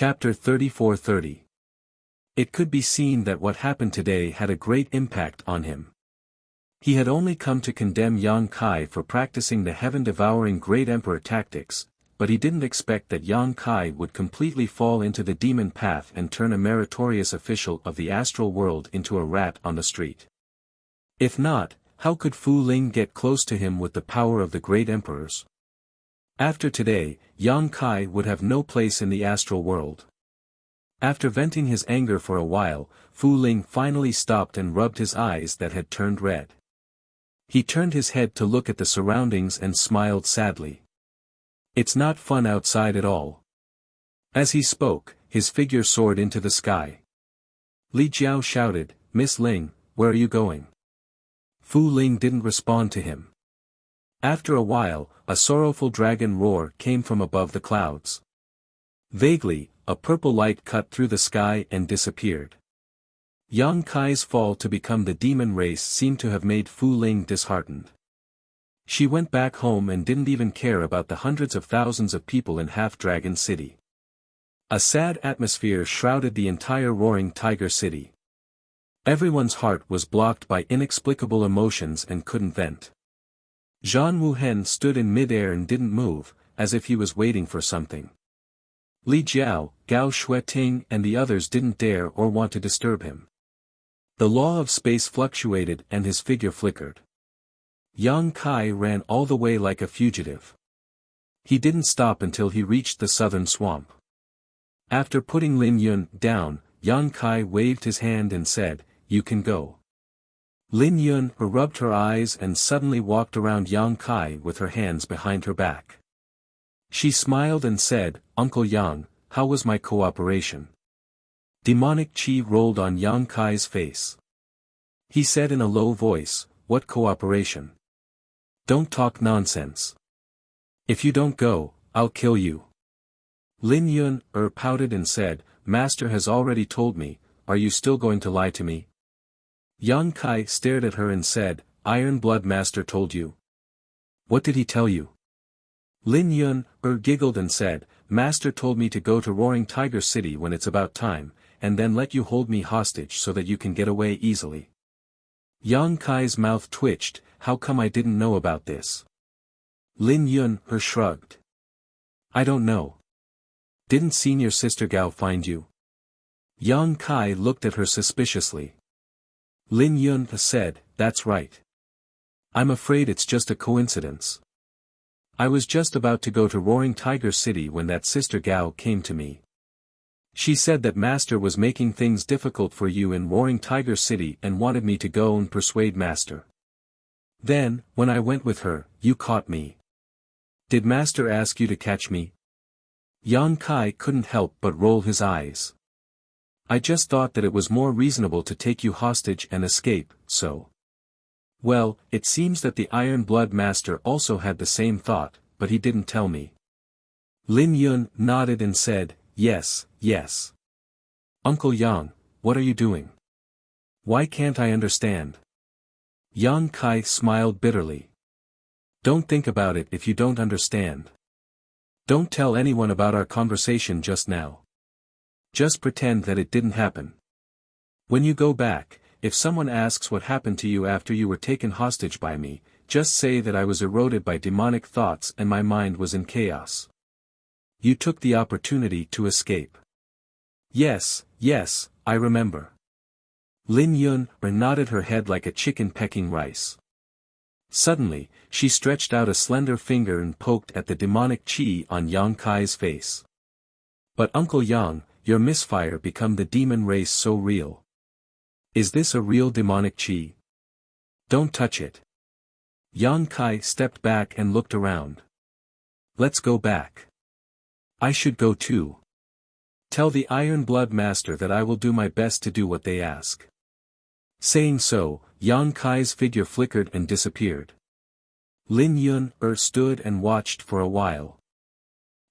Chapter 34:30. It could be seen that what happened today had a great impact on him. He had only come to condemn Yang Kai for practicing the heaven-devouring great emperor tactics, but he didn't expect that Yang Kai would completely fall into the demon path and turn a meritorious official of the astral world into a rat on the street. If not, how could Fu Ling get close to him with the power of the great emperors? After today, Yang Kai would have no place in the astral world. After venting his anger for a while, Fu Ling finally stopped and rubbed his eyes that had turned red. He turned his head to look at the surroundings and smiled sadly. It's not fun outside at all. As he spoke, his figure soared into the sky. Li Jiao shouted, "Miss Ling, where are you going?" Fu Ling didn't respond to him. After a while, a sorrowful dragon roar came from above the clouds. Vaguely, a purple light cut through the sky and disappeared. Yang Kai's fall to become the demon race seemed to have made Fu Ling disheartened. She went back home and didn't even care about the hundreds of thousands of people in Half-Dragon City. A sad atmosphere shrouded the entire Roaring Tiger City. Everyone's heart was blocked by inexplicable emotions and couldn't vent. Zhan Wuhen stood in mid-air and didn't move, as if he was waiting for something. Li Jiao, Gao Shueting and the others didn't dare or want to disturb him. The law of space fluctuated and his figure flickered. Yang Kai ran all the way like a fugitive. He didn't stop until he reached the southern swamp. After putting Lin Yun down, Yang Kai waved his hand and said, "You can go." Lin Yun rubbed her eyes and suddenly walked around Yang Kai with her hands behind her back. She smiled and said, "Uncle Yang, how was my cooperation?" Demonic chi rolled on Yang Kai's face. He said in a low voice, "What cooperation? Don't talk nonsense. If you don't go, I'll kill you." Lin Yun pouted and said, "Master has already told me, are you still going to lie to me?" Yang Kai stared at her and said, "Iron Blood Master told you. What did he tell you?" Lin Yun giggled and said, "Master told me to go to Roaring Tiger City when it's about time, and then let you hold me hostage so that you can get away easily." Yang Kai's mouth twitched, "How come I didn't know about this?" Lin Yun shrugged. "I don't know. Didn't senior sister Gao find you?" Yang Kai looked at her suspiciously. Lin Yun said, "That's right. I'm afraid it's just a coincidence. I was just about to go to Roaring Tiger City when that sister Gao came to me. She said that Master was making things difficult for you in Roaring Tiger City and wanted me to go and persuade Master. Then, when I went with her, you caught me. Did Master ask you to catch me?" Yang Kai couldn't help but roll his eyes. "I just thought that it was more reasonable to take you hostage and escape, so." "Well, it seems that the Iron Blood Master also had the same thought, but he didn't tell me." Lin Yun nodded and said, "Yes, yes. Uncle Yang, what are you doing? Why can't I understand?" Yang Kai smiled bitterly. "Don't think about it if you don't understand. Don't tell anyone about our conversation just now. Just pretend that it didn't happen. When you go back, if someone asks what happened to you after you were taken hostage by me, just say that I was eroded by demonic thoughts and my mind was in chaos. You took the opportunity to escape." "Yes, yes, I remember." Lin Yun nodded her head like a chicken pecking rice. Suddenly, she stretched out a slender finger and poked at the demonic chi on Yang Kai's face. "But Uncle Yang, your misfire become the demon race so real. Is this a real demonic chi? Don't touch it." Yang Kai stepped back and looked around. "Let's go back. I should go too. Tell the Iron Blood Master that I will do my best to do what they ask." Saying so, Yang Kai's figure flickered and disappeared. Lin Yun stood and watched for a while.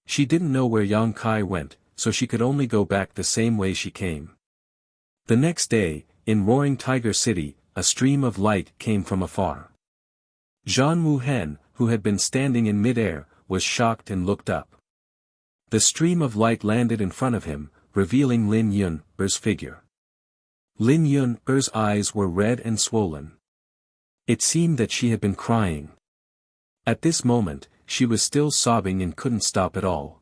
She didn't know where Yang Kai went, so she could only go back the same way she came. The next day, in Roaring Tiger City, a stream of light came from afar. Zhan Wuhen, who had been standing in mid-air, was shocked and looked up. The stream of light landed in front of him, revealing Lin Yun's figure. Lin Yun's eyes were red and swollen. It seemed that she had been crying. At this moment, she was still sobbing and couldn't stop at all.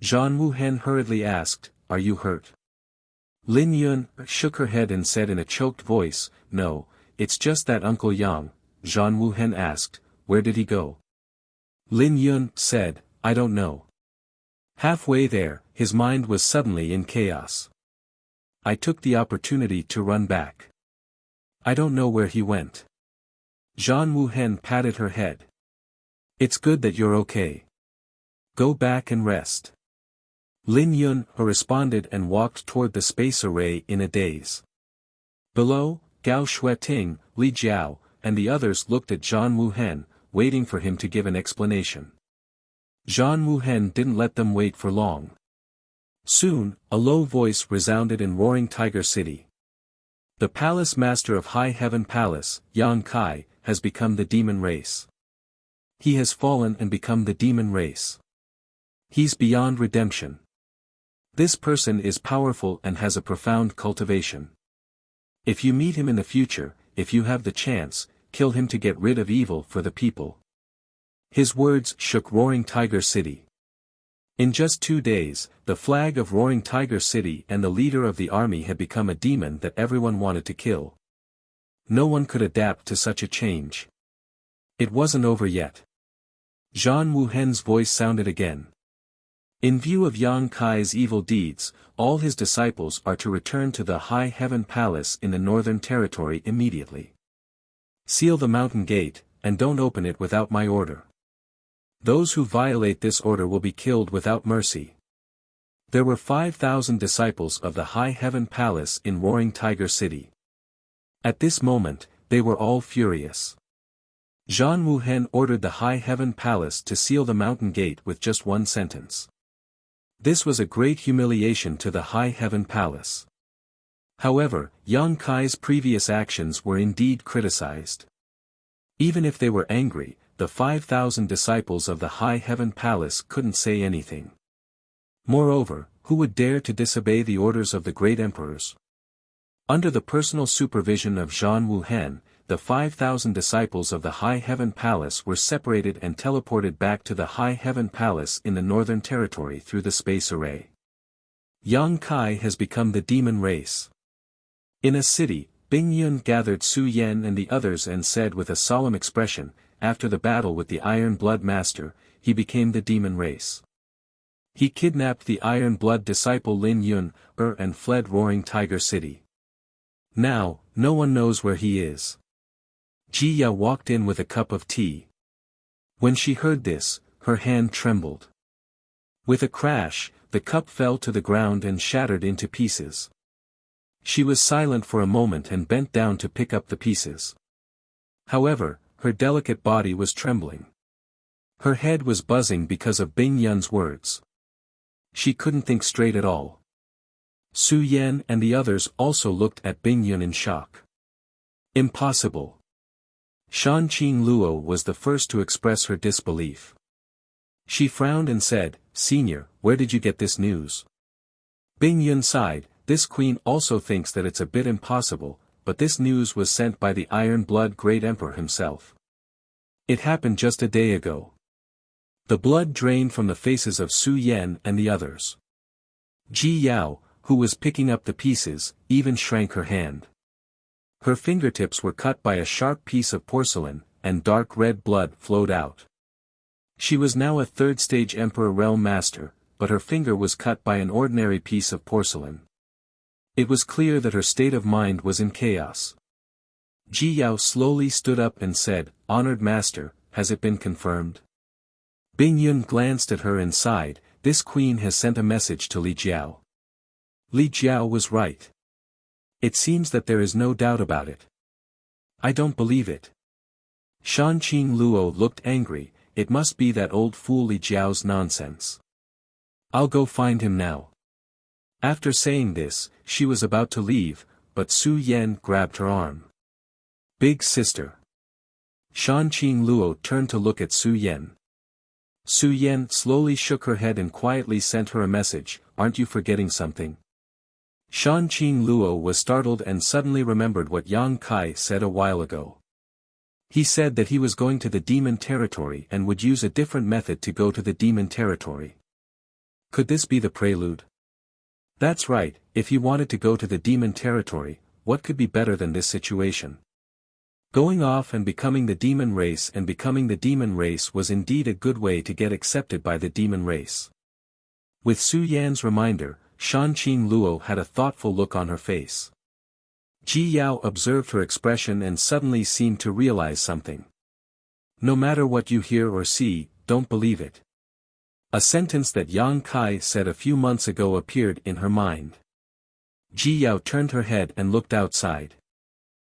Zhan Wuhen hurriedly asked, "Are you hurt?" Lin Yun shook her head and said in a choked voice, "No, it's just that Uncle Yang." Zhan Wuhen asked, "Where did he go?" Lin Yun said, "I don't know." Halfway there, his mind was suddenly in chaos. "I took the opportunity to run back. I don't know where he went." Zhan Wuhen patted her head. "It's good that you're okay. Go back and rest." Lin Yun responded and walked toward the space array in a daze. Below, Gao Shueting, Li Jiao, and the others looked at Zhan Wuhen, waiting for him to give an explanation. Zhan Wuhen didn't let them wait for long. Soon, a low voice resounded in Roaring Tiger City. "The Palace Master of High Heaven Palace, Yang Kai, has become the demon race. He has fallen and become the demon race. He's beyond redemption. This person is powerful and has a profound cultivation. If you meet him in the future, if you have the chance, kill him to get rid of evil for the people." His words shook Roaring Tiger City. In just 2 days, the flag of Roaring Tiger City and the leader of the army had become a demon that everyone wanted to kill. No one could adapt to such a change. It wasn't over yet. Zhan Wuhen's voice sounded again. "In view of Yang Kai's evil deeds, all his disciples are to return to the High Heaven Palace in the Northern Territory immediately. Seal the mountain gate, and don't open it without my order. Those who violate this order will be killed without mercy." There were 5,000 disciples of the High Heaven Palace in Roaring Tiger City. At this moment, they were all furious. Zhan Wuhen ordered the High Heaven Palace to seal the mountain gate with just one sentence. This was a great humiliation to the High Heaven Palace. However, Yang Kai's previous actions were indeed criticized. Even if they were angry, the 5,000 disciples of the High Heaven Palace couldn't say anything. Moreover, who would dare to disobey the orders of the great emperors? Under the personal supervision of Zhan Wuhen, the 5,000 disciples of the High Heaven Palace were separated and teleported back to the High Heaven Palace in the Northern Territory through the space array. Yang Kai has become the demon race. In a city, Bing Yun gathered Su Yan and the others and said with a solemn expression, "After the battle with the Iron Blood Master, he became the demon race. He kidnapped the Iron Blood disciple Lin Yun and fled Roaring Tiger City. Now, no one knows where he is." Ji Ya walked in with a cup of tea. When she heard this, her hand trembled. With a crash, the cup fell to the ground and shattered into pieces. She was silent for a moment and bent down to pick up the pieces. However, her delicate body was trembling. Her head was buzzing because of Bing Yun's words. She couldn't think straight at all. Su Yan and the others also looked at Bing Yun in shock. "Impossible." Shanqing Luo was the first to express her disbelief. She frowned and said, "Senior, where did you get this news?" Bing Yun sighed. "This queen also thinks that it's a bit impossible, but this news was sent by the Iron Blood Great Emperor himself. It happened just a day ago." The blood drained from the faces of Su Yan and the others. Ji Yao, who was picking up the pieces, even shrank her hand. Her fingertips were cut by a sharp piece of porcelain, and dark red blood flowed out. She was now a third-stage Emperor Realm Master, but her finger was cut by an ordinary piece of porcelain. It was clear that her state of mind was in chaos. Ji Yao slowly stood up and said, "Honored Master, has it been confirmed?" Bing Yun glanced at her and sighed, "This queen has sent a message to Li Jiao." Li Jiao was right. It seems that there is no doubt about it. I don't believe it. Shanqing Luo looked angry. It must be that old fool Li Jiao's nonsense. I'll go find him now. After saying this, she was about to leave, but Su Yan grabbed her arm. Big sister. Shanqing Luo turned to look at Su Yan. Su Yan slowly shook her head and quietly sent her a message, "Aren't you forgetting something?" Shan Qing Luo was startled and suddenly remembered what Yang Kai said a while ago. He said that he was going to the demon territory and would use a different method to go to the demon territory. Could this be the prelude? That's right, if he wanted to go to the demon territory, what could be better than this situation? Going off and becoming the demon race was indeed a good way to get accepted by the demon race. With Su Yan's reminder, Shan Qing Luo had a thoughtful look on her face. Ji Yao observed her expression and suddenly seemed to realize something. No matter what you hear or see, don't believe it. A sentence that Yang Kai said a few months ago appeared in her mind. Ji Yao turned her head and looked outside.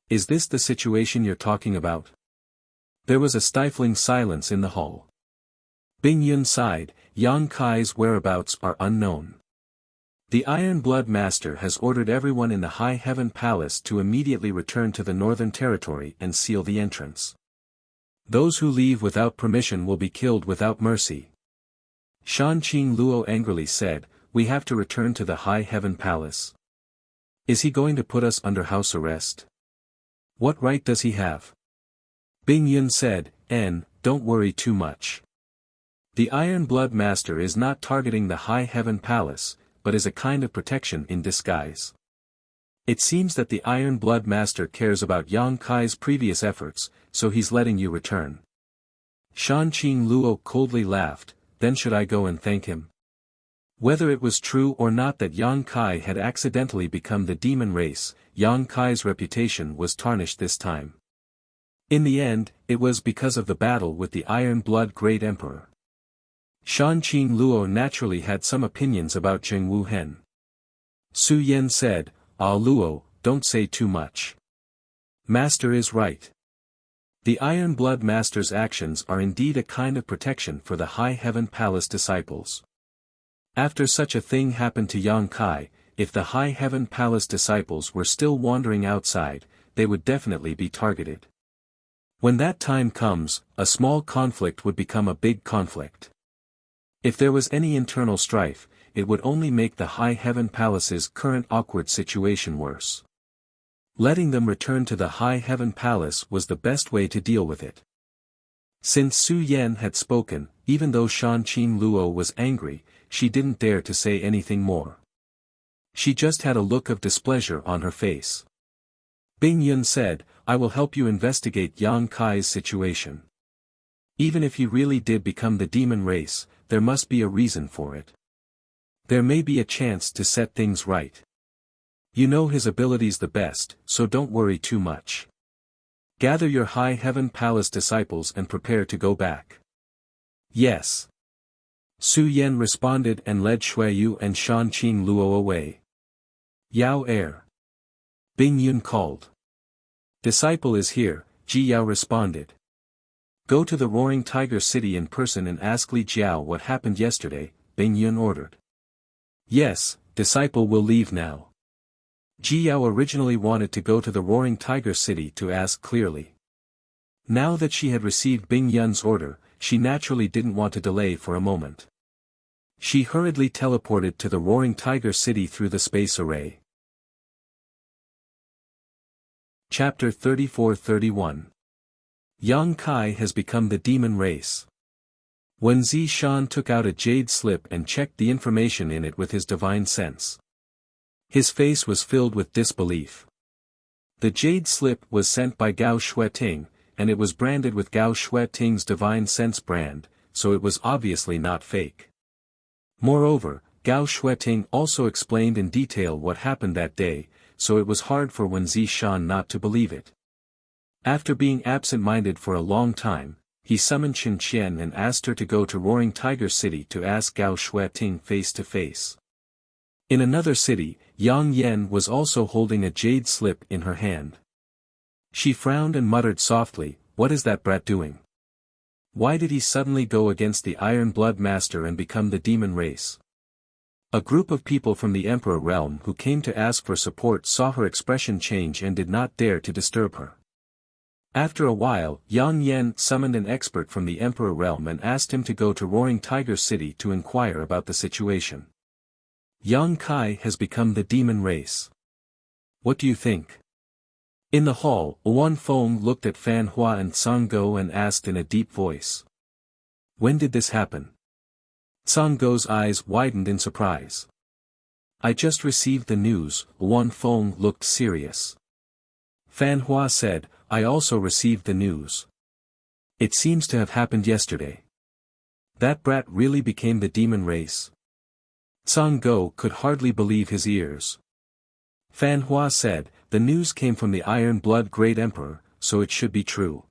Is this the situation you're talking about? There was a stifling silence in the hall. Bing Yun sighed, Yang Kai's whereabouts are unknown. The Iron Blood Master has ordered everyone in the High Heaven Palace to immediately return to the Northern Territory and seal the entrance. Those who leave without permission will be killed without mercy. Shan Qing Luo angrily said, "We have to return to the High Heaven Palace. Is he going to put us under house arrest? What right does he have?" Bing Yun said, Don't worry too much. The Iron Blood Master is not targeting the High Heaven Palace, but is a kind of protection in disguise. It seems that the Iron Blood Master cares about Yang Kai's previous efforts, so he's letting you return." Shan Qing Luo coldly laughed, "Then should I go and thank him?" Whether it was true or not that Yang Kai had accidentally become the demon race, Yang Kai's reputation was tarnished this time. In the end, it was because of the battle with the Iron Blood Great Emperor. Shan Qing Luo naturally had some opinions about Zheng Wu Hen. Su Yan said, "Ah Luo, don't say too much. Master is right. The Iron Blood Master's actions are indeed a kind of protection for the High Heaven Palace disciples. After such a thing happened to Yang Kai, if the High Heaven Palace disciples were still wandering outside, they would definitely be targeted. When that time comes, a small conflict would become a big conflict. If there was any internal strife, it would only make the High Heaven Palace's current awkward situation worse. Letting them return to the High Heaven Palace was the best way to deal with it." Since Su Yan had spoken, even though Shan Qing Luo was angry, she didn't dare to say anything more. She just had a look of displeasure on her face. Bing Yun said, "I will help you investigate Yang Kai's situation. Even if he really did become the demon race, there must be a reason for it. There may be a chance to set things right. You know his abilities the best, so don't worry too much. Gather your High Heaven Palace disciples and prepare to go back." "Yes." Su Yan responded and led Shuiyu and Shan Qing Luo away. "Yao Er." Bing Yun called. "Disciple is here," Ji Yao responded. "Go to the Roaring Tiger City in person and ask Li Jiao what happened yesterday," Bing Yun ordered. "Yes, disciple will leave now." Ji Yao originally wanted to go to the Roaring Tiger City to ask clearly. Now that she had received Bing Yun's order, she naturally didn't want to delay for a moment. She hurriedly teleported to the Roaring Tiger City through the space array. Chapter 34-31. Yang Kai has become the demon race. When Zi Shan took out a jade slip and checked the information in it with his divine sense, his face was filled with disbelief. The jade slip was sent by Gao Shueting, and it was branded with Gao Shueting's divine sense brand, so it was obviously not fake. Moreover, Gao Shueting also explained in detail what happened that day, so it was hard for Wen Zishan not to believe it. After being absent-minded for a long time, he summoned Chen Qian and asked her to go to Roaring Tiger City to ask Gao Shueting face to face. In another city, Yang Yen was also holding a jade slip in her hand. She frowned and muttered softly, "What is that brat doing? Why did he suddenly go against the Iron Blood Master and become the demon race?" A group of people from the Emperor realm who came to ask for support saw her expression change and did not dare to disturb her. After a while, Yang Yen summoned an expert from the Emperor realm and asked him to go to Roaring Tiger City to inquire about the situation. Yang Kai has become the demon race. What do you think? In the hall, Wan Feng looked at Fan Hua and Song Go and asked in a deep voice. When did this happen? Song Go's eyes widened in surprise. I just received the news. Wan Feng looked serious. Fan Hua said, I also received the news. It seems to have happened yesterday. That brat really became the demon race. Song Go could hardly believe his ears. Fan Hua said, the news came from the Iron Blood Great Emperor, so it should be true.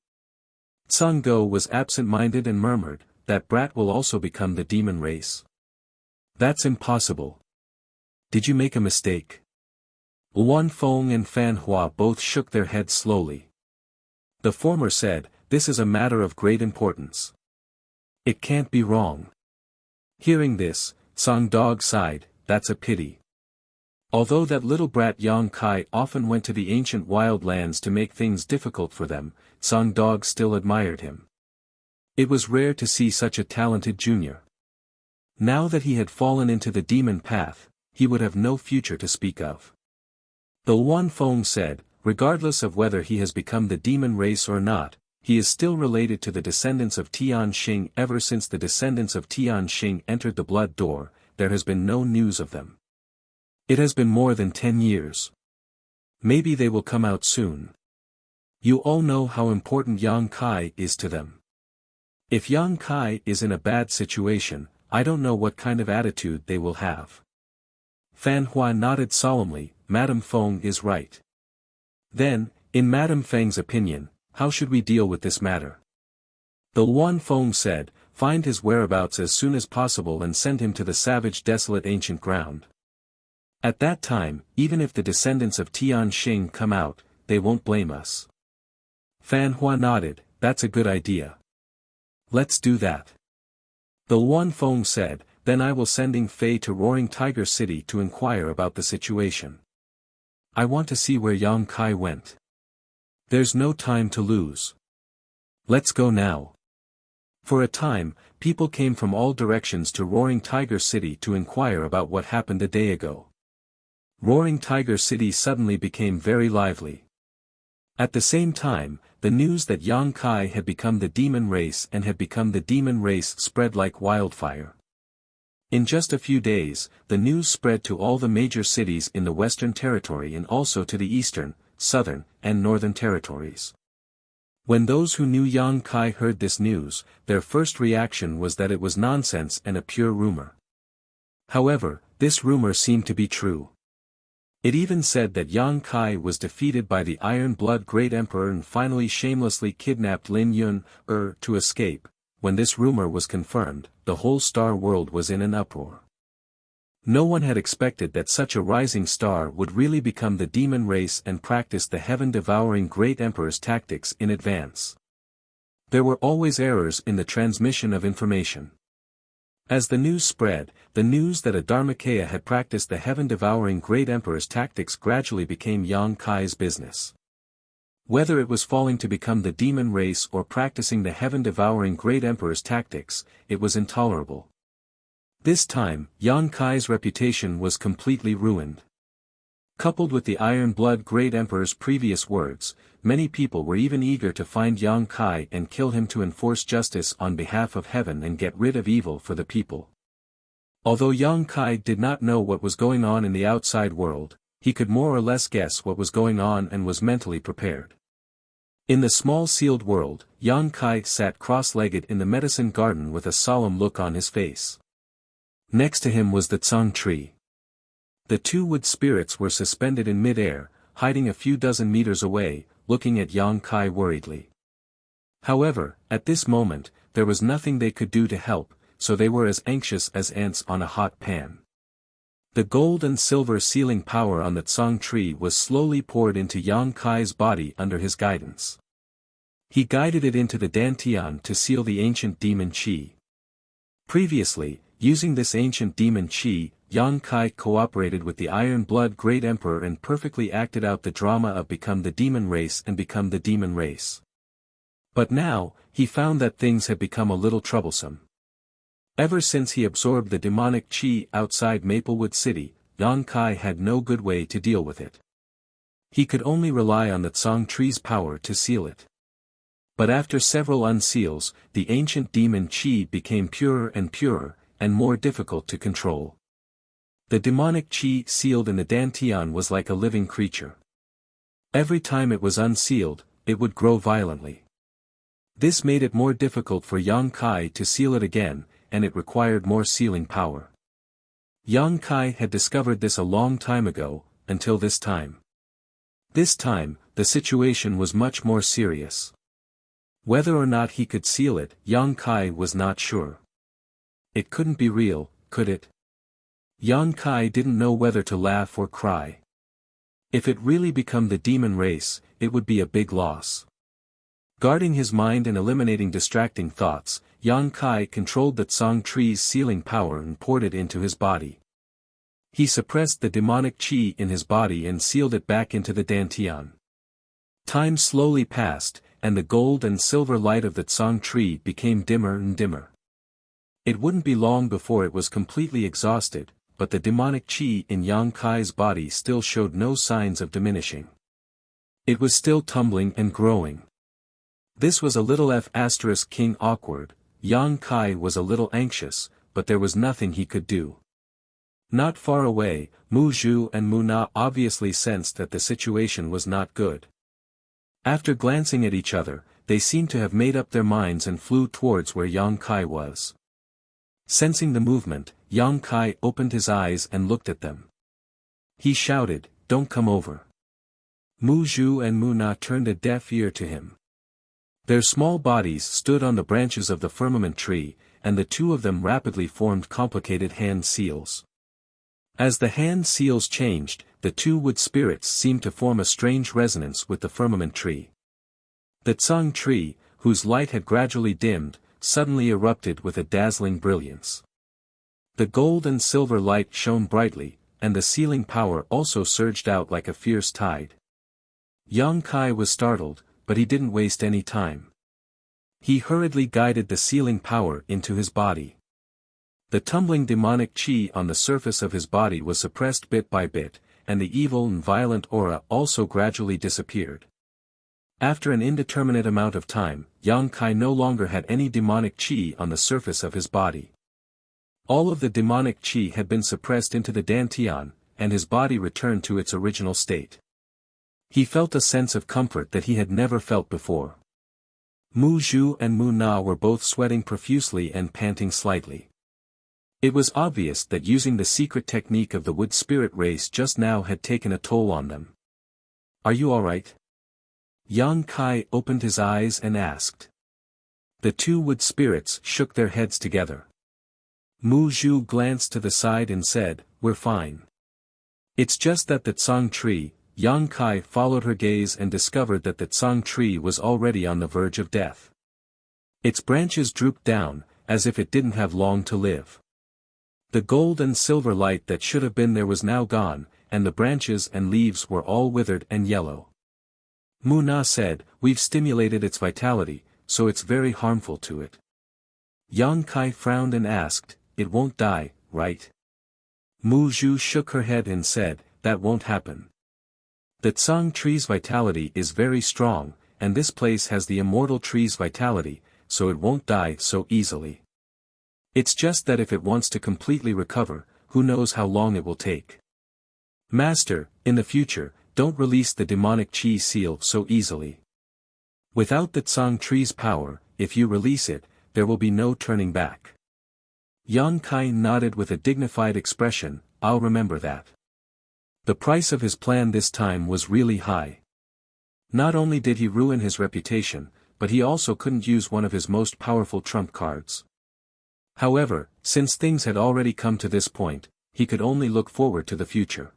Song Go was absent-minded and murmured, that brat will also become the demon race. That's impossible. Did you make a mistake? Wan Feng and Fan Hua both shook their heads slowly. The former said, this is a matter of great importance. It can't be wrong. Hearing this, Song Dog sighed, that's a pity. Although that little brat Yang Kai often went to the ancient wild lands to make things difficult for them, Song Dog still admired him. It was rare to see such a talented junior. Now that he had fallen into the demon path, he would have no future to speak of. Though Wan Feng said, regardless of whether he has become the demon race or not, he is still related to the descendants of Tian Xing. Ever since the descendants of Tian Xing entered the blood door, there has been no news of them. It has been more than 10 years. Maybe they will come out soon. You all know how important Yang Kai is to them. If Yang Kai is in a bad situation, I don't know what kind of attitude they will have. Fan Hua nodded solemnly, Madame Feng is right. Then, in Madame Feng's opinion, how should we deal with this matter? The Wan Feng said, find his whereabouts as soon as possible and send him to the savage desolate ancient ground. At that time, even if the descendants of Tian Xing come out, they won't blame us. Fan Hua nodded, that's a good idea. Let's do that. The Wan Feng said, then I will sending Fei to Roaring Tiger City to inquire about the situation. I want to see where Yang Kai went. There's no time to lose. Let's go now. For a time, people came from all directions to Roaring Tiger City to inquire about what happened a day ago. Roaring Tiger City suddenly became very lively. At the same time, the news that Yang Kai had become the demon race and had become the demon race spread like wildfire. In just a few days, the news spread to all the major cities in the Western Territory and also to the Eastern, Southern, and Northern Territories. When those who knew Yang Kai heard this news, their first reaction was that it was nonsense and a pure rumor. However, this rumor seemed to be true. It even said that Yang Kai was defeated by the Iron Blood Great Emperor and finally shamelessly kidnapped Lin Yun, to escape. When this rumor was confirmed, the whole star world was in an uproar. No one had expected that such a rising star would really become the demon race and practice the heaven-devouring Great Emperor's tactics in advance. There were always errors in the transmission of information. As the news spread, the news that a Dharmakaya had practiced the heaven-devouring Great Emperor's tactics gradually became Yang Kai's business. Whether it was falling to become the demon race or practicing the heaven-devouring Great Emperor's tactics, it was intolerable. This time, Yang Kai's reputation was completely ruined. Coupled with the Iron Blood Great Emperor's previous words, many people were even eager to find Yang Kai and kill him to enforce justice on behalf of heaven and get rid of evil for the people. Although Yang Kai did not know what was going on in the outside world, he could more or less guess what was going on and was mentally prepared. In the small sealed world, Yang Kai sat cross-legged in the medicine garden with a solemn look on his face. Next to him was the Tsang tree. The two wood spirits were suspended in mid-air, hiding a few dozen meters away, looking at Yang Kai worriedly. However, at this moment, there was nothing they could do to help, so they were as anxious as ants on a hot pan. The gold and silver sealing power on the Tsang tree was slowly poured into Yang Kai's body under his guidance. He guided it into the Dantian to seal the ancient demon Qi. Previously, using this ancient demon Qi, Yang Kai cooperated with the Iron Blood Great Emperor and perfectly acted out the drama of become the demon race and become the demon race. But now, he found that things had become a little troublesome. Ever since he absorbed the demonic chi outside Maplewood City, Yang Kai had no good way to deal with it. He could only rely on the Tsang tree's power to seal it. But after several unseals, the ancient demon chi became purer, and more difficult to control. The demonic chi sealed in the dantian was like a living creature. Every time it was unsealed, it would grow violently. This made it more difficult for Yang Kai to seal it again, and it required more sealing power. Yang Kai had discovered this a long time ago, until this time. This time, the situation was much more serious. Whether or not he could seal it, Yang Kai was not sure. It couldn't be real, could it? Yang Kai didn't know whether to laugh or cry. If it really became the demon race, it would be a big loss. Guarding his mind and eliminating distracting thoughts, Yang Kai controlled the Tsang tree's sealing power and poured it into his body. He suppressed the demonic chi in his body and sealed it back into the dantian. Time slowly passed, and the gold and silver light of the Tsang tree became dimmer and dimmer. It wouldn't be long before it was completely exhausted, but the demonic chi in Yang Kai's body still showed no signs of diminishing. It was still tumbling and growing. This was a little King awkward. Yang Kai was a little anxious, but there was nothing he could do. Not far away, Mu Zhu and Mu Na obviously sensed that the situation was not good. After glancing at each other, they seemed to have made up their minds and flew towards where Yang Kai was. Sensing the movement, Yang Kai opened his eyes and looked at them. He shouted, "Don't come over." Mu Zhu and Mu Na turned a deaf ear to him. Their small bodies stood on the branches of the firmament tree, and the two of them rapidly formed complicated hand seals. As the hand seals changed, the two wood spirits seemed to form a strange resonance with the firmament tree. The Tsang tree, whose light had gradually dimmed, suddenly erupted with a dazzling brilliance. The gold and silver light shone brightly, and the sealing power also surged out like a fierce tide. Yang Kai was startled, but he didn't waste any time. He hurriedly guided the sealing power into his body. The tumbling demonic chi on the surface of his body was suppressed bit by bit, and the evil and violent aura also gradually disappeared. After an indeterminate amount of time, Yang Kai no longer had any demonic chi on the surface of his body. All of the demonic chi had been suppressed into the dantian, and his body returned to its original state. He felt a sense of comfort that he had never felt before. Mu Zhu and Mu Na were both sweating profusely and panting slightly. It was obvious that using the secret technique of the wood spirit race just now had taken a toll on them. "Are you all right?" Yang Kai opened his eyes and asked. The two wood spirits shook their heads together. Mu Zhu glanced to the side and said, "We're fine. It's just that the Tsang tree." Yang Kai followed her gaze and discovered that the Tsang tree was already on the verge of death. Its branches drooped down, as if it didn't have long to live. The gold and silver light that should have been there was now gone, and the branches and leaves were all withered and yellow. Mu Na said, "We've stimulated its vitality, so it's very harmful to it." Yang Kai frowned and asked, "It won't die, right?" Mu Zhu shook her head and said, "That won't happen. The Tsang tree's vitality is very strong, and this place has the immortal tree's vitality, so it won't die so easily. It's just that if it wants to completely recover, who knows how long it will take. Master, in the future, don't release the demonic chi seal so easily. Without the Tsang tree's power, if you release it, there will be no turning back." Yang Kai nodded with a dignified expression, "I'll remember that." The price of his plan this time was really high. Not only did he ruin his reputation, but he also couldn't use one of his most powerful trump cards. However, since things had already come to this point, he could only look forward to the future.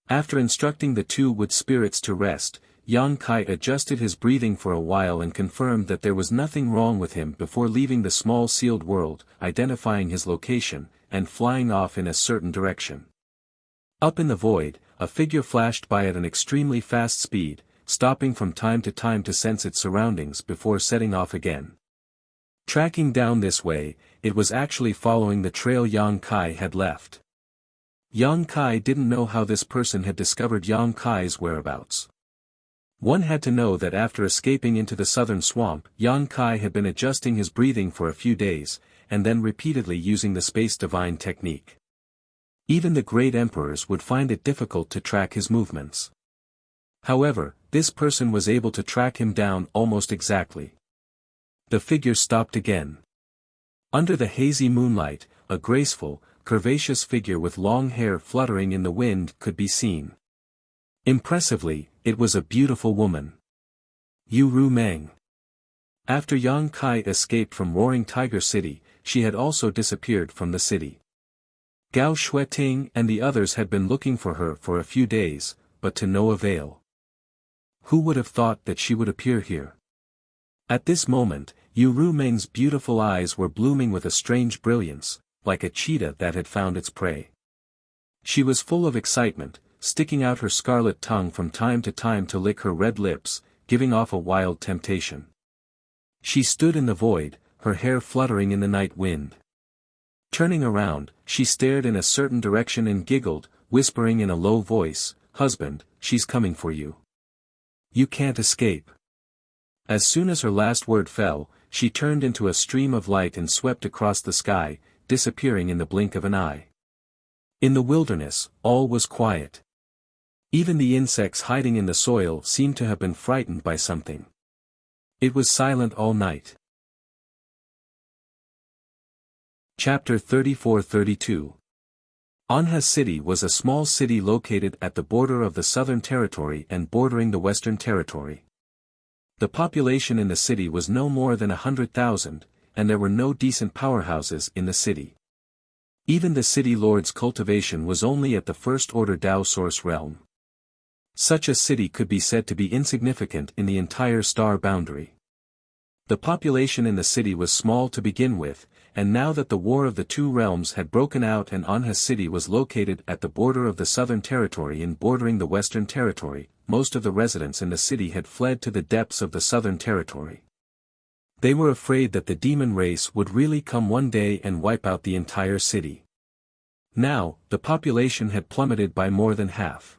After instructing the two wood spirits to rest, Yang Kai adjusted his breathing for a while and confirmed that there was nothing wrong with him before leaving the small sealed world, identifying his location, and flying off in a certain direction. Up in the void, a figure flashed by at an extremely fast speed, stopping from time to sense its surroundings before setting off again. Tracking down this way, it was actually following the trail Yang Kai had left. Yang Kai didn't know how this person had discovered Yang Kai's whereabouts. One had to know that after escaping into the southern swamp, Yang Kai had been adjusting his breathing for a few days, and then repeatedly using the space divine technique. Even the great emperors would find it difficult to track his movements. However, this person was able to track him down almost exactly. The figure stopped again. Under the hazy moonlight, a graceful, curvaceous figure with long hair fluttering in the wind could be seen. Impressively, it was a beautiful woman. Yu Ru Meng. After Yang Kai escaped from Roaring Tiger City, she had also disappeared from the city. Gao Shueting and the others had been looking for her for a few days, but to no avail. Who would have thought that she would appear here? At this moment, Yu Ru Meng's beautiful eyes were blooming with a strange brilliance, like a cheetah that had found its prey. She was full of excitement, sticking out her scarlet tongue from time to lick her red lips, giving off a wild temptation. She stood in the void, her hair fluttering in the night wind. Turning around, she stared in a certain direction and giggled, whispering in a low voice, "Husband, she's coming for you. You can't escape." As soon as her last word fell, she turned into a stream of light and swept across the sky, disappearing in the blink of an eye. In the wilderness, all was quiet. Even the insects hiding in the soil seemed to have been frightened by something. It was silent all night. Chapter 34-32. Anha City was a small city located at the border of the Southern Territory and bordering the Western Territory. The population in the city was no more than 100,000, and there were no decent powerhouses in the city. Even the city lord's cultivation was only at the first-order Dao source realm. Such a city could be said to be insignificant in the entire star boundary. The population in the city was small to begin with, and now that the War of the Two Realms had broken out and Anha City was located at the border of the Southern Territory and bordering the Western Territory, most of the residents in the city had fled to the depths of the Southern Territory. They were afraid that the demon race would really come one day and wipe out the entire city. Now, the population had plummeted by more than half.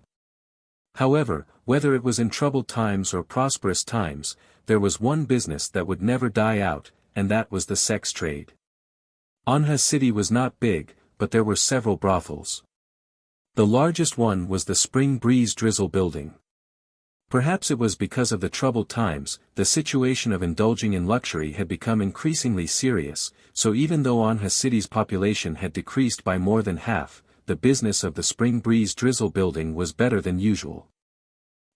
However, whether it was in troubled times or prosperous times, there was one business that would never die out, and that was the sex trade. Anha City was not big, but there were several brothels. The largest one was the Spring Breeze Drizzle building. Perhaps it was because of the troubled times, the situation of indulging in luxury had become increasingly serious, so even though Anha City's population had decreased by more than half, the business of the Spring Breeze Drizzle building was better than usual.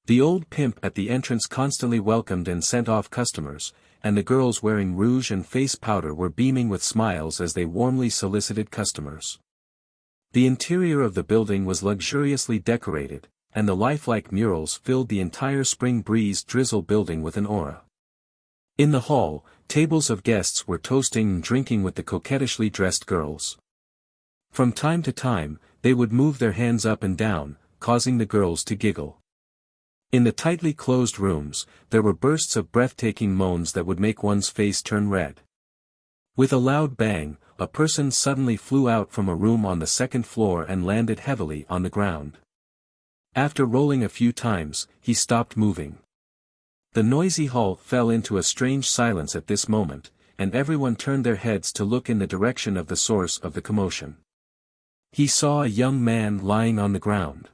The old pimp at the entrance constantly welcomed and sent off customers, and the girls wearing rouge and face powder were beaming with smiles as they warmly solicited customers. The interior of the building was luxuriously decorated, and the lifelike murals filled the entire Spring Breeze Drizzle building with an aura. In the hall, tables of guests were toasting and drinking with the coquettishly dressed girls. From time to time, they would move their hands up and down, causing the girls to giggle. In the tightly closed rooms, there were bursts of breathtaking moans that would make one's face turn red. With a loud bang, a person suddenly flew out from a room on the second floor and landed heavily on the ground. After rolling a few times, he stopped moving. The noisy hall fell into a strange silence at this moment, and everyone turned their heads to look in the direction of the source of the commotion. He saw a young man lying on the ground.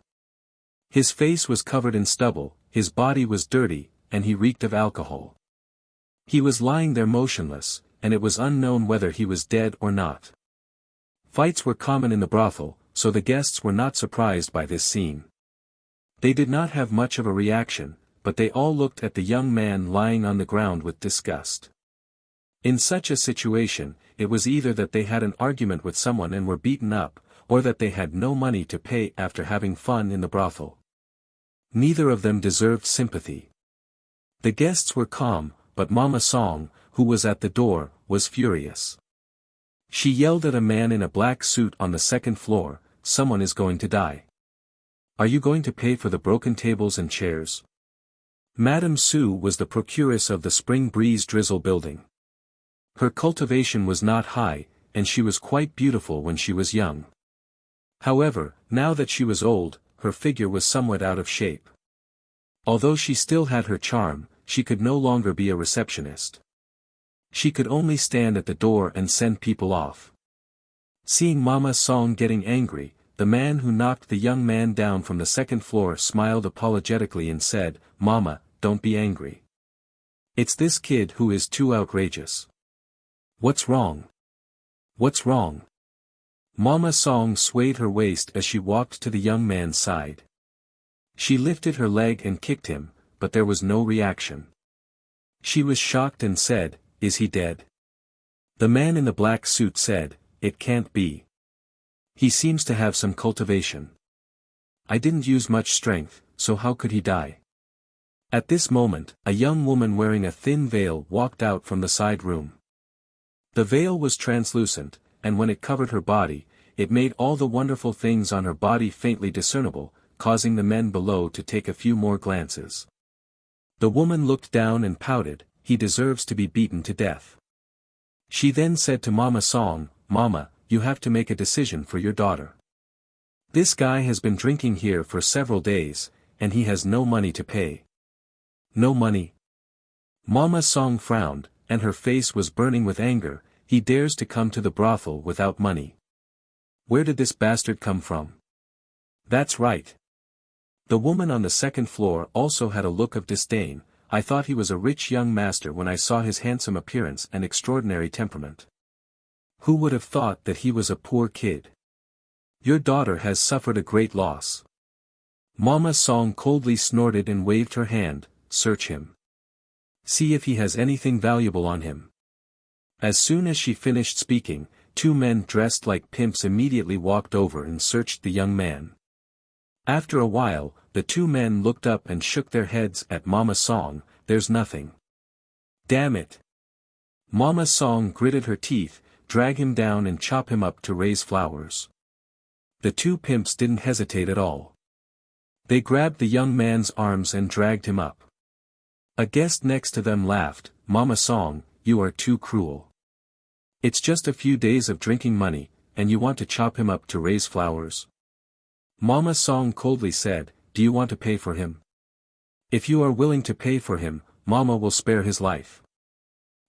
His face was covered in stubble, his body was dirty, and he reeked of alcohol. He was lying there motionless, and it was unknown whether he was dead or not. Fights were common in the brothel, so the guests were not surprised by this scene. They did not have much of a reaction, but they all looked at the young man lying on the ground with disgust. In such a situation, it was either that they had an argument with someone and were beaten up, or that they had no money to pay after having fun in the brothel. Neither of them deserved sympathy. The guests were calm, but Mama Song, who was at the door, was furious. She yelled at a man in a black suit on the second floor, "Someone is going to die. Are you going to pay for the broken tables and chairs?" Madame Sue was the procuress of the Spring Breeze Drizzle building. Her cultivation was not high, and she was quite beautiful when she was young. However, now that she was old, her figure was somewhat out of shape. Although she still had her charm, she could no longer be a receptionist. She could only stand at the door and send people off. Seeing Mama Song getting angry, the man who knocked the young man down from the second floor smiled apologetically and said, "Mama, don't be angry. It's this kid who is too outrageous." "What's wrong? What's wrong?" Mama Song swayed her waist as she walked to the young man's side. She lifted her leg and kicked him, but there was no reaction. She was shocked and said, "Is he dead?" The man in the black suit said, "It can't be. He seems to have some cultivation. I didn't use much strength, so how could he die?" At this moment, a young woman wearing a thin veil walked out from the side room. The veil was translucent, and when it covered her body, it made all the wonderful things on her body faintly discernible, causing the men below to take a few more glances. The woman looked down and pouted, "He deserves to be beaten to death." She then said to Mama Song, "Mama, you have to make a decision for your daughter. This guy has been drinking here for several days, and he has no money to pay." "No money?" Mama Song frowned, and her face was burning with anger. "He dares to come to the brothel without money. Where did this bastard come from?" "That's right." The woman on the second floor also had a look of disdain. "I thought he was a rich young master when I saw his handsome appearance and extraordinary temperament. Who would have thought that he was a poor kid? Your daughter has suffered a great loss." Mama Song coldly snorted and waved her hand, "Search him. See if he has anything valuable on him." As soon as she finished speaking, two men dressed like pimps immediately walked over and searched the young man. After a while, the two men looked up and shook their heads at Mama Song. "There's nothing." "Damn it." Mama Song gritted her teeth, "Drag him down and chop him up to raise flowers." The two pimps didn't hesitate at all. They grabbed the young man's arms and dragged him up. A guest next to them laughed, "Mama Song, you are too cruel. It's just a few days of drinking money, and you want to chop him up to raise flowers." Mama Song coldly said, "Do you want to pay for him? If you are willing to pay for him, Mama will spare his life."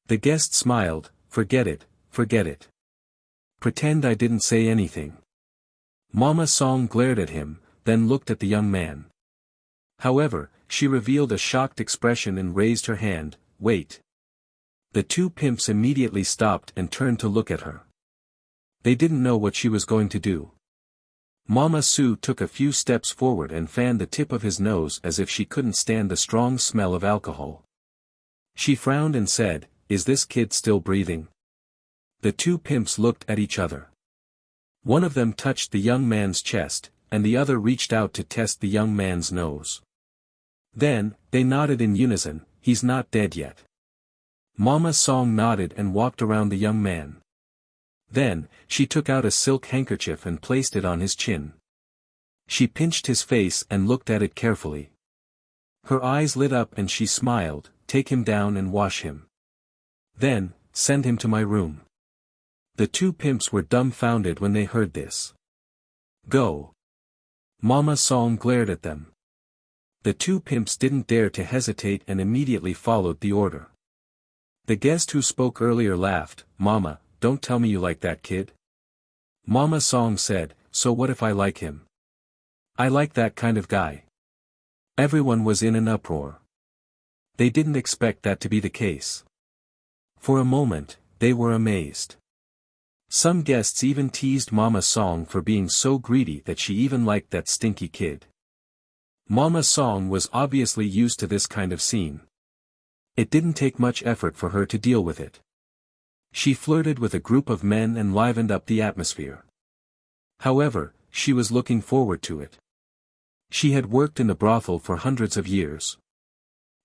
The guest smiled, "Forget it, forget it. Pretend I didn't say anything." Mama Song glared at him, then looked at the young man. However, she revealed a shocked expression and raised her hand, "Wait." The two pimps immediately stopped and turned to look at her. They didn't know what she was going to do. Mama Sue took a few steps forward and fanned the tip of his nose as if she couldn't stand the strong smell of alcohol. She frowned and said, "Is this kid still breathing?" The two pimps looked at each other. One of them touched the young man's chest, and the other reached out to test the young man's nose. Then, they nodded in unison, "He's not dead yet." Mama Song nodded and walked around the young man. Then, she took out a silk handkerchief and placed it on his chin. She pinched his face and looked at it carefully. Her eyes lit up and she smiled, "Take him down and wash him. Then, send him to my room." The two pimps were dumbfounded when they heard this. "Go." Mama Song glared at them. The two pimps didn't dare to hesitate and immediately followed the order. The guest who spoke earlier laughed, "Mama, don't tell me you like that kid." Mama Song said, "So what if I like him? I like that kind of guy." Everyone was in an uproar. They didn't expect that to be the case. For a moment, they were amazed. Some guests even teased Mama Song for being so greedy that she even liked that stinky kid. Mama Song was obviously used to this kind of scene. It didn't take much effort for her to deal with it. She flirted with a group of men and livened up the atmosphere. However, she was looking forward to it. She had worked in the brothel for hundreds of years.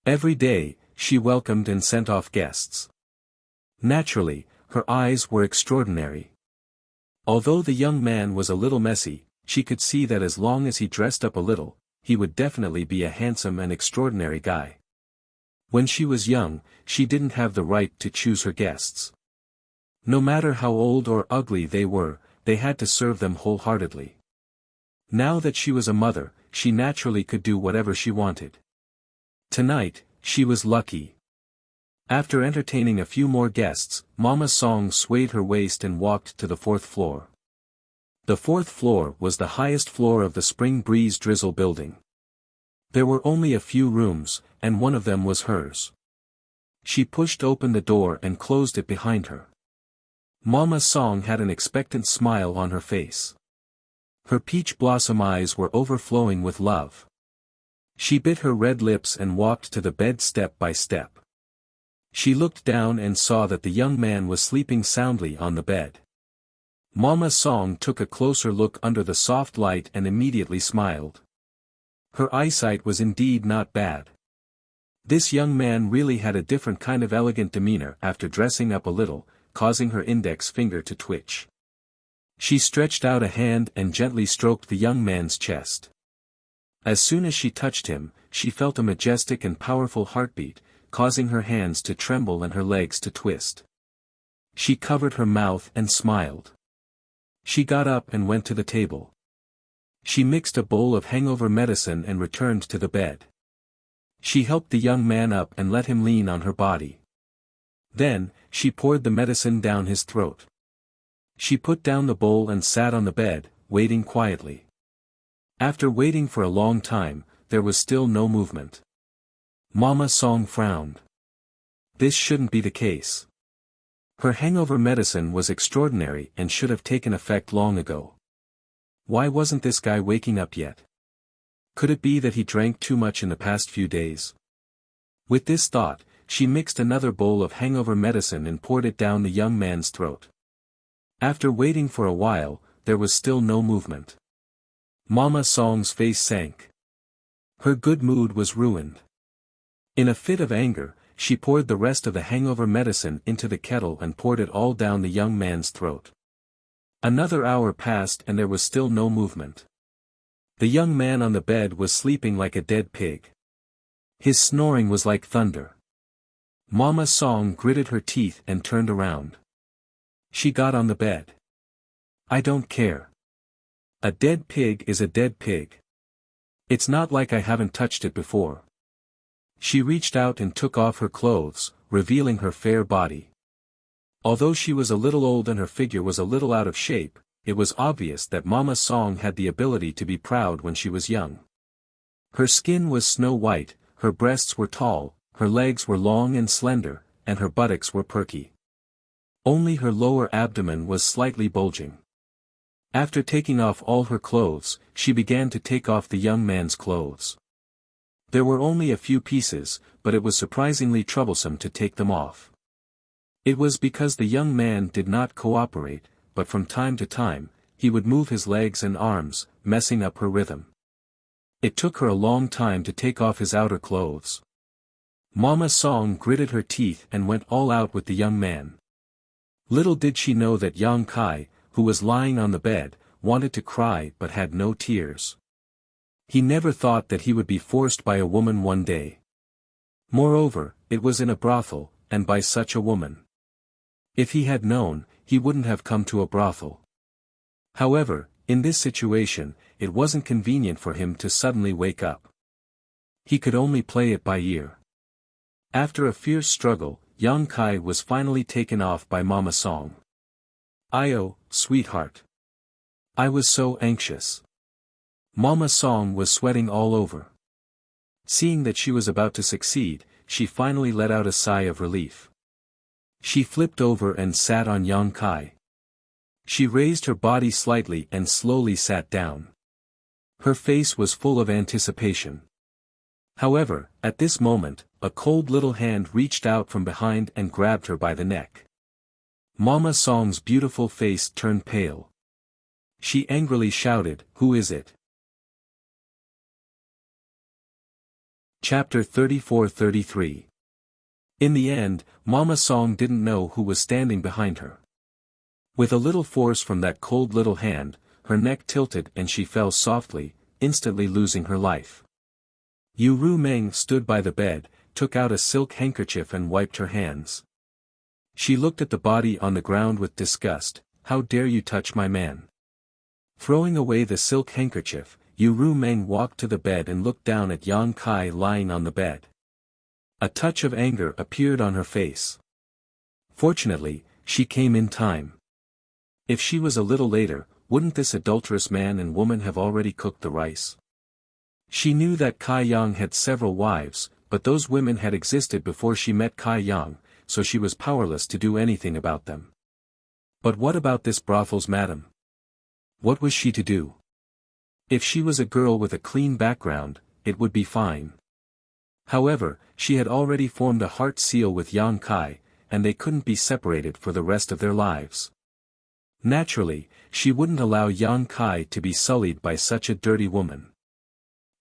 Every day, she welcomed and sent off guests. Naturally, her eyes were extraordinary. Although the young man was a little messy, she could see that as long as he dressed up a little, he would definitely be a handsome and extraordinary guy. When she was young, she didn't have the right to choose her guests. No matter how old or ugly they were, they had to serve them wholeheartedly. Now that she was a mother, she naturally could do whatever she wanted. Tonight, she was lucky. After entertaining a few more guests, Mama Song swayed her waist and walked to the fourth floor. The fourth floor was the highest floor of the Spring Breeze Drizzle building. There were only a few rooms, and one of them was hers. She pushed open the door and closed it behind her. Mama Song had an expectant smile on her face. Her peach blossom eyes were overflowing with love. She bit her red lips and walked to the bed step by step. She looked down and saw that the young man was sleeping soundly on the bed. Mama Song took a closer look under the soft light and immediately smiled. Her eyesight was indeed not bad. This young man really had a different kind of elegant demeanor after dressing up a little, causing her index finger to twitch. She stretched out a hand and gently stroked the young man's chest. As soon as she touched him, she felt a majestic and powerful heartbeat, causing her hands to tremble and her legs to twist. She covered her mouth and smiled. She got up and went to the table. She mixed a bowl of hangover medicine and returned to the bed. She helped the young man up and let him lean on her body. Then, she poured the medicine down his throat. She put down the bowl and sat on the bed, waiting quietly. After waiting for a long time, there was still no movement. Mama Song frowned. This shouldn't be the case. Her hangover medicine was extraordinary and should have taken effect long ago. Why wasn't this guy waking up yet? Could it be that he drank too much in the past few days? With this thought, she mixed another bowl of hangover medicine and poured it down the young man's throat. After waiting for a while, there was still no movement. Mama Song's face sank. Her good mood was ruined. In a fit of anger, she poured the rest of the hangover medicine into the kettle and poured it all down the young man's throat. Another hour passed and there was still no movement. The young man on the bed was sleeping like a dead pig. His snoring was like thunder. Mama Song gritted her teeth and turned around. She got on the bed. I don't care. A dead pig is a dead pig. It's not like I haven't touched it before. She reached out and took off her clothes, revealing her fair body. Although she was a little old and her figure was a little out of shape, it was obvious that Mama Song had the ability to be proud when she was young. Her skin was snow white, her breasts were tall, her legs were long and slender, and her buttocks were perky. Only her lower abdomen was slightly bulging. After taking off all her clothes, she began to take off the young man's clothes. There were only a few pieces, but it was surprisingly troublesome to take them off. It was because the young man did not cooperate, but from time to time, he would move his legs and arms, messing up her rhythm. It took her a long time to take off his outer clothes. Mama Song gritted her teeth and went all out with the young man. Little did she know that Yang Kai, who was lying on the bed, wanted to cry but had no tears. He never thought that he would be forced by a woman one day. Moreover, it was in a brothel, and by such a woman. If he had known, he wouldn't have come to a brothel. However, in this situation, it wasn't convenient for him to suddenly wake up. He could only play it by ear. After a fierce struggle, Yang Kai was finally taken off by Mama Song. "Io, sweetheart. I was so anxious." Mama Song was sweating all over. Seeing that she was about to succeed, she finally let out a sigh of relief. She flipped over and sat on Yang Kai. She raised her body slightly and slowly sat down. Her face was full of anticipation. However, at this moment, a cold little hand reached out from behind and grabbed her by the neck. Mama Song's beautiful face turned pale. She angrily shouted, "Who is it?" Chapter 34-33. In the end, Mama Song didn't know who was standing behind her. With a little force from that cold little hand, her neck tilted and she fell softly, instantly losing her life. Yu Ru Meng stood by the bed, took out a silk handkerchief and wiped her hands. She looked at the body on the ground with disgust. How dare you touch my man? Throwing away the silk handkerchief, Yu Rumeng walked to the bed and looked down at Yang Kai lying on the bed. A touch of anger appeared on her face. Fortunately, she came in time. If she was a little later, wouldn't this adulterous man and woman have already cooked the rice? She knew that Kai Yang had several wives, but those women had existed before she met Kai Yang, so she was powerless to do anything about them. But what about this brothel's madam? What was she to do? If she was a girl with a clean background, it would be fine. However, she had already formed a heart seal with Yang Kai, and they couldn't be separated for the rest of their lives. Naturally, she wouldn't allow Yang Kai to be sullied by such a dirty woman.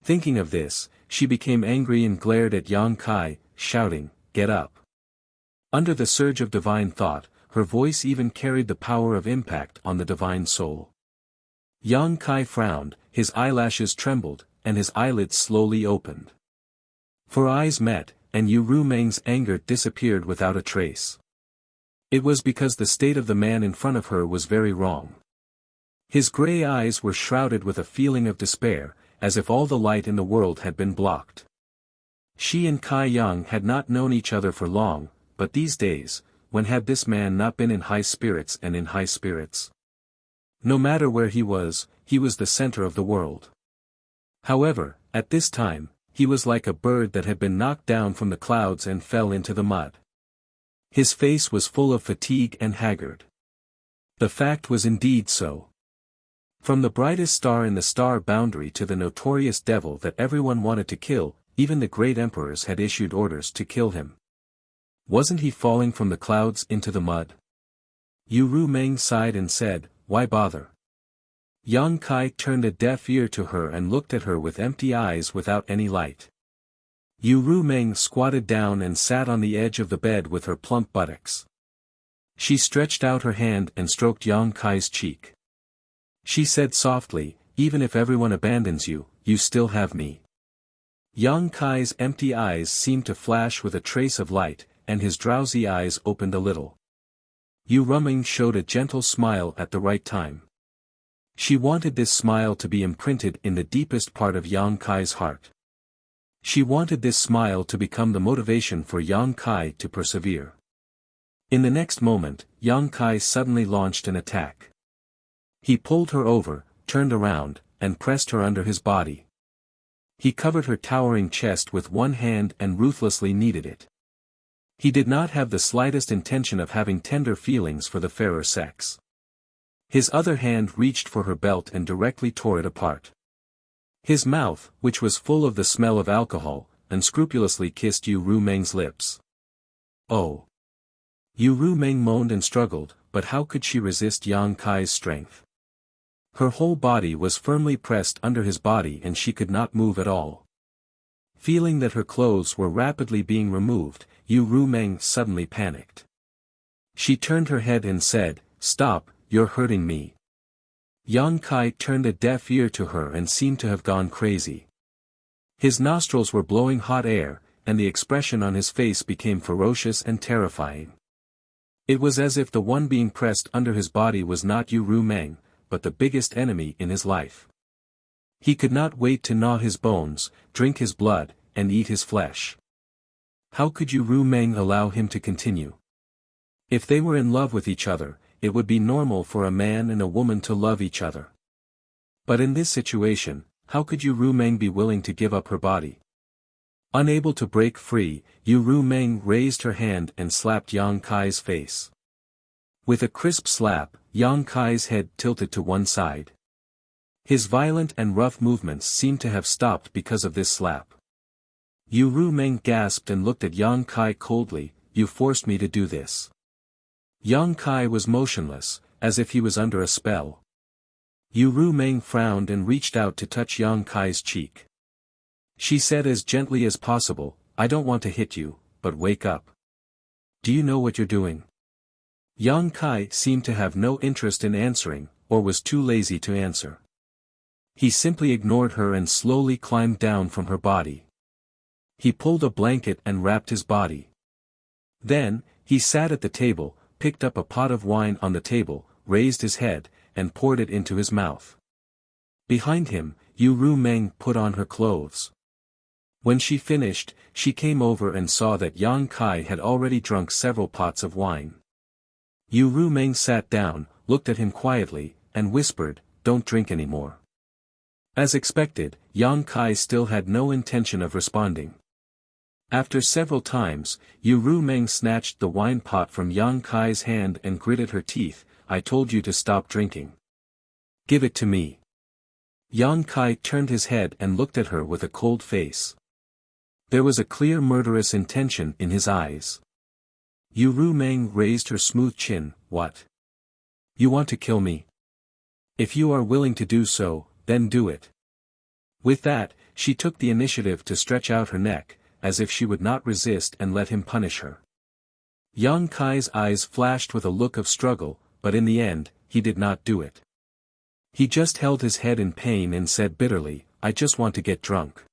Thinking of this, she became angry and glared at Yang Kai, shouting, "Get up!" Under the surge of divine thought, her voice even carried the power of impact on the divine soul. Yang Kai frowned, his eyelashes trembled, and his eyelids slowly opened. For eyes met, and Yu Rumeng's anger disappeared without a trace. It was because the state of the man in front of her was very wrong. His gray eyes were shrouded with a feeling of despair, as if all the light in the world had been blocked. She and Kai Yang had not known each other for long, but these days, when had this man not been in high spirits and in high spirits? No matter where he was the center of the world. However, at this time, he was like a bird that had been knocked down from the clouds and fell into the mud. His face was full of fatigue and haggard. The fact was indeed so. From the brightest star in the star boundary to the notorious devil that everyone wanted to kill, even the great emperors had issued orders to kill him. Wasn't he falling from the clouds into the mud? Yu Rumeng sighed and said, "Why bother?" Yang Kai turned a deaf ear to her and looked at her with empty eyes without any light. Yu Rumeng squatted down and sat on the edge of the bed with her plump buttocks. She stretched out her hand and stroked Yang Kai's cheek. She said softly, "Even if everyone abandons you, you still have me." Yang Kai's empty eyes seemed to flash with a trace of light, and his drowsy eyes opened a little. Yu Rumeng showed a gentle smile at the right time. She wanted this smile to be imprinted in the deepest part of Yang Kai's heart. She wanted this smile to become the motivation for Yang Kai to persevere. In the next moment, Yang Kai suddenly launched an attack. He pulled her over, turned around, and pressed her under his body. He covered her towering chest with one hand and ruthlessly kneaded it. He did not have the slightest intention of having tender feelings for the fairer sex. His other hand reached for her belt and directly tore it apart. His mouth, which was full of the smell of alcohol, unscrupulously kissed Yu Rumeng's lips. Oh! Yu Rumeng moaned and struggled, but how could she resist Yang Kai's strength? Her whole body was firmly pressed under his body and she could not move at all. Feeling that her clothes were rapidly being removed, Yu Rumeng suddenly panicked. She turned her head and said, "Stop, you're hurting me." Yang Kai turned a deaf ear to her and seemed to have gone crazy. His nostrils were blowing hot air, and the expression on his face became ferocious and terrifying. It was as if the one being pressed under his body was not Yu Rumeng, but the biggest enemy in his life. He could not wait to gnaw his bones, drink his blood, and eat his flesh. How could Yu Rumeng allow him to continue? If they were in love with each other, it would be normal for a man and a woman to love each other. But in this situation, how could Yu Rumeng be willing to give up her body? Unable to break free, Yu Rumeng raised her hand and slapped Yang Kai's face. With a crisp slap, Yang Kai's head tilted to one side. His violent and rough movements seemed to have stopped because of this slap. Yu Rumeng gasped and looked at Yang Kai coldly. "You forced me to do this." Yang Kai was motionless, as if he was under a spell. Yu Rumeng frowned and reached out to touch Yang Kai's cheek. She said as gently as possible, "I don't want to hit you, but wake up. Do you know what you're doing?" Yang Kai seemed to have no interest in answering, or was too lazy to answer. He simply ignored her and slowly climbed down from her body. He pulled a blanket and wrapped his body. Then, he sat at the table, picked up a pot of wine on the table, raised his head, and poured it into his mouth. Behind him, Yu Meng put on her clothes. When she finished, she came over and saw that Yang Kai had already drunk several pots of wine. Yu Meng sat down, looked at him quietly, and whispered, "Don't drink anymore." As expected, Yang Kai still had no intention of responding. After several times, Yu Meng snatched the wine pot from Yang Kai's hand and gritted her teeth. "I told you to stop drinking. Give it to me." Yang Kai turned his head and looked at her with a cold face. There was a clear murderous intention in his eyes. Yu Meng raised her smooth chin. "What? You want to kill me? If you are willing to do so, then do it." With that, she took the initiative to stretch out her neck, as if she would not resist and let him punish her. Yang Kai's eyes flashed with a look of struggle, but in the end, he did not do it. He just held his head in pain and said bitterly, "I just want to get drunk.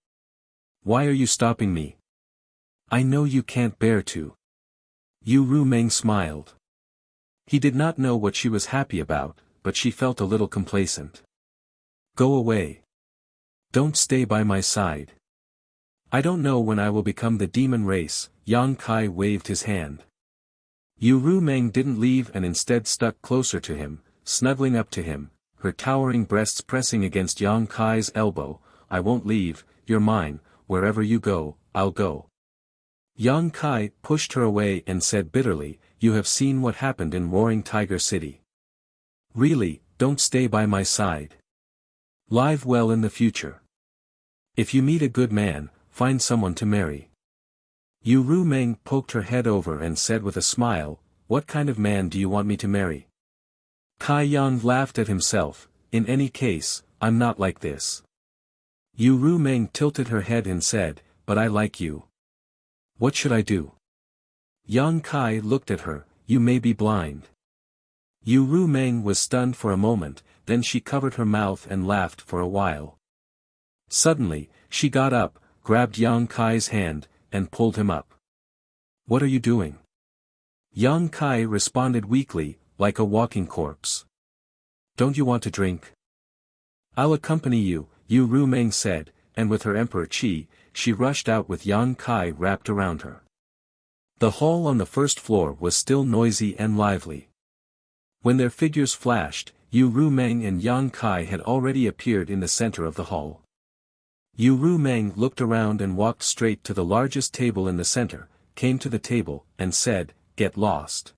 Why are you stopping me? I know you can't bear to." Yu Meng smiled. He did not know what she was happy about, but she felt a little complacent. "Go away. Don't stay by my side. I don't know when I will become the demon race." Yang Kai waved his hand. Yu Meng didn't leave and instead stuck closer to him, snuggling up to him, her towering breasts pressing against Yang Kai's elbow. "I won't leave, you're mine, wherever you go, I'll go." Yang Kai pushed her away and said bitterly, "You have seen what happened in Roaring Tiger City. Really, don't stay by my side. Live well in the future. If you meet a good man, find someone to marry." Yu Meng poked her head over and said with a smile, "What kind of man do you want me to marry?" Kai Yang laughed at himself. "In any case, I'm not like this." Yu Meng tilted her head and said, "But I like you. What should I do?" Yang Kai looked at her. "You may be blind." Yu Meng was stunned for a moment, then she covered her mouth and laughed for a while. Suddenly, she got up, grabbed Yang Kai's hand, and pulled him up. "What are you doing?" Yang Kai responded weakly, like a walking corpse. "Don't you want to drink?" "I'll accompany you," Yu Meng said, and with her emperor chi, she rushed out with Yang Kai wrapped around her. The hall on the first floor was still noisy and lively. When their figures flashed, Yu Meng and Yang Kai had already appeared in the center of the hall. Yu Meng looked around and walked straight to the largest table in the center, came to the table, and said, "Get lost."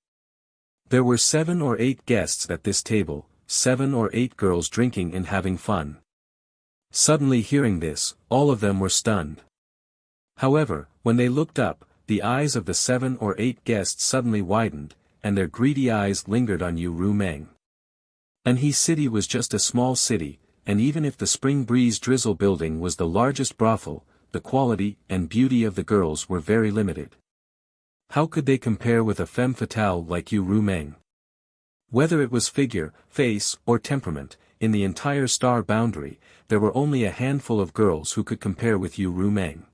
There were 7 or 8 guests at this table, 7 or 8 girls drinking and having fun. Suddenly hearing this, all of them were stunned. However, when they looked up, the eyes of the 7 or 8 guests suddenly widened, and their greedy eyes lingered on Yu Meng. Anhe City was just a small city, and even if the Spring Breeze Drizzle building was the largest brothel, the quality and beauty of the girls were very limited. How could they compare with a femme fatale like Yu Meng? Whether it was figure, face, or temperament, in the entire star boundary, there were only a handful of girls who could compare with Yu Meng.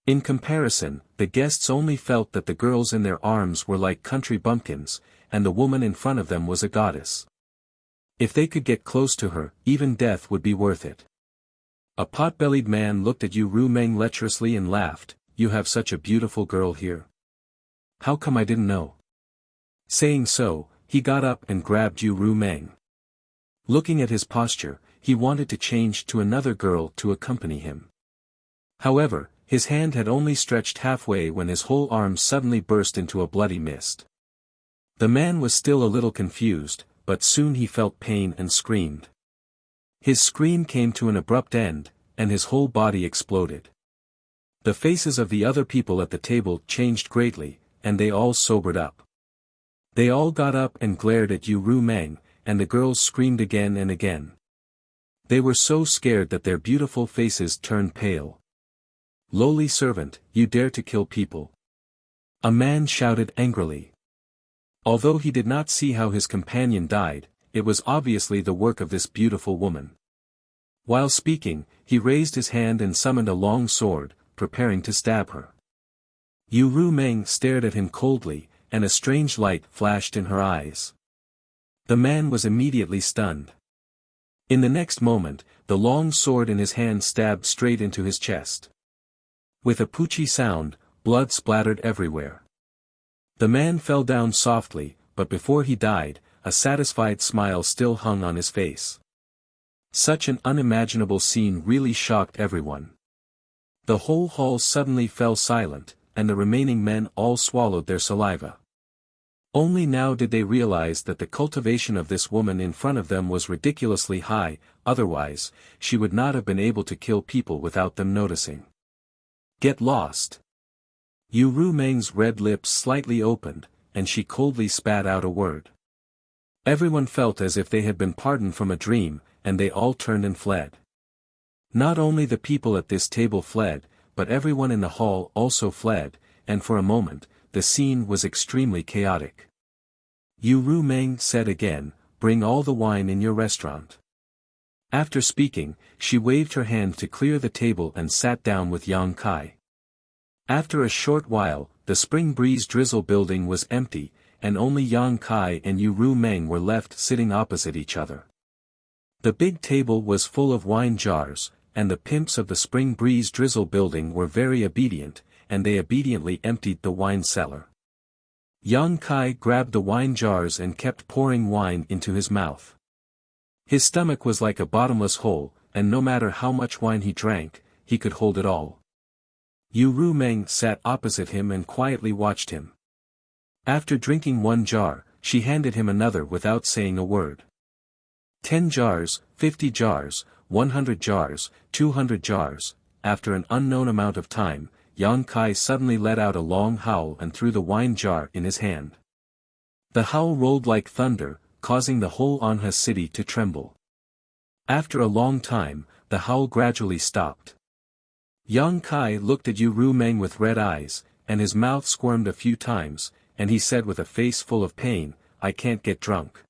In comparison, the guests only felt that the girls in their arms were like country bumpkins, and the woman in front of them was a goddess. If they could get close to her, even death would be worth it. A pot-bellied man looked at Yu Meng lecherously and laughed, "You have such a beautiful girl here. How come I didn't know?" Saying so, he got up and grabbed Yu Meng. Looking at his posture, he wanted to change to another girl to accompany him. However, his hand had only stretched halfway when his whole arm suddenly burst into a bloody mist. The man was still a little confused, but soon he felt pain and screamed. His scream came to an abrupt end, and his whole body exploded. The faces of the other people at the table changed greatly, and they all sobered up. They all got up and glared at Yu Meng, and the girls screamed again and again. They were so scared that their beautiful faces turned pale. "Lowly servant, you dare to kill people!" a man shouted angrily. Although he did not see how his companion died, it was obviously the work of this beautiful woman. While speaking, he raised his hand and summoned a long sword, preparing to stab her. Yu Rumeng stared at him coldly, and a strange light flashed in her eyes. The man was immediately stunned. In the next moment, the long sword in his hand stabbed straight into his chest. With a poochie sound, blood splattered everywhere. The man fell down softly, but before he died, a satisfied smile still hung on his face. Such an unimaginable scene really shocked everyone. The whole hall suddenly fell silent, and the remaining men all swallowed their saliva. Only now did they realize that the cultivation of this woman in front of them was ridiculously high, otherwise, she would not have been able to kill people without them noticing. Get lost. Yu Rumeng's red lips slightly opened, and she coldly spat out a word. Everyone felt as if they had been pardoned from a dream, and they all turned and fled. Not only the people at this table fled, but everyone in the hall also fled, and for a moment, the scene was extremely chaotic. Yu Rumeng said again, "Bring all the wine in your restaurant." After speaking, she waved her hand to clear the table and sat down with Yang Kai. After a short while, the Spring Breeze Drizzle building was empty, and only Yang Kai and Yu Rumeng were left sitting opposite each other. The big table was full of wine jars, and the pimps of the Spring Breeze Drizzle building were very obedient, and they obediently emptied the wine cellar. Yang Kai grabbed the wine jars and kept pouring wine into his mouth. His stomach was like a bottomless hole, and no matter how much wine he drank, he could hold it all. Yu Rumeng sat opposite him and quietly watched him. After drinking one jar, she handed him another without saying a word. 10 jars, 50 jars, 100 jars, 200 jars. After an unknown amount of time, Yang Kai suddenly let out a long howl and threw the wine jar in his hand. The howl rolled like thunder, causing the whole Anha city to tremble. After a long time, the howl gradually stopped. Yang Kai looked at Yu Rumeng with red eyes, and his mouth squirmed a few times, and he said with a face full of pain, "I can't get drunk."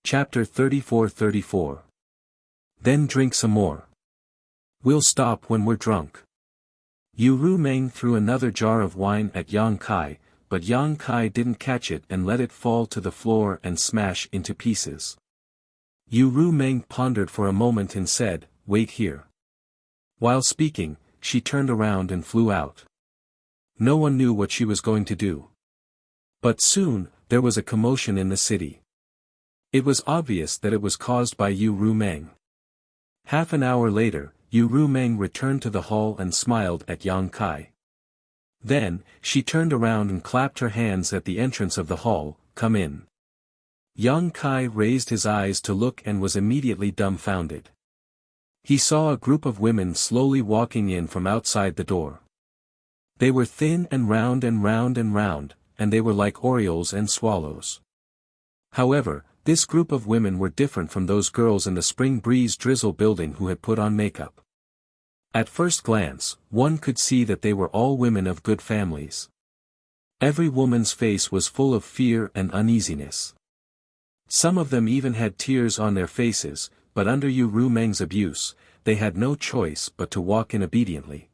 Chapter 34-34. Then drink some more. We'll stop when we're drunk. Yu Rumeng threw another jar of wine at Yang Kai, but Yang Kai didn't catch it and let it fall to the floor and smash into pieces. Yu Rumeng pondered for a moment and said, "Wait here." While speaking, she turned around and flew out. No one knew what she was going to do. But soon, there was a commotion in the city. It was obvious that it was caused by Yu Rumeng. Half an hour later, Yu Rumeng returned to the hall and smiled at Yang Kai. Then, she turned around and clapped her hands at the entrance of the hall, "Come in." Yang Kai raised his eyes to look and was immediately dumbfounded. He saw a group of women slowly walking in from outside the door. They were thin and round and round and round, and they were like orioles and swallows. However, this group of women were different from those girls in the Spring Breeze Drizzle building who had put on makeup. At first glance, one could see that they were all women of good families. Every woman's face was full of fear and uneasiness. Some of them even had tears on their faces, but under Yu Rumeng's abuse, they had no choice but to walk in obediently.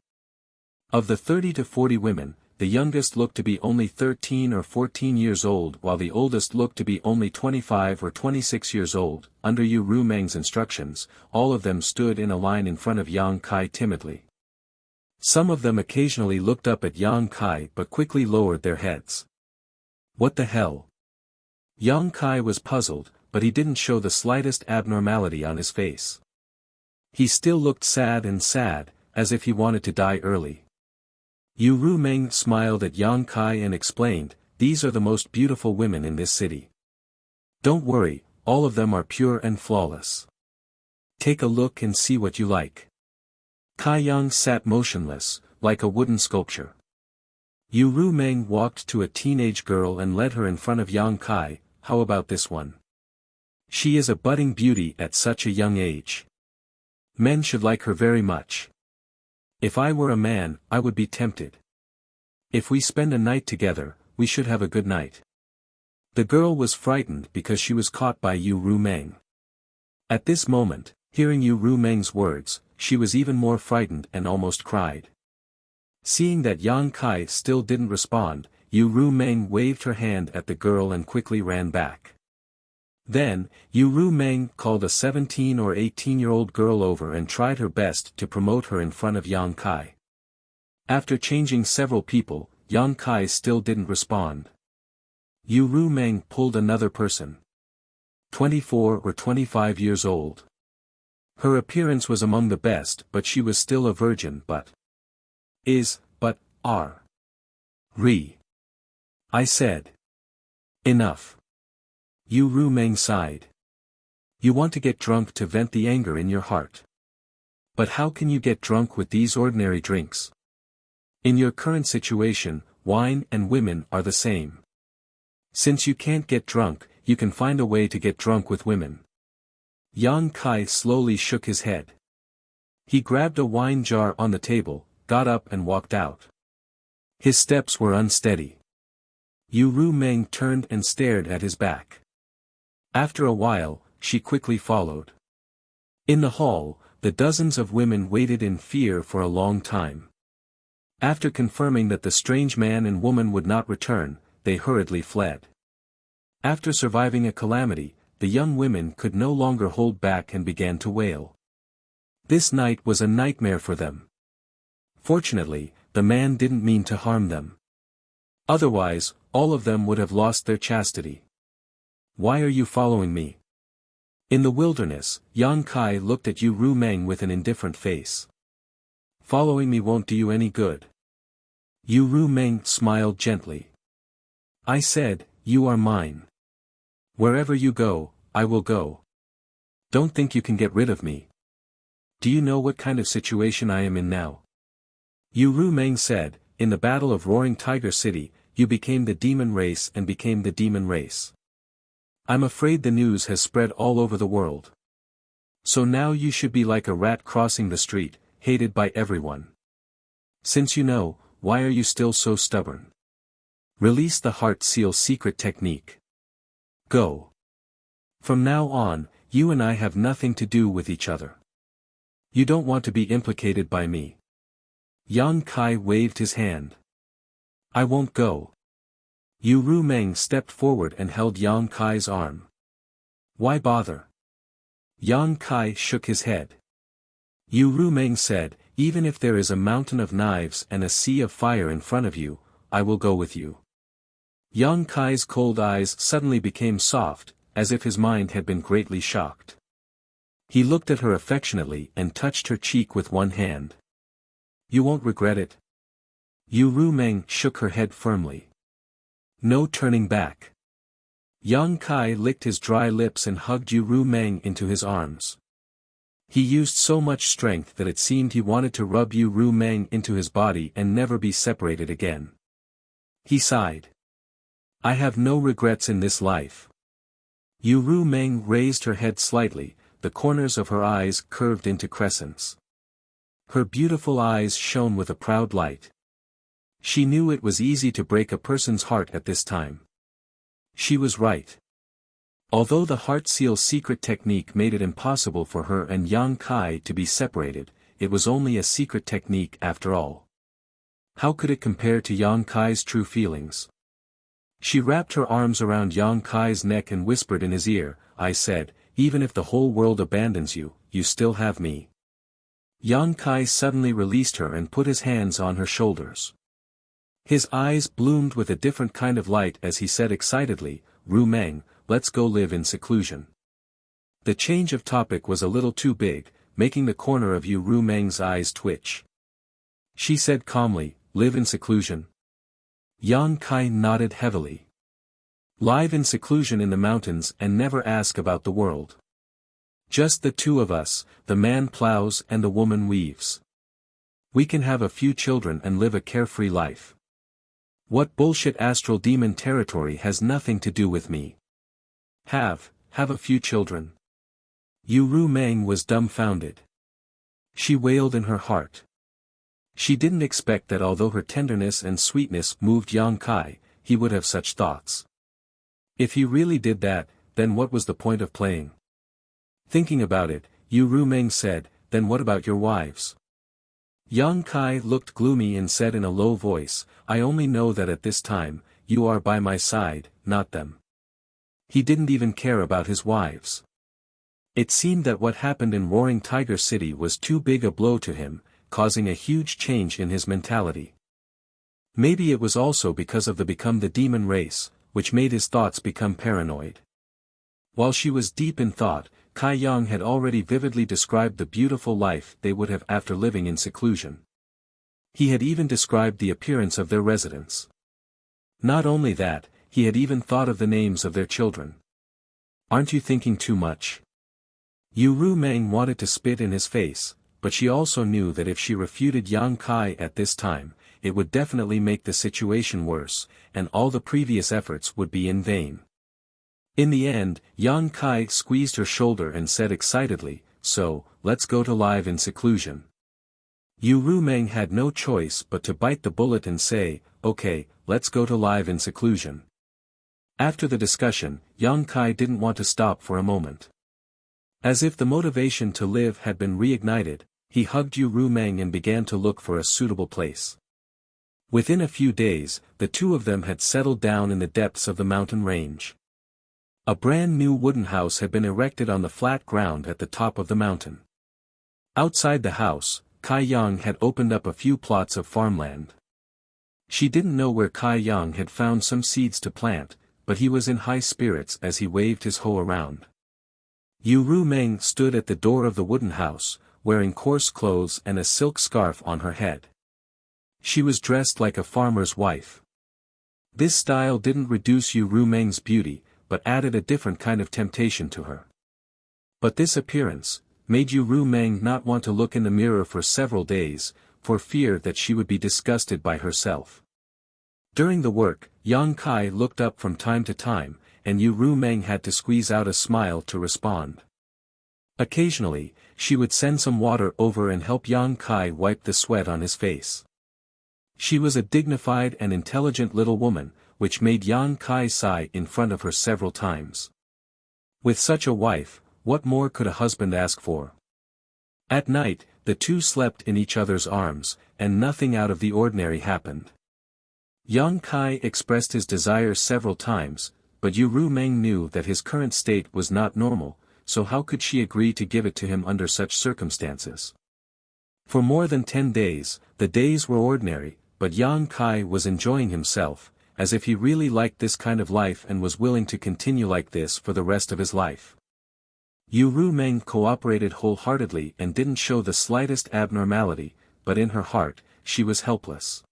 Of the 30 to 40 women, the youngest looked to be only 13 or 14 years old while the oldest looked to be only 25 or 26 years old. Under Yu Rumeng's instructions, all of them stood in a line in front of Yang Kai timidly. Some of them occasionally looked up at Yang Kai but quickly lowered their heads. What the hell? Yang Kai was puzzled, but he didn't show the slightest abnormality on his face. He still looked sad, as if he wanted to die early. Yu Rumeng smiled at Yang Kai and explained, "These are the most beautiful women in this city. Don't worry, all of them are pure and flawless. Take a look and see what you like." Kai Yang sat motionless, like a wooden sculpture. Yu Rumeng walked to a teenage girl and led her in front of Yang Kai. "How about this one? She is a budding beauty at such a young age. Men should like her very much. If I were a man, I would be tempted. If we spend a night together, we should have a good night." The girl was frightened because she was caught by Yu Rumeng. At this moment, hearing Yu Rumeng's words, she was even more frightened and almost cried. Seeing that Yang Kai still didn't respond, Yu Rumeng waved her hand at the girl and quickly ran back. Then, Yu Rumeng called a 17 or 18-year-old girl over and tried her best to promote her in front of Yang Kai. After changing several people, Yang Kai still didn't respond. Yu Rumeng pulled another person. 24 or 25 years old. Her appearance was among the best, but she was still a virgin. I said. Enough. Yu Rumeng sighed. You want to get drunk to vent the anger in your heart. But how can you get drunk with these ordinary drinks? In your current situation, wine and women are the same. Since you can't get drunk, you can find a way to get drunk with women. Yang Kai slowly shook his head. He grabbed a wine jar on the table, got up and walked out. His steps were unsteady. Yu Rumeng turned and stared at his back. After a while, she quickly followed. In the hall, the dozens of women waited in fear for a long time. After confirming that the strange man and woman would not return, they hurriedly fled. After surviving a calamity, the young women could no longer hold back and began to wail. This night was a nightmare for them. Fortunately, the man didn't mean to harm them. Otherwise, all of them would have lost their chastity. Why are you following me? In the wilderness, Yang Kai looked at Yu Rumeng with an indifferent face. Following me won't do you any good. Yu Rumeng smiled gently. I said, you are mine. Wherever you go, I will go. Don't think you can get rid of me. Do you know what kind of situation I am in now? Yu Rumeng said, in the Battle of Roaring Tiger City, you became the demon race and became the demon race. I'm afraid the news has spread all over the world. So now you should be like a rat crossing the street, hated by everyone. Since you know, why are you still so stubborn? Release the heart seal secret technique. Go. From now on, you and I have nothing to do with each other. You don't want to be implicated by me. Yang Kai waved his hand. I won't go. Yu Rumeng stepped forward and held Yang Kai's arm. Why bother? Yang Kai shook his head. Yu Rumeng said, even if there is a mountain of knives and a sea of fire in front of you, I will go with you. Yang Kai's cold eyes suddenly became soft, as if his mind had been greatly shocked. He looked at her affectionately and touched her cheek with one hand. You won't regret it. Yu Rumeng shook her head firmly. No turning back. Yang Kai licked his dry lips and hugged Yu Rumeng into his arms. He used so much strength that it seemed he wanted to rub Yu Rumeng into his body and never be separated again. He sighed. I have no regrets in this life. Yu Rumeng raised her head slightly, the corners of her eyes curved into crescents. Her beautiful eyes shone with a proud light. She knew it was easy to break a person's heart at this time. She was right. Although the heart seal secret technique made it impossible for her and Yang Kai to be separated, it was only a secret technique after all. How could it compare to Yang Kai's true feelings? She wrapped her arms around Yang Kai's neck and whispered in his ear, I said, even if the whole world abandons you, you still have me. Yang Kai suddenly released her and put his hands on her shoulders. His eyes bloomed with a different kind of light as he said excitedly, Rumeng, let's go live in seclusion. The change of topic was a little too big, making the corner of Yu Rumeng's eyes twitch. She said calmly, live in seclusion. Yang Kai nodded heavily. Live in seclusion in the mountains and never ask about the world. Just the two of us, the man plows and the woman weaves. We can have a few children and live a carefree life. What bullshit astral demon territory has nothing to do with me. Have a few children. Yu Rumeng was dumbfounded. She wailed in her heart. She didn't expect that although her tenderness and sweetness moved Yang Kai, he would have such thoughts. If he really did that, then what was the point of playing? Thinking about it, Yu Rumeng said, then what about your wives? Yang Kai looked gloomy and said in a low voice, I only know that at this time, you are by my side, not them. He didn't even care about his wives. It seemed that what happened in Roaring Tiger City was too big a blow to him, causing a huge change in his mentality. Maybe it was also because of the Become the Demon race, which made his thoughts become paranoid. While she was deep in thought, Kai Yang had already vividly described the beautiful life they would have after living in seclusion. He had even described the appearance of their residence. Not only that, he had even thought of the names of their children. Aren't you thinking too much? Yu Rumeng wanted to spit in his face, but she also knew that if she refuted Yang Kai at this time, it would definitely make the situation worse, and all the previous efforts would be in vain. In the end, Yang Kai squeezed her shoulder and said excitedly, so, let's go to live in seclusion. Yu Rumeng had no choice but to bite the bullet and say, okay, let's go to live in seclusion. After the discussion, Yang Kai didn't want to stop for a moment. As if the motivation to live had been reignited, he hugged Yu Rumeng and began to look for a suitable place. Within a few days, the two of them had settled down in the depths of the mountain range. A brand new wooden house had been erected on the flat ground at the top of the mountain. Outside the house, Kai Yang had opened up a few plots of farmland. She didn't know where Kai Yang had found some seeds to plant, but he was in high spirits as he waved his hoe around. Yu Rumeng stood at the door of the wooden house, wearing coarse clothes and a silk scarf on her head. She was dressed like a farmer's wife. This style didn't reduce Yu Rumeng's beauty, but added a different kind of temptation to her. But this appearance made Yu Rumeng not want to look in the mirror for several days, for fear that she would be disgusted by herself. During the work, Yang Kai looked up from time to time, and Yu Rumeng had to squeeze out a smile to respond. Occasionally, she would send some water over and help Yang Kai wipe the sweat on his face. She was a dignified and intelligent little woman, which made Yang Kai sigh in front of her several times. With such a wife, what more could a husband ask for? At night, the two slept in each other's arms, and nothing out of the ordinary happened. Yang Kai expressed his desires several times, but Yu Rumeng knew that his current state was not normal, so how could she agree to give it to him under such circumstances? For more than 10 days, the days were ordinary, but Yang Kai was enjoying himself, as if he really liked this kind of life and was willing to continue like this for the rest of his life. Yu Rumeng cooperated wholeheartedly and didn't show the slightest abnormality, but in her heart, she was helpless.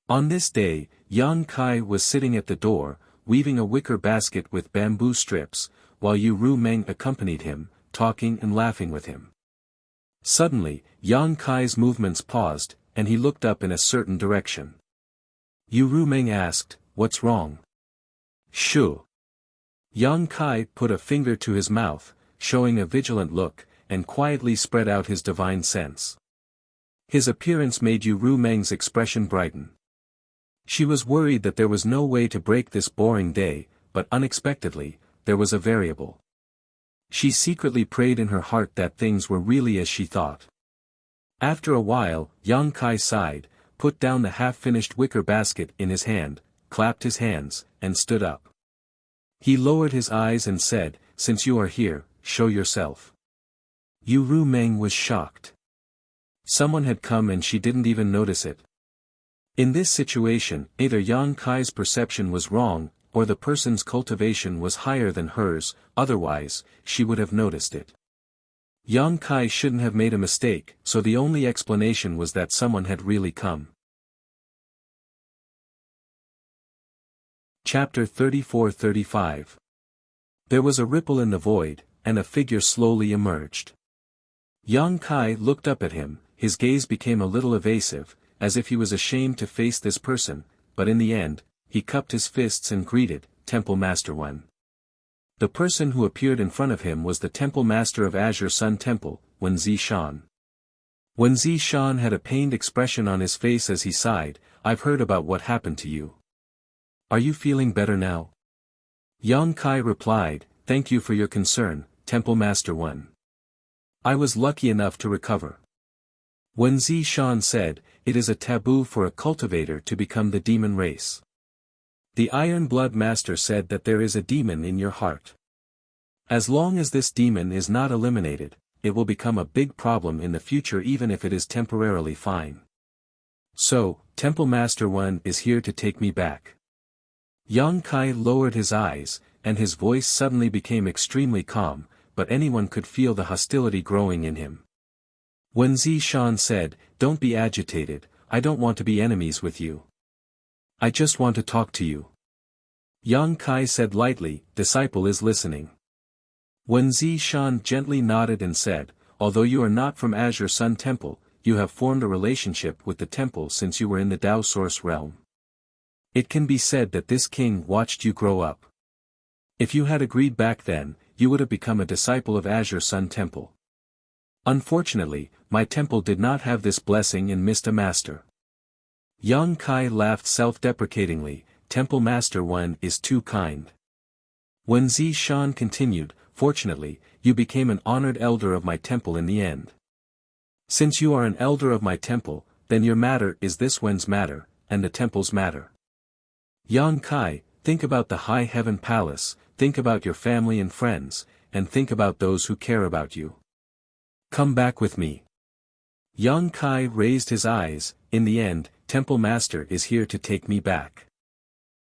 On this day, Yang Kai was sitting at the door, weaving a wicker basket with bamboo strips, while Yu Rumeng accompanied him, talking and laughing with him. Suddenly, Yang Kai's movements paused, and he looked up in a certain direction. Yu Rumeng asked, "What's wrong?" "Shoo." Yang Kai put a finger to his mouth, showing a vigilant look, and quietly spread out his divine sense. His appearance made Yu Rumeng's expression brighten. She was worried that there was no way to break this boring day, but unexpectedly, there was a variable. She secretly prayed in her heart that things were really as she thought. After a while, Yang Kai sighed, put down the half-finished wicker basket in his hand, clapped his hands, and stood up. He lowered his eyes and said, "Since you are here, show yourself." Yu Rumeng was shocked. Someone had come and she didn't even notice it. In this situation, either Yang Kai's perception was wrong, or the person's cultivation was higher than hers, otherwise, she would have noticed it. Yang Kai shouldn't have made a mistake, so the only explanation was that someone had really come. Chapter 34-35. There was a ripple in the void, and a figure slowly emerged. Yang Kai looked up at him, his gaze became a little evasive, as if he was ashamed to face this person, but in the end, he cupped his fists and greeted, "Temple Master Wen." The person who appeared in front of him was the Temple Master of Azure Sun Temple, Wen Zishan. Wen Zishan had a pained expression on his face as he sighed, "I've heard about what happened to you. Are you feeling better now?" Yang Kai replied, "Thank you for your concern, Temple Master Wen." I was lucky enough to recover. Wen Zishan said, it is a taboo for a cultivator to become the demon race. The Iron Blood Master said that there is a demon in your heart. As long as this demon is not eliminated, it will become a big problem in the future even if it is temporarily fine. So, Temple Master Wen is here to take me back. Yang Kai lowered his eyes, and his voice suddenly became extremely calm, but anyone could feel the hostility growing in him. Wen Zishan said, don't be agitated, I don't want to be enemies with you. I just want to talk to you. Yang Kai said lightly, disciple is listening. Wen Zishan gently nodded and said, although you are not from Azure Sun Temple, you have formed a relationship with the temple since you were in the Tao Source realm. It can be said that this king watched you grow up. If you had agreed back then, you would have become a disciple of Azure Sun Temple. Unfortunately, my temple did not have this blessing and missed a master. Yang Kai laughed self-deprecatingly, Temple Master Wen is too kind. Wen Zishan continued, fortunately, you became an honored elder of my temple in the end. Since you are an elder of my temple, then your matter is this Wen's matter, and the temple's matter. Yang Kai, think about the High Heaven Palace, think about your family and friends, and think about those who care about you. Come back with me. Yang Kai raised his eyes, in the end, Temple Master is here to take me back.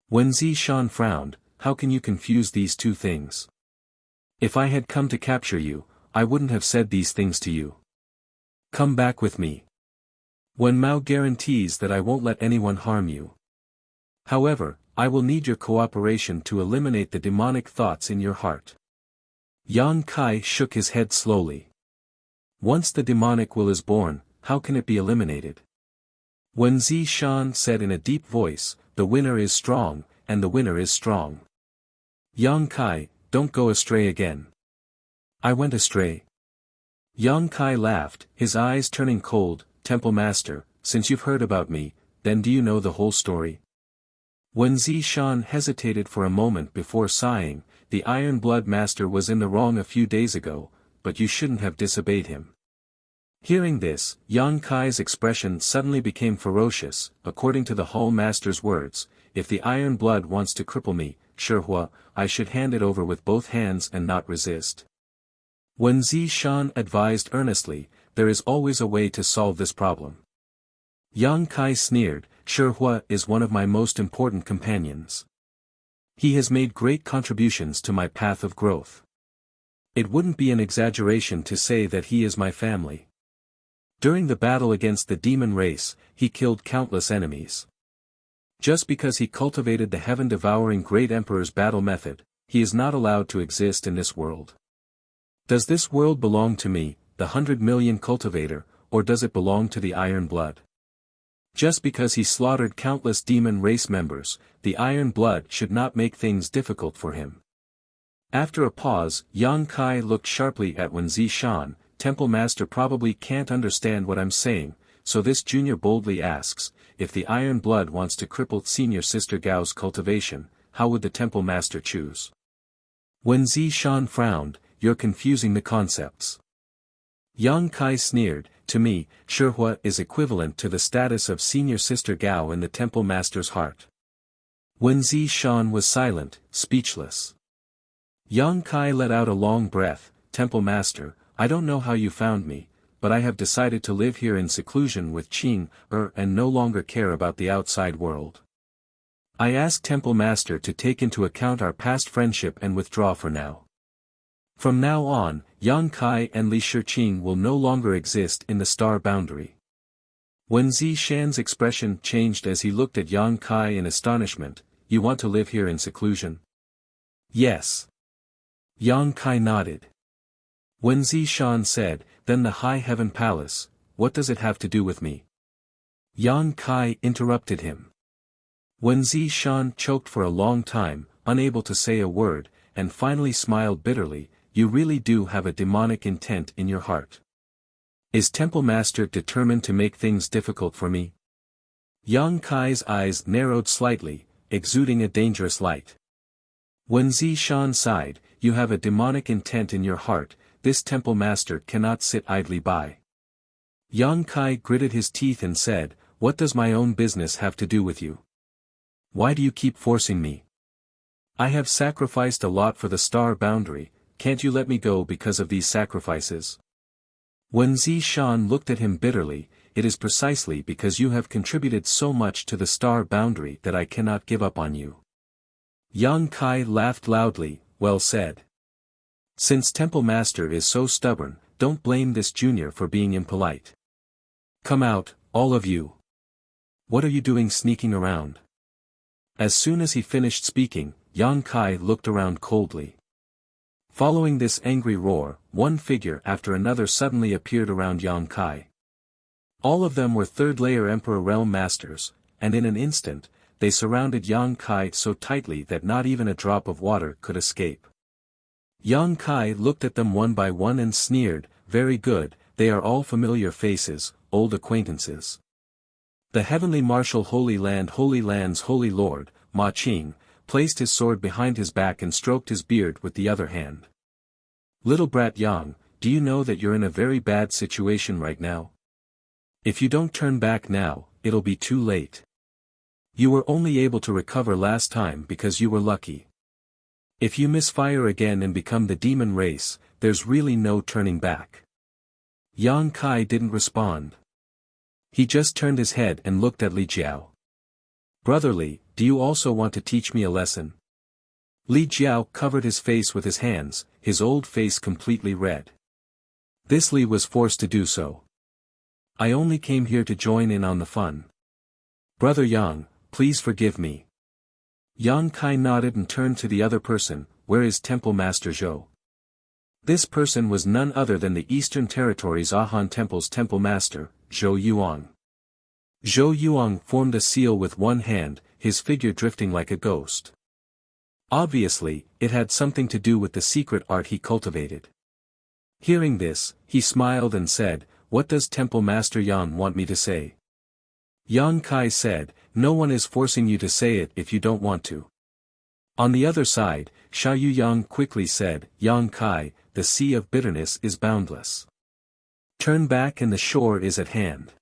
Wen Zishan frowned, how can you confuse these two things? If I had come to capture you, I wouldn't have said these things to you. Come back with me. Wen Mao guarantees that I won't let anyone harm you. However, I will need your cooperation to eliminate the demonic thoughts in your heart. Yang Kai shook his head slowly. Once the demonic will is born, how can it be eliminated? Wen Zishan said in a deep voice, the winner is strong, and the winner is strong. Yang Kai, don't go astray again. I went astray. Yang Kai laughed, his eyes turning cold, Temple Master, since you've heard about me, then do you know the whole story? Wen Zishan hesitated for a moment before sighing, the Iron Blood Master was in the wrong a few days ago, but you shouldn't have disobeyed him. Hearing this, Yang Kai's expression suddenly became ferocious, according to the Hall Master's words, if the Iron Blood wants to cripple me, Shihua, I should hand it over with both hands and not resist. Wen Zishan advised earnestly, there is always a way to solve this problem. Yang Kai sneered, Shihua is one of my most important companions. He has made great contributions to my path of growth. It wouldn't be an exaggeration to say that he is my family. During the battle against the demon race, he killed countless enemies. Just because he cultivated the heaven-devouring Great Emperor's battle method, he is not allowed to exist in this world. Does this world belong to me, the 100 million cultivator, or does it belong to the Iron Blood? Just because he slaughtered countless demon race members, the Iron Blood should not make things difficult for him. After a pause, Yang Kai looked sharply at Wen Zishan, Temple Master probably can't understand what I'm saying, so this junior boldly asks, if the Iron Blood wants to cripple Senior Sister Gao's cultivation, how would the Temple Master choose? Wen Zishan frowned, you're confusing the concepts. Yang Kai sneered, to me, Shihua is equivalent to the status of Senior Sister Gao in the Temple Master's heart. Wen Zishan was silent, speechless. Yang Kai let out a long breath, Temple Master, I don't know how you found me, but I have decided to live here in seclusion with Qing and no longer care about the outside world. I ask Temple Master to take into account our past friendship and withdraw for now. From now on, Yang Kai and Li Shiqing will no longer exist in the star boundary. Wen Zishan's expression changed as he looked at Yang Kai in astonishment, you want to live here in seclusion? Yes. Yang Kai nodded. Wen Zishan said, then the High Heaven Palace, what does it have to do with me? Yang Kai interrupted him. Wen Zishan choked for a long time, unable to say a word, and finally smiled bitterly, you really do have a demonic intent in your heart. Is Temple Master determined to make things difficult for me? Yang Kai's eyes narrowed slightly, exuding a dangerous light. Wen Zishan sighed, you have a demonic intent in your heart, this temple master cannot sit idly by. Yang Kai gritted his teeth and said, "What does my own business have to do with you? Why do you keep forcing me? I have sacrificed a lot for the star boundary, can't you let me go because of these sacrifices?" Wen Zishan looked at him bitterly, "It is precisely because you have contributed so much to the star boundary that I cannot give up on you." Yang Kai laughed loudly, "Well said. Since Temple Master is so stubborn, don't blame this junior for being impolite. Come out, all of you. What are you doing sneaking around?" As soon as he finished speaking, Yang Kai looked around coldly. Following this angry roar, one figure after another suddenly appeared around Yang Kai. All of them were third-layer Emperor Realm Masters, and in an instant, they surrounded Yang Kai so tightly that not even a drop of water could escape. Yang Kai looked at them one by one and sneered, "Very good, they are all familiar faces, old acquaintances." The Heavenly Marshal Holy Land Holy Land's Holy Lord, Ma Qing, placed his sword behind his back and stroked his beard with the other hand. "Little brat Yang, do you know that you're in a very bad situation right now? If you don't turn back now, it'll be too late. You were only able to recover last time because you were lucky. If you misfire again and become the demon race, there's really no turning back." Yang Kai didn't respond. He just turned his head and looked at Li Jiao. "Brother Li, do you also want to teach me a lesson?" Li Jiao covered his face with his hands, his old face completely red. This Li was forced to do so. "I only came here to join in on the fun. Brother Yang, please forgive me." Yang Kai nodded and turned to the other person, "Where is Temple Master Zhou?" This person was none other than the Eastern Territories Ahan Temple's Temple Master, Zhou Yuang. Zhou Yuang formed a seal with one hand, his figure drifting like a ghost. Obviously, it had something to do with the secret art he cultivated. Hearing this, he smiled and said, "What does Temple Master Yang want me to say?" Yang Kai said, "No one is forcing you to say it if you don't want to." On the other side, Xiaoyu Yang quickly said, "Yang Kai, the sea of bitterness is boundless. Turn back and the shore is at hand."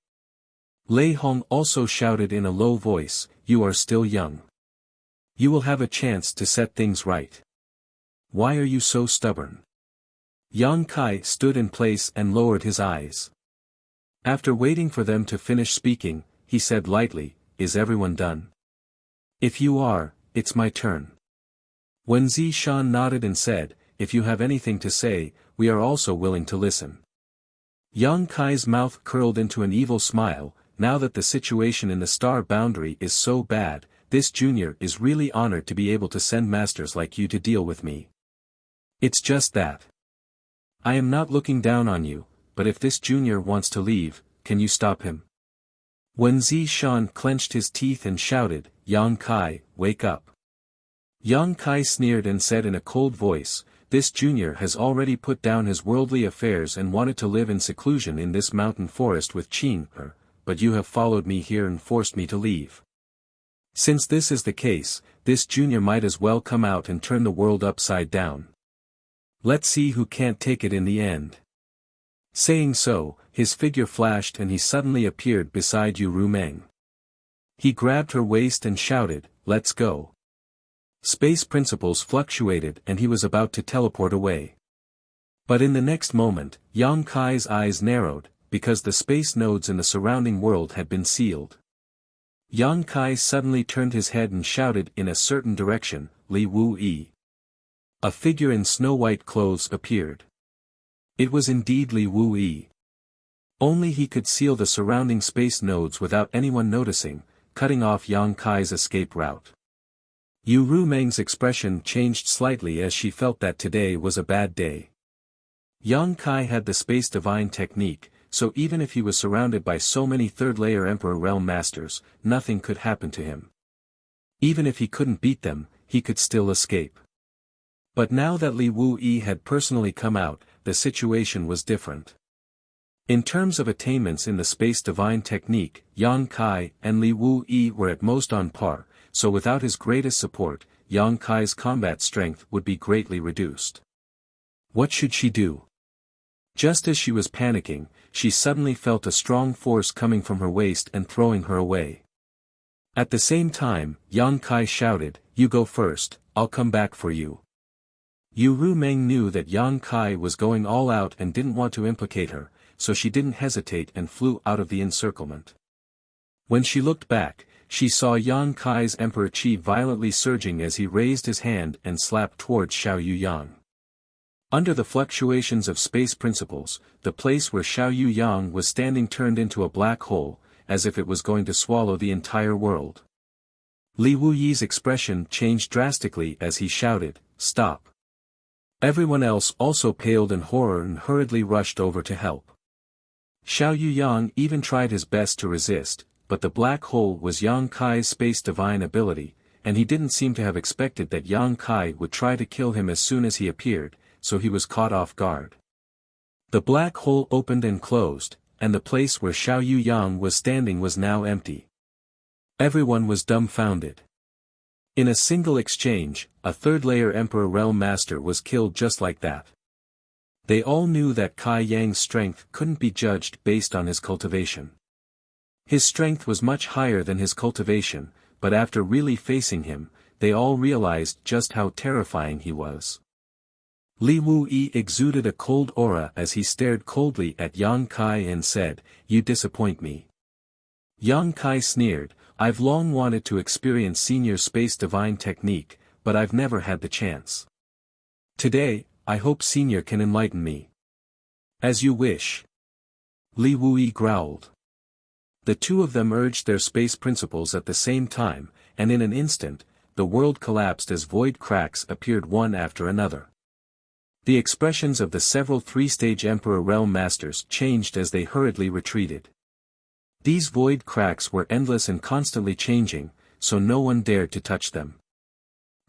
Lei Hong also shouted in a low voice, "You are still young. You will have a chance to set things right. Why are you so stubborn?" Yang Kai stood in place and lowered his eyes. After waiting for them to finish speaking, he said lightly, "Is everyone done? If you are, it's my turn." Wen Zishan nodded and said, "If you have anything to say, we are also willing to listen." Yang Kai's mouth curled into an evil smile. Now that the situation in the star boundary is so bad, this junior is really honored to be able to send masters like you to deal with me. It's just that. I am not looking down on you, but if this junior wants to leave, can you stop him? Wen Zishan clenched his teeth and shouted, "Yang Kai, wake up." Yang Kai sneered and said in a cold voice, "This junior has already put down his worldly affairs and wanted to live in seclusion in this mountain forest with Qing, but you have followed me here and forced me to leave. Since this is the case, this junior might as well come out and turn the world upside down. Let's see who can't take it in the end." Saying so, his figure flashed and he suddenly appeared beside Yu Rumeng. He grabbed her waist and shouted, "Let's go." Space principles fluctuated and he was about to teleport away. But in the next moment, Yang Kai's eyes narrowed, because the space nodes in the surrounding world had been sealed. Yang Kai suddenly turned his head and shouted in a certain direction, "Li Wu Yi." A figure in snow-white clothes appeared. It was indeed Li Wu Yi. Only he could seal the surrounding space nodes without anyone noticing, cutting off Yang Kai's escape route. Yu Rumeng's expression changed slightly as she felt that today was a bad day. Yang Kai had the space divine technique, so even if he was surrounded by so many third-layer Emperor Realm Masters, nothing could happen to him. Even if he couldn't beat them, he could still escape. But now that Li Wu Yi had personally come out, the situation was different. In terms of attainments in the space divine technique, Yang Kai and Li Wu Yi were at most on par, so without his greatest support, Yang Kai's combat strength would be greatly reduced. What should she do? Just as she was panicking, she suddenly felt a strong force coming from her waist and throwing her away. At the same time, Yang Kai shouted, "You go first, I'll come back for you." Yu Rumeng knew that Yang Kai was going all out and didn't want to implicate her, so she didn't hesitate and flew out of the encirclement. When she looked back, she saw Yang Kai's emperor chi violently surging as he raised his hand and slapped towards Xiao Yuyang. Under the fluctuations of space principles, the place where Xiao Yuyang was standing turned into a black hole, as if it was going to swallow the entire world. Li Wuyi's expression changed drastically as he shouted, "Stop!" Everyone else also paled in horror and hurriedly rushed over to help. Xiao Yuyang even tried his best to resist, but the black hole was Yang Kai's space divine ability, and he didn't seem to have expected that Yang Kai would try to kill him as soon as he appeared, so he was caught off guard. The black hole opened and closed, and the place where Xiao Yuyang was standing was now empty. Everyone was dumbfounded. In a single exchange, a third-layer Emperor Realm Master was killed just like that. They all knew that Kai Yang's strength couldn't be judged based on his cultivation. His strength was much higher than his cultivation, but after really facing him, they all realized just how terrifying he was. Li Wuyi exuded a cold aura as he stared coldly at Yang Kai and said, "You disappoint me." Yang Kai sneered, "I've long wanted to experience senior space divine technique, but I've never had the chance. Today, I hope senior can enlighten me." "As you wish." Li Wuyi growled. The two of them urged their space principles at the same time, and in an instant, the world collapsed as void cracks appeared one after another. The expressions of the several three-stage Emperor Realm Masters changed as they hurriedly retreated. These void cracks were endless and constantly changing, so no one dared to touch them.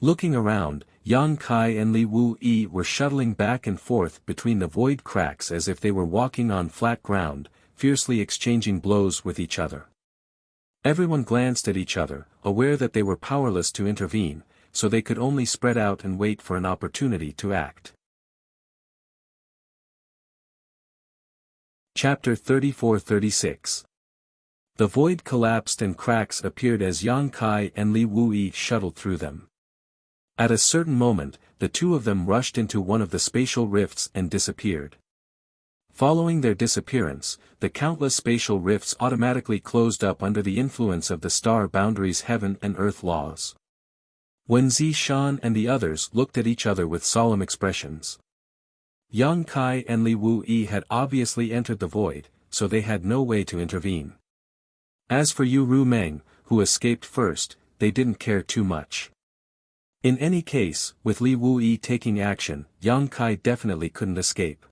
Looking around, Yang Kai and Li Wuyi were shuttling back and forth between the void cracks as if they were walking on flat ground, fiercely exchanging blows with each other. Everyone glanced at each other, aware that they were powerless to intervene, so they could only spread out and wait for an opportunity to act. Chapter 34-36. The void collapsed and cracks appeared as Yang Kai and Li Wuyi shuttled through them. At a certain moment, the two of them rushed into one of the spatial rifts and disappeared. Following their disappearance, the countless spatial rifts automatically closed up under the influence of the star boundaries' heaven and earth laws. Wen Zishan and the others looked at each other with solemn expressions. Yang Kai and Li Wuyi had obviously entered the void, so they had no way to intervene. As for Yu Rumeng, who escaped first, they didn't care too much. In any case, with Li Wuyi taking action, Yang Kai definitely couldn't escape.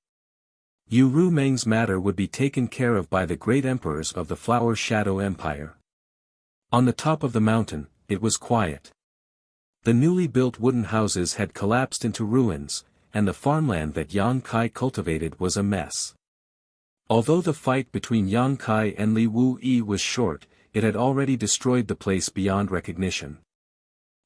Yu Rumeng's matter would be taken care of by the great emperors of the Flower Shadow Empire. On the top of the mountain, it was quiet. The newly built wooden houses had collapsed into ruins, and the farmland that Yang Kai cultivated was a mess. Although the fight between Yang Kai and Li Wuyi was short, it had already destroyed the place beyond recognition.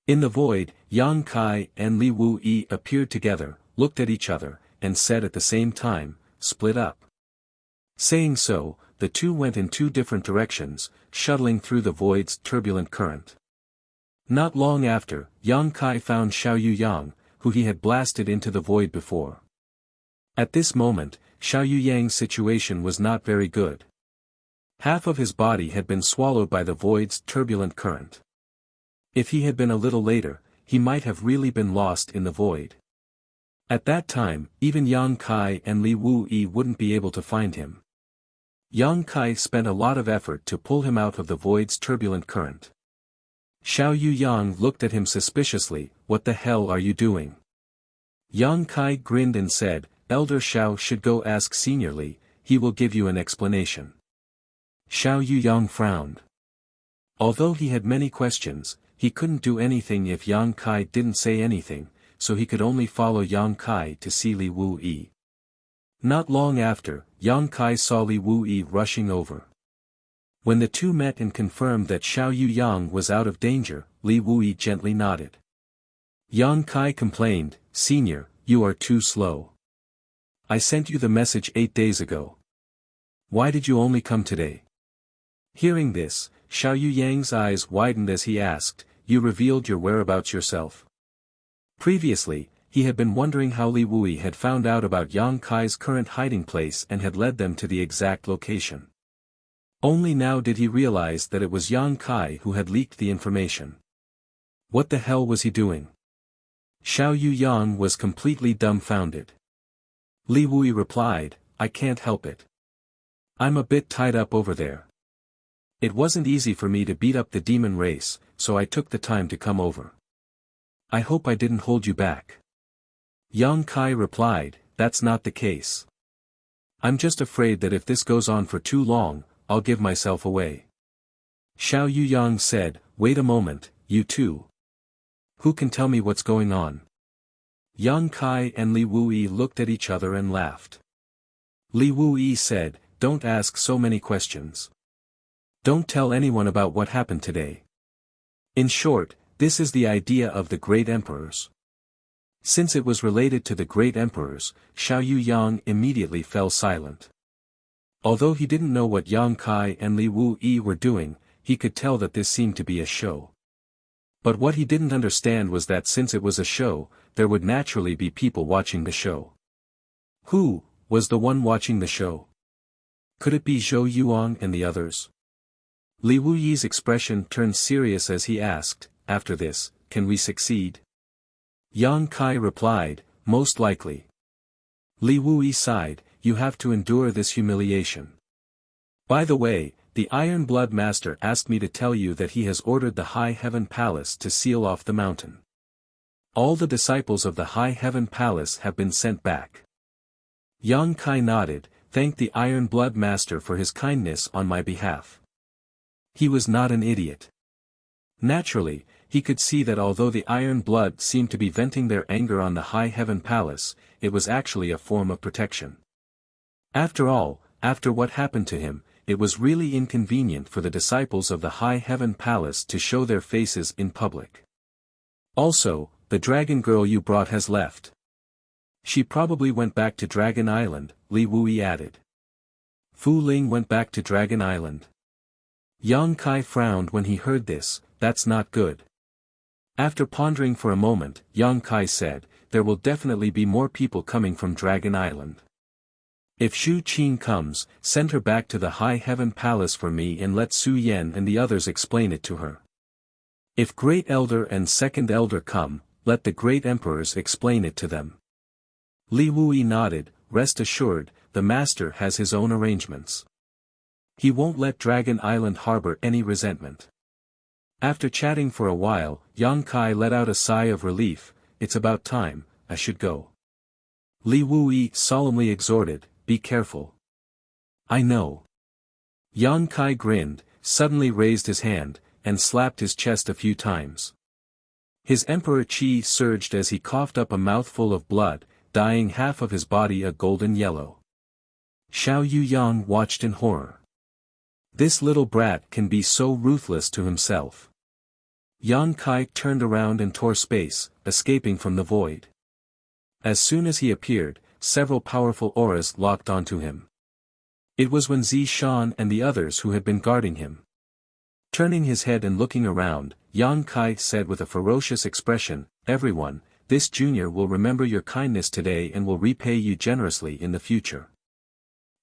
In the void, Yang Kai and Li Wuyi appeared together, looked at each other, and said at the same time, "Split up." Saying so, the two went in two different directions, shuttling through the void's turbulent current. Not long after, Yang Kai found Xiao Yuyang, who he had blasted into the void before. At this moment, Xiao Yuyang's situation was not very good. Half of his body had been swallowed by the void's turbulent current. If he had been a little later, he might have really been lost in the void. At that time, even Yang Kai and Li Wuyi wouldn't be able to find him. Yang Kai spent a lot of effort to pull him out of the void's turbulent current. Xiao Yuyang looked at him suspiciously, "What the hell are you doing?" Yang Kai grinned and said, "Elder Xiao should go ask Senior Li, he will give you an explanation." Xiao Yuyang frowned. Although he had many questions, he couldn't do anything if Yang Kai didn't say anything, so he could only follow Yang Kai to see Li Wuyi. Not long after, Yang Kai saw Li Wuyi rushing over. When the two met and confirmed that Xiao Yuyang was out of danger, Li Wuyi gently nodded. Yang Kai complained, "Senior, you are too slow. I sent you the message 8 days ago. Why did you only come today? Hearing this, Xiao Yuyang's eyes widened as he asked, you revealed your whereabouts yourself. Previously, he had been wondering how Li Wui had found out about Yang Kai's current hiding place and had led them to the exact location. Only now did he realize that it was Yang Kai who had leaked the information. What the hell was he doing? Xiao Yuyang was completely dumbfounded. Li Wui replied, I can't help it. I'm a bit tied up over there. It wasn't easy for me to beat up the demon race, so I took the time to come over. I hope I didn't hold you back. Yang Kai replied, that's not the case. I'm just afraid that if this goes on for too long, I'll give myself away. Xiao Yuyang said, wait a moment, you too. Who can tell me what's going on? Yang Kai and Li Wui looked at each other and laughed. Li Wui said, don't ask so many questions. Don't tell anyone about what happened today. In short, this is the idea of the great emperors. Since it was related to the great emperors, Xiao Yuyang immediately fell silent. Although he didn't know what Yang Kai and Li Wui were doing, he could tell that this seemed to be a show. But what he didn't understand was that since it was a show, there would naturally be people watching the show. Who was the one watching the show? Could it be Zhou Yuang and the others? Li Wuyi's expression turned serious as he asked, after this, can we succeed? Yang Kai replied, most likely. Li Wui sighed, you have to endure this humiliation. By the way, the Iron Blood Master asked me to tell you that he has ordered the High Heaven Palace to seal off the mountain. All the disciples of the High Heaven Palace have been sent back. Yang Kai nodded, thanked the Iron Blood Master for his kindness on my behalf. He was not an idiot. Naturally, he could see that although the Iron Blood seemed to be venting their anger on the High Heaven Palace, it was actually a form of protection. After all, after what happened to him, it was really inconvenient for the disciples of the High Heaven Palace to show their faces in public. Also, the dragon girl you brought has left. She probably went back to Dragon Island, Li Wui added. Fu Ling went back to Dragon Island. Yang Kai frowned when he heard this, that's not good. After pondering for a moment, Yang Kai said, there will definitely be more people coming from Dragon Island. If Xu Qin comes, send her back to the High Heaven Palace for me and let Su Yan and the others explain it to her. If Great Elder and Second Elder come, let the Great Emperors explain it to them. Li Wui nodded, rest assured, the Master has his own arrangements. He won't let Dragon Island harbor any resentment. After chatting for a while, Yang Kai let out a sigh of relief, it's about time, I should go. Li Wui solemnly exhorted, be careful. I know. Yang Kai grinned, suddenly raised his hand, and slapped his chest a few times. His emperor qi surged as he coughed up a mouthful of blood, dyeing half of his body a golden yellow. Xiao Yuyang watched in horror. This little brat can be so ruthless to himself. Yang Kai turned around and tore space, escaping from the void. As soon as he appeared, several powerful auras locked onto him. It was when Zi Shan and the others who had been guarding him. Turning his head and looking around, Yang Kai said with a ferocious expression, everyone, this junior will remember your kindness today and will repay you generously in the future.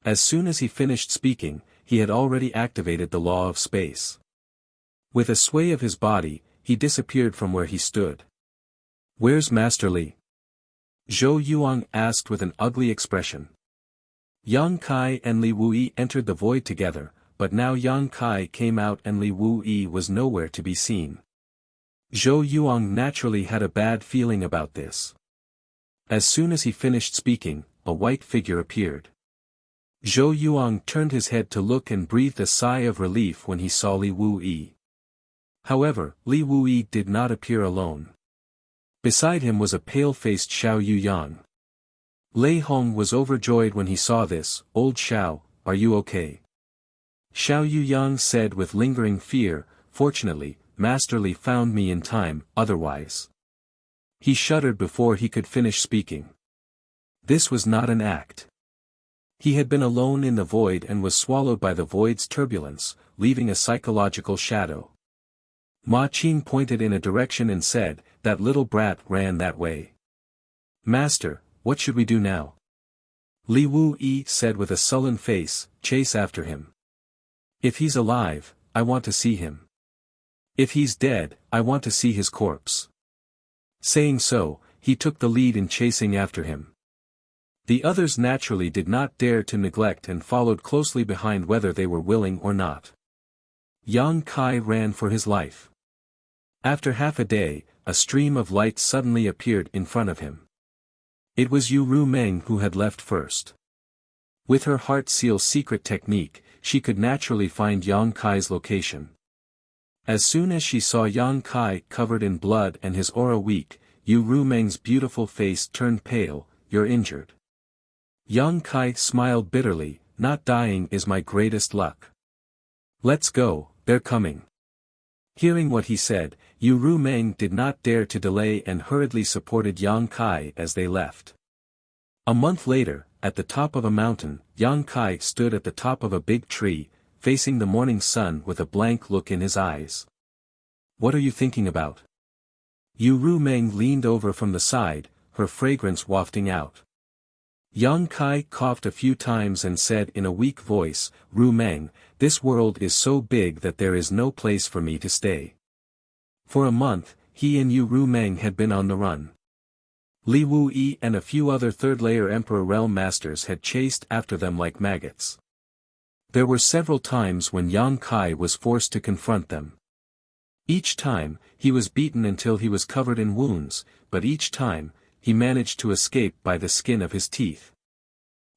As soon as he finished speaking, he had already activated the law of space. With a sway of his body, he disappeared from where he stood. Where's Master Li? Zhou Yuang asked with an ugly expression. Yang Kai and Li Wui entered the void together, but now Yang Kai came out and Li Wui was nowhere to be seen. Zhou Yuang naturally had a bad feeling about this. As soon as he finished speaking, a white figure appeared. Zhou Yuang turned his head to look and breathed a sigh of relief when he saw Li Wui. However, Li Wui did not appear alone. Beside him was a pale-faced Xiao Yuyang. Lei Hong was overjoyed when he saw this, old Xiao, are you okay? Xiao Yuyang said with lingering fear, fortunately, Master Li found me in time, otherwise. He shuddered before he could finish speaking. This was not an act. He had been alone in the void and was swallowed by the void's turbulence, leaving a psychological shadow. Ma Qing pointed in a direction and said, "That little brat ran that way." "Master, what should we do now?" Li Wu Yi said with a sullen face, "Chase after him. If he's alive, I want to see him. If he's dead, I want to see his corpse." Saying so, he took the lead in chasing after him. The others naturally did not dare to neglect and followed closely behind whether they were willing or not. Yang Kai ran for his life. After half a day, a stream of light suddenly appeared in front of him. It was Yu Rumeng who had left first. With her heart seal secret technique, she could naturally find Yang Kai's location. As soon as she saw Yang Kai covered in blood and his aura weak, Yu Rumeng's beautiful face turned pale. "You're injured." Yang Kai smiled bitterly, "Not dying is my greatest luck. Let's go, they're coming." Hearing what he said, Yu Rumeng did not dare to delay and hurriedly supported Yang Kai as they left. A month later, at the top of a mountain, Yang Kai stood at the top of a big tree, facing the morning sun with a blank look in his eyes. "What are you thinking about?" Yu Rumeng leaned over from the side, her fragrance wafting out. Yang Kai coughed a few times and said in a weak voice, "Rumeng, this world is so big that there is no place for me to stay." For a month, he and Yu Rumeng had been on the run. Li Wu Yi and a few other third-layer Emperor Realm Masters had chased after them like maggots. There were several times when Yang Kai was forced to confront them. Each time, he was beaten until he was covered in wounds, but each time, he managed to escape by the skin of his teeth.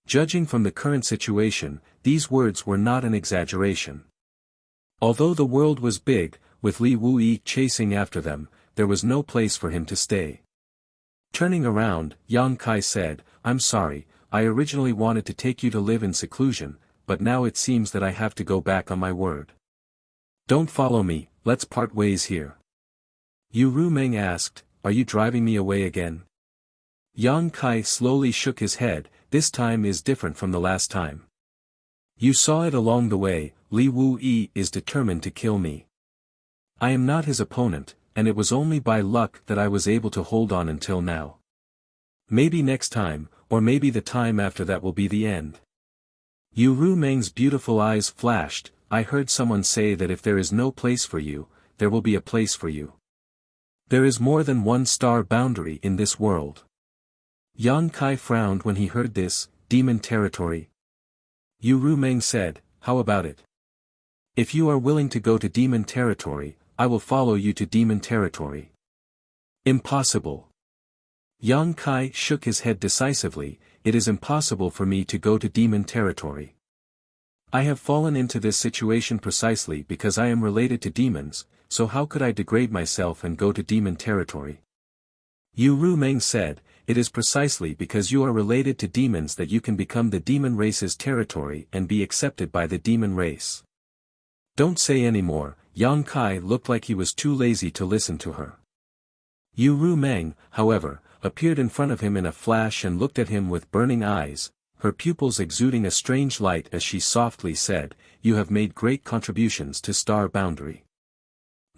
Judging from the current situation, these words were not an exaggeration. Although the world was big, with Li Wu Yi chasing after them, there was no place for him to stay. Turning around, Yang Kai said, "I'm sorry, I originally wanted to take you to live in seclusion, but now it seems that I have to go back on my word. Don't follow me, let's part ways here." Yu Rumeng asked, "Are you driving me away again?" Yang Kai slowly shook his head, "This time is different from the last time. You saw it along the way, Li Wu Yi is determined to kill me. I am not his opponent, and it was only by luck that I was able to hold on until now. Maybe next time, or maybe the time after that will be the end." Yu Rumeng's beautiful eyes flashed, "I heard someone say that if there is no place for you, there will be a place for you. There is more than one star boundary in this world." Yang Kai frowned when he heard this, "Demon territory?" Yu Rumeng said, "How about it? If you are willing to go to demon territory, I will follow you to demon territory." "Impossible." Yang Kai shook his head decisively, "It is impossible for me to go to demon territory. I have fallen into this situation precisely because I am related to demons, so how could I degrade myself and go to demon territory?" Yu Rumeng said, "It is precisely because you are related to demons that you can become the demon race's territory and be accepted by the demon race." "Don't say any more." Yang Kai looked like he was too lazy to listen to her. Yu Rumeng, however, appeared in front of him in a flash and looked at him with burning eyes, her pupils exuding a strange light as she softly said, "You have made great contributions to Star Boundary.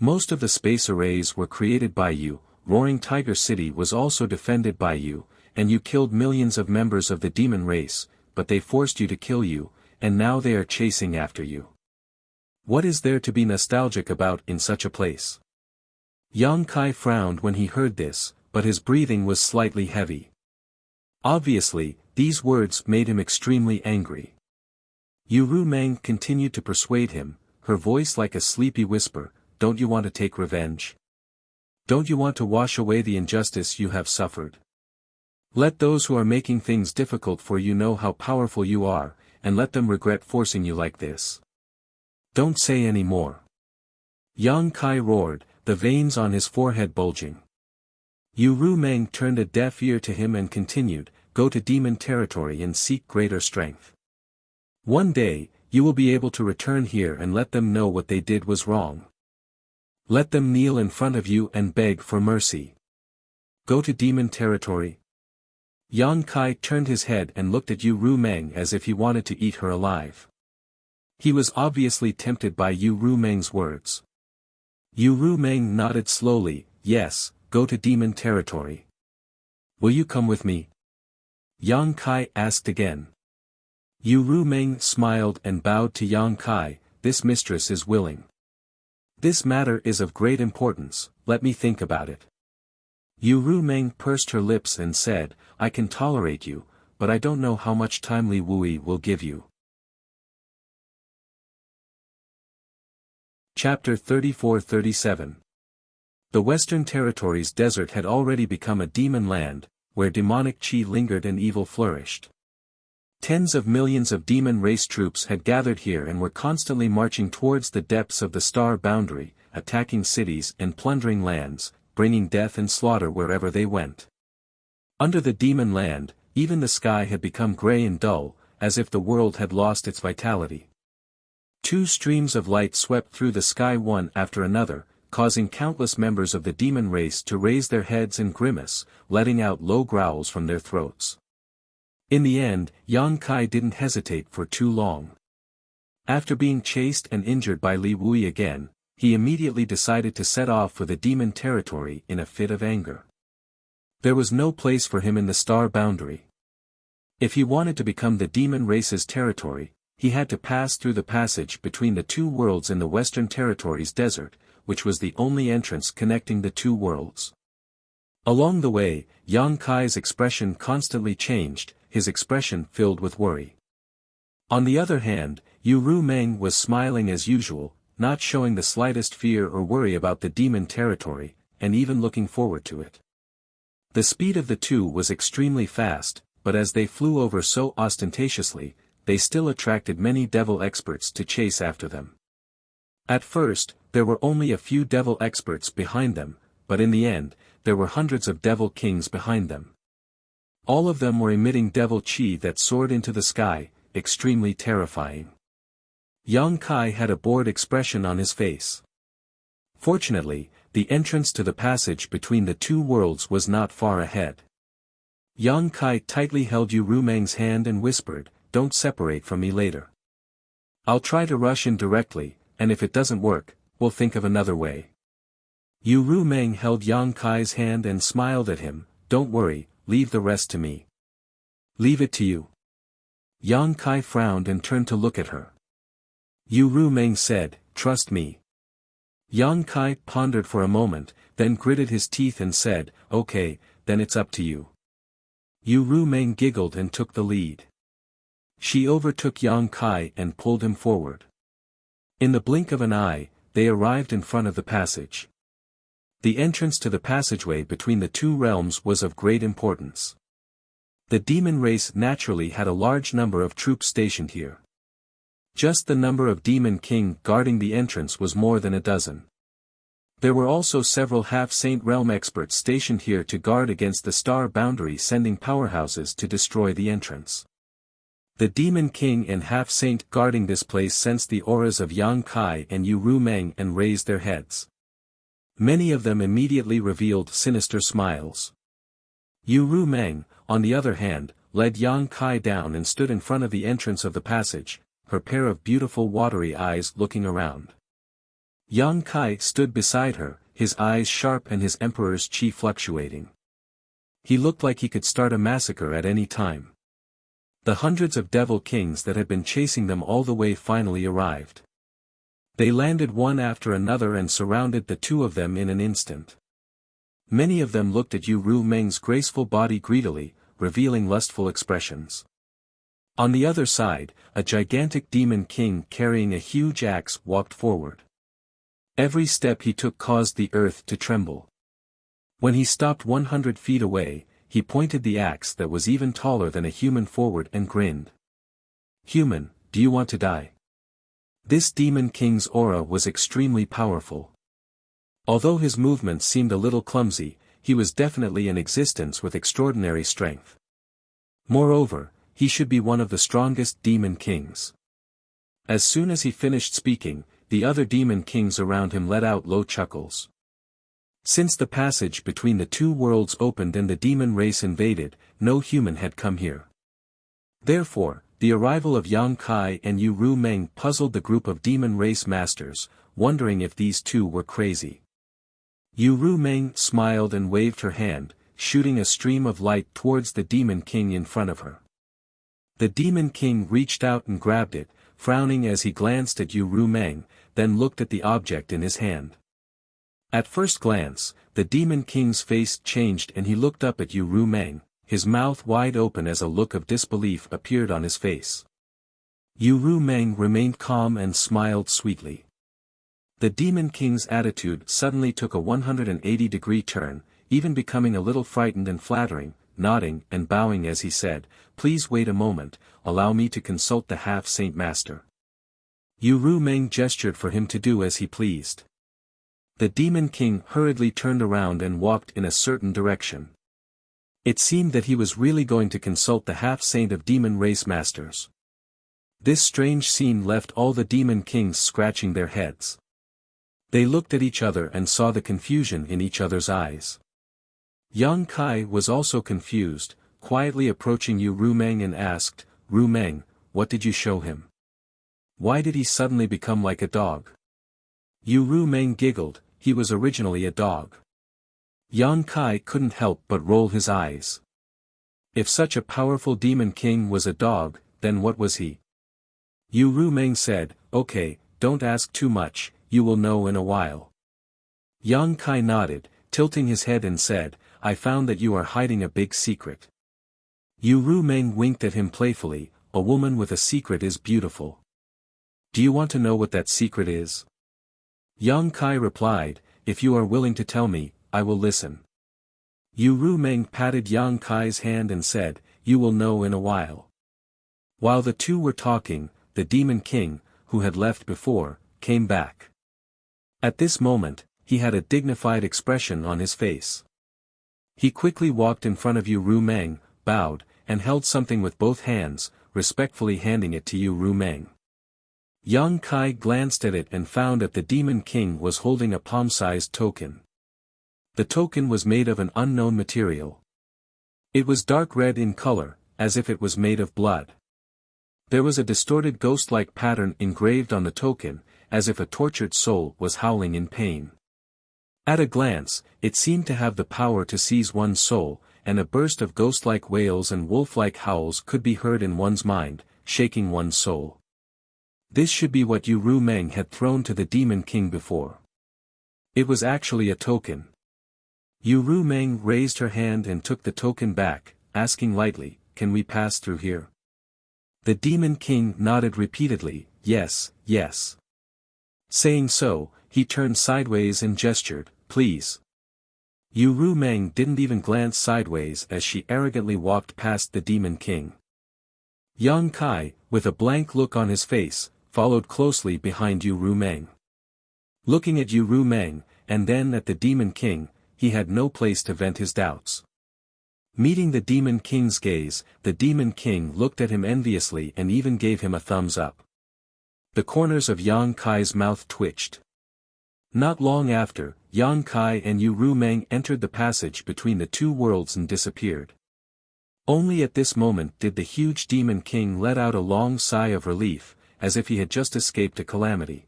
Most of the space arrays were created by you, Roaring Tiger City was also defended by you, and you killed millions of members of the demon race, but they forced you to kill you, and now they are chasing after you. What is there to be nostalgic about in such a place?" Yang Kai frowned when he heard this, but his breathing was slightly heavy. Obviously, these words made him extremely angry. Yu Rumeng continued to persuade him, her voice like a sleepy whisper, "Don't you want to take revenge? Don't you want to wash away the injustice you have suffered? Let those who are making things difficult for you know how powerful you are, and let them regret forcing you like this. Don't say any more." Yang Kai roared, the veins on his forehead bulging. Yu Rumeng turned a deaf ear to him and continued, "Go to demon territory and seek greater strength. One day, you will be able to return here and let them know what they did was wrong. Let them kneel in front of you and beg for mercy. Go to demon territory." Yang Kai turned his head and looked at Yu Rumeng as if he wanted to eat her alive. He was obviously tempted by Yu Rumeng's words. Yu Rumeng nodded slowly, yes, go to demon territory. Will you come with me? Yang Kai asked again. Yu Rumeng smiled and bowed to Yang Kai, this mistress is willing. This matter is of great importance, let me think about it. Yu Rumeng pursed her lips and said, I can tolerate you, but I don't know how much time Li Wui will give you. Chapter 34-37. The Western Territories desert had already become a demon land, where demonic chi lingered and evil flourished. Tens of millions of demon race troops had gathered here and were constantly marching towards the depths of the star boundary, attacking cities and plundering lands, bringing death and slaughter wherever they went. Under the demon land, even the sky had become gray and dull, as if the world had lost its vitality. Two streams of light swept through the sky one after another, causing countless members of the demon race to raise their heads and grimace, letting out low growls from their throats. In the end, Yang Kai didn't hesitate for too long. After being chased and injured by Li Wui again, he immediately decided to set off for the demon territory in a fit of anger. There was no place for him in the star boundary. If he wanted to become the demon race's territory, he had to pass through the passage between the two worlds in the Western Territories desert, which was the only entrance connecting the two worlds. Along the way, Yang Kai's expression constantly changed, his expression filled with worry. On the other hand, Yu Rumeng was smiling as usual, not showing the slightest fear or worry about the demon territory, and even looking forward to it. The speed of the two was extremely fast, but as they flew over so ostentatiously, they still attracted many devil experts to chase after them. At first, there were only a few devil experts behind them, but in the end, there were hundreds of devil kings behind them. All of them were emitting devil chi that soared into the sky, extremely terrifying. Yang Kai had a bored expression on his face. Fortunately, the entrance to the passage between the two worlds was not far ahead. Yang Kai tightly held Yu Rumeng's hand and whispered, don't separate from me later. I'll try to rush in directly, and if it doesn't work, we'll think of another way. Yu Rumeng held Yang Kai's hand and smiled at him, don't worry, leave the rest to me. Leave it to you. Yang Kai frowned and turned to look at her. Yu Rumeng said, trust me. Yang Kai pondered for a moment, then gritted his teeth and said, okay, then it's up to you. Yu Rumeng giggled and took the lead. She overtook Yang Kai and pulled him forward. In the blink of an eye, they arrived in front of the passage. The entrance to the passageway between the two realms was of great importance. The demon race naturally had a large number of troops stationed here. Just the number of demon king guarding the entrance was more than a dozen. There were also several half-saint realm experts stationed here to guard against the star boundary, sending powerhouses to destroy the entrance. The demon king and half-saint guarding this place sensed the auras of Yang Kai and Yu Rumeng and raised their heads. Many of them immediately revealed sinister smiles. Yu Rumeng, on the other hand, led Yang Kai down and stood in front of the entrance of the passage, her pair of beautiful watery eyes looking around. Yang Kai stood beside her, his eyes sharp and his emperor's chi fluctuating. He looked like he could start a massacre at any time. The hundreds of devil kings that had been chasing them all the way finally arrived. They landed one after another and surrounded the two of them in an instant. Many of them looked at Yu Rumeng's graceful body greedily, revealing lustful expressions. On the other side, a gigantic demon king carrying a huge axe walked forward. Every step he took caused the earth to tremble. When he stopped 100 feet away, he pointed the axe that was even taller than a human forward and grinned. Human, do you want to die? This demon king's aura was extremely powerful. Although his movements seemed a little clumsy, he was definitely in existence with extraordinary strength. Moreover, he should be one of the strongest demon kings. As soon as he finished speaking, the other demon kings around him let out low chuckles. Since the passage between the two worlds opened and the demon race invaded, no human had come here. Therefore, the arrival of Yang Kai and Yu Ru Meng puzzled the group of demon race masters, wondering if these two were crazy. Yu Ru Meng smiled and waved her hand, shooting a stream of light towards the Demon King in front of her. The Demon King reached out and grabbed it, frowning as he glanced at Yu Ru Meng, then looked at the object in his hand. At first glance, the Demon King's face changed and he looked up at Yu Ru Meng, his mouth wide open as a look of disbelief appeared on his face. Yu Ru Meng remained calm and smiled sweetly. The Demon King's attitude suddenly took a 180-degree turn, even becoming a little frightened and flattering, nodding and bowing as he said, "Please wait a moment, allow me to consult the half-saint master." Yu Ru Meng gestured for him to do as he pleased. The Demon King hurriedly turned around and walked in a certain direction. It seemed that he was really going to consult the half-saint of demon race masters. This strange scene left all the Demon Kings scratching their heads. They looked at each other and saw the confusion in each other's eyes. Yang Kai was also confused, quietly approaching Yu Ru Meng and asked, "Ru Meng, what did you show him? Why did he suddenly become like a dog?" Yu Ru Meng giggled, "He was originally a dog." Yang Kai couldn't help but roll his eyes. If such a powerful Demon King was a dog, then what was he? Yu Ru Meng said, "Okay, don't ask too much, you will know in a while." Yang Kai nodded, tilting his head and said, "I found that you are hiding a big secret." Yu Ru Meng winked at him playfully, "A woman with a secret is beautiful. Do you want to know what that secret is?" Yang Kai replied, "If you are willing to tell me, I will listen." Yu Ru Meng patted Yang Kai's hand and said, "You will know in a while." While the two were talking, the Demon King, who had left before, came back. At this moment, he had a dignified expression on his face. He quickly walked in front of Yu Ru Meng, bowed, and held something with both hands, respectfully handing it to Yu Ru Meng. Yang Kai glanced at it and found that the Demon King was holding a palm-sized token. The token was made of an unknown material. It was dark red in color, as if it was made of blood. There was a distorted ghost-like pattern engraved on the token, as if a tortured soul was howling in pain. At a glance, it seemed to have the power to seize one's soul, and a burst of ghost-like wails and wolf-like howls could be heard in one's mind, shaking one's soul. This should be what Yu Ru Meng had thrown to the Demon King before. It was actually a token. Yu Ru Meng raised her hand and took the token back, asking lightly, "Can we pass through here?" The Demon King nodded repeatedly, "Yes, yes." Saying so, he turned sideways and gestured, "Please." Yu Ru Meng didn't even glance sideways as she arrogantly walked past the Demon King. Yang Kai, with a blank look on his face, followed closely behind Yu Ru Meng. Looking at Yu Ru Meng, and then at the Demon King, he had no place to vent his doubts. Meeting the Demon King's gaze, the Demon King looked at him enviously and even gave him a thumbs up. The corners of Yang Kai's mouth twitched. Not long after, Yang Kai and Yu Ru Meng entered the passage between the two worlds and disappeared. Only at this moment did the huge Demon King let out a long sigh of relief, as if he had just escaped a calamity.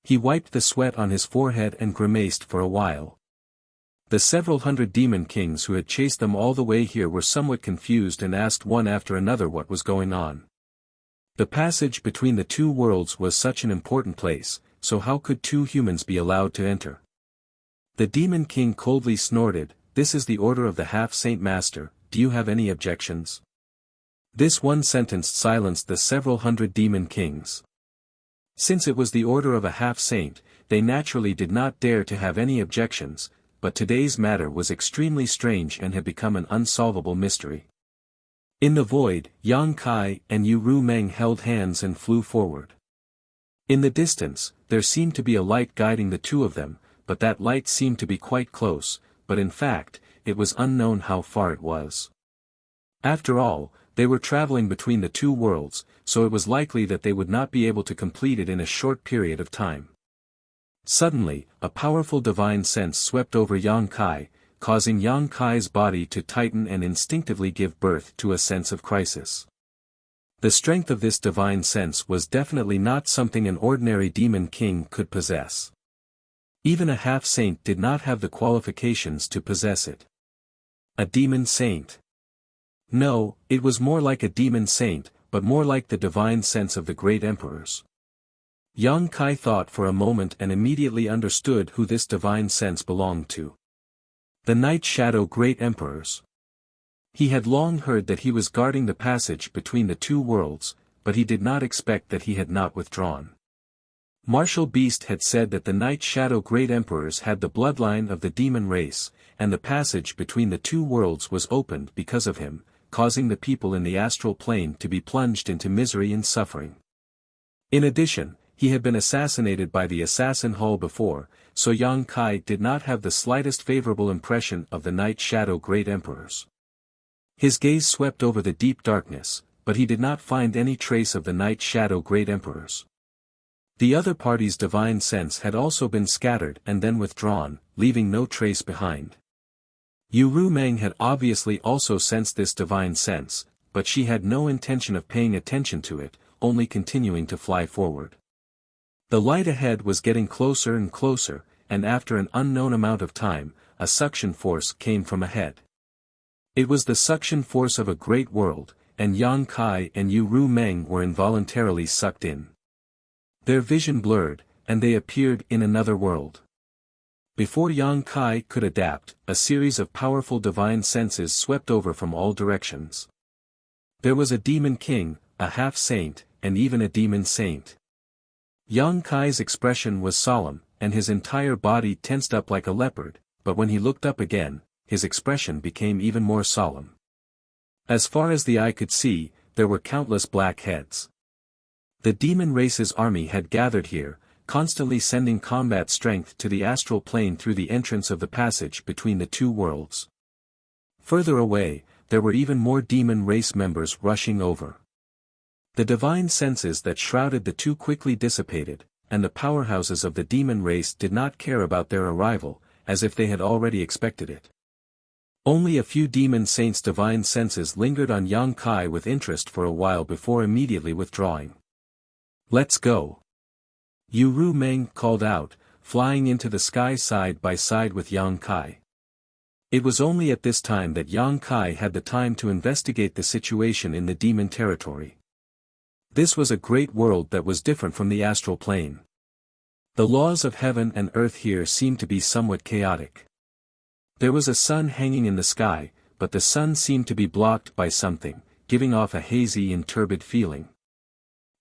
He wiped the sweat on his forehead and grimaced for a while. The several hundred Demon Kings who had chased them all the way here were somewhat confused and asked one after another what was going on. The passage between the two worlds was such an important place, so how could two humans be allowed to enter? The Demon King coldly snorted, "This is the order of the half-saint master, do you have any objections?" This one sentence silenced the several hundred Demon Kings. Since it was the order of a half-saint, they naturally did not dare to have any objections, but today's matter was extremely strange and had become an unsolvable mystery. In the void, Yang Kai and Yu Ru Meng held hands and flew forward. In the distance, there seemed to be a light guiding the two of them, but that light seemed to be quite close, but in fact, it was unknown how far it was. After all, they were traveling between the two worlds, so it was likely that they would not be able to complete it in a short period of time. Suddenly, a powerful divine sense swept over Yang Kai, causing Yang Kai's body to tighten and instinctively give birth to a sense of crisis. The strength of this divine sense was definitely not something an ordinary demon king could possess. Even a half-saint did not have the qualifications to possess it. A demon saint? No, it was more like a demon saint, but more like the divine sense of the great emperors. Yang Kai thought for a moment and immediately understood who this divine sense belonged to. The Night Shadow Great Emperors. He had long heard that he was guarding the passage between the two worlds, but he did not expect that he had not withdrawn. Martial Beast had said that the Night Shadow Great Emperors had the bloodline of the demon race, and the passage between the two worlds was opened because of him, causing the people in the astral plane to be plunged into misery and suffering. In addition, he had been assassinated by the assassin Hull before, so Yang Kai did not have the slightest favorable impression of the Night Shadow Great Emperors. His gaze swept over the deep darkness, but he did not find any trace of the Night Shadow Great Emperors. The other party's divine sense had also been scattered and then withdrawn, leaving no trace behind. Yu Ru Meng had obviously also sensed this divine sense, but she had no intention of paying attention to it, only continuing to fly forward. The light ahead was getting closer and closer, and after an unknown amount of time, a suction force came from ahead. It was the suction force of a great world, and Yang Kai and Yu Ru Meng were involuntarily sucked in. Their vision blurred, and they appeared in another world. Before Yang Kai could adapt, a series of powerful divine senses swept over from all directions. There was a demon king, a half-saint, and even a demon saint. Yang Kai's expression was solemn, and his entire body tensed up like a leopard, but when he looked up again, his expression became even more solemn. As far as the eye could see, there were countless black heads. The demon race's army had gathered here, constantly sending combat strength to the astral plane through the entrance of the passage between the two worlds. Further away, there were even more demon race members rushing over. The divine senses that shrouded the two quickly dissipated, and the powerhouses of the demon race did not care about their arrival, as if they had already expected it. Only a few demon saints' divine senses lingered on Yang Kai with interest for a while before immediately withdrawing. "Let's go!" Yu Ru Meng called out, flying into the sky side by side with Yang Kai. It was only at this time that Yang Kai had the time to investigate the situation in the demon territory. This was a great world that was different from the astral plane. The laws of heaven and earth here seemed to be somewhat chaotic. There was a sun hanging in the sky, but the sun seemed to be blocked by something, giving off a hazy and turbid feeling.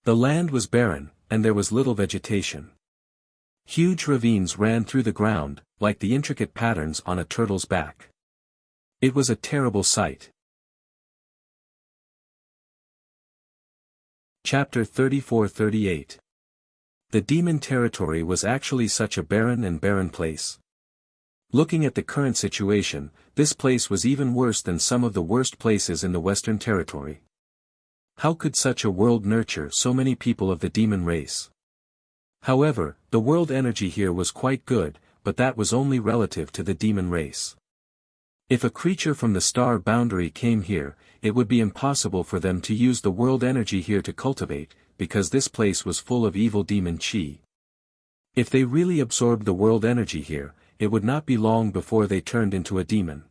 The land was barren, and there was little vegetation. Huge ravines ran through the ground, like the intricate patterns on a turtle's back. It was a terrible sight. Chapter 34-38. The demon territory was actually such a barren place. Looking at the current situation, this place was even worse than some of the worst places in the Western Territory. How could such a world nurture so many people of the demon race? However, the world energy here was quite good, but that was only relative to the demon race. If a creature from the star boundary came here, it would be impossible for them to use the world energy here to cultivate, because this place was full of evil demon chi. If they really absorbed the world energy here, it would not be long before they turned into a demon.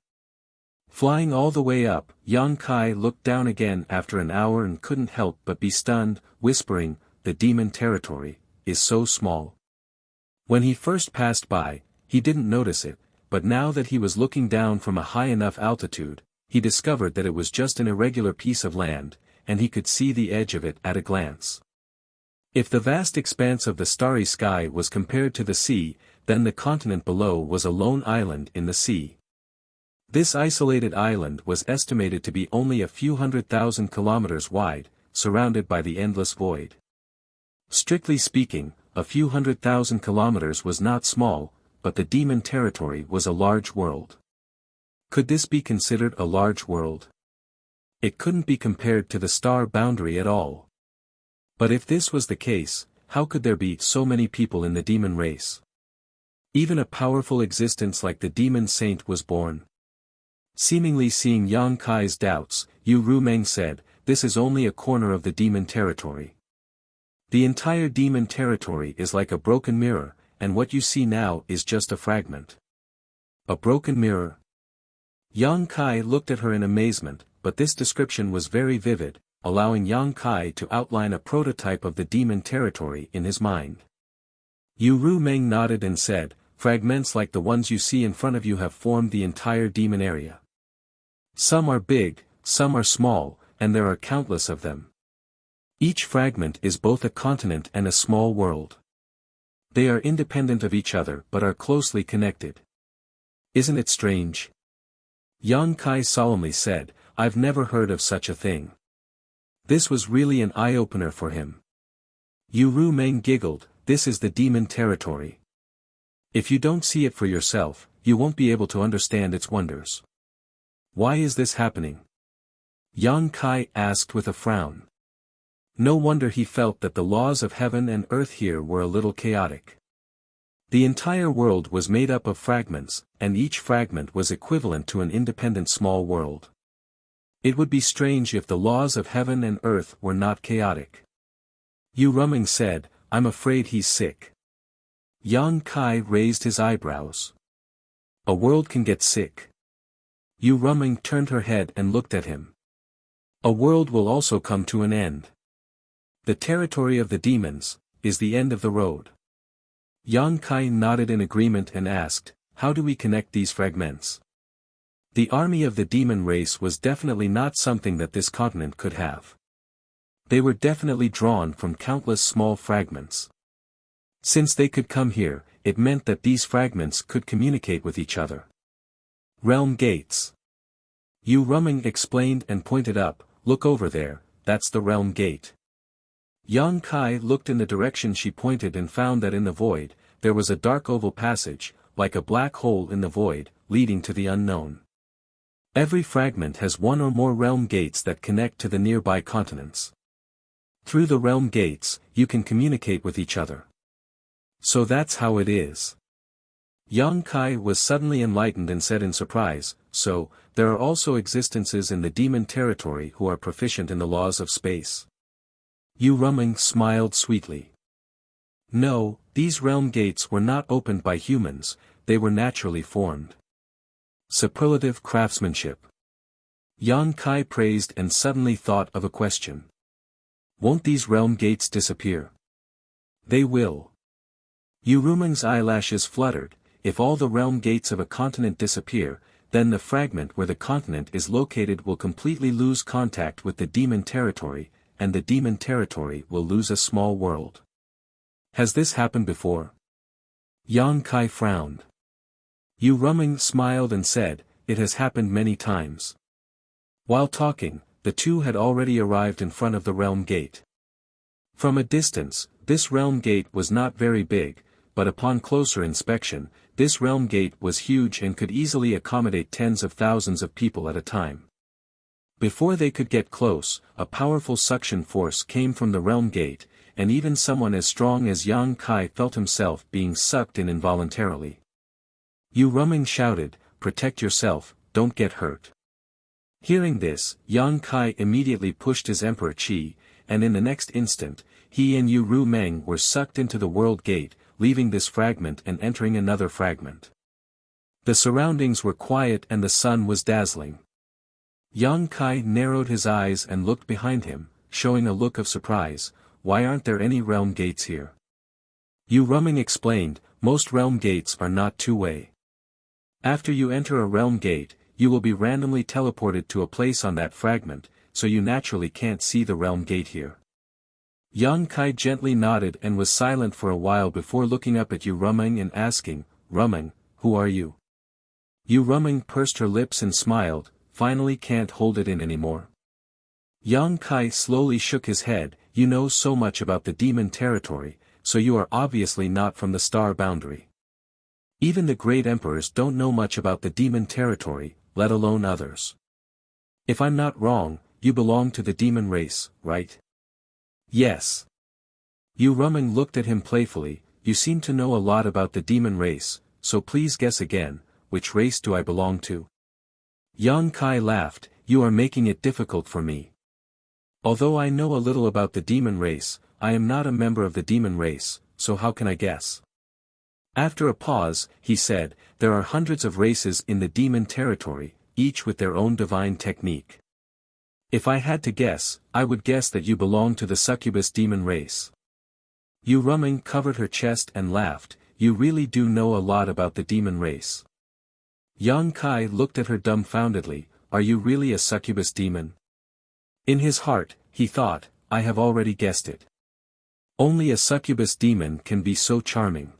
Flying all the way up, Yang Kai looked down again after an hour and couldn't help but be stunned, whispering, "The demon territory is so small." When he first passed by, he didn't notice it, but now that he was looking down from a high enough altitude, he discovered that it was just an irregular piece of land, and he could see the edge of it at a glance. If the vast expanse of the starry sky was compared to the sea, then the continent below was a lone island in the sea. This isolated island was estimated to be only a few 100,000 kilometers wide, surrounded by the endless void. Strictly speaking, a few 100,000 kilometers was not small, but the demon territory was a large world. Could this be considered a large world? It couldn't be compared to the star boundary at all. But if this was the case, how could there be so many people in the demon race? Even a powerful existence like the demon saint was born. Seemingly seeing Yang Kai's doubts, Yu Rumeng said, "This is only a corner of the demon territory. The entire demon territory is like a broken mirror, and what you see now is just a fragment." A broken mirror? Yang Kai looked at her in amazement, but this description was very vivid, allowing Yang Kai to outline a prototype of the demon territory in his mind. Yu Rumeng nodded and said, "Fragments like the ones you see in front of you have formed the entire demon area. Some are big, some are small, and there are countless of them. Each fragment is both a continent and a small world. They are independent of each other but are closely connected. Isn't it strange?" Yang Kai solemnly said, "I've never heard of such a thing." This was really an eye-opener for him. Yu Rumeng giggled, "This is the demon territory. If you don't see it for yourself, you won't be able to understand its wonders." "Why is this happening?" Yang Kai asked with a frown. No wonder he felt that the laws of heaven and earth here were a little chaotic. The entire world was made up of fragments, and each fragment was equivalent to an independent small world. It would be strange if the laws of heaven and earth were not chaotic. Yu Rumeng said, "I'm afraid he's sick." Yang Kai raised his eyebrows. "A world can get sick?" Yu Rumeng turned her head and looked at him. "A world will also come to an end. The territory of the demons is the end of the road." Yang Kai nodded in agreement and asked, "How do we connect these fragments?" The army of the demon race was definitely not something that this continent could have. They were definitely drawn from countless small fragments. Since they could come here, it meant that these fragments could communicate with each other. Realm gates. Yu Rumeng explained and pointed up, "Look over there, that's the realm gate." Yang Kai looked in the direction she pointed and found that in the void, there was a dark oval passage, like a black hole in the void, leading to the unknown. Every fragment has one or more realm gates that connect to the nearby continents. Through the realm gates, you can communicate with each other. So that's how it is. Yang Kai was suddenly enlightened and said in surprise, "So, there are also existences in the demon territory who are proficient in the laws of space." Yu Rumeng smiled sweetly. "No, these realm gates were not opened by humans, they were naturally formed." Superlative craftsmanship. Yang Kai praised and suddenly thought of a question. "Won't these realm gates disappear?" "They will." Yu Rumeng's eyelashes fluttered. "If all the realm gates of a continent disappear, then the fragment where the continent is located will completely lose contact with the demon territory, and the demon territory will lose a small world. Has this happened before?" Yang Kai frowned. Yu Rumeng smiled and said, "It has happened many times." While talking, the two had already arrived in front of the realm gate. From a distance, this realm gate was not very big, but upon closer inspection, this realm gate was huge and could easily accommodate tens of thousands of people at a time. Before they could get close, a powerful suction force came from the realm gate, and even someone as strong as Yang Kai felt himself being sucked in involuntarily. Yu Rumeng shouted, "Protect yourself, don't get hurt." Hearing this, Yang Kai immediately pushed his Emperor Qi, and in the next instant, he and Yu Rumeng were sucked into the world gate, leaving this fragment and entering another fragment. The surroundings were quiet and the sun was dazzling. Yang Kai narrowed his eyes and looked behind him, showing a look of surprise. "Why aren't there any realm gates here?" Yu Rumeng explained, "Most realm gates are not two-way. After you enter a realm gate, you will be randomly teleported to a place on that fragment, so you naturally can't see the realm gate here." Yang Kai gently nodded and was silent for a while before looking up at Yu Rumeng and asking, "Rumeng, who are you?" Yu Rumeng pursed her lips and smiled, finally can't hold it in anymore. Yang Kai slowly shook his head, "You know so much about the demon territory, so you are obviously not from the star boundary. Even the great emperors don't know much about the demon territory, let alone others. If I'm not wrong, you belong to the demon race, right?" "Yes." Yu Rumeng looked at him playfully, you seem to know a lot about the demon race, so please guess again, which race do I belong to? Yang Kai laughed, you are making it difficult for me. Although I know a little about the demon race, I am not a member of the demon race, so how can I guess? After a pause, he said, there are hundreds of races in the demon territory, each with their own divine technique. If I had to guess, I would guess that you belong to the succubus demon race. Yu Ruming covered her chest and laughed, you really do know a lot about the demon race. Yang Kai looked at her dumbfoundedly, are you really a succubus demon? In his heart, he thought, I have already guessed it. Only a succubus demon can be so charming.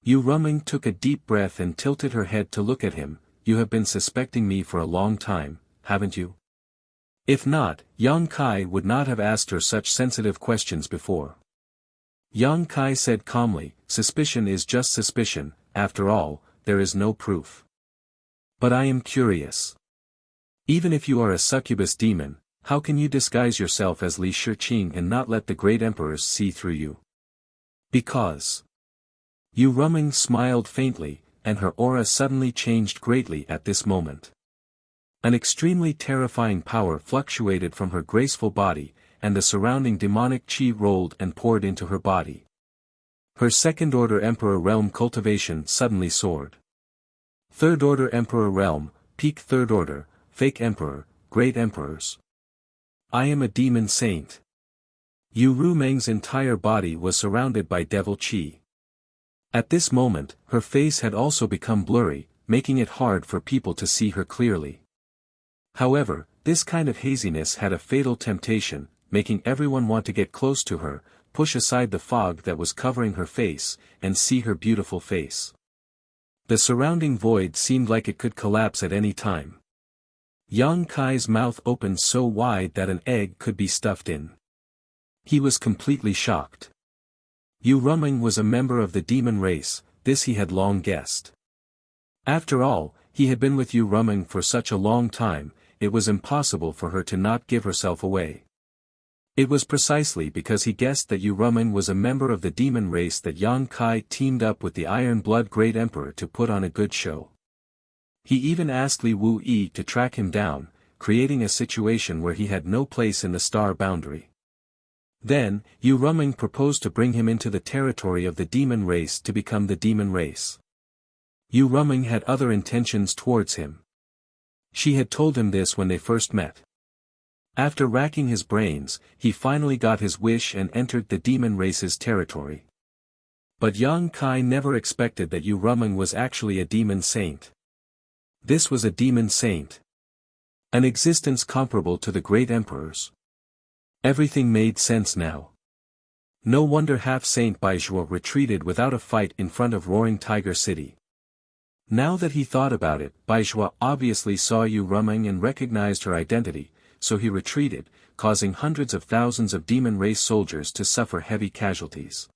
Yu Ruming took a deep breath and tilted her head to look at him, you have been suspecting me for a long time, haven't you? If not, Yang Kai would not have asked her such sensitive questions before. Yang Kai said calmly, suspicion is just suspicion, after all, there is no proof. But I am curious. Even if you are a succubus demon, how can you disguise yourself as Li Shiqing and not let the great emperors see through you? Because. Yu Ruming smiled faintly, and her aura suddenly changed greatly at this moment. An extremely terrifying power fluctuated from her graceful body, and the surrounding demonic chi rolled and poured into her body. Her second-order Emperor Realm cultivation suddenly soared. Third-order Emperor Realm, peak third-order, fake Emperor, great Emperors. I am a demon saint. Yu Ruming's entire body was surrounded by devil chi. At this moment, her face had also become blurry, making it hard for people to see her clearly. However, this kind of haziness had a fatal temptation, making everyone want to get close to her, push aside the fog that was covering her face, and see her beautiful face. The surrounding void seemed like it could collapse at any time. Yang Kai's mouth opened so wide that an egg could be stuffed in. He was completely shocked. Yu Ruming was a member of the demon race, this he had long guessed. After all, he had been with Yu Ruming for such a long time, it was impossible for her to not give herself away. It was precisely because he guessed that Yu Ruming was a member of the demon race that Yang Kai teamed up with the Iron Blood Great Emperor to put on a good show. He even asked Li Wu Yi to track him down, creating a situation where he had no place in the star boundary. Then, Yu Ruming proposed to bring him into the territory of the demon race to become the demon race. Yu Ruming had other intentions towards him. She had told him this when they first met. After racking his brains, he finally got his wish and entered the demon race's territory. But Yang Kai never expected that Yu Ruming was actually a demon saint. This was a demon saint. An existence comparable to the great emperors. Everything made sense now. No wonder half-Saint Baizhua retreated without a fight in front of Roaring Tiger City. Now that he thought about it, Baizhua obviously saw Yu Ruming and recognized her identity, so he retreated, causing hundreds of thousands of demon race soldiers to suffer heavy casualties.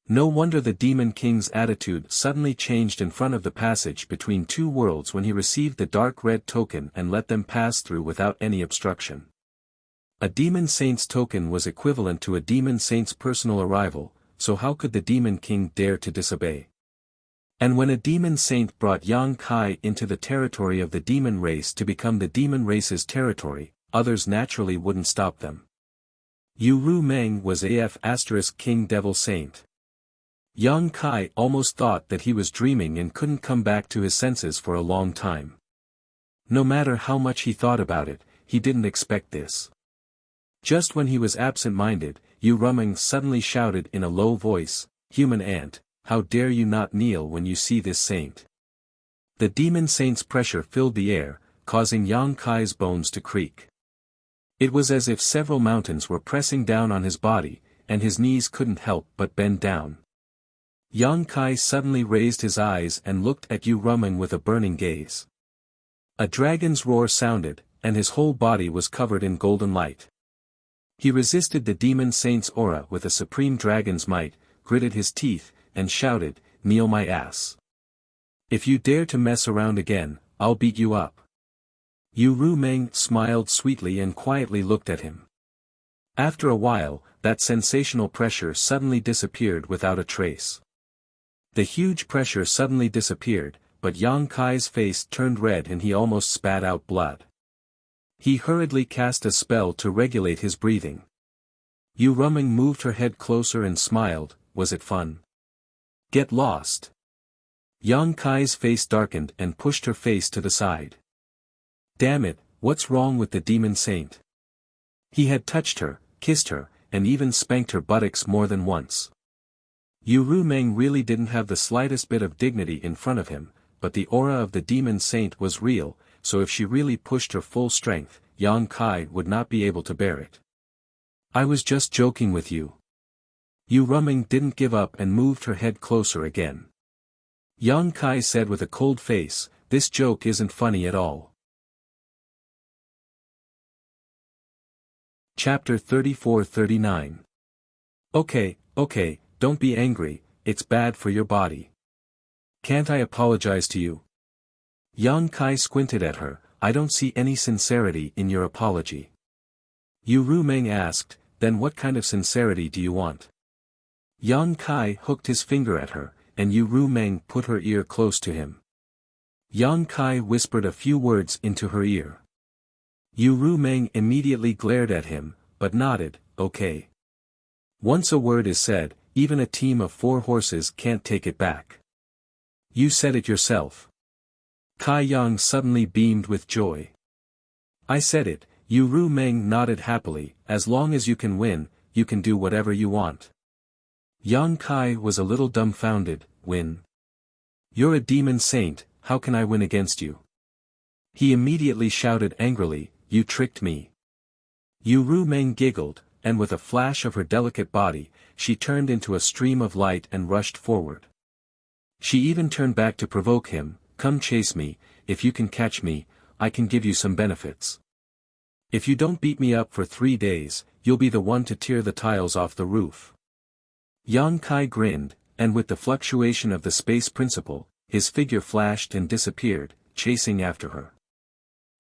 No wonder the Demon King's attitude suddenly changed in front of the passage between two worlds when he received the dark red token and let them pass through without any obstruction. A Demon Saint's token was equivalent to a Demon Saint's personal arrival, so how could the Demon King dare to disobey? And when a Demon Saint brought Yang Kai into the territory of the demon race to become the demon race's territory, others naturally wouldn't stop them. Yu Ruming was AF * King Devil Saint. Yang Kai almost thought that he was dreaming and couldn't come back to his senses for a long time. No matter how much he thought about it, he didn't expect this. Just when he was absent-minded, Yu Ruming suddenly shouted in a low voice, "Human ant, how dare you not kneel when you see this saint?" The demon saint's pressure filled the air, causing Yang Kai's bones to creak. It was as if several mountains were pressing down on his body, and his knees couldn't help but bend down. Yang Kai suddenly raised his eyes and looked at Yu Ruming with a burning gaze. A dragon's roar sounded, and his whole body was covered in golden light. He resisted the demon saint's aura with a supreme dragon's might, gritted his teeth, and shouted, "Kneel my ass. If you dare to mess around again, I'll beat you up." Yu Ruming smiled sweetly and quietly looked at him. After a while, that sensational pressure suddenly disappeared without a trace. The huge pressure suddenly disappeared, but Yang Kai's face turned red and he almost spat out blood. He hurriedly cast a spell to regulate his breathing. Yu Ruming moved her head closer and smiled. Was it fun? Get lost. Yang Kai's face darkened and pushed her face to the side. Damn it, what's wrong with the demon saint? He had touched her, kissed her, and even spanked her buttocks more than once. Yu Ruming really didn't have the slightest bit of dignity in front of him, but the aura of the demon saint was real, so if she really pushed her full strength, Yang Kai would not be able to bear it. I was just joking with you. Yu Ruming didn't give up and moved her head closer again. Yang Kai said with a cold face, this joke isn't funny at all. Chapter 34-39. Okay, don't be angry, it's bad for your body. Can't I apologize to you? Yang Kai squinted at her. I don't see any sincerity in your apology. Yu Ruming asked, then what kind of sincerity do you want? Yang Kai hooked his finger at her, and Yu Ruming put her ear close to him. Yang Kai whispered a few words into her ear. Yu Ruming immediately glared at him, but nodded, okay. Once a word is said, even a team of 4 horses can't take it back. You said it yourself. Kai Yang suddenly beamed with joy. I said it, Yu Ruming nodded happily, as long as you can win, you can do whatever you want. Yang Kai was a little dumbfounded. Win? You're a demon saint, how can I win against you? He immediately shouted angrily, you tricked me. Yu Ruming giggled, and with a flash of her delicate body, she turned into a stream of light and rushed forward. She even turned back to provoke him, come chase me, if you can catch me, I can give you some benefits. If you don't beat me up for 3 days, you'll be the one to tear the tiles off the roof. Yang Kai grinned, and with the fluctuation of the space principle, his figure flashed and disappeared, chasing after her.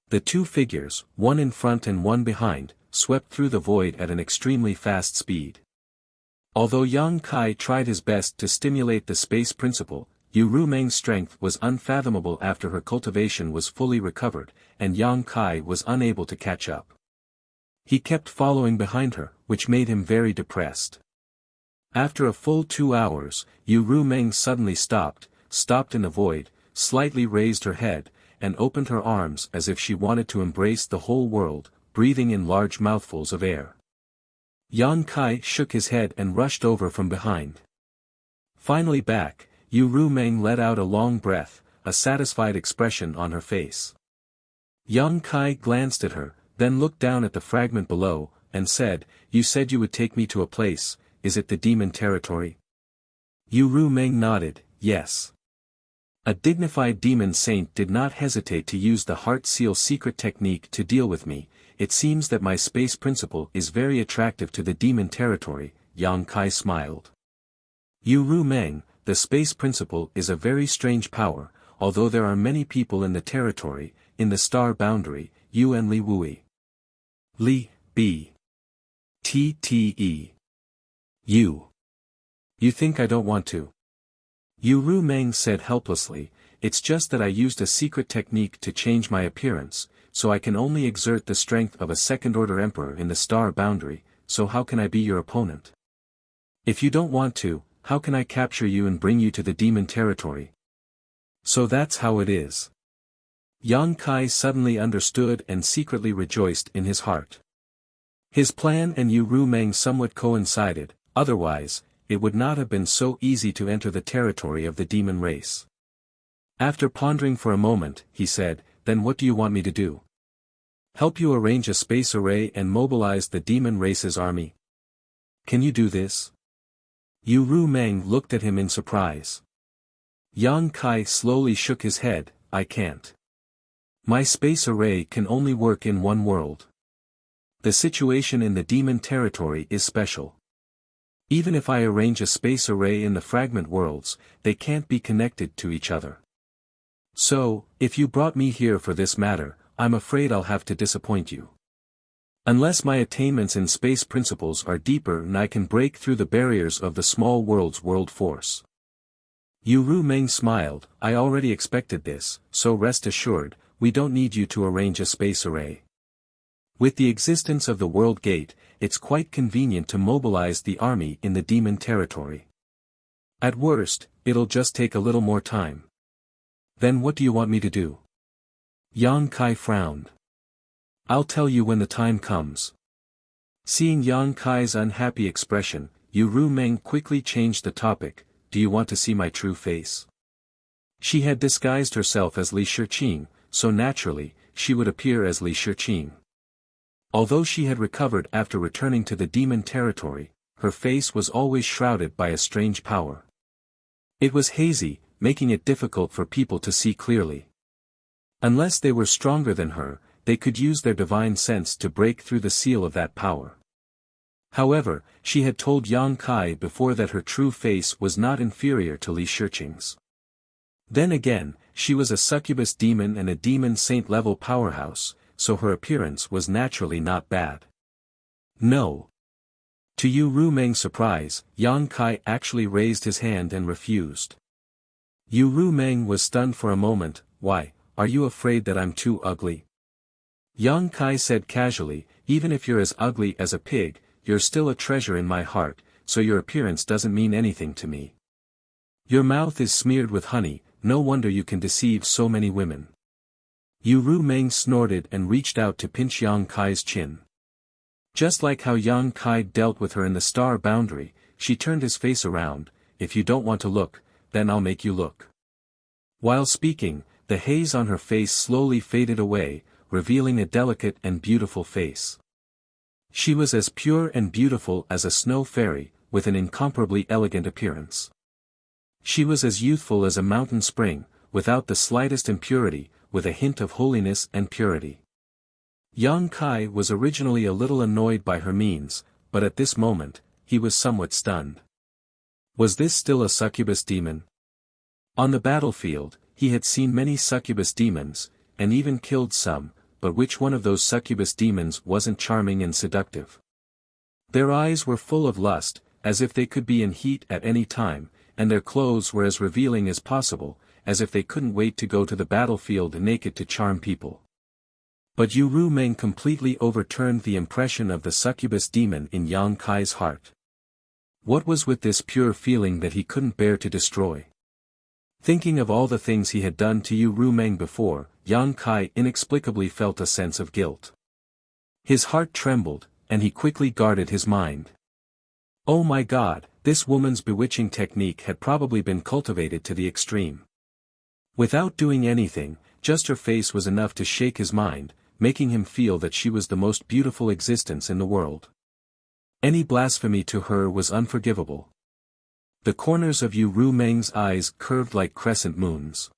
The 2 figures, one in front and one behind, swept through the void at an extremely fast speed. Although Yang Kai tried his best to stimulate the space principle, Yu Ruming's strength was unfathomable after her cultivation was fully recovered, and Yang Kai was unable to catch up. He kept following behind her, which made him very depressed. After a full 2 hours, Yu Ruming suddenly stopped in the void, slightly raised her head, and opened her arms as if she wanted to embrace the whole world, breathing in large mouthfuls of air. Yang Kai shook his head and rushed over from behind. Finally back, Yu Ruming let out a long breath, a satisfied expression on her face. Yang Kai glanced at her, then looked down at the fragment below, and said, you said you would take me to a place, is it the demon territory? Yu Ruming nodded, yes. A dignified demon saint did not hesitate to use the heart seal secret technique to deal with me. It seems that my space principle is very attractive to the demon territory, Yang Kai smiled. Yu Ruming, the space principle is a very strange power, although there are many people in the territory, in the star boundary, you and Li Wui. Li, B. Tte. You. You think I don't want to? Yu Ruming said helplessly, it's just that I used a secret technique to change my appearance, so I can only exert the strength of a second-order emperor in the star boundary, so how can I be your opponent? If you don't want to, how can I capture you and bring you to the demon territory? So that's how it is. Yang Kai suddenly understood and secretly rejoiced in his heart. His plan and Yu Ruming somewhat coincided, otherwise, it would not have been so easy to enter the territory of the demon race. After pondering for a moment, he said, then what do you want me to do? Help you arrange a space array and mobilize the demon race's army? Can you do this? Yu Ruming looked at him in surprise. Yang Kai slowly shook his head, I can't. My space array can only work in one world. The situation in the demon territory is special. Even if I arrange a space array in the fragment worlds, they can't be connected to each other. So, if you brought me here for this matter, I'm afraid I'll have to disappoint you. Unless my attainments in space principles are deeper and I can break through the barriers of the small world's world force. Yu Rumeng smiled, I already expected this, so rest assured, we don't need you to arrange a space array. With the existence of the World Gate, it's quite convenient to mobilize the army in the demon territory. At worst, it'll just take a little more time. Then what do you want me to do? Yang Kai frowned. I'll tell you when the time comes. Seeing Yang Kai's unhappy expression, Yu Rumeng quickly changed the topic, do you want to see my true face? She had disguised herself as Li Shiqing, so naturally, she would appear as Li Shiqing. Although she had recovered after returning to the demon territory, her face was always shrouded by a strange power. It was hazy, making it difficult for people to see clearly. Unless they were stronger than her, they could use their divine sense to break through the seal of that power. However, she had told Yang Kai before that her true face was not inferior to Li Shiqing's. Then again, she was a succubus demon and a demon saint level powerhouse, so her appearance was naturally not bad. No. To Yu Rumeng's surprise, Yang Kai actually raised his hand and refused. Yu Rumeng was stunned for a moment, why, are you afraid that I'm too ugly? Yang Kai said casually, even if you're as ugly as a pig, you're still a treasure in my heart, so your appearance doesn't mean anything to me. Your mouth is smeared with honey, no wonder you can deceive so many women. Yu Rumeng snorted and reached out to pinch Yang Kai's chin. Just like how Yang Kai dealt with her in the star boundary, she turned his face around, if you don't want to look, then I'll make you look. While speaking, the haze on her face slowly faded away, revealing a delicate and beautiful face. She was as pure and beautiful as a snow fairy, with an incomparably elegant appearance. She was as youthful as a mountain spring, without the slightest impurity, with a hint of holiness and purity. Yang Kai was originally a little annoyed by her means, but at this moment, he was somewhat stunned. Was this still a succubus demon? On the battlefield, he had seen many succubus demons, and even killed some, but which one of those succubus demons wasn't charming and seductive? Their eyes were full of lust, as if they could be in heat at any time, and their clothes were as revealing as possible, as if they couldn't wait to go to the battlefield naked to charm people. But Yu Rumeng completely overturned the impression of the succubus demon in Yang Kai's heart. What was with this pure feeling that he couldn't bear to destroy? Thinking of all the things he had done to Yu Rumeng before, Yang Kai inexplicably felt a sense of guilt. His heart trembled, and he quickly guarded his mind. Oh my God, this woman's bewitching technique had probably been cultivated to the extreme. Without doing anything, just her face was enough to shake his mind, making him feel that she was the most beautiful existence in the world. Any blasphemy to her was unforgivable. The corners of Yu Rumeng's eyes curved like crescent moons.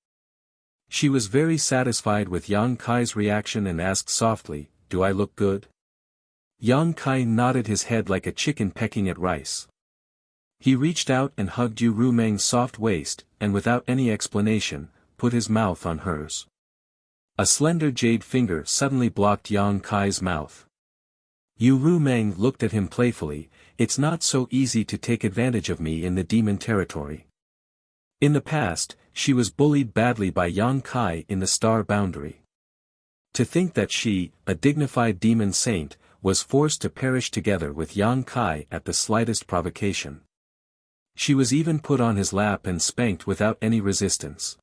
She was very satisfied with Yang Kai's reaction and asked softly, do I look good? Yang Kai nodded his head like a chicken pecking at rice. He reached out and hugged Yu Rumeng's soft waist, and without any explanation, put his mouth on hers. A slender jade finger suddenly blocked Yang Kai's mouth. Yu Rumeng looked at him playfully, it's not so easy to take advantage of me in the demon territory. In the past, she was bullied badly by Yang Kai in the star boundary. To think that she, a dignified demon saint, was forced to perish together with Yang Kai at the slightest provocation. She was even put on his lap and spanked without any resistance.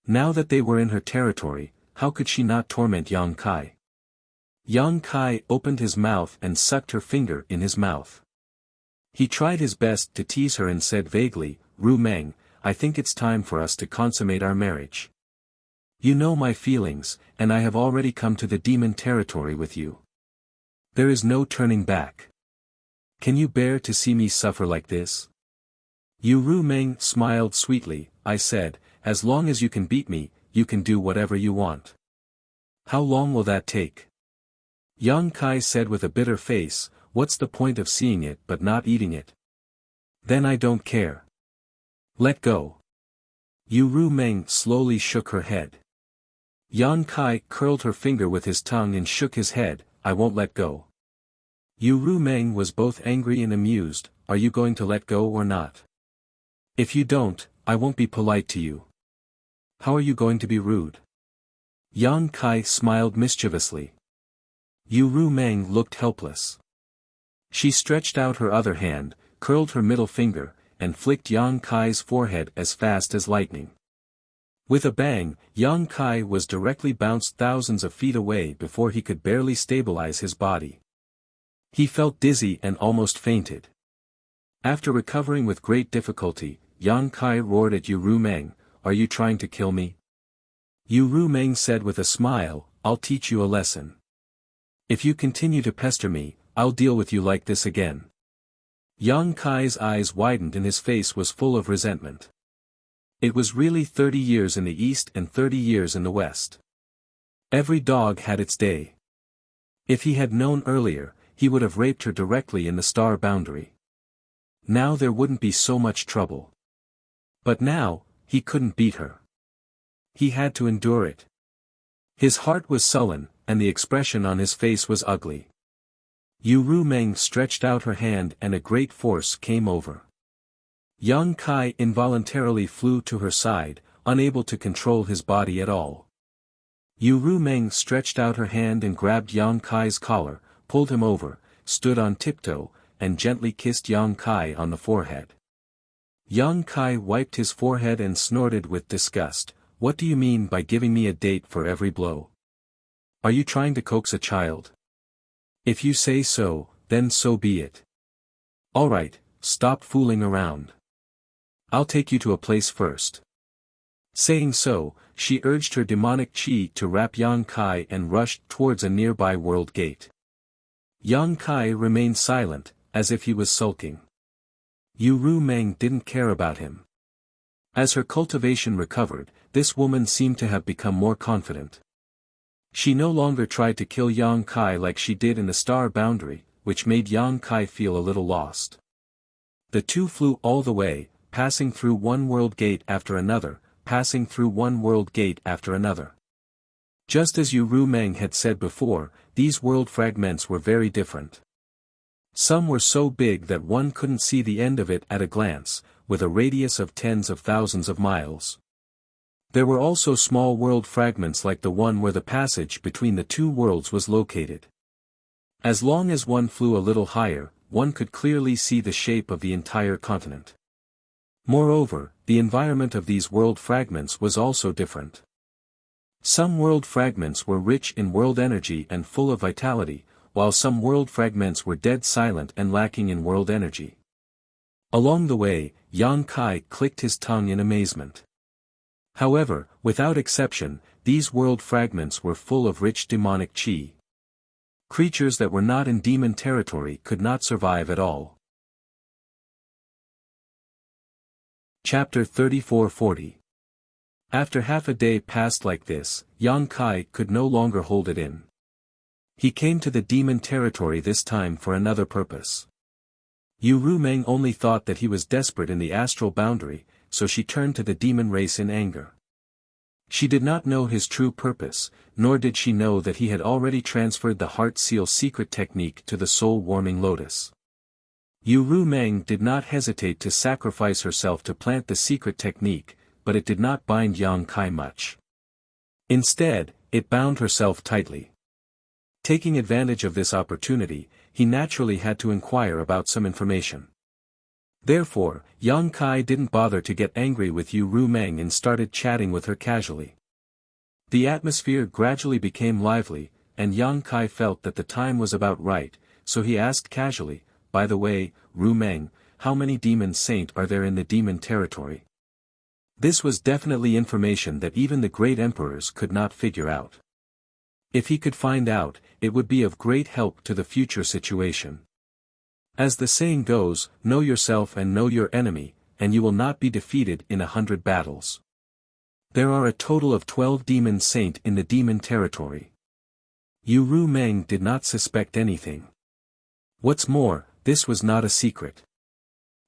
Now that they were in her territory, how could she not torment Yang Kai? Yang Kai opened his mouth and sucked her finger in his mouth. He tried his best to tease her and said vaguely, Rumeng, I think it's time for us to consummate our marriage. You know my feelings, and I have already come to the demon territory with you. There is no turning back. Can you bear to see me suffer like this? Yu Rumeng smiled sweetly, I said, as long as you can beat me, you can do whatever you want. How long will that take? Yang Kai said with a bitter face, what's the point of seeing it but not eating it? Then I don't care. Let go. Yu Rumeng slowly shook her head. Yang Kai curled her finger with his tongue and shook his head, I won't let go. Yu Rumeng was both angry and amused. Are you going to let go or not? If you don't, I won't be polite to you. How are you going to be rude? Yang Kai smiled mischievously. Yu Rumeng looked helpless. She stretched out her other hand, curled her middle finger, and flicked Yang Kai's forehead as fast as lightning. With a bang, Yang Kai was directly bounced thousands of feet away before he could barely stabilize his body. He felt dizzy and almost fainted. After recovering with great difficulty, Yang Kai roared at Yu Rumeng, "Are you trying to kill me?" Yu Rumeng said with a smile, "I'll teach you a lesson. If you continue to pester me, I'll deal with you like this again." Yang Kai's eyes widened and his face was full of resentment. It was really 30 years in the east and 30 years in the west. Every dog had its day. If he had known earlier, he would have raped her directly in the star boundary. Now there wouldn't be so much trouble. But now, he couldn't beat her. He had to endure it. His heart was sullen, and the expression on his face was ugly. Yu Rumeng stretched out her hand and a great force came over. Yang Kai involuntarily flew to her side, unable to control his body at all. Yu Rumeng stretched out her hand and grabbed Yang Kai's collar, pulled him over, stood on tiptoe, and gently kissed Yang Kai on the forehead. Yang Kai wiped his forehead and snorted with disgust. "What do you mean by giving me a date for every blow? Are you trying to coax a child? If you say so, then so be it. All right, stop fooling around. I'll take you to a place first." Saying so, she urged her demonic chi to wrap Yang Kai and rushed towards a nearby world gate. Yang Kai remained silent, as if he was sulking. Yu Rumeng didn't care about him. As her cultivation recovered, this woman seemed to have become more confident. She no longer tried to kill Yang Kai like she did in the star boundary, which made Yang Kai feel a little lost. The two flew all the way, passing through one world gate after another, passing through one world gate after another. Just as Yu Rumeng had said before, these world fragments were very different. Some were so big that one couldn't see the end of it at a glance, with a radius of tens of thousands of miles. There were also small world fragments like the one where the passage between the two worlds was located. As long as one flew a little higher, one could clearly see the shape of the entire continent. Moreover, the environment of these world fragments was also different. Some world fragments were rich in world energy and full of vitality, while some world fragments were dead silent and lacking in world energy. Along the way, Yang Kai clicked his tongue in amazement. However, without exception, these world fragments were full of rich demonic chi. Creatures that were not in demon territory could not survive at all. Chapter 34-40. After half a day passed like this, Yang Kai could no longer hold it in. He came to the demon territory this time for another purpose. Yu Rumeng only thought that he was desperate in the astral boundary, so she turned to the demon race in anger. She did not know his true purpose, nor did she know that he had already transferred the heart seal secret technique to the soul-warming lotus. Yu Rumeng did not hesitate to sacrifice herself to plant the secret technique, but it did not bind Yang Kai much. Instead, it bound herself tightly. Taking advantage of this opportunity, he naturally had to inquire about some information. Therefore, Yang Kai didn't bother to get angry with Yu Rumeng and started chatting with her casually. The atmosphere gradually became lively, and Yang Kai felt that the time was about right, so he asked casually, "By the way, Rumeng, how many demon saint are there in the demon territory?" This was definitely information that even the great emperors could not figure out. If he could find out, it would be of great help to the future situation. As the saying goes, know yourself and know your enemy, and you will not be defeated in 100 battles. There are a total of 12 demon saint in the demon territory. Yu Rumeng did not suspect anything. What's more, this was not a secret.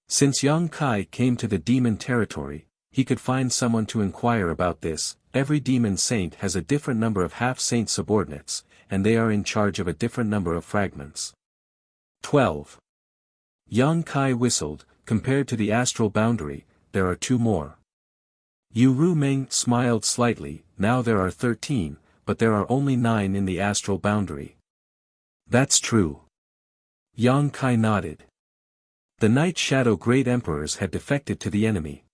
Since Yang Kai came to the demon territory, he could find someone to inquire about this. Every demon saint has a different number of half-saint subordinates, and they are in charge of a different number of fragments. 12. Yang Kai whistled. Compared to the astral boundary, there are 2 more. Yu Rumeng smiled slightly. Now there are 13, but there are only 9 in the astral boundary. That's true. Yang Kai nodded. The Night Shadow Great Emperors had defected to the enemy.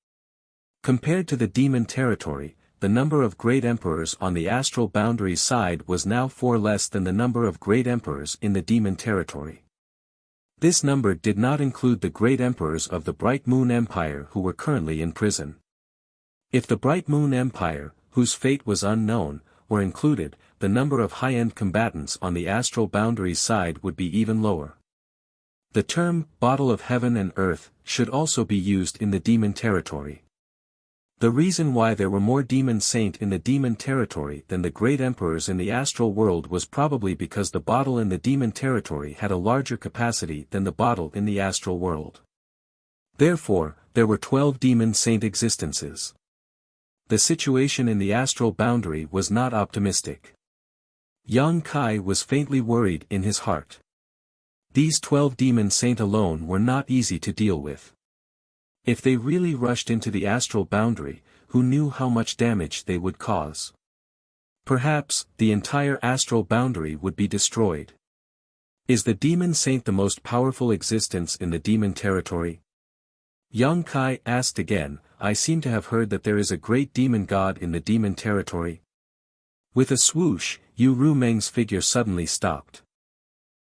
Compared to the demon territory, the number of Great Emperors on the astral boundary's side was now 4 less than the number of Great Emperors in the demon territory. This number did not include the Great Emperors of the Bright Moon Empire who were currently in prison. If the Bright Moon Empire, whose fate was unknown, were included, the number of high-end combatants on the astral boundary's side would be even lower. The term, Bottle of Heaven and Earth, should also be used in the demon territory. The reason why there were more demon saint in the demon territory than the great emperors in the astral world was probably because the bottle in the demon territory had a larger capacity than the bottle in the astral world. Therefore, there were 12 demon saint existences. The situation in the astral boundary was not optimistic. Yang Kai was faintly worried in his heart. These 12 demon saint alone were not easy to deal with. If they really rushed into the astral boundary, who knew how much damage they would cause? Perhaps, the entire astral boundary would be destroyed. Is the demon saint the most powerful existence in the demon territory? Yang Kai asked again. I seem to have heard that there is a great demon god in the demon territory. With a swoosh, Yu Rumeng's figure suddenly stopped.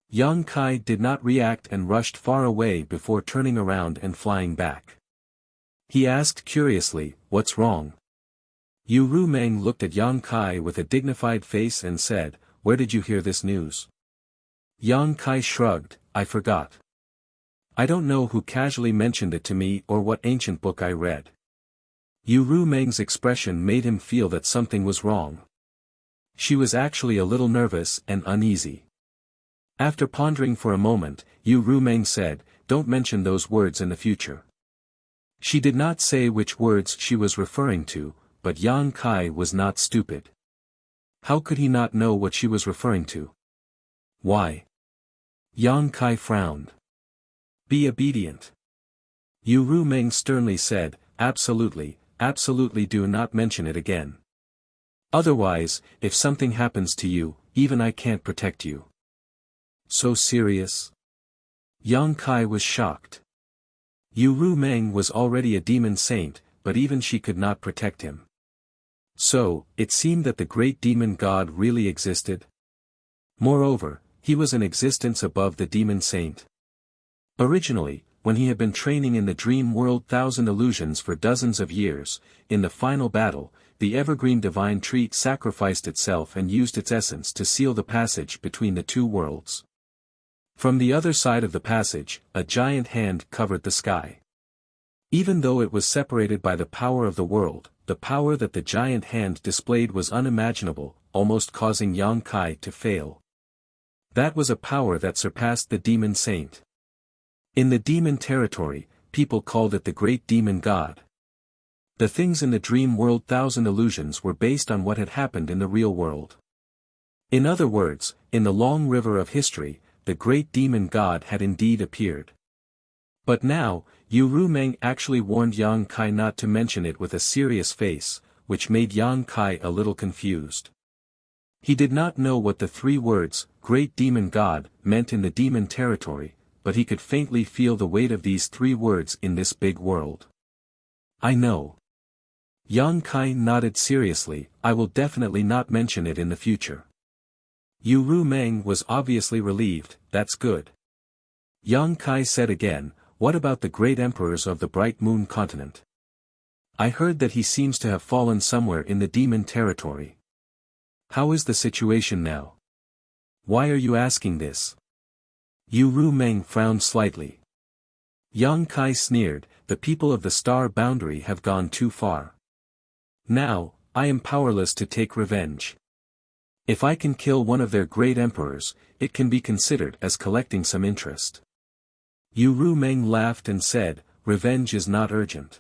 Yang Kai did not react and rushed far away before turning around and flying back. He asked curiously, "What's wrong?" Yu Rumeng looked at Yang Kai with a dignified face and said, "Where did you hear this news?" Yang Kai shrugged, "I forgot. I don't know who casually mentioned it to me or what ancient book I read." Yu Rumeng's expression made him feel that something was wrong. She was actually a little nervous and uneasy. After pondering for a moment, Yu Rumeng said, "Don't mention those words in the future." She did not say which words she was referring to, but Yang Kai was not stupid. How could he not know what she was referring to? Why? Yang Kai frowned. "Be obedient." Yu Rumeng sternly said, "Absolutely, absolutely do not mention it again. Otherwise, if something happens to you, even I can't protect you." So serious? Yang Kai was shocked. Yu Rumeng was already a demon saint, but even she could not protect him. So, it seemed that the great demon god really existed. Moreover, he was an existence above the demon saint. Originally, when he had been training in the dream world Thousand Illusions for dozens of years, in the final battle, the evergreen divine tree sacrificed itself and used its essence to seal the passage between the 2 worlds. From the other side of the passage, a giant hand covered the sky. Even though it was separated by the power of the world, the power that the giant hand displayed was unimaginable, almost causing Yang Kai to fail. That was a power that surpassed the demon saint. In the demon territory, people called it the great demon god. The things in the dream world Thousand Illusions were based on what had happened in the real world. In other words, in the long river of history, the great demon god had indeed appeared. But now, Yu Rumeng actually warned Yang Kai not to mention it with a serious face, which made Yang Kai a little confused. He did not know what the 3 words, great demon god, meant in the demon territory, but he could faintly feel the weight of these 3 words in this big world. "I know." Yang Kai nodded seriously, "I will definitely not mention it in the future." Yu Rumeng was obviously relieved. "That's good." Yang Kai said again, "What about the great emperors of the Bright Moon continent? I heard that he seems to have fallen somewhere in the demon territory. How is the situation now? Why are you asking this?" Yu Rumeng frowned slightly. Yang Kai sneered, "The people of the star boundary have gone too far. Now, I am powerless to take revenge. If I can kill one of their great emperors, it can be considered as collecting some interest." Yu Rumeng laughed and said, "Revenge is not urgent.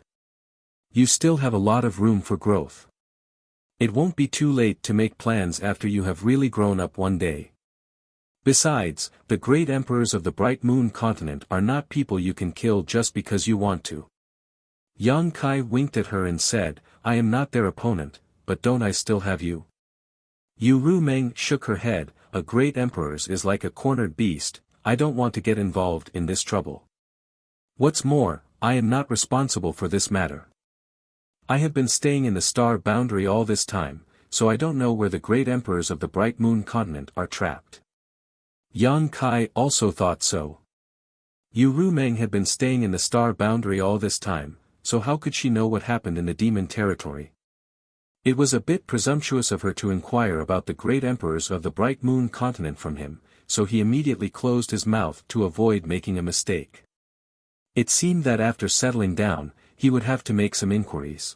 You still have a lot of room for growth. It won't be too late to make plans after you have really grown up one day. Besides, the great emperors of the Bright Moon continent are not people you can kill just because you want to. Yang Kai winked at her and said, I am not their opponent, but don't I still have you? Yu Rumeng shook her head, a great emperor's is like a cornered beast, I don't want to get involved in this trouble. What's more, I am not responsible for this matter. I have been staying in the star boundary all this time, so I don't know where the great emperors of the Bright Moon continent are trapped. Yang Kai also thought so. Yu Rumeng had been staying in the star boundary all this time, so how could she know what happened in the demon territory? It was a bit presumptuous of her to inquire about the great emperors of the Bright Moon continent from him, so he immediately closed his mouth to avoid making a mistake. It seemed that after settling down, he would have to make some inquiries.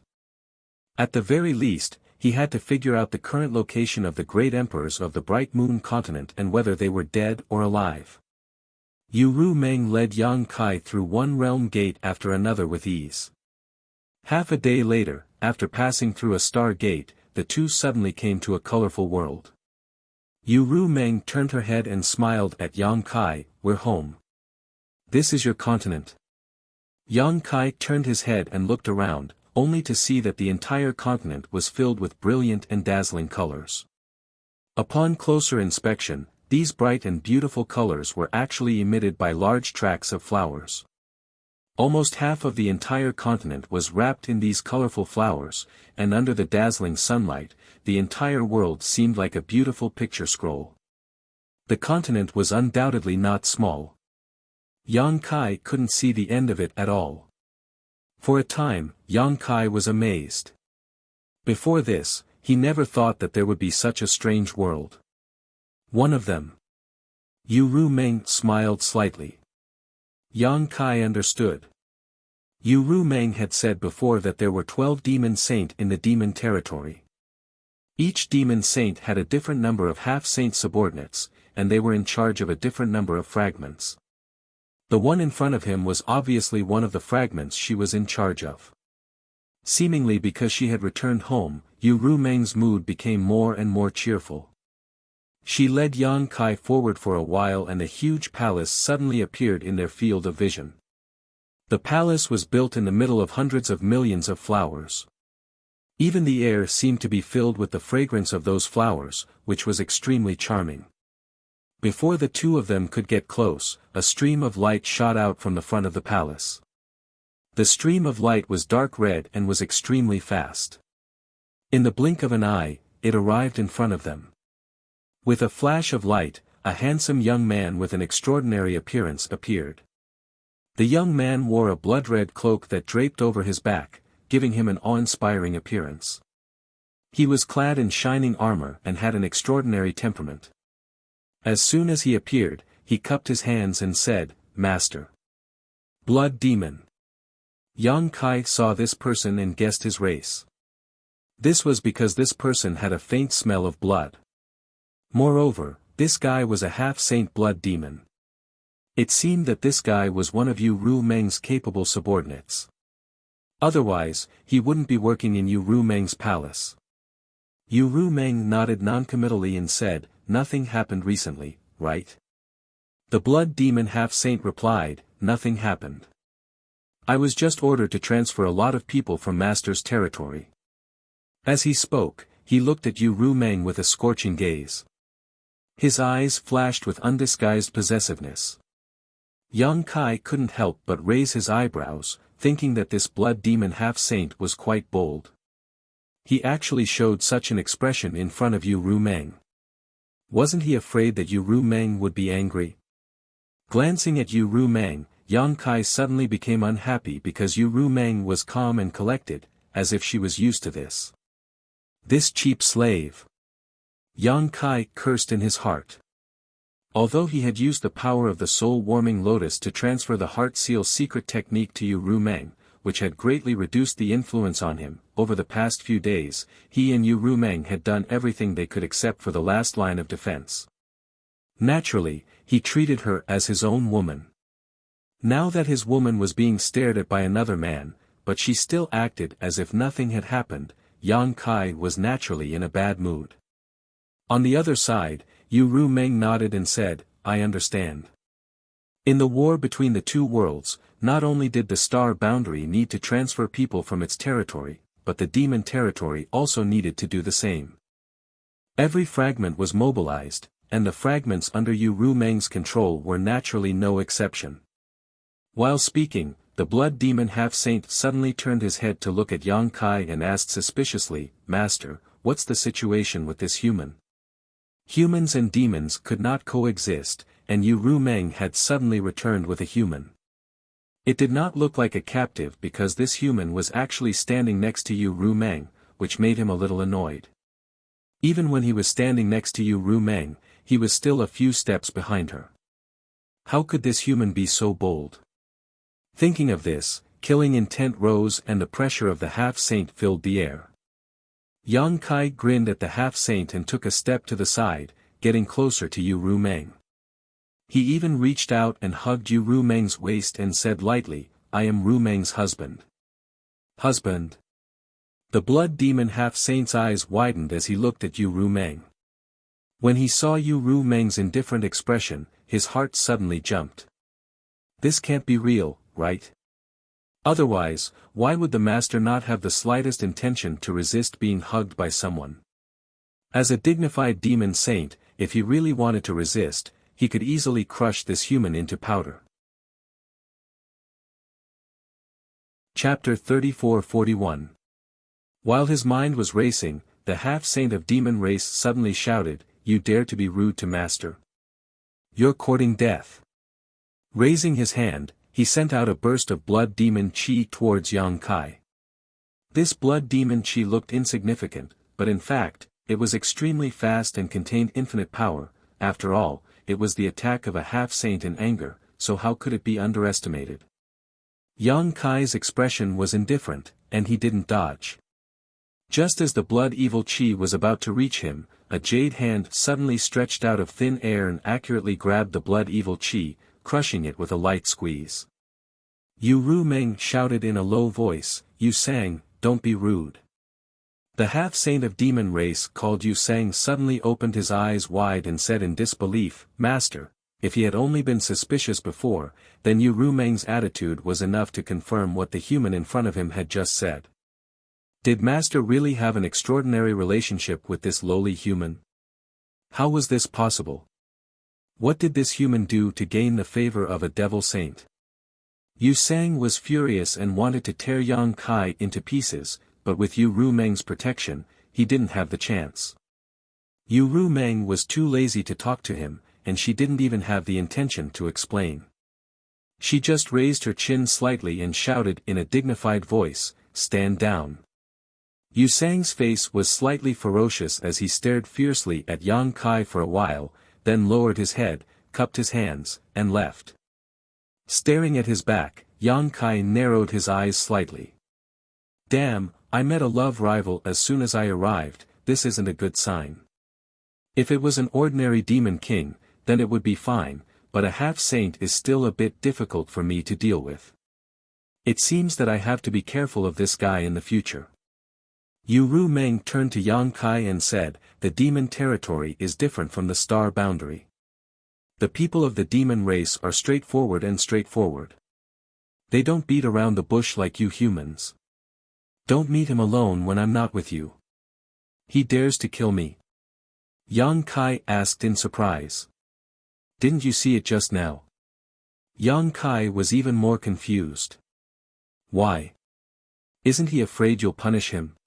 At the very least, he had to figure out the current location of the great emperors of the Bright Moon continent and whether they were dead or alive. Yu Rumeng led Yang Kai through one realm gate after another with ease. Half a day later, after passing through a star gate, the two suddenly came to a colorful world. Yu Rumeng turned her head and smiled at Yang Kai, we're home. This is your continent. Yang Kai turned his head and looked around, only to see that the entire continent was filled with brilliant and dazzling colors. Upon closer inspection, these bright and beautiful colors were actually emitted by large tracts of flowers. Almost half of the entire continent was wrapped in these colorful flowers, and under the dazzling sunlight, the entire world seemed like a beautiful picture scroll. The continent was undoubtedly not small. Yang Kai couldn't see the end of it at all. For a time, Yang Kai was amazed. Before this, he never thought that there would be such a strange world. One of them. Yu Rumeng smiled slightly. Yang Kai understood. Yu Rumeng had said before that there were 12 demon saint in the demon territory. Each demon saint had a different number of half-saint subordinates, and they were in charge of a different number of fragments. The one in front of him was obviously one of the fragments she was in charge of. Seemingly because she had returned home, Yu Rumeng's mood became more and more cheerful. She led Yang Kai forward for a while and a huge palace suddenly appeared in their field of vision. The palace was built in the middle of hundreds of millions of flowers. Even the air seemed to be filled with the fragrance of those flowers, which was extremely charming. Before the two of them could get close, a stream of light shot out from the front of the palace. The stream of light was dark red and was extremely fast. In the blink of an eye, it arrived in front of them. With a flash of light, a handsome young man with an extraordinary appearance appeared. The young man wore a blood-red cloak that draped over his back, giving him an awe-inspiring appearance. He was clad in shining armor and had an extraordinary temperament. As soon as he appeared, he cupped his hands and said, Master. Blood Demon. Yang Kai saw this person and guessed his race. This was because this person had a faint smell of blood. Moreover, this guy was a half-saint blood demon. It seemed that this guy was one of Yu Rumeng's capable subordinates. Otherwise, he wouldn't be working in Yu Rumeng's palace. Yu Rumeng nodded noncommittally and said, Nothing happened recently, right? The blood demon half-saint replied, Nothing happened. I was just ordered to transfer a lot of people from Master's territory. As he spoke, he looked at Yu Rumeng with a scorching gaze. His eyes flashed with undisguised possessiveness. Yang Kai couldn't help but raise his eyebrows, thinking that this blood demon half-saint was quite bold. He actually showed such an expression in front of Yu Rumeng. Wasn't he afraid that Yu Rumeng would be angry? Glancing at Yu Rumeng, Yang Kai suddenly became unhappy because Yu Rumeng was calm and collected, as if she was used to this. This cheap slave. Yang Kai cursed in his heart. Although he had used the power of the soul-warming lotus to transfer the heart seal secret technique to Yu Rumeng, which had greatly reduced the influence on him, over the past few days, he and Yu Rumeng had done everything they could except for the last line of defense. Naturally, he treated her as his own woman. Now that his woman was being stared at by another man, but she still acted as if nothing had happened, Yang Kai was naturally in a bad mood. On the other side, Yu Ru Meng nodded and said, I understand. In the war between the two worlds, not only did the star boundary need to transfer people from its territory, but the demon territory also needed to do the same. Every fragment was mobilized, and the fragments under Yu Ru Meng's control were naturally no exception. While speaking, the blood demon half-saint suddenly turned his head to look at Yang Kai and asked suspiciously, Master, what's the situation with this human? Humans and demons could not coexist, and Yu Ru Meng had suddenly returned with a human. It did not look like a captive because this human was actually standing next to Yu Ru Meng, which made him a little annoyed. Even when he was standing next to Yu Ru Meng, he was still a few steps behind her. How could this human be so bold? Thinking of this, killing intent rose and the pressure of the half-saint filled the air. Yang Kai grinned at the half-saint and took a step to the side, getting closer to Yu Ru Meng. He even reached out and hugged Yu Ru Meng's waist and said lightly, I am Ru Meng's husband. Husband? The blood demon half-saint's eyes widened as he looked at Yu Ru Meng. When he saw Yu Ru Meng's indifferent expression, his heart suddenly jumped. This can't be real, right? Otherwise, why would the master not have the slightest intention to resist being hugged by someone? As a dignified demon saint, if he really wanted to resist, he could easily crush this human into powder. Chapter 34-41. While his mind was racing, the half-saint of demon race suddenly shouted, You dare to be rude to master? You're courting death. Raising his hand, he sent out a burst of blood demon chi towards Yang Kai. This blood demon chi looked insignificant, but in fact, it was extremely fast and contained infinite power. After all, it was the attack of a half-saint in anger, so how could it be underestimated? Yang Kai's expression was indifferent, and he didn't dodge. Just as the blood evil chi was about to reach him, a jade hand suddenly stretched out of thin air and accurately grabbed the blood evil chi, crushing it with a light squeeze. Yu Ru Meng shouted in a low voice, Yu Sang, don't be rude. The half-saint of demon race called Yu Sang suddenly opened his eyes wide and said in disbelief, Master, if he had only been suspicious before, then Yu Ru Meng's attitude was enough to confirm what the human in front of him had just said. Did Master really have an extraordinary relationship with this lowly human? How was this possible? What did this human do to gain the favor of a devil saint? Yu Sang was furious and wanted to tear Yang Kai into pieces, but with Yu Ru Meng's protection, he didn't have the chance. Yu Ru Meng was too lazy to talk to him, and she didn't even have the intention to explain. She just raised her chin slightly and shouted in a dignified voice, Stand down. Yu Sang's face was slightly ferocious as he stared fiercely at Yang Kai for a while, then lowered his head, cupped his hands, and left. Staring at his back, Yang Kai narrowed his eyes slightly. Damn, I met a love rival as soon as I arrived, this isn't a good sign. If it was an ordinary demon king, then it would be fine, but a half-saint is still a bit difficult for me to deal with. It seems that I have to be careful of this guy in the future. Yu Ru Meng turned to Yang Kai and said, the demon territory is different from the star boundary. The people of the demon race are straightforward. They don't beat around the bush like you humans. Don't meet him alone when I'm not with you. He dares to kill me. Yang Kai asked in surprise. Didn't you see it just now? Yang Kai was even more confused. Why? Isn't he afraid you'll punish him?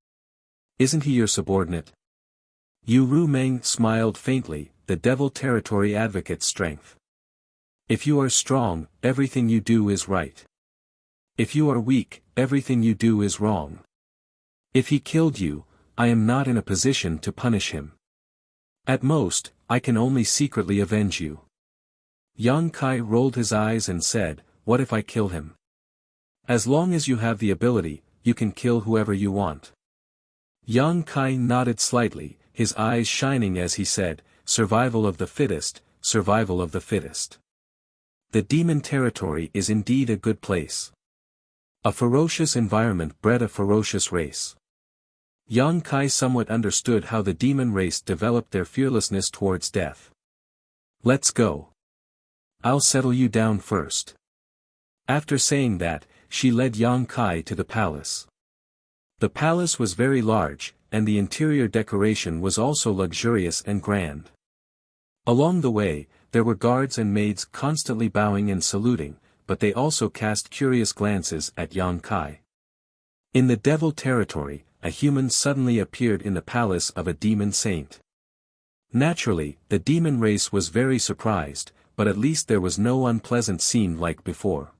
Isn't he your subordinate? Yu Ru Meng smiled faintly, the devil territory advocate's strength. If you are strong, everything you do is right. If you are weak, everything you do is wrong. If he killed you, I am not in a position to punish him. At most, I can only secretly avenge you. Yang Kai rolled his eyes and said, what if I kill him? As long as you have the ability, you can kill whoever you want. Yang Kai nodded slightly, his eyes shining as he said, survival of the fittest, survival of the fittest. The demon territory is indeed a good place. A ferocious environment bred a ferocious race. Yang Kai somewhat understood how the demon race developed their fearlessness towards death. Let's go. I'll settle you down first. After saying that, she led Yang Kai to the palace. The palace was very large, and the interior decoration was also luxurious and grand. Along the way, there were guards and maids constantly bowing and saluting, but they also cast curious glances at Yang Kai. In the devil territory, a human suddenly appeared in the palace of a demon saint. Naturally, the demon race was very surprised, but at least there was no unpleasant scene like before.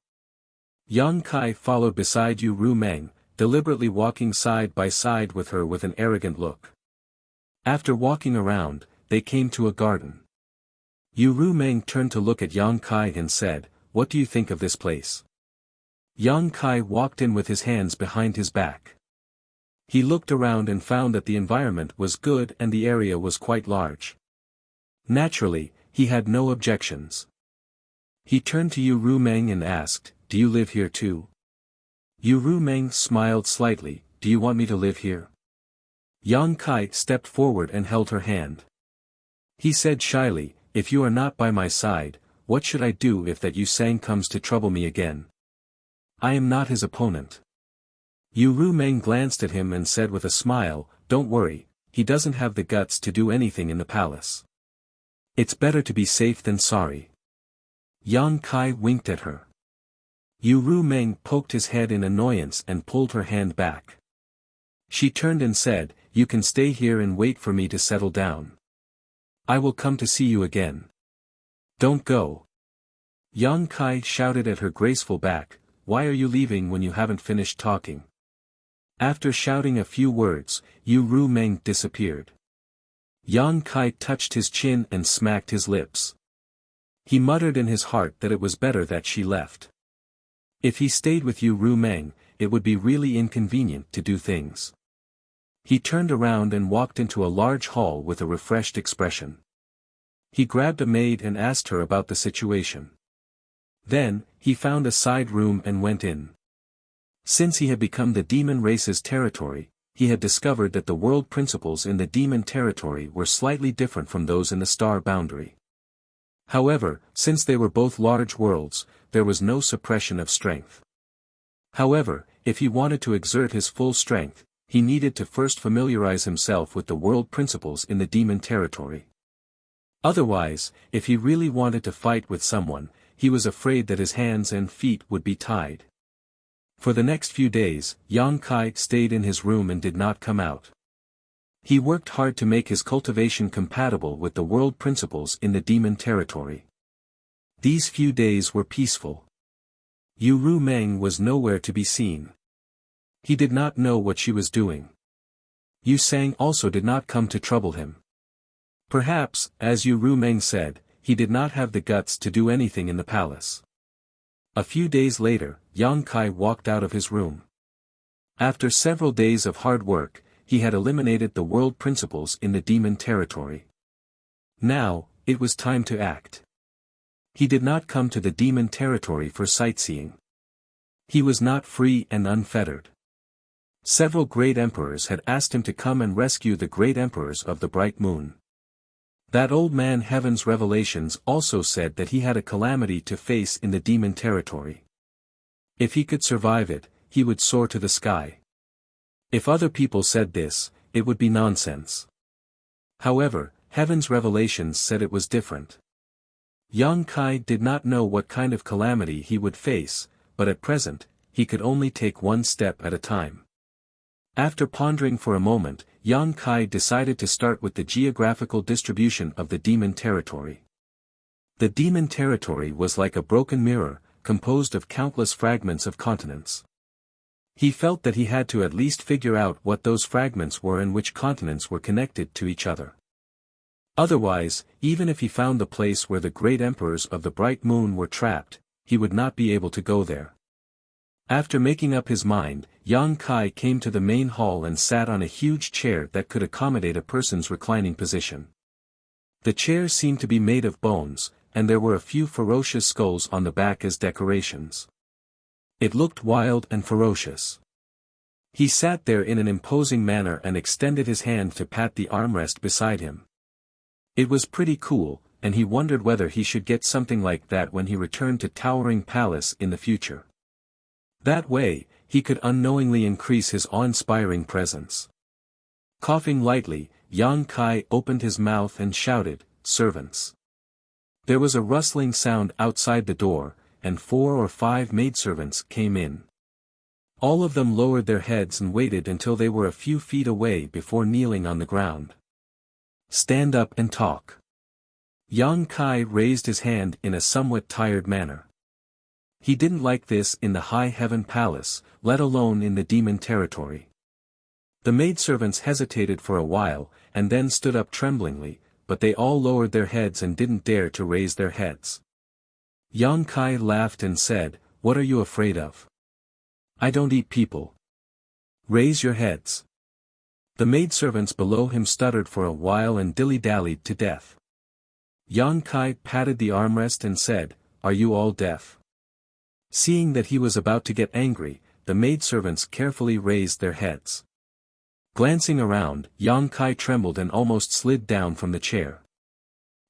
Yang Kai followed beside Yu Ru Meng, deliberately walking side by side with her with an arrogant look. After walking around, they came to a garden. Yu Ru Meng turned to look at Yang Kai and said, "What do you think of this place?" Yang Kai walked in with his hands behind his back. He looked around and found that the environment was good and the area was quite large. Naturally, he had no objections. He turned to Yu Ru Meng and asked, "Do you live here too?" Yu Ru Meng smiled slightly, "Do you want me to live here?" Yang Kai stepped forward and held her hand. He said shyly, "If you are not by my side, what should I do if that Yu Sang comes to trouble me again? I am not his opponent." Yu Ru Meng glanced at him and said with a smile, "Don't worry, he doesn't have the guts to do anything in the palace. It's better to be safe than sorry." Yang Kai winked at her. Yu Ru Meng poked his head in annoyance and pulled her hand back. She turned and said, "You can stay here and wait for me to settle down. I will come to see you again. Don't go." Yang Kai shouted at her graceful back, "Why are you leaving when you haven't finished talking?" After shouting a few words, Yu Ru Meng disappeared. Yang Kai touched his chin and smacked his lips. He muttered in his heart that it was better that she left. If he stayed with Yu Ru Meng, it would be really inconvenient to do things. He turned around and walked into a large hall with a refreshed expression. He grabbed a maid and asked her about the situation. Then, he found a side room and went in. Since he had become the demon race's territory, he had discovered that the world principles in the demon territory were slightly different from those in the star boundary. However, since they were both large worlds, there was no suppression of strength. However, if he wanted to exert his full strength, he needed to first familiarize himself with the world principles in the demon territory. Otherwise, if he really wanted to fight with someone, he was afraid that his hands and feet would be tied. For the next few days, Yang Kai stayed in his room and did not come out. He worked hard to make his cultivation compatible with the world principles in the demon territory. These few days were peaceful. Yu Ru Meng was nowhere to be seen. He did not know what she was doing. Yu Sang also did not come to trouble him. Perhaps, as Yu Ru Meng said, he did not have the guts to do anything in the palace. A few days later, Yang Kai walked out of his room. After several days of hard work, he had eliminated the world principles in the demon territory. Now, it was time to act. He did not come to the demon territory for sightseeing. He was not free and unfettered. Several great emperors had asked him to come and rescue the great emperors of the bright moon. That old man Heaven's revelations also said that he had a calamity to face in the demon territory. If he could survive it, he would soar to the sky. If other people said this, it would be nonsense. However, Heaven's revelations said it was different. Yang Kai did not know what kind of calamity he would face, but at present, he could only take one step at a time. After pondering for a moment, Yang Kai decided to start with the geographical distribution of the demon territory. The demon territory was like a broken mirror, composed of countless fragments of continents. He felt that he had to at least figure out what those fragments were and which continents were connected to each other. Otherwise, even if he found the place where the great emperors of the bright moon were trapped, he would not be able to go there. After making up his mind, Yang Kai came to the main hall and sat on a huge chair that could accommodate a person's reclining position. The chair seemed to be made of bones, and there were a few ferocious skulls on the back as decorations. It looked wild and ferocious. He sat there in an imposing manner and extended his hand to pat the armrest beside him. It was pretty cool, and he wondered whether he should get something like that when he returned to Towering Palace in the future. That way, he could unknowingly increase his awe-inspiring presence. Coughing lightly, Yang Kai opened his mouth and shouted, "Servants." There was a rustling sound outside the door, and 4 or 5 maidservants came in. All of them lowered their heads and waited until they were a few feet away before kneeling on the ground. "Stand up and talk." Yang Kai raised his hand in a somewhat tired manner. He didn't like this in the High Heaven Palace, let alone in the demon territory. The maidservants hesitated for a while, and then stood up tremblingly, but they all lowered their heads and didn't dare to raise their heads. Yang Kai laughed and said, "What are you afraid of? I don't eat people. Raise your heads." The maidservants below him stuttered for a while and dilly-dallied to death. Yang Kai patted the armrest and said, "Are you all deaf?" Seeing that he was about to get angry, the maidservants carefully raised their heads. Glancing around, Yang Kai trembled and almost slid down from the chair.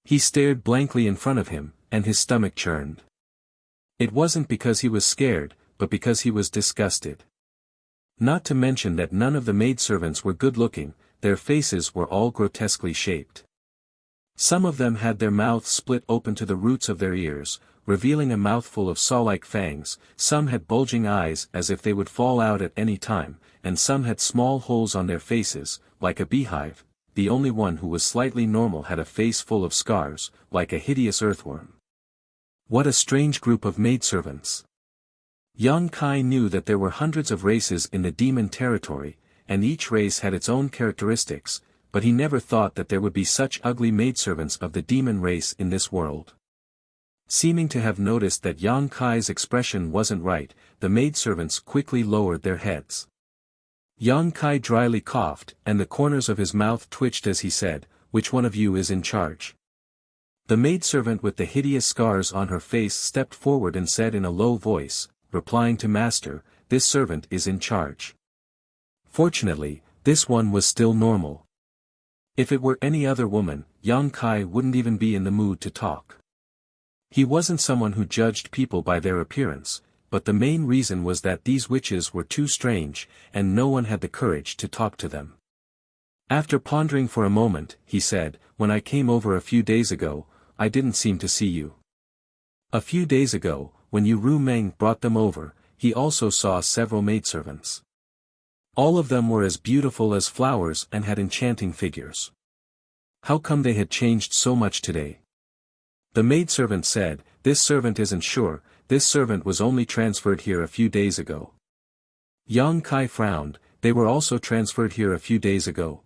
He stared blankly in front of him, and his stomach churned. It wasn't because he was scared, but because he was disgusted. Not to mention that none of the maidservants were good-looking, their faces were all grotesquely shaped. Some of them had their mouths split open to the roots of their ears, revealing a mouthful of saw-like fangs, some had bulging eyes as if they would fall out at any time, and some had small holes on their faces, like a beehive. The only one who was slightly normal had a face full of scars, like a hideous earthworm. What a strange group of maidservants. Yang Kai knew that there were hundreds of races in the demon territory, and each race had its own characteristics, but he never thought that there would be such ugly maidservants of the demon race in this world. Seeming to have noticed that Yang Kai's expression wasn't right, the maidservants quickly lowered their heads. Yang Kai dryly coughed, and the corners of his mouth twitched as he said, "Which one of you is in charge?" The maidservant with the hideous scars on her face stepped forward and said in a low voice, replying to Master, "This servant is in charge." Fortunately, this one was still normal. If it were any other woman, Yang Kai wouldn't even be in the mood to talk. He wasn't someone who judged people by their appearance, but the main reason was that these witches were too strange, and no one had the courage to talk to them. After pondering for a moment, he said, "When I came over a few days ago, I didn't seem to see you. A few days ago, when Ru Meng brought them over, he also saw several maidservants. All of them were as beautiful as flowers and had enchanting figures. How come they had changed so much today?" The maidservant said, "This servant isn't sure, this servant was only transferred here a few days ago." Yang Kai frowned, "They were also transferred here a few days ago?"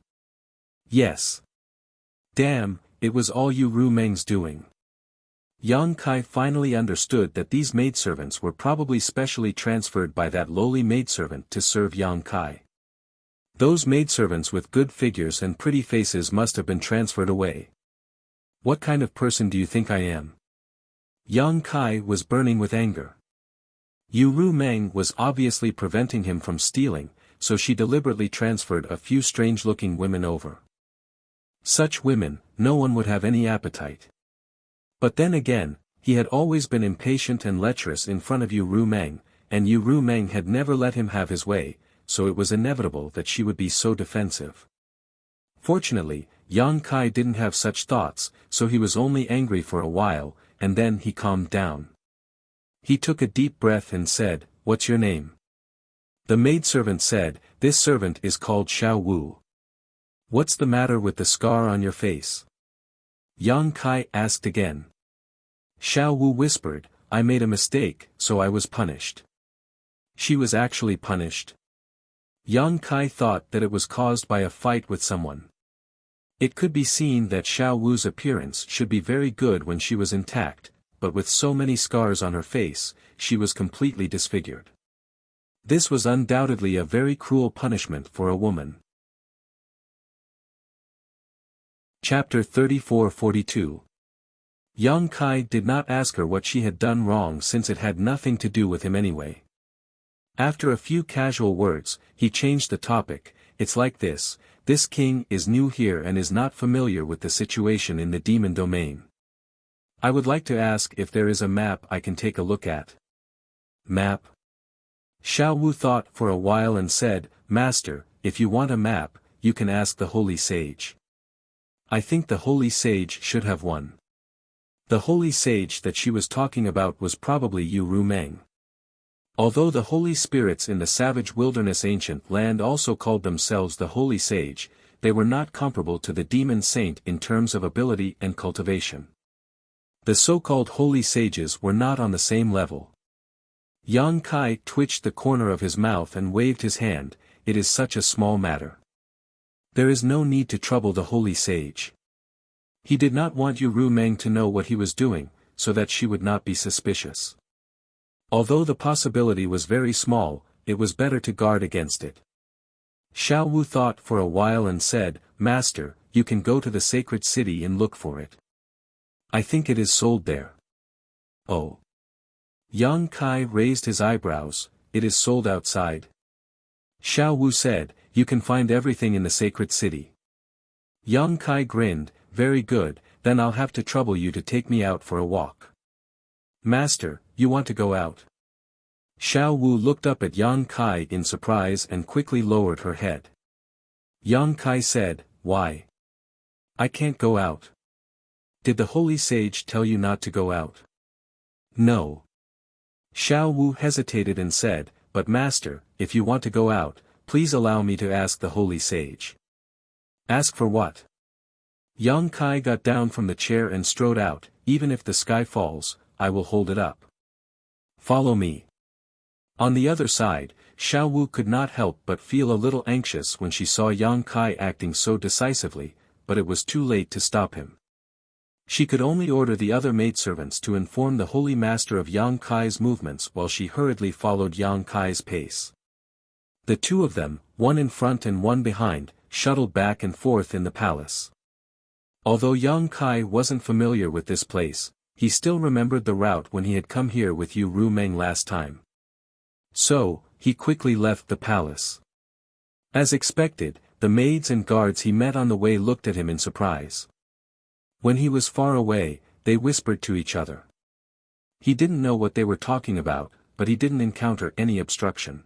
"Yes." "Damn, it was all Ru Meng's doing." Yang Kai finally understood that these maidservants were probably specially transferred by that lowly maidservant to serve Yang Kai. Those maidservants with good figures and pretty faces must have been transferred away. What kind of person do you think I am? Yang Kai was burning with anger. Ru Meng was obviously preventing him from stealing, so she deliberately transferred a few strange-looking women over. Such women, no one would have any appetite. But then again, he had always been impatient and lecherous in front of Ru Meng, and Ru Meng had never let him have his way, so it was inevitable that she would be so defensive. Fortunately, Yang Kai didn't have such thoughts, so he was only angry for a while, and then he calmed down. He took a deep breath and said, "What's your name?" The maidservant said, "This servant is called Xiao Wu." "What's the matter with the scar on your face?" Yang Kai asked again. Xiao Wu whispered, "I made a mistake, so I was punished." She was actually punished. Yang Kai thought that it was caused by a fight with someone. It could be seen that Xiao Wu's appearance should be very good when she was intact, but with so many scars on her face, she was completely disfigured. This was undoubtedly a very cruel punishment for a woman. Chapter 34-42. Yang Kai did not ask her what she had done wrong since it had nothing to do with him anyway. After a few casual words, he changed the topic. It's like this king is new here and is not familiar with the situation in the demon domain. I would like to ask if there is a map I can take a look at. Map? Xiao Wu thought for a while and said, Master, if you want a map, you can ask the holy sage. I think the holy sage should have one. The holy sage that she was talking about was probably Yu Rumeng. Although the holy spirits in the savage wilderness ancient land also called themselves the holy sage, they were not comparable to the demon saint in terms of ability and cultivation. The so-called holy sages were not on the same level. Yang Kai twitched the corner of his mouth and waved his hand. It is such a small matter. There is no need to trouble the holy sage. He did not want Yu Rumeng to know what he was doing, so that she would not be suspicious. Although the possibility was very small, it was better to guard against it. Xiao Wu thought for a while and said, Master, you can go to the sacred city and look for it. I think it is sold there. Oh. Yang Kai raised his eyebrows. It is sold outside. Xiao Wu said, you can find everything in the sacred city. Yang Kai grinned, very good, then I'll have to trouble you to take me out for a walk. Master, you want to go out? Xiao Wu looked up at Yang Kai in surprise and quickly lowered her head. Yang Kai said, why? I can't go out. Did the holy sage tell you not to go out? No. Xiao Wu hesitated and said, but master, if you want to go out, please allow me to ask the holy sage. Ask for what? Yang Kai got down from the chair and strode out. Even if the sky falls, I will hold it up. Follow me. On the other side, Xiao Wu could not help but feel a little anxious when she saw Yang Kai acting so decisively, but it was too late to stop him. She could only order the other maidservants to inform the holy master of Yang Kai's movements while she hurriedly followed Yang Kai's pace. The two of them, one in front and one behind, shuttled back and forth in the palace. Although Yang Kai wasn't familiar with this place, he still remembered the route when he had come here with Yu Rumeng last time. So, he quickly left the palace. As expected, the maids and guards he met on the way looked at him in surprise. When he was far away, they whispered to each other. He didn't know what they were talking about, but he didn't encounter any obstruction.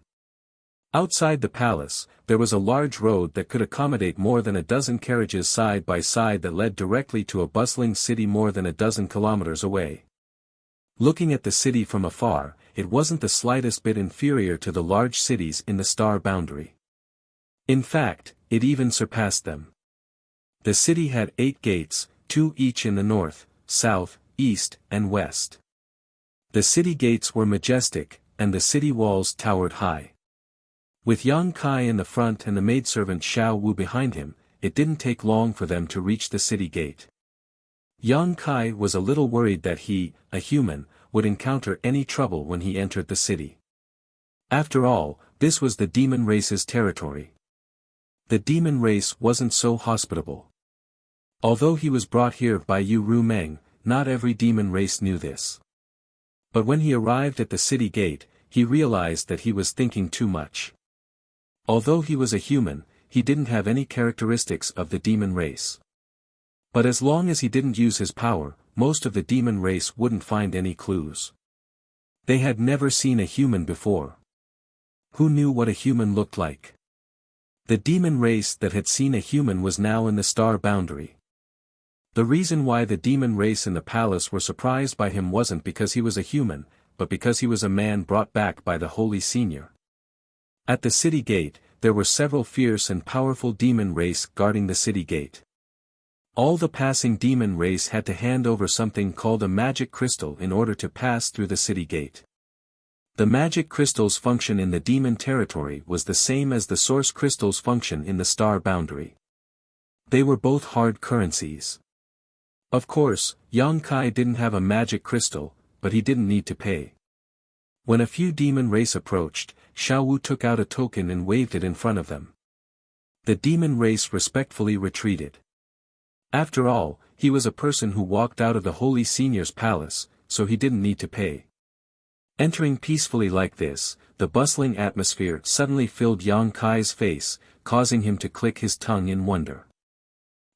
Outside the palace, there was a large road that could accommodate more than a dozen carriages side by side that led directly to a bustling city more than a dozen kilometers away. Looking at the city from afar, it wasn't the slightest bit inferior to the large cities in the star boundary. In fact, it even surpassed them. The city had 8 gates, 2 each in the north, south, east, and west. The city gates were majestic, and the city walls towered high. With Yang Kai in the front and the maidservant Xiao Wu behind him, it didn't take long for them to reach the city gate. Yang Kai was a little worried that he, a human, would encounter any trouble when he entered the city. After all, this was the demon race's territory. The demon race wasn't so hospitable. Although he was brought here by Yu Rumeng, not every demon race knew this. But when he arrived at the city gate, he realized that he was thinking too much. Although he was a human, he didn't have any characteristics of the demon race. But as long as he didn't use his power, most of the demon race wouldn't find any clues. They had never seen a human before. Who knew what a human looked like? The demon race that had seen a human was now in the star boundary. The reason why the demon race in the palace were surprised by him wasn't because he was a human, but because he was a man brought back by the Holy Senior. At the city gate, there were several fierce and powerful demon race guarding the city gate. All the passing demon race had to hand over something called a magic crystal in order to pass through the city gate. The magic crystal's function in the demon territory was the same as the source crystal's function in the star boundary. They were both hard currencies. Of course, Yang Kai didn't have a magic crystal, but he didn't need to pay. When a few demon race approached, Xiao Wu took out a token and waved it in front of them. The demon race respectfully retreated. After all, he was a person who walked out of the Holy Senior's palace, so he didn't need to pay. Entering peacefully like this, the bustling atmosphere suddenly filled Yang Kai's face, causing him to click his tongue in wonder.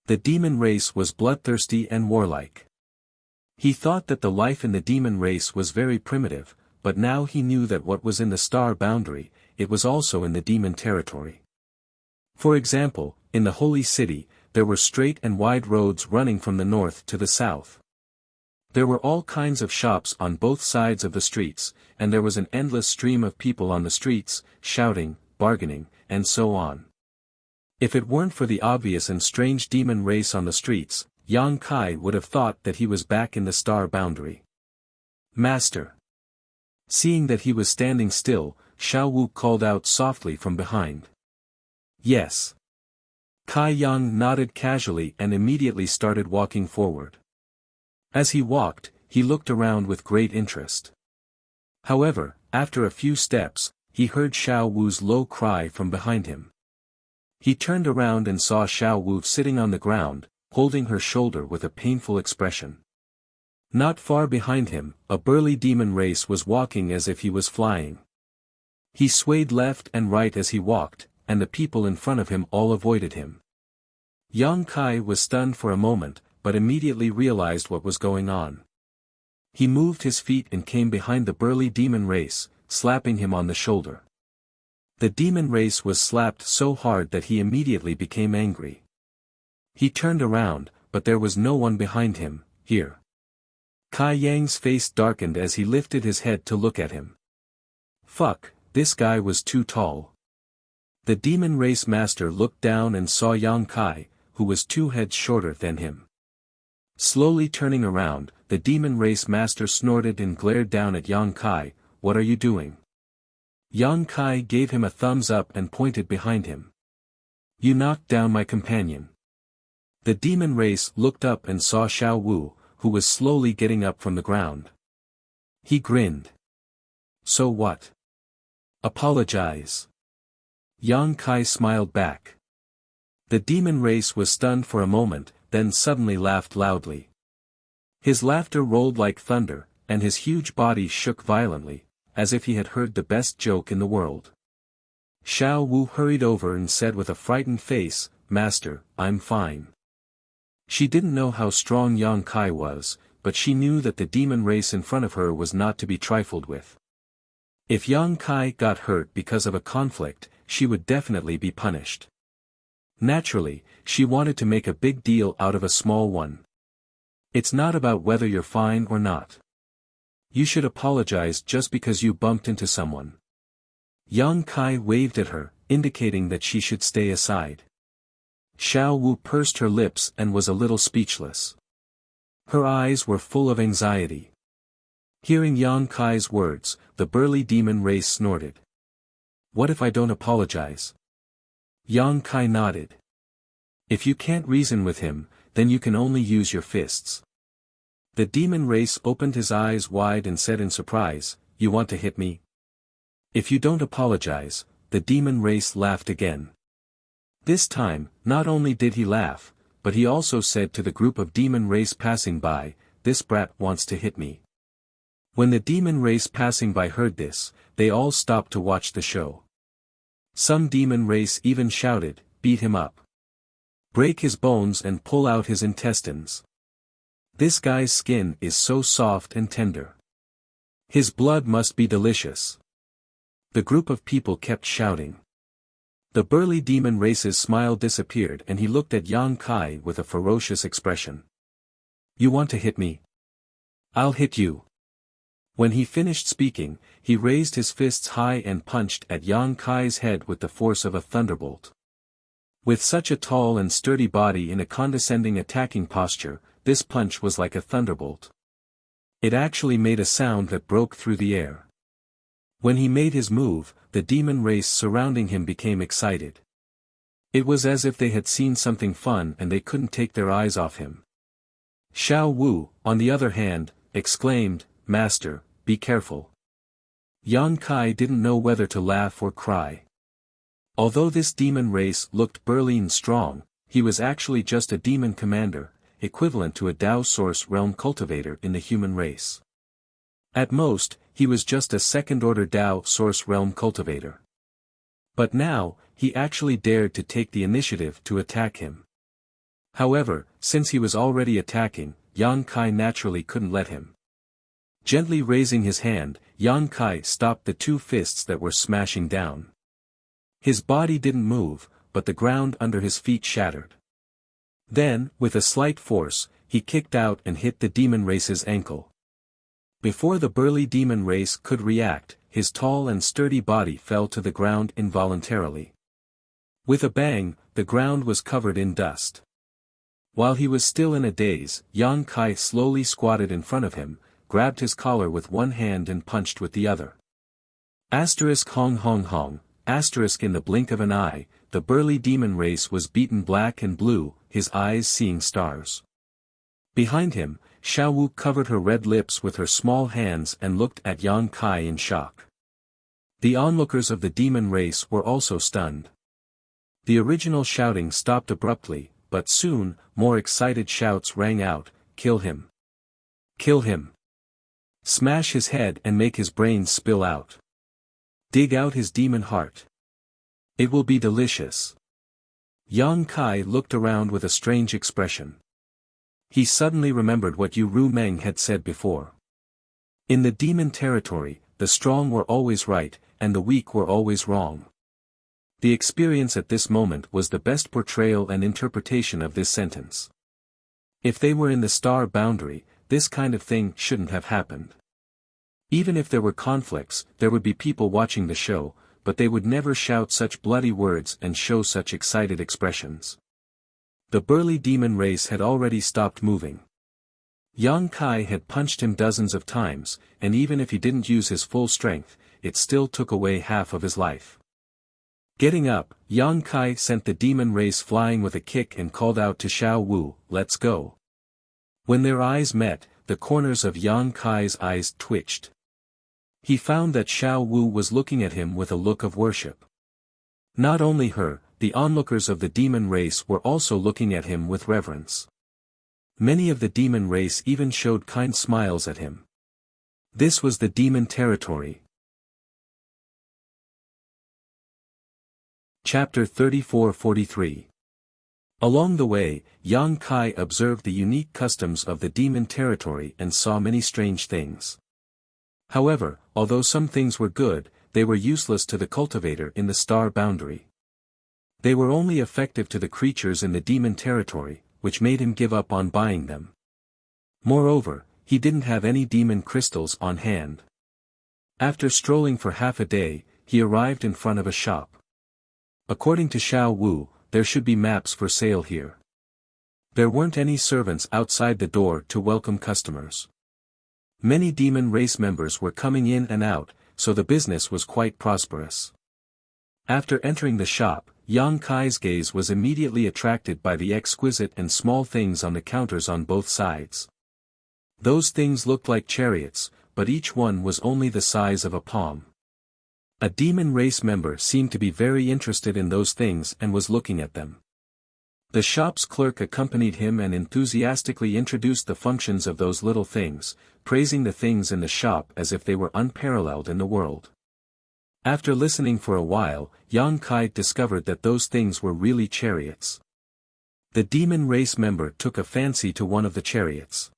The demon race was bloodthirsty and warlike. He thought that the life in the demon race was very primitive, but now he knew that what was in the star boundary, it was also in the demon territory. For example, in the holy city, there were straight and wide roads running from the north to the south. There were all kinds of shops on both sides of the streets, and there was an endless stream of people on the streets, shouting, bargaining, and so on. If it weren't for the obvious and strange demon race on the streets, Yang Kai would have thought that he was back in the star boundary. Master. Seeing that he was standing still, Xiao Wu called out softly from behind. Yes. Kai Yang nodded casually and immediately started walking forward. As he walked, he looked around with great interest. However, after a few steps, he heard Xiao Wu's low cry from behind him. He turned around and saw Xiao Wu sitting on the ground, holding her shoulder with a painful expression. Not far behind him, a burly demon race was walking as if he was flying. He swayed left and right as he walked, and the people in front of him all avoided him. Yang Kai was stunned for a moment, but immediately realized what was going on. He moved his feet and came behind the burly demon race, slapping him on the shoulder. The demon race was slapped so hard that he immediately became angry. He turned around, but there was no one behind him. Here. Kai Yang's face darkened as he lifted his head to look at him. Fuck, this guy was too tall. The demon race master looked down and saw Yang Kai, who was 2 heads shorter than him. Slowly turning around, the demon race master snorted and glared down at Yang Kai. What are you doing? Yang Kai gave him a thumbs up and pointed behind him. You knocked down my companion. The demon race looked up and saw Xiao Wu, who was slowly getting up from the ground. He grinned. So what? Apologize. Yang Kai smiled back. The demon race was stunned for a moment, then suddenly laughed loudly. His laughter rolled like thunder, and his huge body shook violently, as if he had heard the best joke in the world. Xiao Wu hurried over and said with a frightened face, Master, I'm fine. She didn't know how strong Yang Kai was, but she knew that the demon race in front of her was not to be trifled with. If Yang Kai got hurt because of a conflict, she would definitely be punished. Naturally, she wanted to make a big deal out of a small one. It's not about whether you're fine or not. You should apologize just because you bumped into someone. Yang Kai waved at her, indicating that she should stay aside. Xiao Wu pursed her lips and was a little speechless. Her eyes were full of anxiety. Hearing Yang Kai's words, the burly demon race snorted. What if I don't apologize? Yang Kai nodded. If you can't reason with him, then you can only use your fists. The demon race opened his eyes wide and said in surprise, You want to hit me? If you don't apologize, the demon race laughed again. This time, not only did he laugh, but he also said to the group of demon race passing by, This brat wants to hit me. When the demon race passing by heard this, they all stopped to watch the show. Some demon race even shouted, Beat him up. Break his bones and pull out his intestines. This guy's skin is so soft and tender. His blood must be delicious. The group of people kept shouting. The burly demon race's smile disappeared and he looked at Yang Kai with a ferocious expression. You want to hit me? I'll hit you. When he finished speaking, he raised his fists high and punched at Yang Kai's head with the force of a thunderbolt. With such a tall and sturdy body in a condescending attacking posture, this punch was like a thunderbolt. It actually made a sound that broke through the air. When he made his move, the demon race surrounding him became excited. It was as if they had seen something fun and they couldn't take their eyes off him. Xiao Wu, on the other hand, exclaimed, Master, be careful. Yang Kai didn't know whether to laugh or cry. Although this demon race looked burly and strong, he was actually just a demon commander, equivalent to a Dao Source realm cultivator in the human race. At most, he was just a second-order Dao Source Realm cultivator. But now, he actually dared to take the initiative to attack him. However, since he was already attacking, Yang Kai naturally couldn't let him. Gently raising his hand, Yang Kai stopped the two fists that were smashing down. His body didn't move, but the ground under his feet shattered. Then, with a slight force, he kicked out and hit the demon race's ankle. Before the burly demon race could react, his tall and sturdy body fell to the ground involuntarily. With a bang, the ground was covered in dust. While he was still in a daze, Yang Kai slowly squatted in front of him, grabbed his collar with one hand and punched with the other. Asterisk hong hong hong, asterisk in the blink of an eye, the burly demon race was beaten black and blue, his eyes seeing stars. Behind him, Xiao Wu covered her red lips with her small hands and looked at Yang Kai in shock. The onlookers of the demon race were also stunned. The original shouting stopped abruptly, but soon, more excited shouts rang out, "Kill him! Kill him! Smash his head and make his brains spill out! Dig out his demon heart! It will be delicious!" Yang Kai looked around with a strange expression. He suddenly remembered what Yu Rumeng had said before. In the demon territory, the strong were always right, and the weak were always wrong. The experience at this moment was the best portrayal and interpretation of this sentence. If they were in the star boundary, this kind of thing shouldn't have happened. Even if there were conflicts, there would be people watching the show, but they would never shout such bloody words and show such excited expressions. The burly demon race had already stopped moving. Yang Kai had punched him dozens of times, and even if he didn't use his full strength, it still took away half of his life. Getting up, Yang Kai sent the demon race flying with a kick and called out to Xiao Wu, "Let's go." When their eyes met, the corners of Yang Kai's eyes twitched. He found that Xiao Wu was looking at him with a look of worship. Not only her, the onlookers of the demon race were also looking at him with reverence. Many of the demon race even showed kind smiles at him. This was the demon territory. Chapter 34-43. Along the way, Yang Kai observed the unique customs of the demon territory and saw many strange things. However, although some things were good, they were useless to the cultivator in the star boundary. They were only effective to the creatures in the demon territory, which made him give up on buying them. Moreover, he didn't have any demon crystals on hand. After strolling for half a day, he arrived in front of a shop. According to Xiao Wu, there should be maps for sale here. There weren't any servants outside the door to welcome customers. Many demon race members were coming in and out, so the business was quite prosperous. After entering the shop, Yang Kai's gaze was immediately attracted by the exquisite and small things on the counters on both sides. Those things looked like chariots, but each one was only the size of a palm. A demon race member seemed to be very interested in those things and was looking at them. The shop's clerk accompanied him and enthusiastically introduced the functions of those little things, praising the things in the shop as if they were unparalleled in the world. After listening for a while, Yang Kai discovered that those things were really chariots. The demon race member took a fancy to one of the chariots.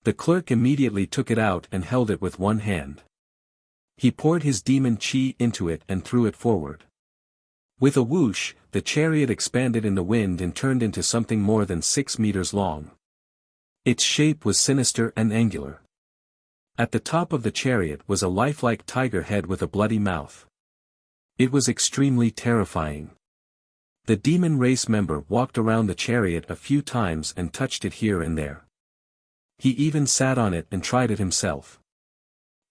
The clerk immediately took it out and held it with one hand. He poured his demon chi into it and threw it forward. With a whoosh, the chariot expanded in the wind and turned into something more than 6 meters long. Its shape was sinister and angular. At the top of the chariot was a lifelike tiger head with a bloody mouth. It was extremely terrifying. The demon race member walked around the chariot a few times and touched it here and there. He even sat on it and tried it himself.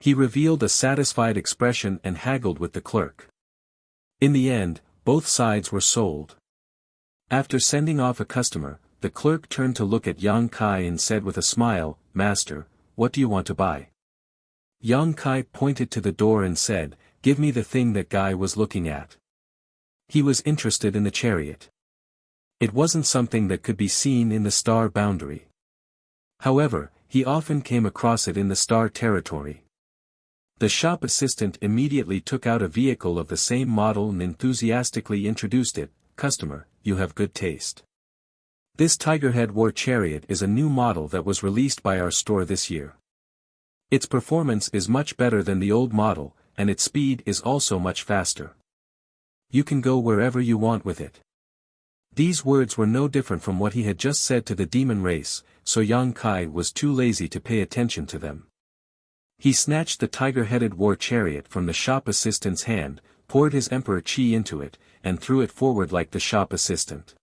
He revealed a satisfied expression and haggled with the clerk. In the end, both sides were sold. After sending off a customer, the clerk turned to look at Yang Kai and said with a smile, "Master, what do you want to buy?" Yang Kai pointed to the door and said, "Give me the thing that guy was looking at." He was interested in the chariot. It wasn't something that could be seen in the star boundary. However, He often came across it in the star territory. The shop assistant immediately took out a vehicle of the same model and enthusiastically introduced it. "Customer, you have good taste. This Tigerhead War Chariot is a new model that was released by our store this year. Its performance is much better than the old model, and its speed is also much faster. You can go wherever you want with it." These words were no different from what he had just said to the demon race, so Yang Kai was too lazy to pay attention to them. He snatched the tiger-headed war chariot from the shop assistant's hand, poured his emperor chi into it, and threw it forward like the shop assistant.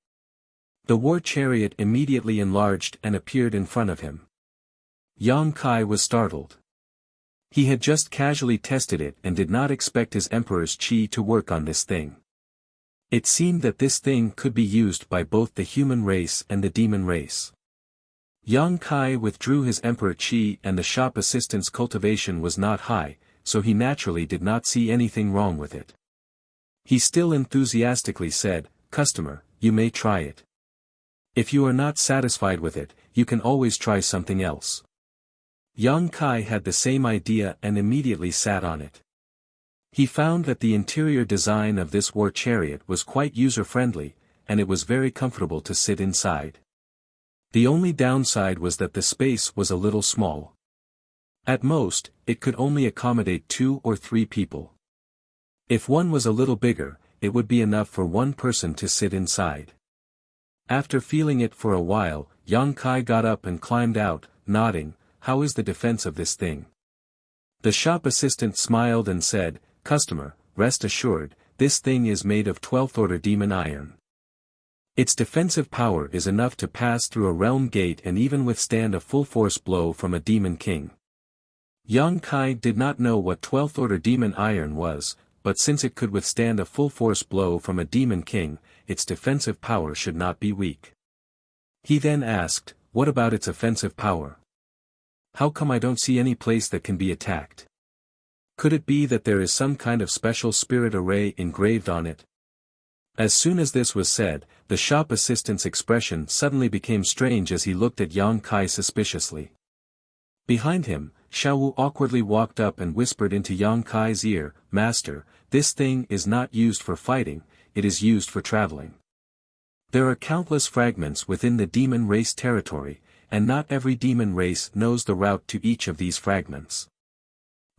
The war chariot immediately enlarged and appeared in front of him. Yang Kai was startled. He had just casually tested it and did not expect his emperor's chi to work on this thing. It seemed that this thing could be used by both the human race and the demon race. Yang Kai withdrew his emperor chi and the shop assistant's cultivation was not high, so he naturally did not see anything wrong with it. He still enthusiastically said, "Customer, you may try it. If you are not satisfied with it, you can always try something else." Yang Kai had the same idea and immediately sat on it. He found that the interior design of this war chariot was quite user-friendly, and it was very comfortable to sit inside. The only downside was that the space was a little small. At most, it could only accommodate 2 or 3 people. If one was a little bigger, it would be enough for one person to sit inside. After feeling it for a while, Yang Kai got up and climbed out, nodding. "How is the defense of this thing?" The shop assistant smiled and said, "Customer, rest assured, this thing is made of 12th order demon iron. Its defensive power is enough to pass through a realm gate and even withstand a full-force blow from a demon king." Yang Kai did not know what 12th order demon iron was, but since it could withstand a full-force blow from a demon king, its defensive power should not be weak. He then asked, "What about its offensive power? How come I don't see any place that can be attacked? Could it be that there is some kind of special spirit array engraved on it?" As soon as this was said, the shop assistant's expression suddenly became strange as he looked at Yang Kai suspiciously. Behind him, Xiaowu awkwardly walked up and whispered into Yang Kai's ear, "Master, this thing is not used for fighting, it is used for traveling. There are countless fragments within the demon race territory, and not every demon race knows the route to each of these fragments.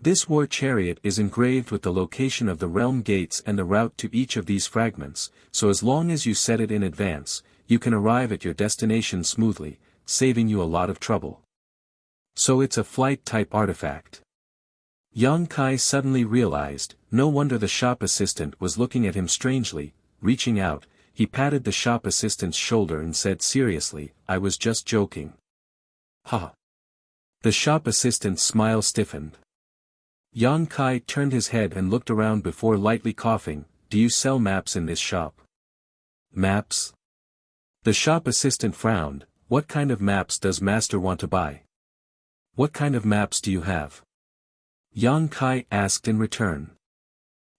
This war chariot is engraved with the location of the realm gates and the route to each of these fragments, so as long as you set it in advance, you can arrive at your destination smoothly, saving you a lot of trouble. So it's a flight-type artifact." Yang Kai suddenly realized, no wonder the shop assistant was looking at him strangely. Reaching out, he patted the shop assistant's shoulder and said seriously, "I was just joking." "Ha!" The shop assistant's smile stiffened. Yang Kai turned his head and looked around before lightly coughing. "Do you sell maps in this shop?" "Maps?" The shop assistant frowned. "What kind of maps does master want to buy? What kind of maps do you have?" Yang Kai asked in return.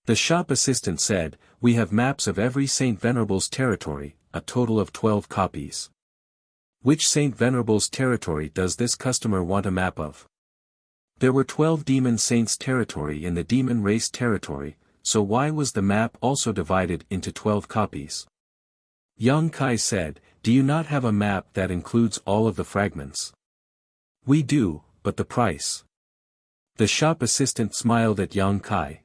The shop assistant said, "We have maps of every Saint Venerable's territory, a total of 12 copies. Which Saint Venerable's territory does this customer want a map of?" There were 12 demon saints' territory in the demon race territory, so why was the map also divided into 12 copies? Yang Kai said, "Do you not have a map that includes all of the fragments?" "We do, but the price?" The shop assistant smiled at Yang Kai.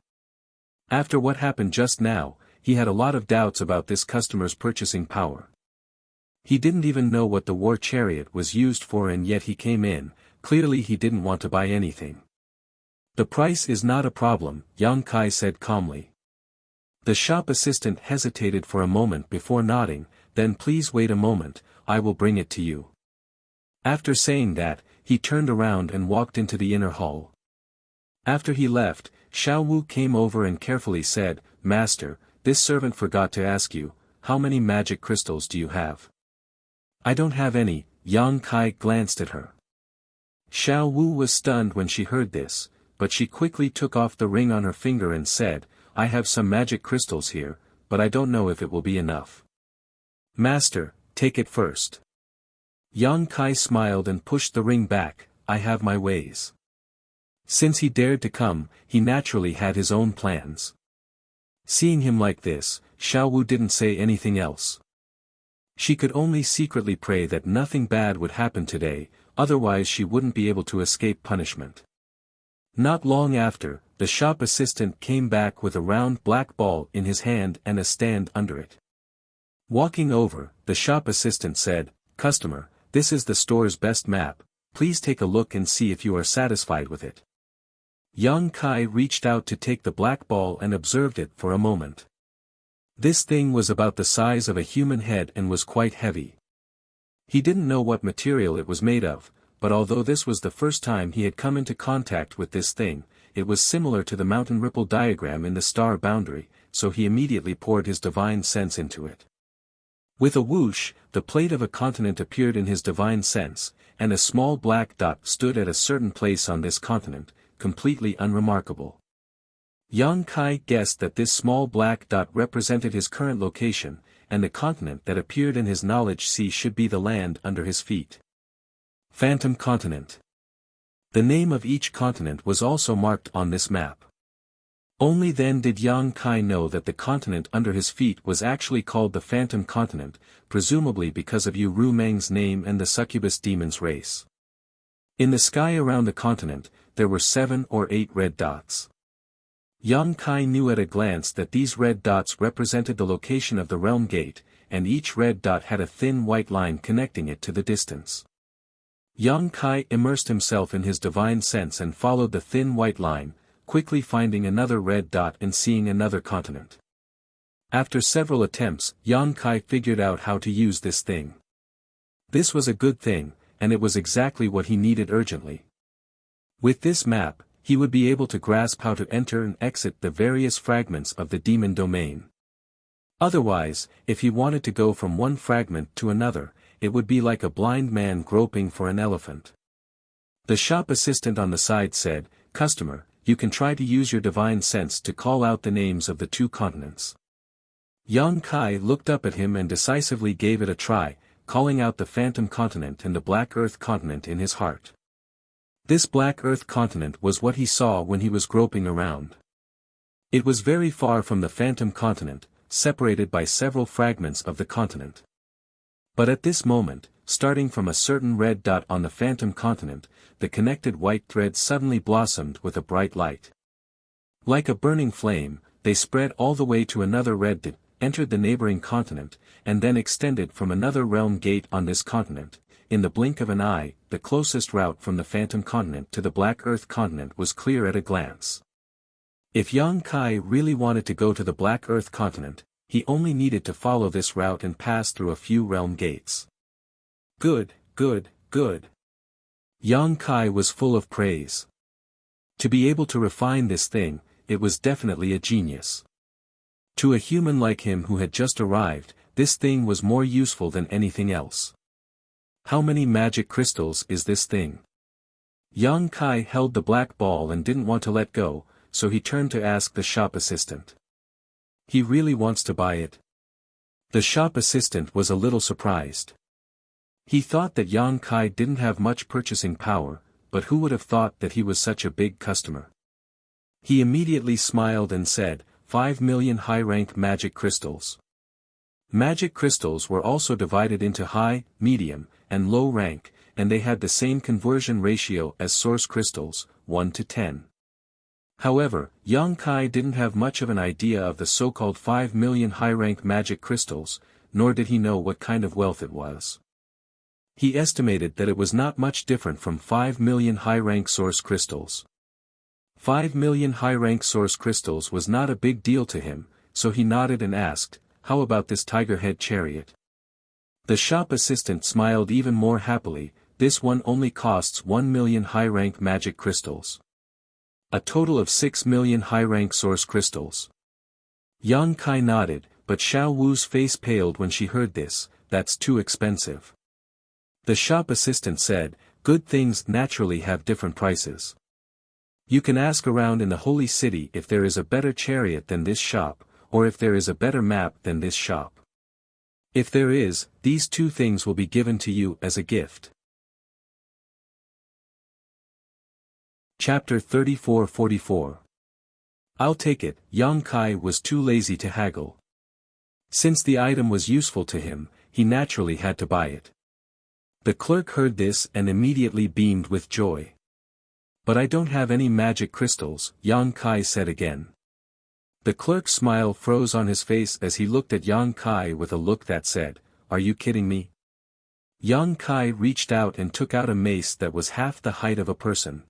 After what happened just now, he had a lot of doubts about this customer's purchasing power. He didn't even know what the war chariot was used for and yet he came in. Clearly he didn't want to buy anything. "The price is not a problem," Yang Kai said calmly. The shop assistant hesitated for a moment before nodding, then "Please wait a moment, I will bring it to you." After saying that, he turned around and walked into the inner hall. After he left, Xiaowu came over and carefully said, "Master, this servant forgot to ask you, how many magic crystals do you have?" "I don't have any." Yang Kai glanced at her. Xiaowu was stunned when she heard this, but she quickly took off the ring on her finger and said, "I have some magic crystals here, but I don't know if it will be enough." "Master, take it first." Yang Kai smiled and pushed the ring back. I have my ways. Since he dared to come, he naturally had his own plans. Seeing him like this, Xiao Wu didn't say anything else. She could only secretly pray that nothing bad would happen today, otherwise she wouldn't be able to escape punishment. Not long after, the shop assistant came back with a round black ball in his hand and a stand under it. Walking over, the shop assistant said, "Customer, this is the store's best map, please take a look and see if you are satisfied with it." Yang Kai reached out to take the black ball and observed it for a moment. This thing was about the size of a human head and was quite heavy. He didn't know what material it was made of, but although this was the first time he had come into contact with this thing, it was similar to the mountain ripple diagram in the star boundary, so he immediately poured his divine sense into it. With a whoosh, the plate of a continent appeared in his divine sense, and a small black dot stood at a certain place on this continent, completely unremarkable. Yang Kai guessed that this small black dot represented his current location, and the continent that appeared in his knowledge sea should be the land under his feet. Phantom Continent. The name of each continent was also marked on this map. Only then did Yang Kai know that the continent under his feet was actually called the Phantom Continent, presumably because of Yu Rumeng's name and the succubus demon's race. In the sky around the continent, there were 7 or 8 red dots. Yang Kai knew at a glance that these red dots represented the location of the realm gate, and each red dot had a thin white line connecting it to the distance. Yang Kai immersed himself in his divine sense and followed the thin white line, quickly finding another red dot and seeing another continent. After several attempts, Yang Kai figured out how to use this thing. This was a good thing, and it was exactly what he needed urgently. With this map, he would be able to grasp how to enter and exit the various fragments of the demon domain. Otherwise, if he wanted to go from one fragment to another, it would be like a blind man groping for an elephant. The shop assistant on the side said, "Customer, you can try to use your divine sense to call out the names of the 2 continents." Yang Kai looked up at him and decisively gave it a try, calling out the Phantom Continent and the Black Earth Continent in his heart. This Black Earth Continent was what he saw when he was groping around. It was very far from the Phantom Continent, separated by several fragments of the continent. But at this moment, starting from a certain red dot on the Phantom Continent, the connected white thread suddenly blossomed with a bright light. Like a burning flame, they spread all the way to another red dot, entered the neighboring continent, and then extended from another realm gate on this continent. In the blink of an eye, the closest route from the Phantom Continent to the Black Earth Continent was clear at a glance. If Yang Kai really wanted to go to the Black Earth Continent, he only needed to follow this route and pass through a few realm gates. Good, good, good. Yang Kai was full of praise. To be able to refine this thing, it was definitely a genius. To a human like him who had just arrived, this thing was more useful than anything else. How many magic crystals is this thing? Yang Kai held the black ball and didn't want to let go, so he turned to ask the shop assistant. He really wants to buy it? The shop assistant was a little surprised. He thought that Yang Kai didn't have much purchasing power, but who would have thought that he was such a big customer? He immediately smiled and said, 5 million high-rank magic crystals. Magic crystals were also divided into high, medium, and low rank, and they had the same conversion ratio as source crystals, 1 to 10. However, Yang Kai didn't have much of an idea of the so-called 5 million high-rank magic crystals, nor did he know what kind of wealth it was. He estimated that it was not much different from 5 million high-rank source crystals. 5 million high-rank source crystals was not a big deal to him, so he nodded and asked, "How about this tiger head chariot?" The shop assistant smiled even more happily, "This one only costs 1 million high-rank magic crystals. A total of 6 million high-rank source crystals." Yang Kai nodded, but Xiao Wu's face paled when she heard this, "That's too expensive." The shop assistant said, "Good things naturally have different prices. You can ask around in the holy city if there is a better chariot than this shop, or if there is a better map than this shop. If there is, these 2 things will be given to you as a gift." Chapter 34-44. I'll take it. Yang Kai was too lazy to haggle. Since the item was useful to him, he naturally had to buy it. The clerk heard this and immediately beamed with joy. But I don't have any magic crystals, Yang Kai said again. The clerk's smile froze on his face as he looked at Yang Kai with a look that said, "Are you kidding me?" Yang Kai reached out and took out a mace that was half the height of a person.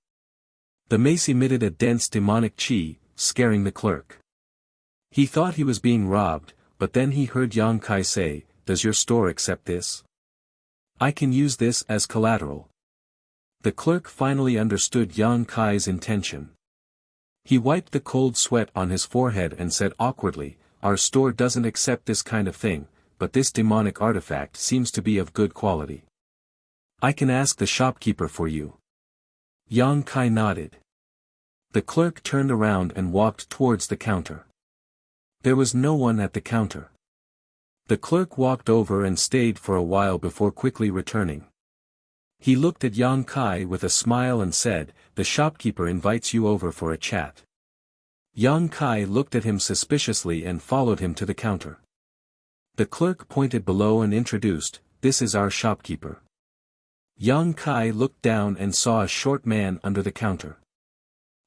The mace emitted a dense demonic chi, scaring the clerk. He thought he was being robbed, but then he heard Yang Kai say, "Does your store accept this? I can use this as collateral." The clerk finally understood Yang Kai's intention. He wiped the cold sweat on his forehead and said awkwardly, "Our store doesn't accept this kind of thing, but this demonic artifact seems to be of good quality. I can ask the shopkeeper for you." Yang Kai nodded. The clerk turned around and walked towards the counter. There was no one at the counter. The clerk walked over and stayed for a while before quickly returning. He looked at Yang Kai with a smile and said, "The shopkeeper invites you over for a chat." Yang Kai looked at him suspiciously and followed him to the counter. The clerk pointed below and introduced, "This is our shopkeeper." Yang Kai looked down and saw a short man under the counter.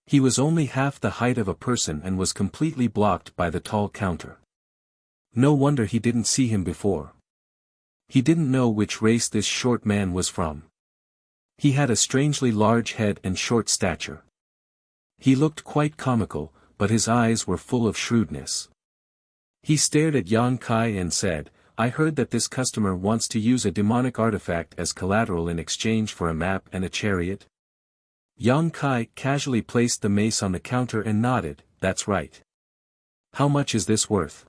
He was only half the height of a person and was completely blocked by the tall counter. No wonder he didn't see him before. He didn't know which race this short man was from. He had a strangely large head and short stature. He looked quite comical, but his eyes were full of shrewdness. He stared at Yang Kai and said, "I heard that this customer wants to use a demonic artifact as collateral in exchange for a map and a chariot." Yang Kai casually placed the mace on the counter and nodded, "That's right. How much is this worth?"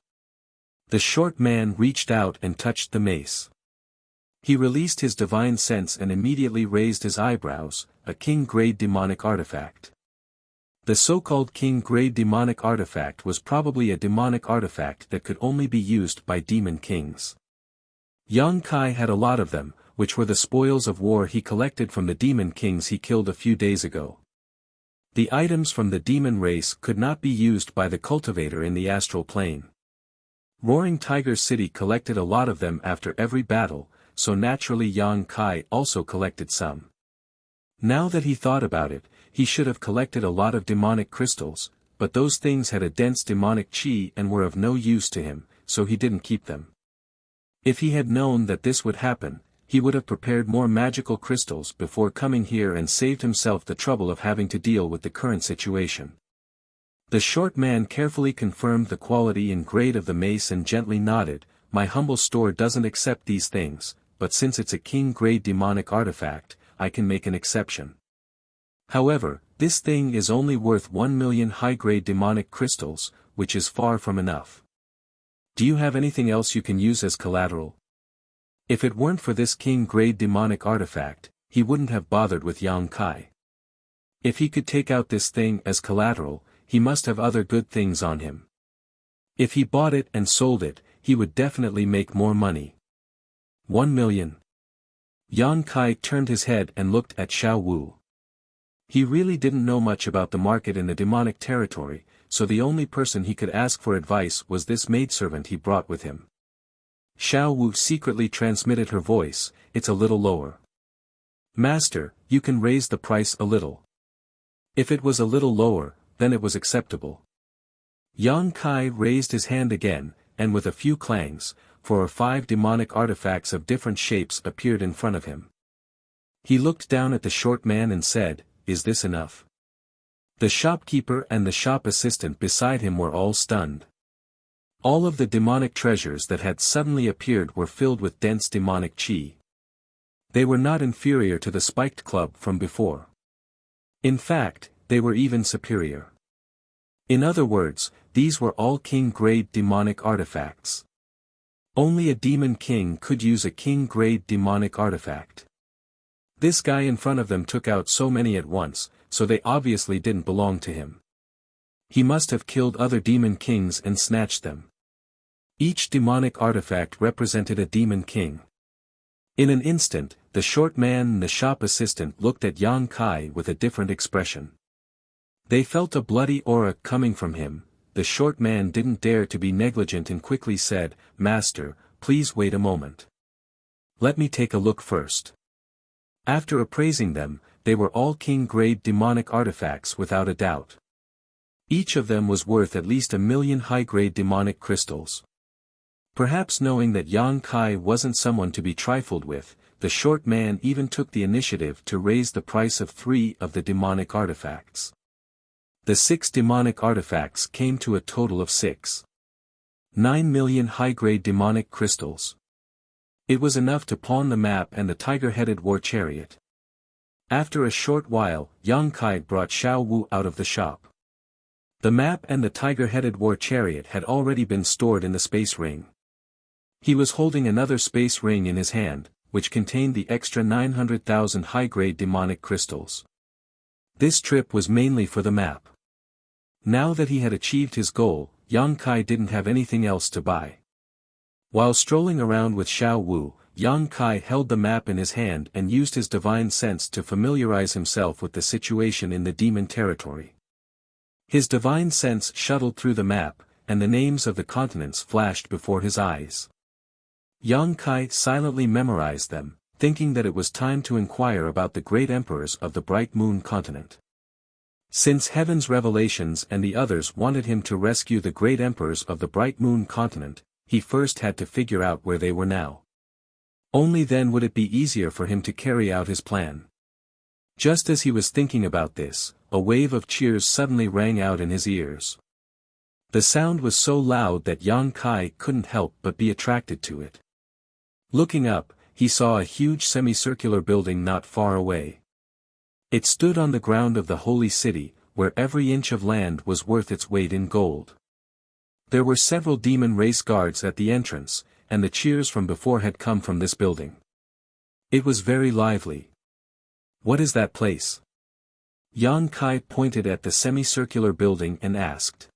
The short man reached out and touched the mace. He released his divine sense and immediately raised his eyebrows, "A king-grade demonic artifact." The so-called king-grade demonic artifact was probably a demonic artifact that could only be used by demon kings. Yang Kai had a lot of them, which were the spoils of war he collected from the demon kings he killed a few days ago. The items from the demon race could not be used by the cultivator in the astral plane. Roaring Tiger City collected a lot of them after every battle, so naturally Yang Kai also collected some. Now that he thought about it, he should have collected a lot of demonic crystals, but those things had a dense demonic chi and were of no use to him, so he didn't keep them. If he had known that this would happen, he would have prepared more magical crystals before coming here and saved himself the trouble of having to deal with the current situation. The short man carefully confirmed the quality and grade of the mace and gently nodded, "My humble store doesn't accept these things, but since it's a king-grade demonic artifact, I can make an exception. However, this thing is only worth 1,000,000 high-grade demonic crystals, which is far from enough. Do you have anything else you can use as collateral?" If it weren't for this king-grade demonic artifact, he wouldn't have bothered with Yang Kai. If he could take out this thing as collateral, he must have other good things on him. If he bought it and sold it, he would definitely make more money. 1,000,000. Yang Kai turned his head and looked at Xiao Wu. He really didn't know much about the market in the demonic territory, so the only person he could ask for advice was this maidservant he brought with him. Xiao Wu secretly transmitted her voice, "It's a little lower. Master, you can raise the price a little." If it was a little lower, then it was acceptable. Yang Kai raised his hand again, and with a few clangs, 4 or 5 demonic artifacts of different shapes appeared in front of him. He looked down at the short man and said, "Is this enough?" The shopkeeper and the shop assistant beside him were all stunned. All of the demonic treasures that had suddenly appeared were filled with dense demonic chi. They were not inferior to the spiked club from before. In fact, they were even superior. In other words, these were all king-grade demonic artifacts. Only a demon king could use a king-grade demonic artifact. This guy in front of them took out so many at once, so they obviously didn't belong to him. He must have killed other demon kings and snatched them. Each demonic artifact represented a demon king. In an instant, the short man and the shop assistant looked at Yang Kai with a different expression. They felt a bloody aura coming from him. The short man didn't dare to be negligent and quickly said, "Master, please wait a moment. Let me take a look first." After appraising them, they were all king-grade demonic artifacts without a doubt. Each of them was worth at least 1,000,000 high-grade demonic crystals. Perhaps knowing that Yang Kai wasn't someone to be trifled with, the short man even took the initiative to raise the price of 3 of the demonic artifacts. The 6 demonic artifacts came to a total of 6.9 million high-grade demonic crystals. It was enough to pawn the map and the tiger-headed war chariot. After a short while, Yang Kai brought Xiao Wu out of the shop. The map and the tiger-headed war chariot had already been stored in the space ring. He was holding another space ring in his hand, which contained the extra 900,000 high-grade demonic crystals. This trip was mainly for the map. Now that he had achieved his goal, Yang Kai didn't have anything else to buy. While strolling around with Xiao Wu, Yang Kai held the map in his hand and used his divine sense to familiarize himself with the situation in the demon territory. His divine sense shuttled through the map, and the names of the continents flashed before his eyes. Yang Kai silently memorized them, thinking that it was time to inquire about the great emperors of the Bright Moon continent. Since Heaven's Revelations and the others wanted him to rescue the great emperors of the Bright Moon continent, he first had to figure out where they were now. Only then would it be easier for him to carry out his plan. Just as he was thinking about this, a wave of cheers suddenly rang out in his ears. The sound was so loud that Yang Kai couldn't help but be attracted to it. Looking up, he saw a huge semicircular building not far away. It stood on the ground of the holy city, where every inch of land was worth its weight in gold. There were several demon race guards at the entrance, and the cheers from before had come from this building. It was very lively. "What is that place?" Yang Kai pointed at the semicircular building and asked.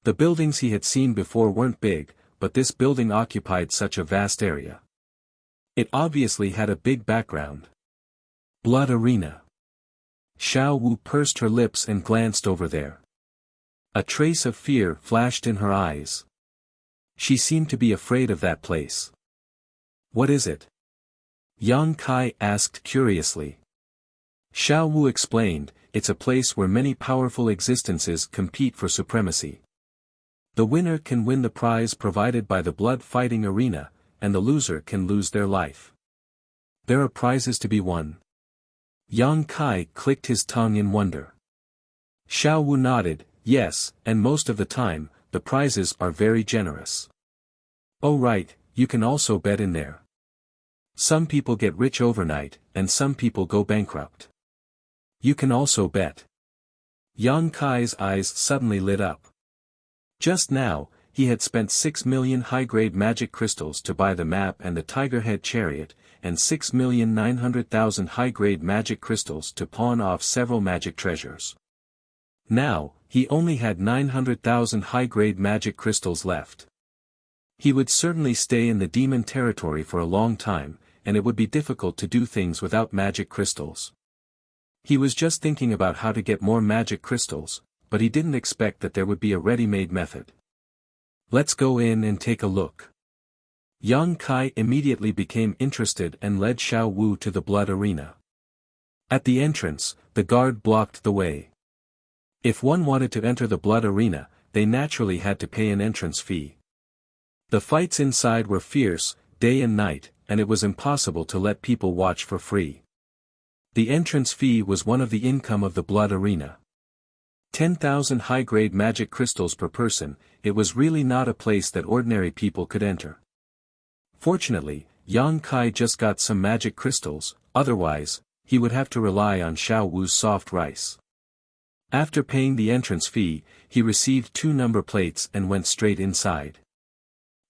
The buildings he had seen before weren't big, but this building occupied such a vast area. It obviously had a big background. "Blood Arena." Xiao Wu pursed her lips and glanced over there. A trace of fear flashed in her eyes. She seemed to be afraid of that place. "What is it?" Yang Kai asked curiously. Xiao Wu explained, "It's a place where many powerful existences compete for supremacy. The winner can win the prize provided by the blood fighting arena, and the loser can lose their life." "There are prizes to be won?" Yang Kai clicked his tongue in wonder. Xiao Wu nodded, "Yes, and most of the time, the prizes are very generous." "Oh right, you can also bet in there. Some people get rich overnight, and some people go bankrupt." "You can also bet." Yang Kai's eyes suddenly lit up. Just now, he had spent 6,000,000 high-grade magic crystals to buy the map and the tiger-head chariot, and 6,900,000 high-grade magic crystals to pawn off several magic treasures. Now, he only had 900,000 high-grade magic crystals left. He would certainly stay in the demon territory for a long time, and it would be difficult to do things without magic crystals. He was just thinking about how to get more magic crystals, but he didn't expect that there would be a ready-made method. "Let's go in and take a look." Yang Kai immediately became interested and led Xiao Wu to the blood arena. At the entrance, the guard blocked the way. If one wanted to enter the blood arena, they naturally had to pay an entrance fee. The fights inside were fierce, day and night, and it was impossible to let people watch for free. The entrance fee was one of the income of the blood arena. 10,000 high-grade magic crystals per person, it was really not a place that ordinary people could enter. Fortunately, Yang Kai just got some magic crystals, otherwise, he would have to rely on Xiao Wu's soft rice. After paying the entrance fee, he received 2 number plates and went straight inside.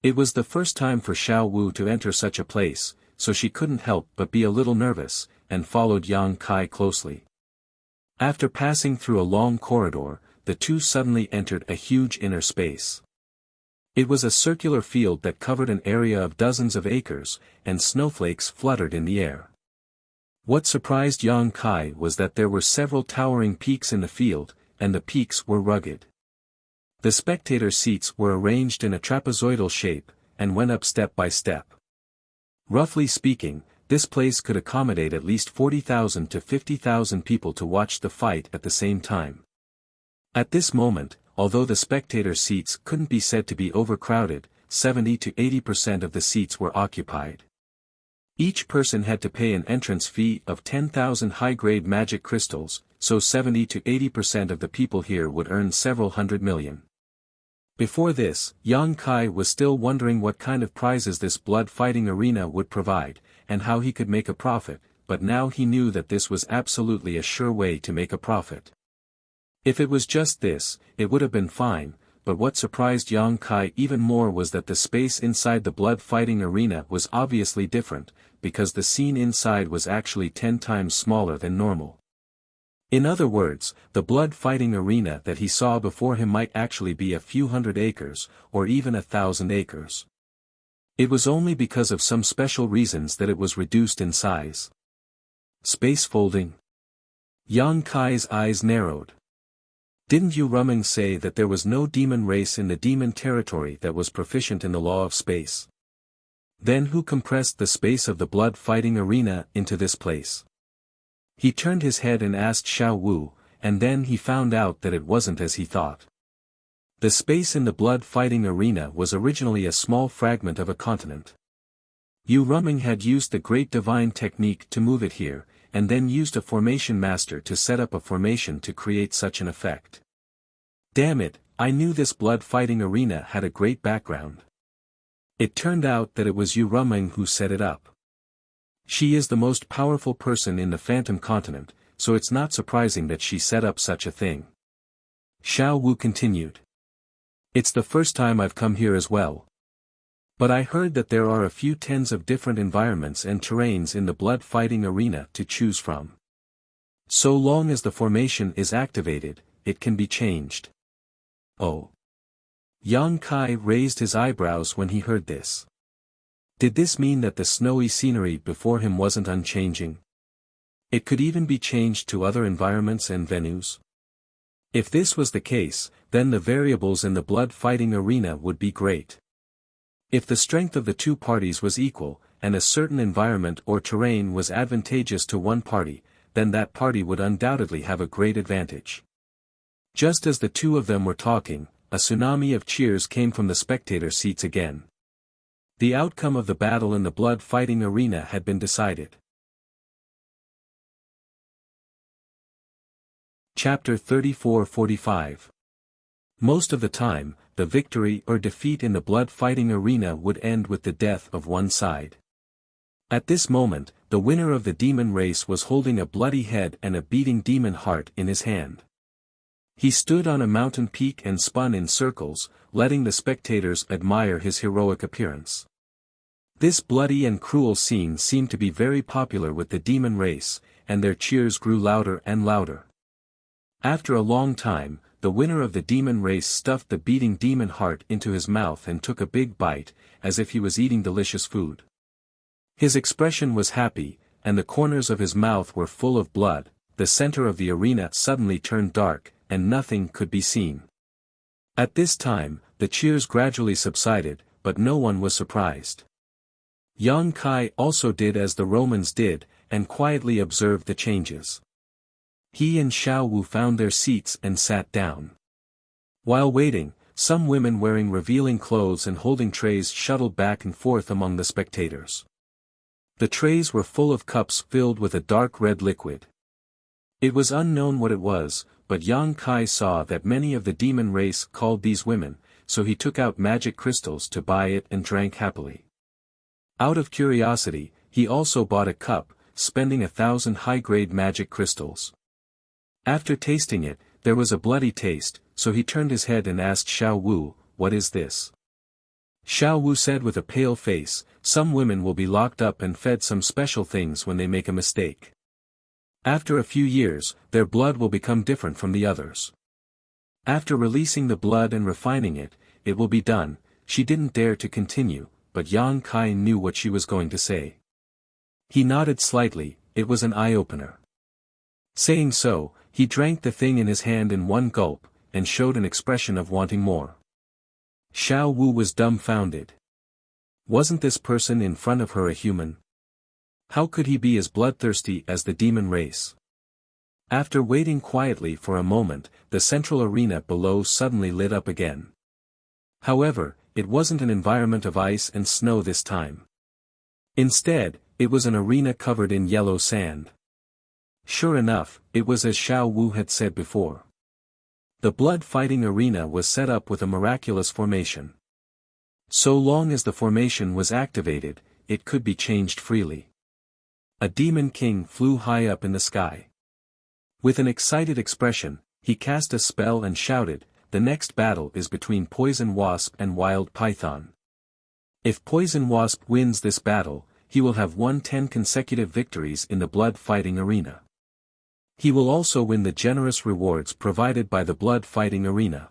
It was the first time for Xiao Wu to enter such a place, so she couldn't help but be a little nervous, and followed Yang Kai closely. After passing through a long corridor, the two suddenly entered a huge inner space. It was a circular field that covered an area of dozens of acres, and snowflakes fluttered in the air. What surprised Yang Kai was that there were several towering peaks in the field, and the peaks were rugged. The spectator seats were arranged in a trapezoidal shape, and went up step by step. Roughly speaking, this place could accommodate at least 40,000 to 50,000 people to watch the fight at the same time. At this moment, although the spectator seats couldn't be said to be overcrowded, 70 to 80% of the seats were occupied. Each person had to pay an entrance fee of 10,000 high-grade magic crystals, so 70 to 80% of the people here would earn several hundred million. Before this, Yang Kai was still wondering what kind of prizes this blood-fighting arena would provide, and how he could make a profit, but now he knew that this was absolutely a sure way to make a profit. If it was just this, it would have been fine, but what surprised Yang Kai even more was that the space inside the blood-fighting arena was obviously different, because the scene inside was actually 10 times smaller than normal. In other words, the blood-fighting arena that he saw before him might actually be a few hundred acres, or even 1,000 acres. It was only because of some special reasons that it was reduced in size. Space folding? Yang Kai's eyes narrowed. Didn't Yu Rumeng say that there was no demon race in the demon territory that was proficient in the law of space? Then who compressed the space of the blood-fighting arena into this place? He turned his head and asked Xiao Wu, and then he found out that it wasn't as he thought. The space in the blood-fighting arena was originally a small fragment of a continent. Yu Rumeng had used the great divine technique to move it here, and then used a formation master to set up a formation to create such an effect. Damn it, I knew this blood-fighting arena had a great background. It turned out that it was Yu Rumeng who set it up. She is the most powerful person in the Phantom Continent, so it's not surprising that she set up such a thing. Xiao Wu continued. It's the first time I've come here as well. But I heard that there are a few tens of different environments and terrains in the blood-fighting arena to choose from. So long as the formation is activated, it can be changed. Oh. Yang Kai raised his eyebrows when he heard this. Did this mean that the snowy scenery before him wasn't unchanging? It could even be changed to other environments and venues? If this was the case, then the variables in the blood-fighting arena would be great. If the strength of the two parties was equal, and a certain environment or terrain was advantageous to one party, then that party would undoubtedly have a great advantage. Just as the two of them were talking, a tsunami of cheers came from the spectator seats again. The outcome of the battle in the blood-fighting arena had been decided. Chapter 34-45. Most of the time, the victory or defeat in the blood-fighting arena would end with the death of one side. At this moment, the winner of the demon race was holding a bloody head and a beating demon heart in his hand. He stood on a mountain peak and spun in circles, letting the spectators admire his heroic appearance. This bloody and cruel scene seemed to be very popular with the demon race, and their cheers grew louder and louder. After a long time, the winner of the demon race stuffed the beating demon heart into his mouth and took a big bite, as if he was eating delicious food. His expression was happy, and the corners of his mouth were full of blood. The center of the arena suddenly turned dark, and nothing could be seen. At this time, the cheers gradually subsided, but no one was surprised. Yang Kai also did as the Romans did, and quietly observed the changes. He and Xiao Wu found their seats and sat down. While waiting, some women wearing revealing clothes and holding trays shuttled back and forth among the spectators. The trays were full of cups filled with a dark red liquid. It was unknown what it was, but Yang Kai saw that many of the demon race called these women, so he took out magic crystals to buy it and drank happily. Out of curiosity, he also bought a cup, spending 1,000 high-grade magic crystals. After tasting it, there was a bloody taste, so he turned his head and asked Xiao Wu, "What is this?" Xiao Wu said with a pale face, "Some women will be locked up and fed some special things when they make a mistake. After a few years, their blood will become different from the others. After releasing the blood and refining it, it will be done." She didn't dare to continue, but Yang Kai knew what she was going to say. He nodded slightly. It was an eye-opener. Saying so, He drank the thing in his hand in one gulp, and showed an expression of wanting more. Xiao Wu was dumbfounded. Wasn't this person in front of her a human? How could he be as bloodthirsty as the demon race? After waiting quietly for a moment, the central arena below suddenly lit up again. However, it wasn't an environment of ice and snow this time. Instead, it was an arena covered in yellow sand. Sure enough, it was as Xiao Wu had said before. The blood-fighting arena was set up with a miraculous formation. So long as the formation was activated, it could be changed freely. A demon king flew high up in the sky. With an excited expression, he cast a spell and shouted, "The next battle is between Poison Wasp and Wild Python. If Poison Wasp wins this battle, he will have won 10 consecutive victories in the blood-fighting arena. He will also win the generous rewards provided by the blood-fighting arena.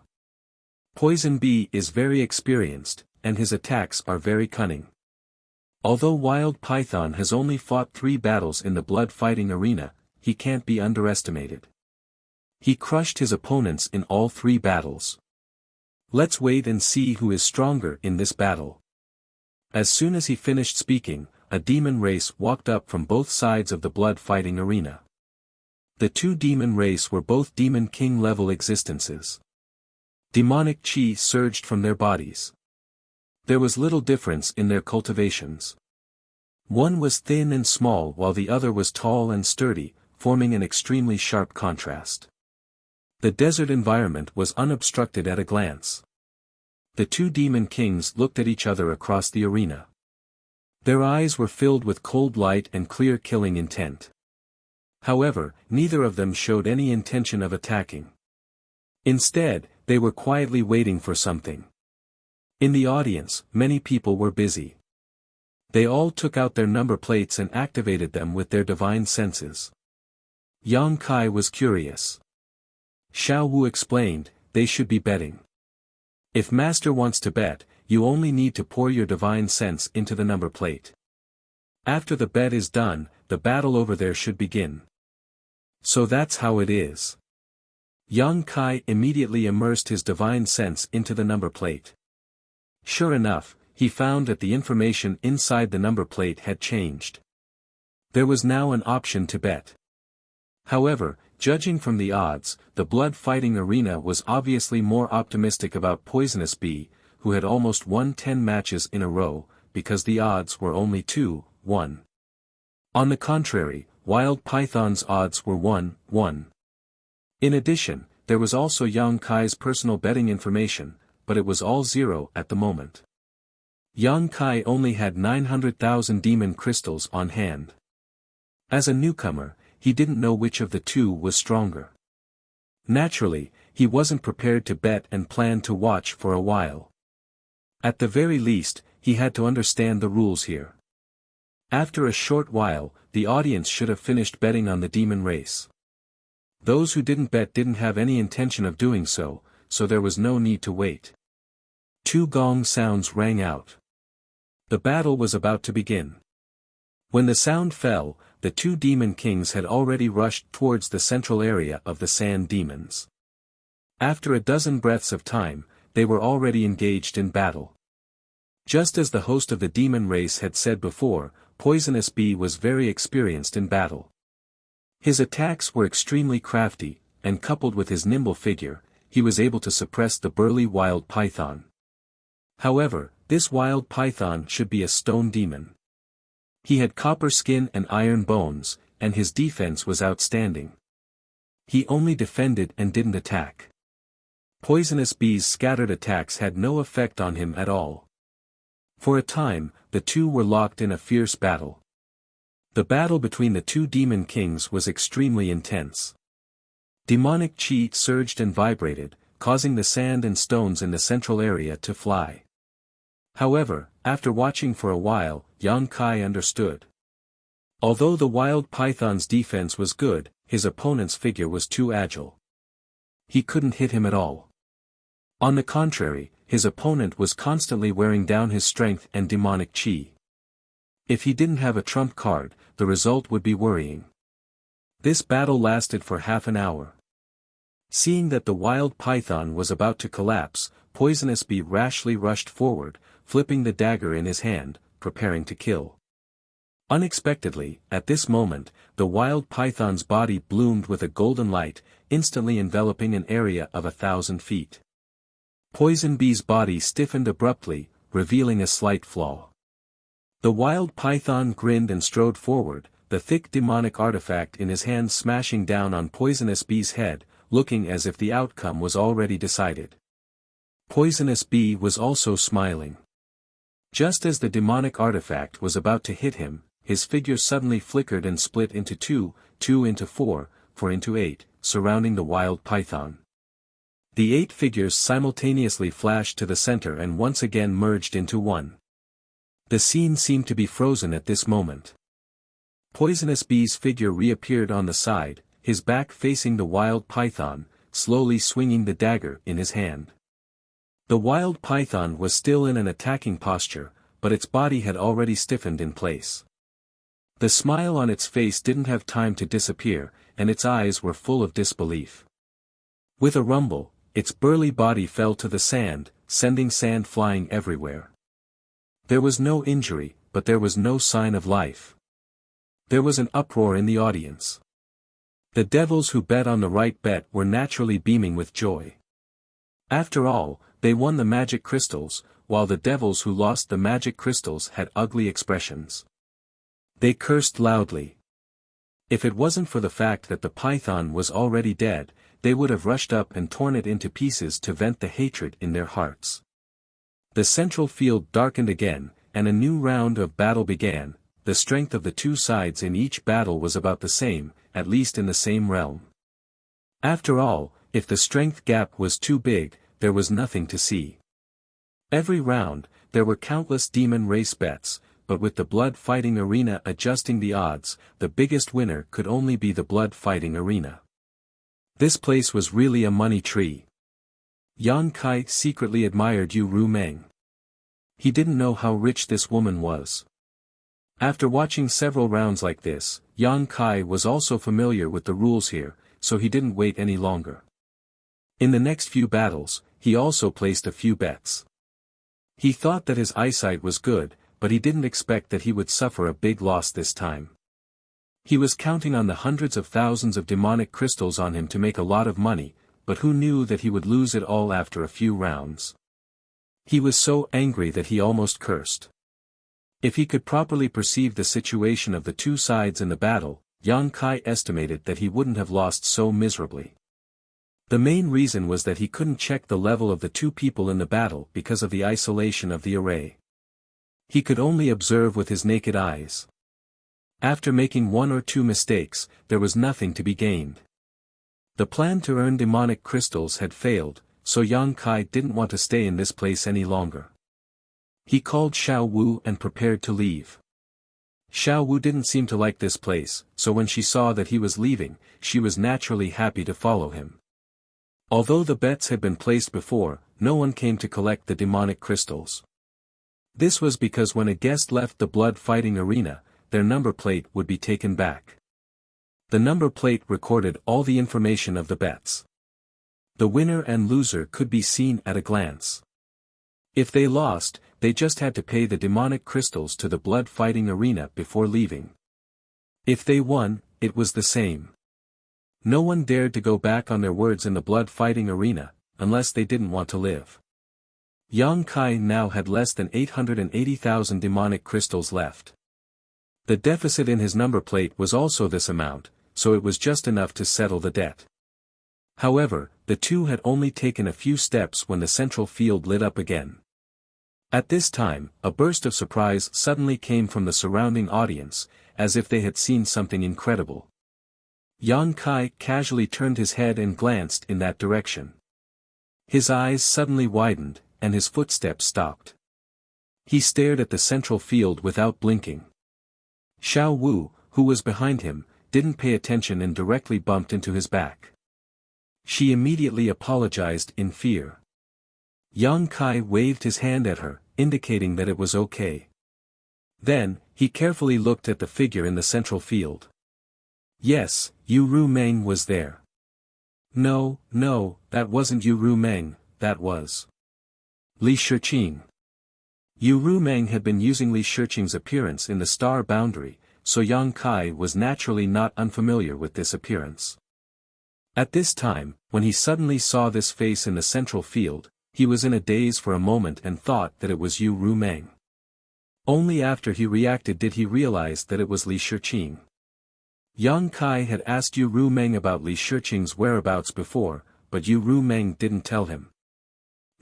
Poison Bee is very experienced, and his attacks are very cunning. Although Wild Python has only fought 3 battles in the blood-fighting arena, he can't be underestimated. He crushed his opponents in all 3 battles. Let's wait and see who is stronger in this battle." As soon as he finished speaking, a demon race walked up from both sides of the blood-fighting arena. The 2 demon race were both demon king level existences. Demonic chi surged from their bodies. There was little difference in their cultivations. One was thin and small while the other was tall and sturdy, forming an extremely sharp contrast. The desert environment was unobstructed at a glance. The 2 demon kings looked at each other across the arena. Their eyes were filled with cold light and clear killing intent. However, neither of them showed any intention of attacking. Instead, they were quietly waiting for something. In the audience, many people were busy. They all took out their number plates and activated them with their divine senses. Yang Kai was curious. Xiao Wu explained, "They should be betting. If Master wants to bet, you only need to pour your divine sense into the number plate. After the bet is done, the battle over there should begin." So that's how it is. Yang Kai immediately immersed his divine sense into the number plate. Sure enough, he found that the information inside the number plate had changed. There was now an option to bet. However, judging from the odds, the blood-fighting arena was obviously more optimistic about Poisonous Bee, who had almost won 10 matches in a row, because the odds were only 2-1. On the contrary, Wild Python's odds were 1-1. In addition, there was also Yang Kai's personal betting information, but it was all 0 at the moment. Yang Kai only had 900,000 demon crystals on hand. As a newcomer, he didn't know which of the 2 was stronger. Naturally, he wasn't prepared to bet and planned to watch for a while. At the very least, he had to understand the rules here. After a short while, the audience should have finished betting on the demon race. Those who didn't bet didn't have any intention of doing so, so there was no need to wait. 2 gong sounds rang out. The battle was about to begin. When the sound fell, the 2 demon kings had already rushed towards the central area of the sand demons. After a dozen breaths of time, they were already engaged in battle. Just as the host of the demon race had said before, Poisonous Bee was very experienced in battle. His attacks were extremely crafty, and coupled with his nimble figure, he was able to suppress the burly wild python. However, this wild python should be a stone demon. He had copper skin and iron bones, and his defense was outstanding. He only defended and didn't attack. Poisonous Bee's scattered attacks had no effect on him at all. For a time, the 2 were locked in a fierce battle. The battle between the 2 demon kings was extremely intense. Demonic chi surged and vibrated, causing the sand and stones in the central area to fly. However, after watching for a while, Yang Kai understood. Although the wild python's defense was good, his opponent's figure was too agile. He couldn't hit him at all. On the contrary, his opponent was constantly wearing down his strength and demonic chi. If he didn't have a trump card, the result would be worrying. This battle lasted for half an hour. Seeing that the wild python was about to collapse, Poisonous Bee rashly rushed forward, flipping the dagger in his hand, preparing to kill. Unexpectedly, at this moment, the wild python's body bloomed with a golden light, instantly enveloping an area of 1,000 feet. Poison Bee's body stiffened abruptly, revealing a slight flaw. The wild python grinned and strode forward, the thick demonic artifact in his hand smashing down on Poisonous Bee's head, looking as if the outcome was already decided. Poisonous Bee was also smiling. Just as the demonic artifact was about to hit him, his figure suddenly flickered and split into two into four into 8, surrounding the wild python. The 8 figures simultaneously flashed to the center and once again merged into one. The scene seemed to be frozen at this moment. Poisonous Bee's figure reappeared on the side, his back facing the wild python, slowly swinging the dagger in his hand. The wild python was still in an attacking posture, but its body had already stiffened in place. The smile on its face didn't have time to disappear, and its eyes were full of disbelief. With a rumble, its burly body fell to the sand, sending sand flying everywhere. There was no injury, but there was no sign of life. There was an uproar in the audience. The devils who bet on the right bet were naturally beaming with joy. After all, they won the magic crystals, while the devils who lost the magic crystals had ugly expressions. They cursed loudly. If it wasn't for the fact that the python was already dead, they would have rushed up and torn it into pieces to vent the hatred in their hearts. The central field darkened again, and a new round of battle began. The strength of the two sides in each battle was about the same, at least in the same realm. After all, if the strength gap was too big, there was nothing to see. Every round, there were countless demon race bets, but with the blood fighting arena adjusting the odds, the biggest winner could only be the blood fighting arena. This place was really a money tree. Yan Kai secretly admired Yu Ru Meng. He didn't know how rich this woman was. After watching several rounds like this, Yan Kai was also familiar with the rules here, so he didn't wait any longer. In the next few battles, he also placed a few bets. He thought that his eyesight was good, but he didn't expect that he would suffer a big loss this time. He was counting on the hundreds of thousands of demonic crystals on him to make a lot of money, but who knew that he would lose it all after a few rounds. He was so angry that he almost cursed. If he could properly perceive the situation of the two sides in the battle, Yan Kai estimated that he wouldn't have lost so miserably. The main reason was that he couldn't check the level of the two people in the battle because of the isolation of the array. He could only observe with his naked eyes. After making one or two mistakes, there was nothing to be gained. The plan to earn demonic crystals had failed, so Yan Kai didn't want to stay in this place any longer. He called Xiao Wu and prepared to leave. Xiao Wu didn't seem to like this place, so when she saw that he was leaving, she was naturally happy to follow him. Although the bets had been placed before, no one came to collect the demonic crystals. This was because when a guest left the blood fighting arena, their number plate would be taken back. The number plate recorded all the information of the bets. The winner and loser could be seen at a glance. If they lost, they just had to pay the demonic crystals to the blood fighting arena before leaving. If they won, it was the same. No one dared to go back on their words in the blood fighting arena, unless they didn't want to live. Yang Kai now had less than 880,000 demonic crystals left. The deficit in his number plate was also this amount, so it was just enough to settle the debt. However, the two had only taken a few steps when the central field lit up again. At this time, a burst of surprise suddenly came from the surrounding audience, as if they had seen something incredible. Yan Kai casually turned his head and glanced in that direction. His eyes suddenly widened, and his footsteps stopped. He stared at the central field without blinking. Xiao Wu, who was behind him, didn't pay attention and directly bumped into his back. She immediately apologized in fear. Yang Kai waved his hand at her, indicating that it was okay. Then, he carefully looked at the figure in the central field. Yes, Yu Rumeng was there. No, no, that wasn't Yu Rumeng, that was Li Shiqing. Yu Rumeng had been using Li Shiqing's appearance in the star boundary, so Yang Kai was naturally not unfamiliar with this appearance. At this time, when he suddenly saw this face in the central field, he was in a daze for a moment and thought that it was Yu Rumeng. Only after he reacted did he realize that it was Li Shiqing. Yang Kai had asked Yu Rumeng about Li Shiqing's whereabouts before, but Yu Rumeng didn't tell him.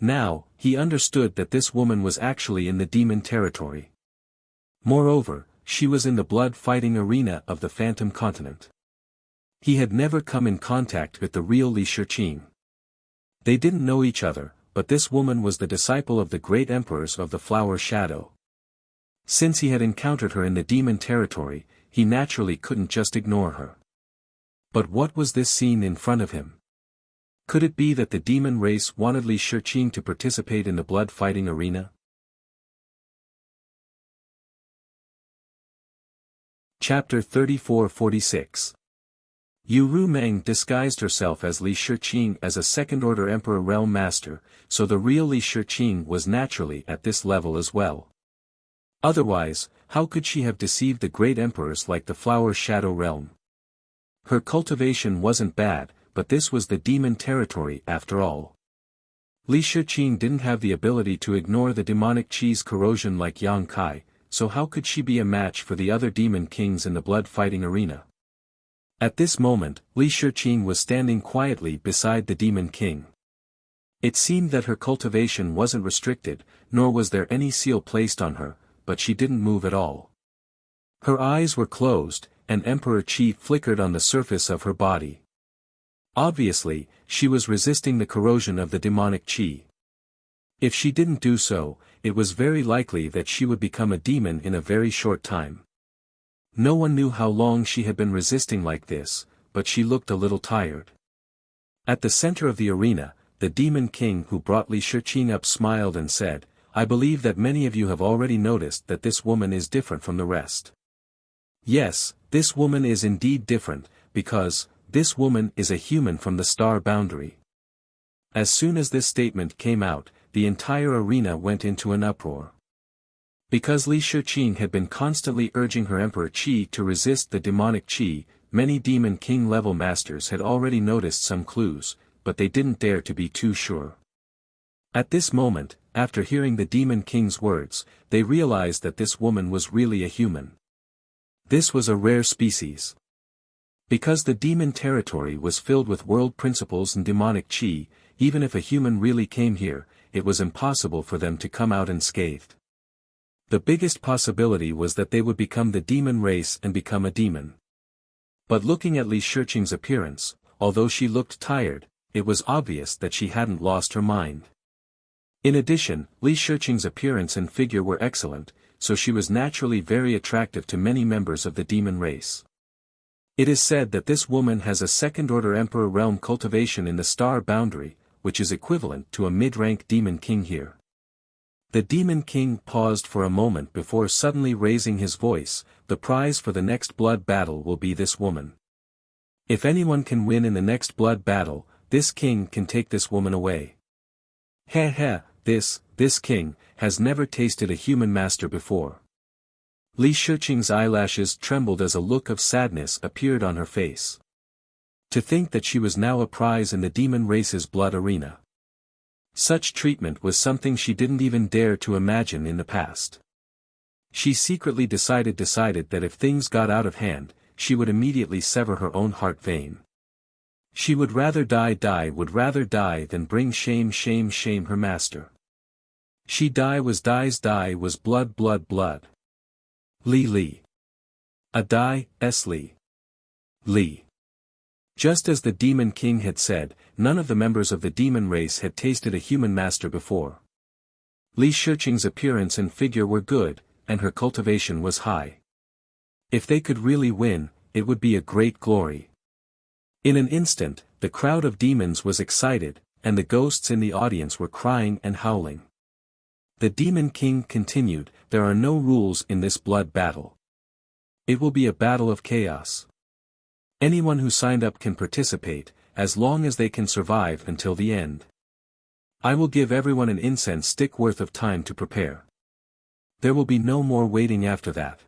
Now, he understood that this woman was actually in the demon territory. Moreover, she was in the blood-fighting arena of the Phantom Continent. He had never come in contact with the real Li Shiqing. They didn't know each other, but this woman was the disciple of the great emperors of the Flower Shadow. Since he had encountered her in the demon territory, he naturally couldn't just ignore her. But what was this scene in front of him? Could it be that the demon race wanted Li Shiqing to participate in the blood-fighting arena? Chapter 34-46. Yu Rumeng disguised herself as Li Shiqing as a second-order Emperor Realm Master, so the real Li Shiqing was naturally at this level as well. Otherwise, how could she have deceived the great emperors like the Flower Shadow Realm? Her cultivation wasn't bad, but this was the demon territory after all. Li Shiqing didn't have the ability to ignore the demonic chi's corrosion like Yang Kai, so how could she be a match for the other demon kings in the blood-fighting arena? At this moment, Li Shiqing was standing quietly beside the demon king. It seemed that her cultivation wasn't restricted, nor was there any seal placed on her, but she didn't move at all. Her eyes were closed, and Emperor Qi flickered on the surface of her body. Obviously, she was resisting the corrosion of the demonic Qi. If she didn't do so, it was very likely that she would become a demon in a very short time. No one knew how long she had been resisting like this, but she looked a little tired. At the center of the arena, the demon king who brought Li Shiqing up smiled and said, "I believe that many of you have already noticed that this woman is different from the rest." Yes, this woman is indeed different, because this woman is a human from the star boundary. As soon as this statement came out, the entire arena went into an uproar. Because Li Shiqing had been constantly urging her Emperor Qi to resist the demonic Qi, many demon king level masters had already noticed some clues, but they didn't dare to be too sure. At this moment, after hearing the demon king's words, they realized that this woman was really a human. This was a rare species. Because the demon territory was filled with world principles and demonic Qi, even if a human really came here, it was impossible for them to come out unscathed. The biggest possibility was that they would become the demon race and become a demon. But looking at Li Shiqing's appearance, although she looked tired, it was obvious that she hadn't lost her mind. In addition, Li Shiqing's appearance and figure were excellent, so she was naturally very attractive to many members of the demon race. It is said that this woman has a second-order Emperor realm cultivation in the star boundary, which is equivalent to a mid-rank demon king here. The demon king paused for a moment before suddenly raising his voice, "The prize for the next blood battle will be this woman. If anyone can win in the next blood battle, this king can take this woman away." Heh heh, this king, has never tasted a human master before. Li Shiqing's eyelashes trembled as a look of sadness appeared on her face. To think that she was now a prize in the demon race's blood arena. Such treatment was something she didn't even dare to imagine in the past. She secretly decided that if things got out of hand, she would immediately sever her own heart vein. She would rather die than bring shame her master. She dies was blood. Li. A die, Li. Li. Just as the demon king had said, none of the members of the demon race had tasted a human master before. Li Shiqing's appearance and figure were good, and her cultivation was high. If they could really win, it would be a great glory. In an instant, the crowd of demons was excited, and the ghosts in the audience were crying and howling. The demon king continued, "There are no rules in this blood battle. It will be a battle of chaos. Anyone who signed up can participate, as long as they can survive until the end. I will give everyone an incense stick worth of time to prepare. There will be no more waiting after that.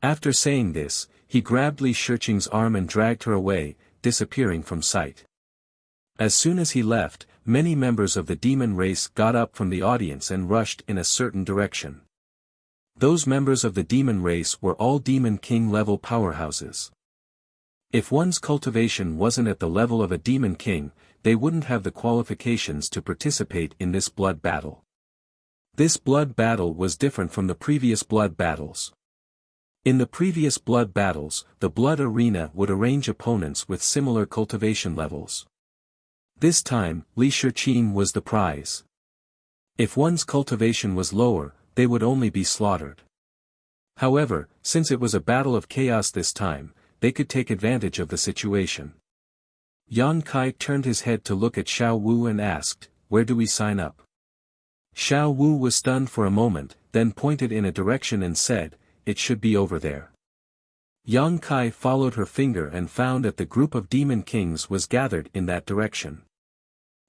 After saying this, he grabbed Li Shiqing's arm and dragged her away, disappearing from sight. As soon as he left, many members of the demon race got up from the audience and rushed in a certain direction. Those members of the demon race were all Demon King level powerhouses. If one's cultivation wasn't at the level of a Demon King, they wouldn't have the qualifications to participate in this blood battle. This blood battle was different from the previous blood battles. In the previous blood battles, the blood arena would arrange opponents with similar cultivation levels. This time, Li Shiqing was the prize. If one's cultivation was lower, they would only be slaughtered. However, since it was a battle of chaos this time, they could take advantage of the situation. Yang Kai turned his head to look at Xiao Wu and asked, "Where do we sign up?" Xiao Wu was stunned for a moment, then pointed in a direction and said, "It should be over there." Yang Kai followed her finger and found that the group of Demon Kings was gathered in that direction.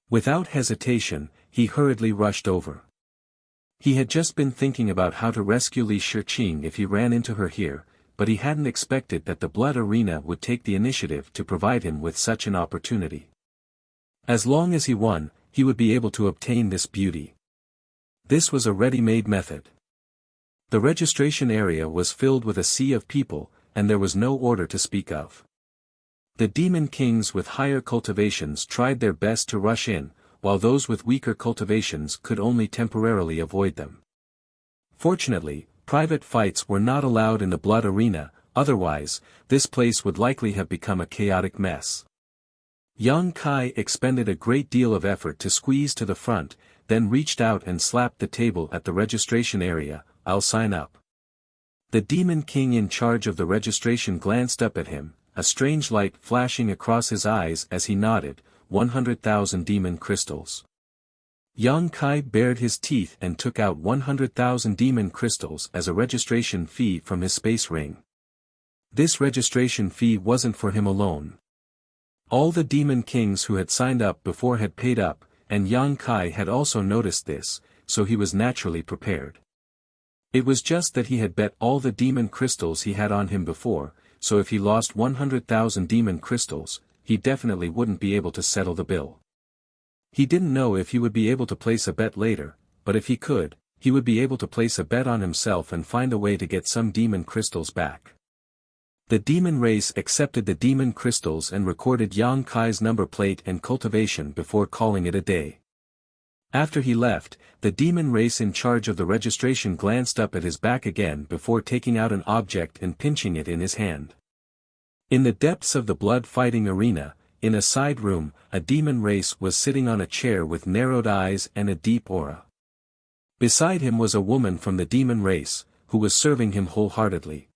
Without hesitation, he hurriedly rushed over. He had just been thinking about how to rescue Li Shiqing if he ran into her here, but he hadn't expected that the blood arena would take the initiative to provide him with such an opportunity. As long as he won, he would be able to obtain this beauty. This was a ready-made method. The registration area was filled with a sea of people, and there was no order to speak of. The Demon Kings with higher cultivations tried their best to rush in, while those with weaker cultivations could only temporarily avoid them. Fortunately, private fights were not allowed in the blood arena, otherwise, this place would likely have become a chaotic mess. Yang Kai expended a great deal of effort to squeeze to the front, then reached out and slapped the table at the registration area. "I'll sign up." The Demon King in charge of the registration glanced up at him, a strange light flashing across his eyes as he nodded, 100,000 demon crystals. Yang Kai bared his teeth and took out 100,000 demon crystals as a registration fee from his space ring. This registration fee wasn't for him alone. All the Demon Kings who had signed up before had paid up, and Yang Kai had also noticed this, so he was naturally prepared. It was just that he had bet all the demon crystals he had on him before, so if he lost 100,000 demon crystals, he definitely wouldn't be able to settle the bill. He didn't know if he would be able to place a bet later, but if he could, he would be able to place a bet on himself and find a way to get some demon crystals back. The demon race accepted the demon crystals and recorded Yang Kai's number plate and cultivation before calling it a day. After he left, the demon race in charge of the registration glanced up at his back again before taking out an object and pinching it in his hand. In the depths of the blood fighting arena, in a side room, a demon race was sitting on a chair with narrowed eyes and a deep aura. Beside him was a woman from the demon race, who was serving him wholeheartedly.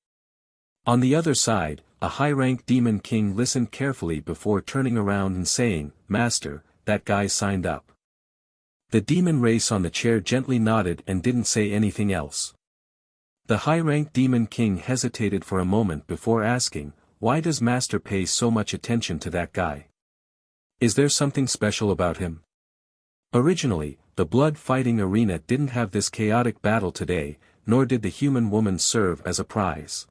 On the other side, a high-ranked demon king listened carefully before turning around and saying, "Master, that guy signed up." The demon race on the chair gently nodded and didn't say anything else. The high-ranked demon king hesitated for a moment before asking, "Why does Master pay so much attention to that guy? Is there something special about him?" Originally, the blood fighting arena didn't have this chaotic battle today, nor did the human woman serve as a prize.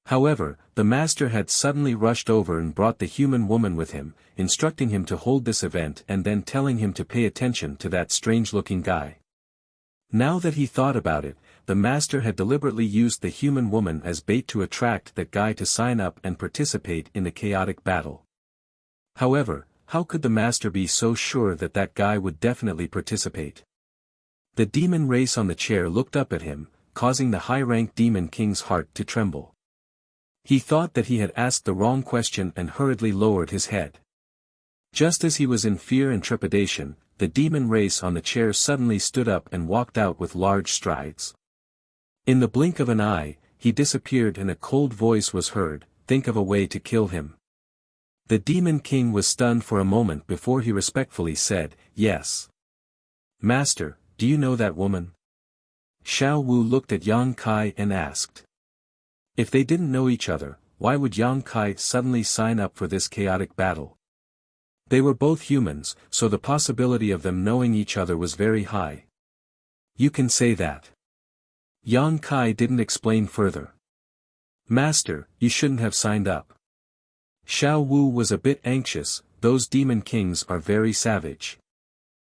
However, the master had suddenly rushed over and brought the human woman with him, instructing him to hold this event and then telling him to pay attention to that strange-looking guy. Now that he thought about it, the master had deliberately used the human woman as bait to attract that guy to sign up and participate in the chaotic battle. However, how could the master be so sure that that guy would definitely participate? The demon race on the chair looked up at him, causing the high-ranked demon king's heart to tremble. He thought that he had asked the wrong question and hurriedly lowered his head. Just as he was in fear and trepidation, the demon race on the chair suddenly stood up and walked out with large strides. In the blink of an eye, he disappeared and a cold voice was heard, "Think of a way to kill him." The demon king was stunned for a moment before he respectfully said, "Yes. Master, do you know that woman?" Xiao Wu looked at Yang Kai and asked. If they didn't know each other, why would Yang Kai suddenly sign up for this chaotic battle? They were both humans, so the possibility of them knowing each other was very high. You can say that. Yang Kai didn't explain further. Master, you shouldn't have signed up. Xiao Wu was a bit anxious, those demon kings are very savage.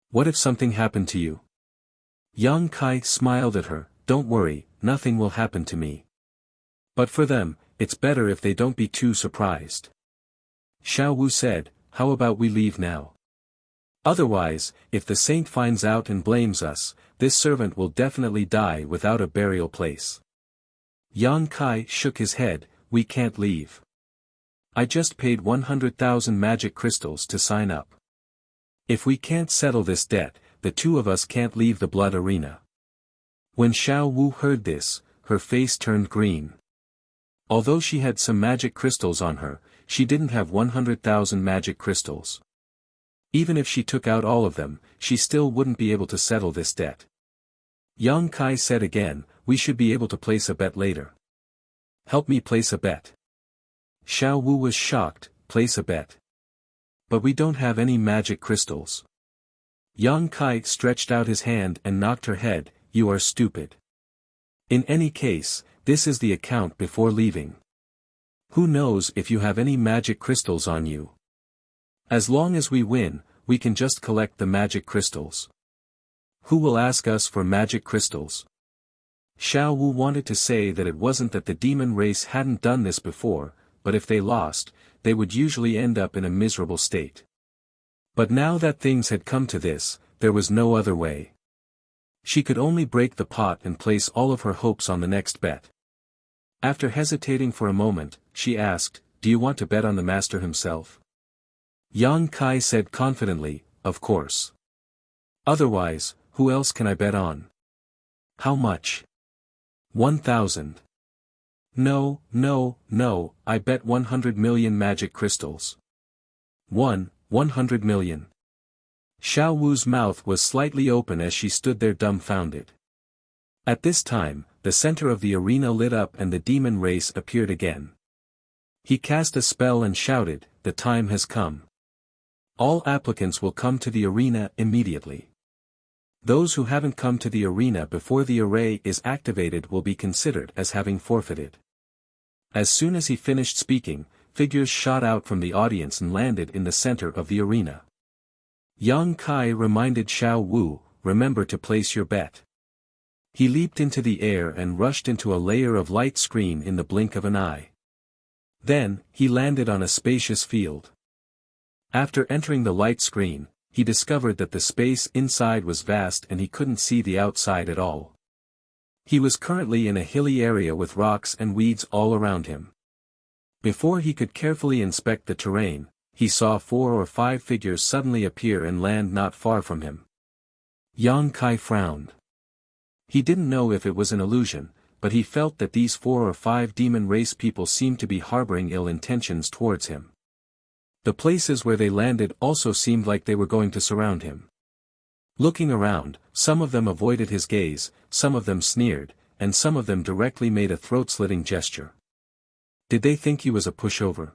What if something happened to you? Yang Kai smiled at her, don't worry, nothing will happen to me. But for them, it's better if they don't be too surprised. Xiao Wu said, how about we leave now? Otherwise, if the saint finds out and blames us, this servant will definitely die without a burial place. Yang Kai shook his head, we can't leave. I just paid 100,000 magic crystals to sign up. If we can't settle this debt, the two of us can't leave the blood arena. When Xiao Wu heard this, her face turned green. Although she had some magic crystals on her, she didn't have 100,000 magic crystals. Even if she took out all of them, she still wouldn't be able to settle this debt. Yang Kai said again, we should be able to place a bet later. Help me place a bet. Xiao Wu was shocked, place a bet. But we don't have any magic crystals. Yang Kai stretched out his hand and knocked her head, you are stupid. In any case, this is the account before leaving. Who knows if you have any magic crystals on you? As long as we win, we can just collect the magic crystals. Who will ask us for magic crystals? Xiao Wu wanted to say that it wasn't that the demon race hadn't done this before, but if they lost, they would usually end up in a miserable state. But now that things had come to this, there was no other way. She could only break the pot and place all of her hopes on the next bet. After hesitating for a moment, she asked, do you want to bet on the master himself? Yang Kai said confidently, of course. Otherwise, who else can I bet on? How much? 1,000. No, I bet 100 million magic crystals. 100 million. Xiao Wu's mouth was slightly open as she stood there dumbfounded. At this time, the center of the arena lit up and the demon race appeared again. He cast a spell and shouted, the time has come. All applicants will come to the arena immediately. Those who haven't come to the arena before the array is activated will be considered as having forfeited. As soon as he finished speaking, figures shot out from the audience and landed in the center of the arena. Yang Kai reminded Xiao Wu, remember to place your bet. He leaped into the air and rushed into a layer of light screen in the blink of an eye. Then, he landed on a spacious field. After entering the light screen, he discovered that the space inside was vast and he couldn't see the outside at all. He was currently in a hilly area with rocks and weeds all around him. Before he could carefully inspect the terrain, he saw 4 or 5 figures suddenly appear and land not far from him. Yang Kai frowned. He didn't know if it was an illusion, but he felt that these 4 or 5 demon race people seemed to be harboring ill intentions towards him. The places where they landed also seemed like they were going to surround him. Looking around, some of them avoided his gaze, some of them sneered, and some of them directly made a throat-slitting gesture. Did they think he was a pushover?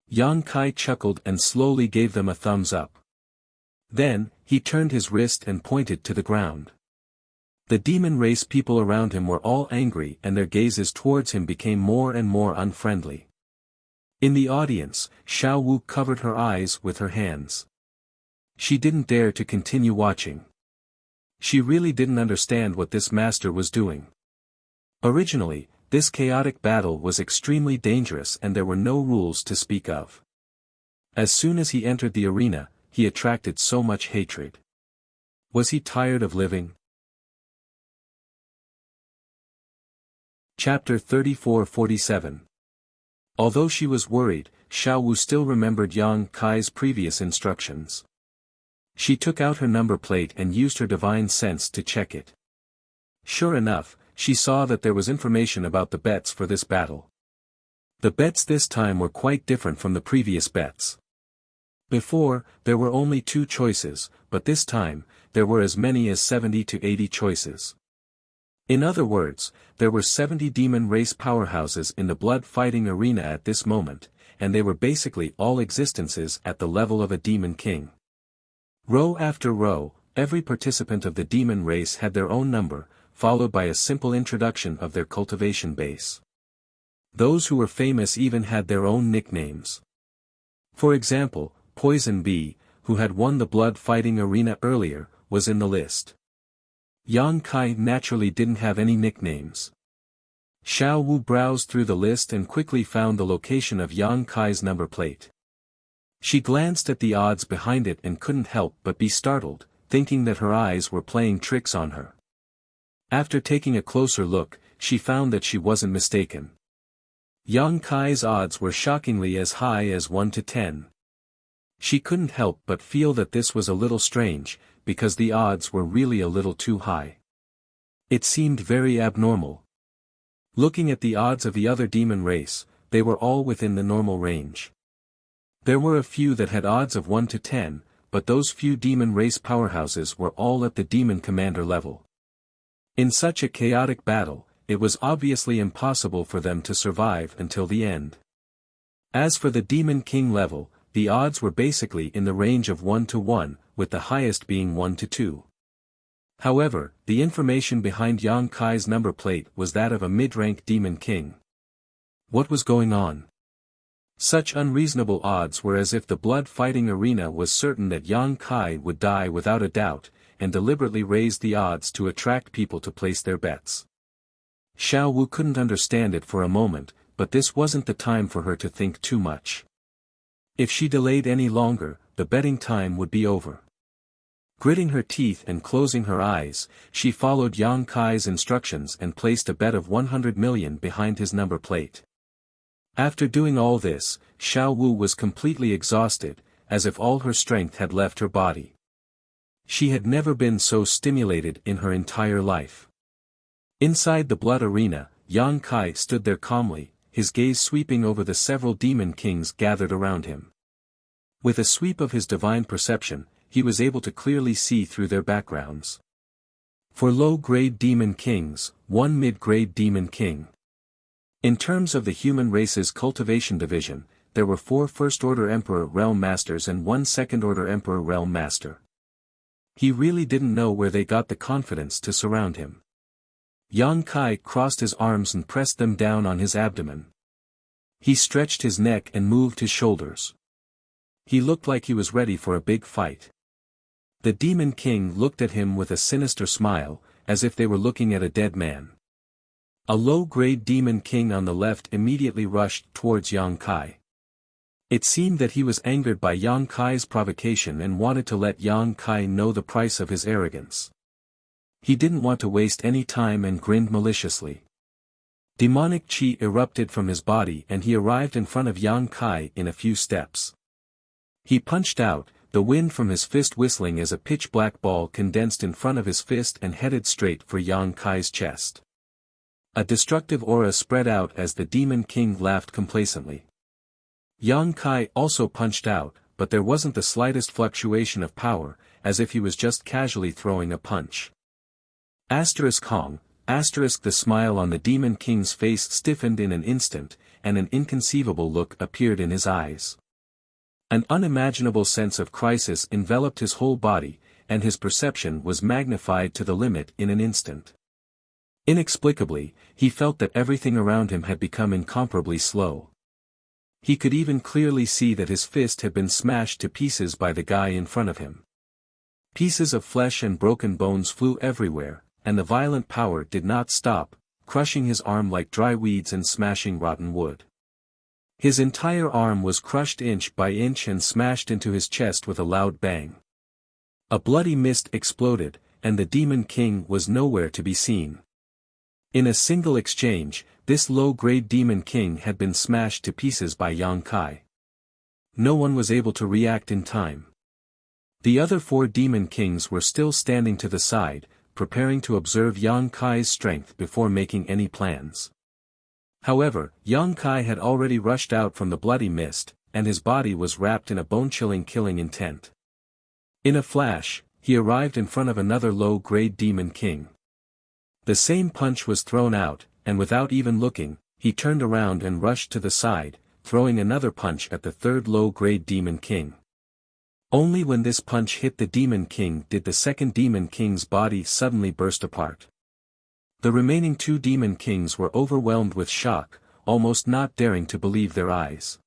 Yang Kai chuckled and slowly gave them a thumbs up. Then, he turned his wrist and pointed to the ground. The demon race people around him were all angry and their gazes towards him became more and more unfriendly. In the audience, Xiao Wu covered her eyes with her hands. She didn't dare to continue watching. She really didn't understand what this master was doing. Originally, this chaotic battle was extremely dangerous and there were no rules to speak of. As soon as he entered the arena, he attracted so much hatred. Was he tired of living? Chapter 34-47. Although she was worried, Xiao Wu still remembered Yang Kai's previous instructions. She took out her number plate and used her divine sense to check it. Sure enough, she saw that there was information about the bets for this battle. The bets this time were quite different from the previous bets. Before, there were only 2 choices, but this time, there were as many as 70 to 80 choices. In other words, there were 70 demon race powerhouses in the blood-fighting arena at this moment, and they were basically all existences at the level of a demon king. Row after row, every participant of the demon race had their own number, followed by a simple introduction of their cultivation base. Those who were famous even had their own nicknames. For example, Poison Bee, who had won the blood-fighting arena earlier, was in the list. Yang Kai naturally didn't have any nicknames. Xiao Wu browsed through the list and quickly found the location of Yang Kai's number plate. She glanced at the odds behind it and couldn't help but be startled, thinking that her eyes were playing tricks on her. After taking a closer look, she found that she wasn't mistaken. Yang Kai's odds were shockingly as high as 1 to 10. She couldn't help but feel that this was a little strange, because the odds were really a little too high. It seemed very abnormal. Looking at the odds of the other demon race, they were all within the normal range. There were a few that had odds of 1 to 10, but those few demon race powerhouses were all at the demon commander level. In such a chaotic battle, it was obviously impossible for them to survive until the end. As for the demon king level, the odds were basically in the range of 1 to 1, with the highest being 1 to 2. However, the information behind Yang Kai's number plate was that of a mid-rank demon king. What was going on? Such unreasonable odds were as if the blood-fighting arena was certain that Yang Kai would die without a doubt, and deliberately raised the odds to attract people to place their bets. Xiao Wu couldn't understand it for a moment, but this wasn't the time for her to think too much. If she delayed any longer, the betting time would be over. Gritting her teeth and closing her eyes, she followed Yang Kai's instructions and placed a bet of 100 million behind his number plate. After doing all this, Xiao Wu was completely exhausted, as if all her strength had left her body. She had never been so stimulated in her entire life. Inside the blood arena, Yang Kai stood there calmly, his gaze sweeping over the several demon kings gathered around him. With a sweep of his divine perception, he was able to clearly see through their backgrounds. 4 low-grade demon kings, 1 mid-grade demon king. In terms of the human race's cultivation division, there were 4 first-order Emperor Realm Masters and 1 second-order Emperor Realm Master. He really didn't know where they got the confidence to surround him. Yang Kai crossed his arms and pressed them down on his abdomen. He stretched his neck and moved his shoulders. He looked like he was ready for a big fight. The Demon King looked at him with a sinister smile, as if they were looking at a dead man. A low-grade Demon King on the left immediately rushed towards Yang Kai. It seemed that he was angered by Yang Kai's provocation and wanted to let Yang Kai know the price of his arrogance. He didn't want to waste any time and grinned maliciously. Demonic chi erupted from his body and he arrived in front of Yang Kai in a few steps. He punched out, the wind from his fist whistling as a pitch-black ball condensed in front of his fist and headed straight for Yang Kai's chest. A destructive aura spread out as the Demon King laughed complacently. Yang Kai also punched out, but there wasn't the slightest fluctuation of power, as if he was just casually throwing a punch. Hong, the smile on the Demon King's face stiffened in an instant, and an inconceivable look appeared in his eyes. An unimaginable sense of crisis enveloped his whole body, and his perception was magnified to the limit in an instant. Inexplicably, he felt that everything around him had become incomparably slow. He could even clearly see that his fist had been smashed to pieces by the guy in front of him. Pieces of flesh and broken bones flew everywhere, and the violent power did not stop, crushing his arm like dry weeds and smashing rotten wood. His entire arm was crushed inch by inch and smashed into his chest with a loud bang. A bloody mist exploded, and the Demon King was nowhere to be seen. In a single exchange, this low-grade Demon King had been smashed to pieces by Yang Kai. No one was able to react in time. The other 4 Demon Kings were still standing to the side, preparing to observe Yang Kai's strength before making any plans. However, Yang Kai had already rushed out from the bloody mist, and his body was wrapped in a bone-chilling killing intent. In a flash, he arrived in front of another low-grade Demon King. The same punch was thrown out, and without even looking, he turned around and rushed to the side, throwing another punch at the third low-grade Demon King. Only when this punch hit the Demon King did the second Demon King's body suddenly burst apart. The remaining two Demon Kings were overwhelmed with shock, almost not daring to believe their eyes.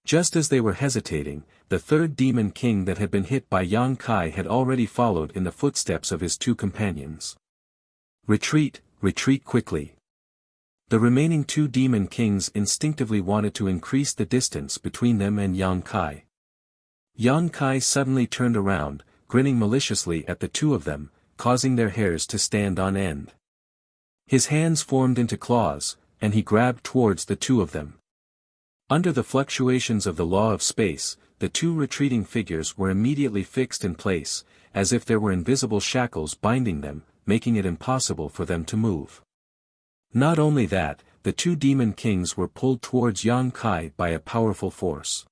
Just as they were hesitating, the third Demon King that had been hit by Yang Kai had already followed in the footsteps of his two companions. Retreat, retreat quickly. The remaining two Demon Kings instinctively wanted to increase the distance between them and Yang Kai. Yang Kai suddenly turned around, grinning maliciously at the two of them, causing their hairs to stand on end. His hands formed into claws, and he grabbed towards the two of them. Under the fluctuations of the law of space, the two retreating figures were immediately fixed in place, as if there were invisible shackles binding them, making it impossible for them to move. Not only that, the two Demon Kings were pulled towards Yang Kai by a powerful force.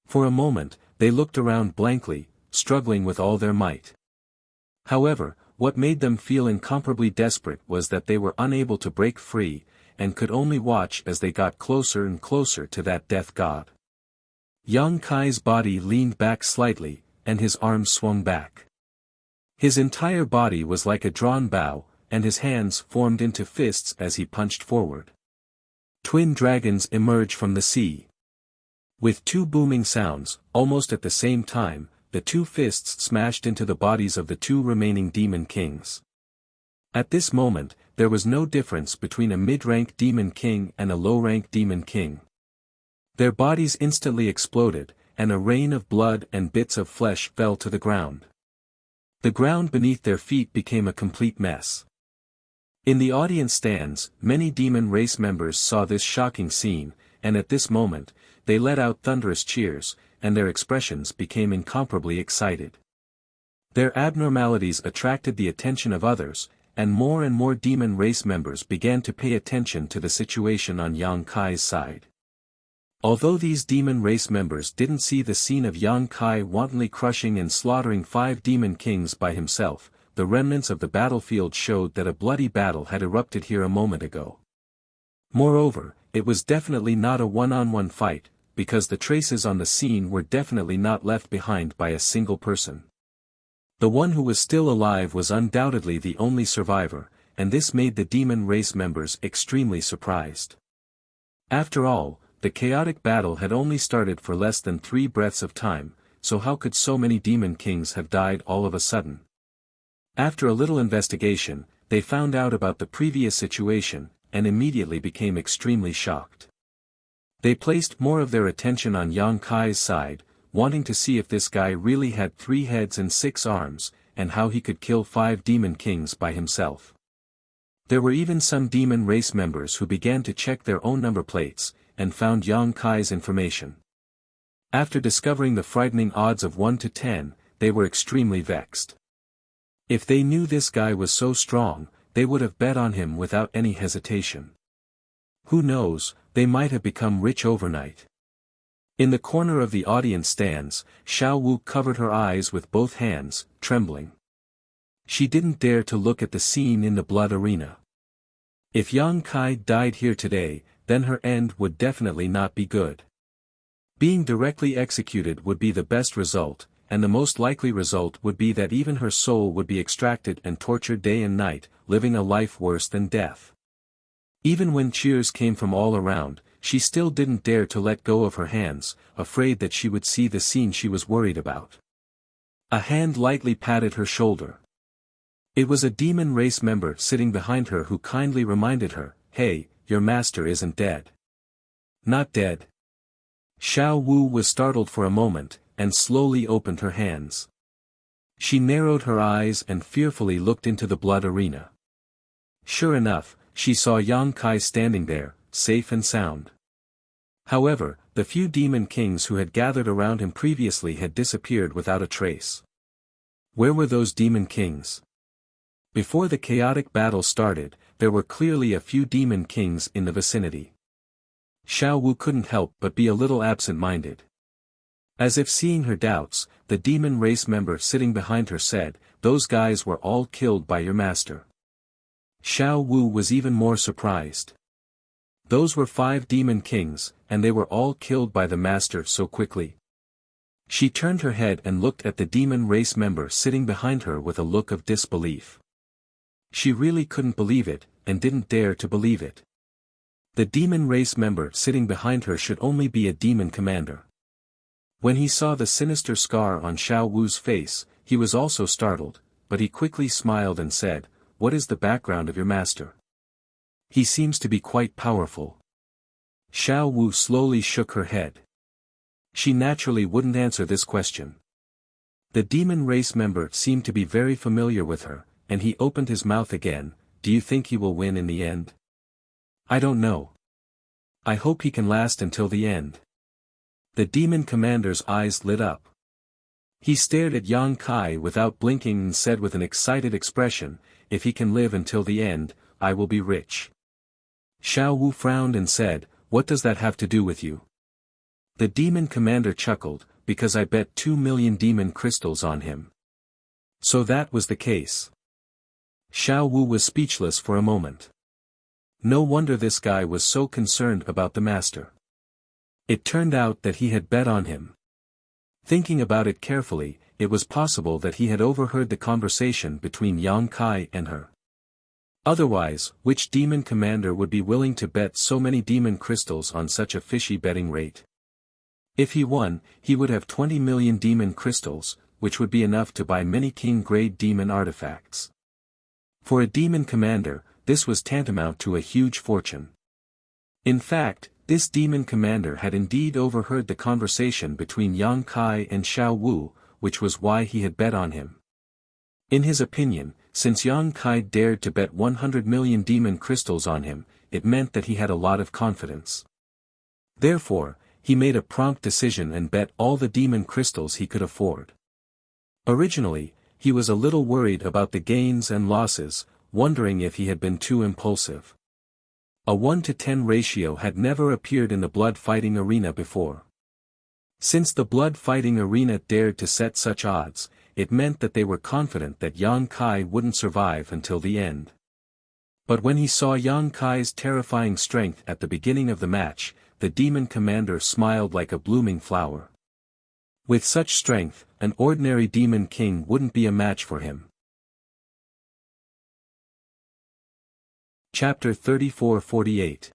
For a moment, they looked around blankly, struggling with all their might. However, what made them feel incomparably desperate was that they were unable to break free, and could only watch as they got closer and closer to that death god. Yang Kai's body leaned back slightly, and his arms swung back. His entire body was like a drawn bow, and his hands formed into fists as he punched forward. Twin dragons emerged from the sea. With two booming sounds, almost at the same time, the two fists smashed into the bodies of the two remaining Demon Kings. At this moment, there was no difference between a mid-rank Demon King and a low-rank Demon King. Their bodies instantly exploded, and a rain of blood and bits of flesh fell to the ground. The ground beneath their feet became a complete mess. In the audience stands, many demon race members saw this shocking scene, and at this moment, they let out thunderous cheers, and their expressions became incomparably excited. Their abnormalities attracted the attention of others, and more demon race members began to pay attention to the situation on Yang Kai's side. Although these demon race members didn't see the scene of Yang Kai wantonly crushing and slaughtering 5 Demon Kings by himself, the remnants of the battlefield showed that a bloody battle had erupted here a moment ago. Moreover, it was definitely not a one-on-one fight, because the traces on the scene were definitely not left behind by a single person. The one who was still alive was undoubtedly the only survivor, and this made the demon race members extremely surprised. After all, the chaotic battle had only started for less than 3 breaths of time, so how could so many Demon Kings have died all of a sudden? After a little investigation, they found out about the previous situation, and immediately became extremely shocked. They placed more of their attention on Yang Kai's side, wanting to see if this guy really had 3 heads and 6 arms, and how he could kill 5 Demon Kings by himself. There were even some demon race members who began to check their own number plates, and found Yang Kai's information. After discovering the frightening odds of 1 to 10, they were extremely vexed. If they knew this guy was so strong, they would have bet on him without any hesitation. Who knows, they might have become rich overnight. In the corner of the audience stands, Xiao Wu covered her eyes with both hands, trembling. She didn't dare to look at the scene in the blood arena. If Yang Kai died here today, then her end would definitely not be good. Being directly executed would be the best result, and the most likely result would be that even her soul would be extracted and tortured day and night, living a life worse than death. Even when cheers came from all around, she still didn't dare to let go of her hands, afraid that she would see the scene she was worried about. A hand lightly patted her shoulder. It was a demon race member sitting behind her who kindly reminded her, "Hey, your master isn't dead." "Not dead?" Xiao Wu was startled for a moment, and slowly opened her hands. She narrowed her eyes and fearfully looked into the blood arena. Sure enough, she saw Yang Kai standing there, safe and sound. However, the few demon kings who had gathered around him previously had disappeared without a trace. Where were those demon kings? Before the chaotic battle started, there were clearly a few demon kings in the vicinity. Xiao Wu couldn't help but be a little absent-minded. As if seeing her doubts, the demon race member sitting behind her said, "Those guys were all killed by your master." Xiao Wu was even more surprised. Those were 5 demon kings, and they were all killed by the master so quickly. She turned her head and looked at the demon race member sitting behind her with a look of disbelief. She really couldn't believe it, and didn't dare to believe it. The demon race member sitting behind her should only be a demon commander. When he saw the sinister scar on Xiao Wu's face, he was also startled, but he quickly smiled and said, "What is the background of your master? He seems to be quite powerful." Xiao Wu slowly shook her head. She naturally wouldn't answer this question. The demon race member seemed to be very familiar with her, and he opened his mouth again. "Do you think he will win in the end?" "I don't know. I hope he can last until the end." The demon commander's eyes lit up. He stared at Yang Kai without blinking and said with an excited expression, "If he can live until the end, I will be rich." Xiao Wu frowned and said, "What does that have to do with you?" The demon commander chuckled, "Because I bet 2 million demon crystals on him." So that was the case. Xiao Wu was speechless for a moment. No wonder this guy was so concerned about the master. It turned out that he had bet on him. Thinking about it carefully, it was possible that he had overheard the conversation between Yang Kai and her. Otherwise, which demon commander would be willing to bet so many demon crystals on such a fishy betting rate? If he won, he would have 20 million demon crystals, which would be enough to buy many king-grade demon artifacts. For a demon commander, this was tantamount to a huge fortune. In fact, this demon commander had indeed overheard the conversation between Yang Kai and Xiao Wu, which was why he had bet on him. In his opinion, since Yang Kai dared to bet 100 million demon crystals on him, it meant that he had a lot of confidence. Therefore, he made a prompt decision and bet all the demon crystals he could afford. Originally, he was a little worried about the gains and losses, wondering if he had been too impulsive. A 1-to-10 ratio had never appeared in the blood fighting arena before. Since the blood fighting arena dared to set such odds, it meant that they were confident that Yang Kai wouldn't survive until the end. But when he saw Yang Kai's terrifying strength at the beginning of the match, the demon commander smiled like a blooming flower. With such strength, an ordinary demon king wouldn't be a match for him. Chapter 34-48.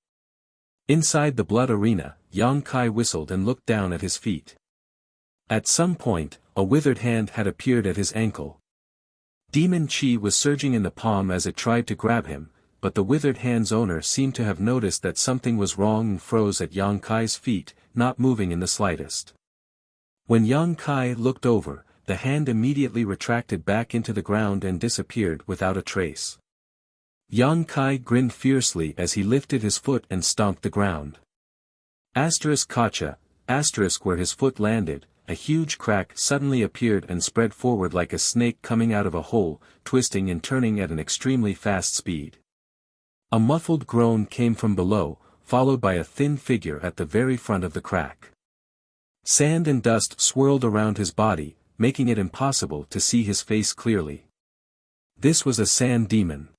Inside the blood arena, Yang Kai whistled and looked down at his feet. At some point, a withered hand had appeared at his ankle. Demon Chi was surging in the palm as it tried to grab him, but the withered hand's owner seemed to have noticed that something was wrong and froze at Yang Kai's feet, not moving in the slightest. When Yang Kai looked over, the hand immediately retracted back into the ground and disappeared without a trace. Yang Kai grinned fiercely as he lifted his foot and stomped the ground. Kacha, where his foot landed, a huge crack suddenly appeared and spread forward like a snake coming out of a hole, twisting and turning at an extremely fast speed. A muffled groan came from below, followed by a thin figure at the very front of the crack. Sand and dust swirled around his body, making it impossible to see his face clearly. This was a sand demon.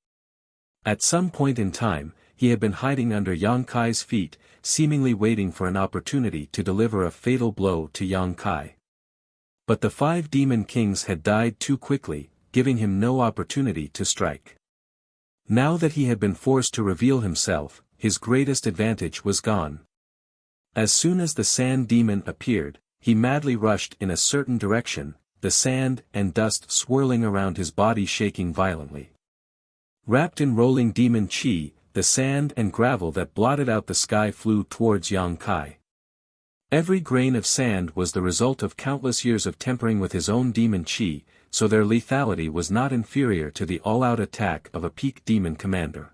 At some point in time, he had been hiding under Yang Kai's feet, seemingly waiting for an opportunity to deliver a fatal blow to Yang Kai. But the 5 demon kings had died too quickly, giving him no opportunity to strike. Now that he had been forced to reveal himself, his greatest advantage was gone. As soon as the sand demon appeared, he madly rushed in a certain direction, the sand and dust swirling around his body shaking violently. Wrapped in rolling demon chi, the sand and gravel that blotted out the sky flew towards Yang Kai. Every grain of sand was the result of countless years of tempering with his own demon chi, so their lethality was not inferior to the all-out attack of a peak demon commander.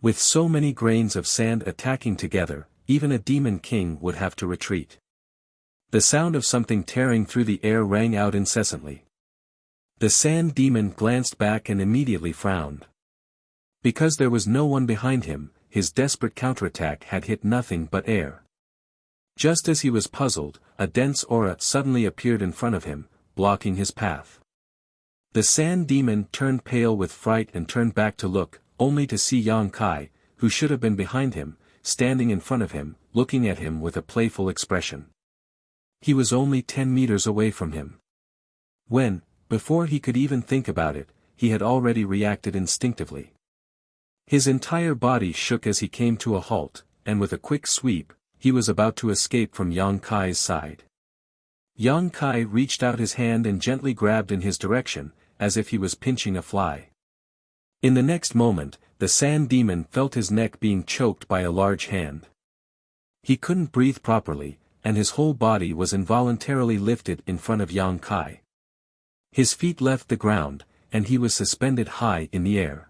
With so many grains of sand attacking together, even a demon king would have to retreat. The sound of something tearing through the air rang out incessantly. The sand demon glanced back and immediately frowned. Because there was no one behind him, his desperate counterattack had hit nothing but air. Just as he was puzzled, a dense aura suddenly appeared in front of him, blocking his path. The sand demon turned pale with fright and turned back to look, only to see Yang Kai, who should have been behind him, standing in front of him, looking at him with a playful expression. He was only 10 meters away from him. When, before he could even think about it, he had already reacted instinctively. His entire body shook as he came to a halt, and with a quick sweep, he was about to escape from Yang Kai's side. Yang Kai reached out his hand and gently grabbed in his direction, as if he was pinching a fly. In the next moment, the sand demon felt his neck being choked by a large hand. He couldn't breathe properly, and his whole body was involuntarily lifted in front of Yang Kai. His feet left the ground, and he was suspended high in the air.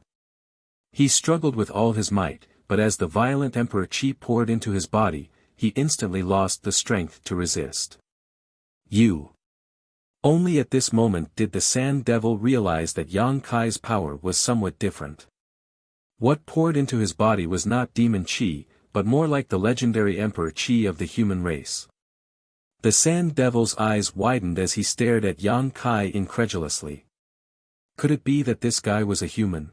He struggled with all his might, but as the violent Emperor Qi poured into his body, he instantly lost the strength to resist. You. Only at this moment did the Sand Devil realize that Yang Kai's power was somewhat different. What poured into his body was not Demon Qi, but more like the legendary Emperor Qi of the human race. The Sand Devil's eyes widened as he stared at Yang Kai incredulously. Could it be that this guy was a human?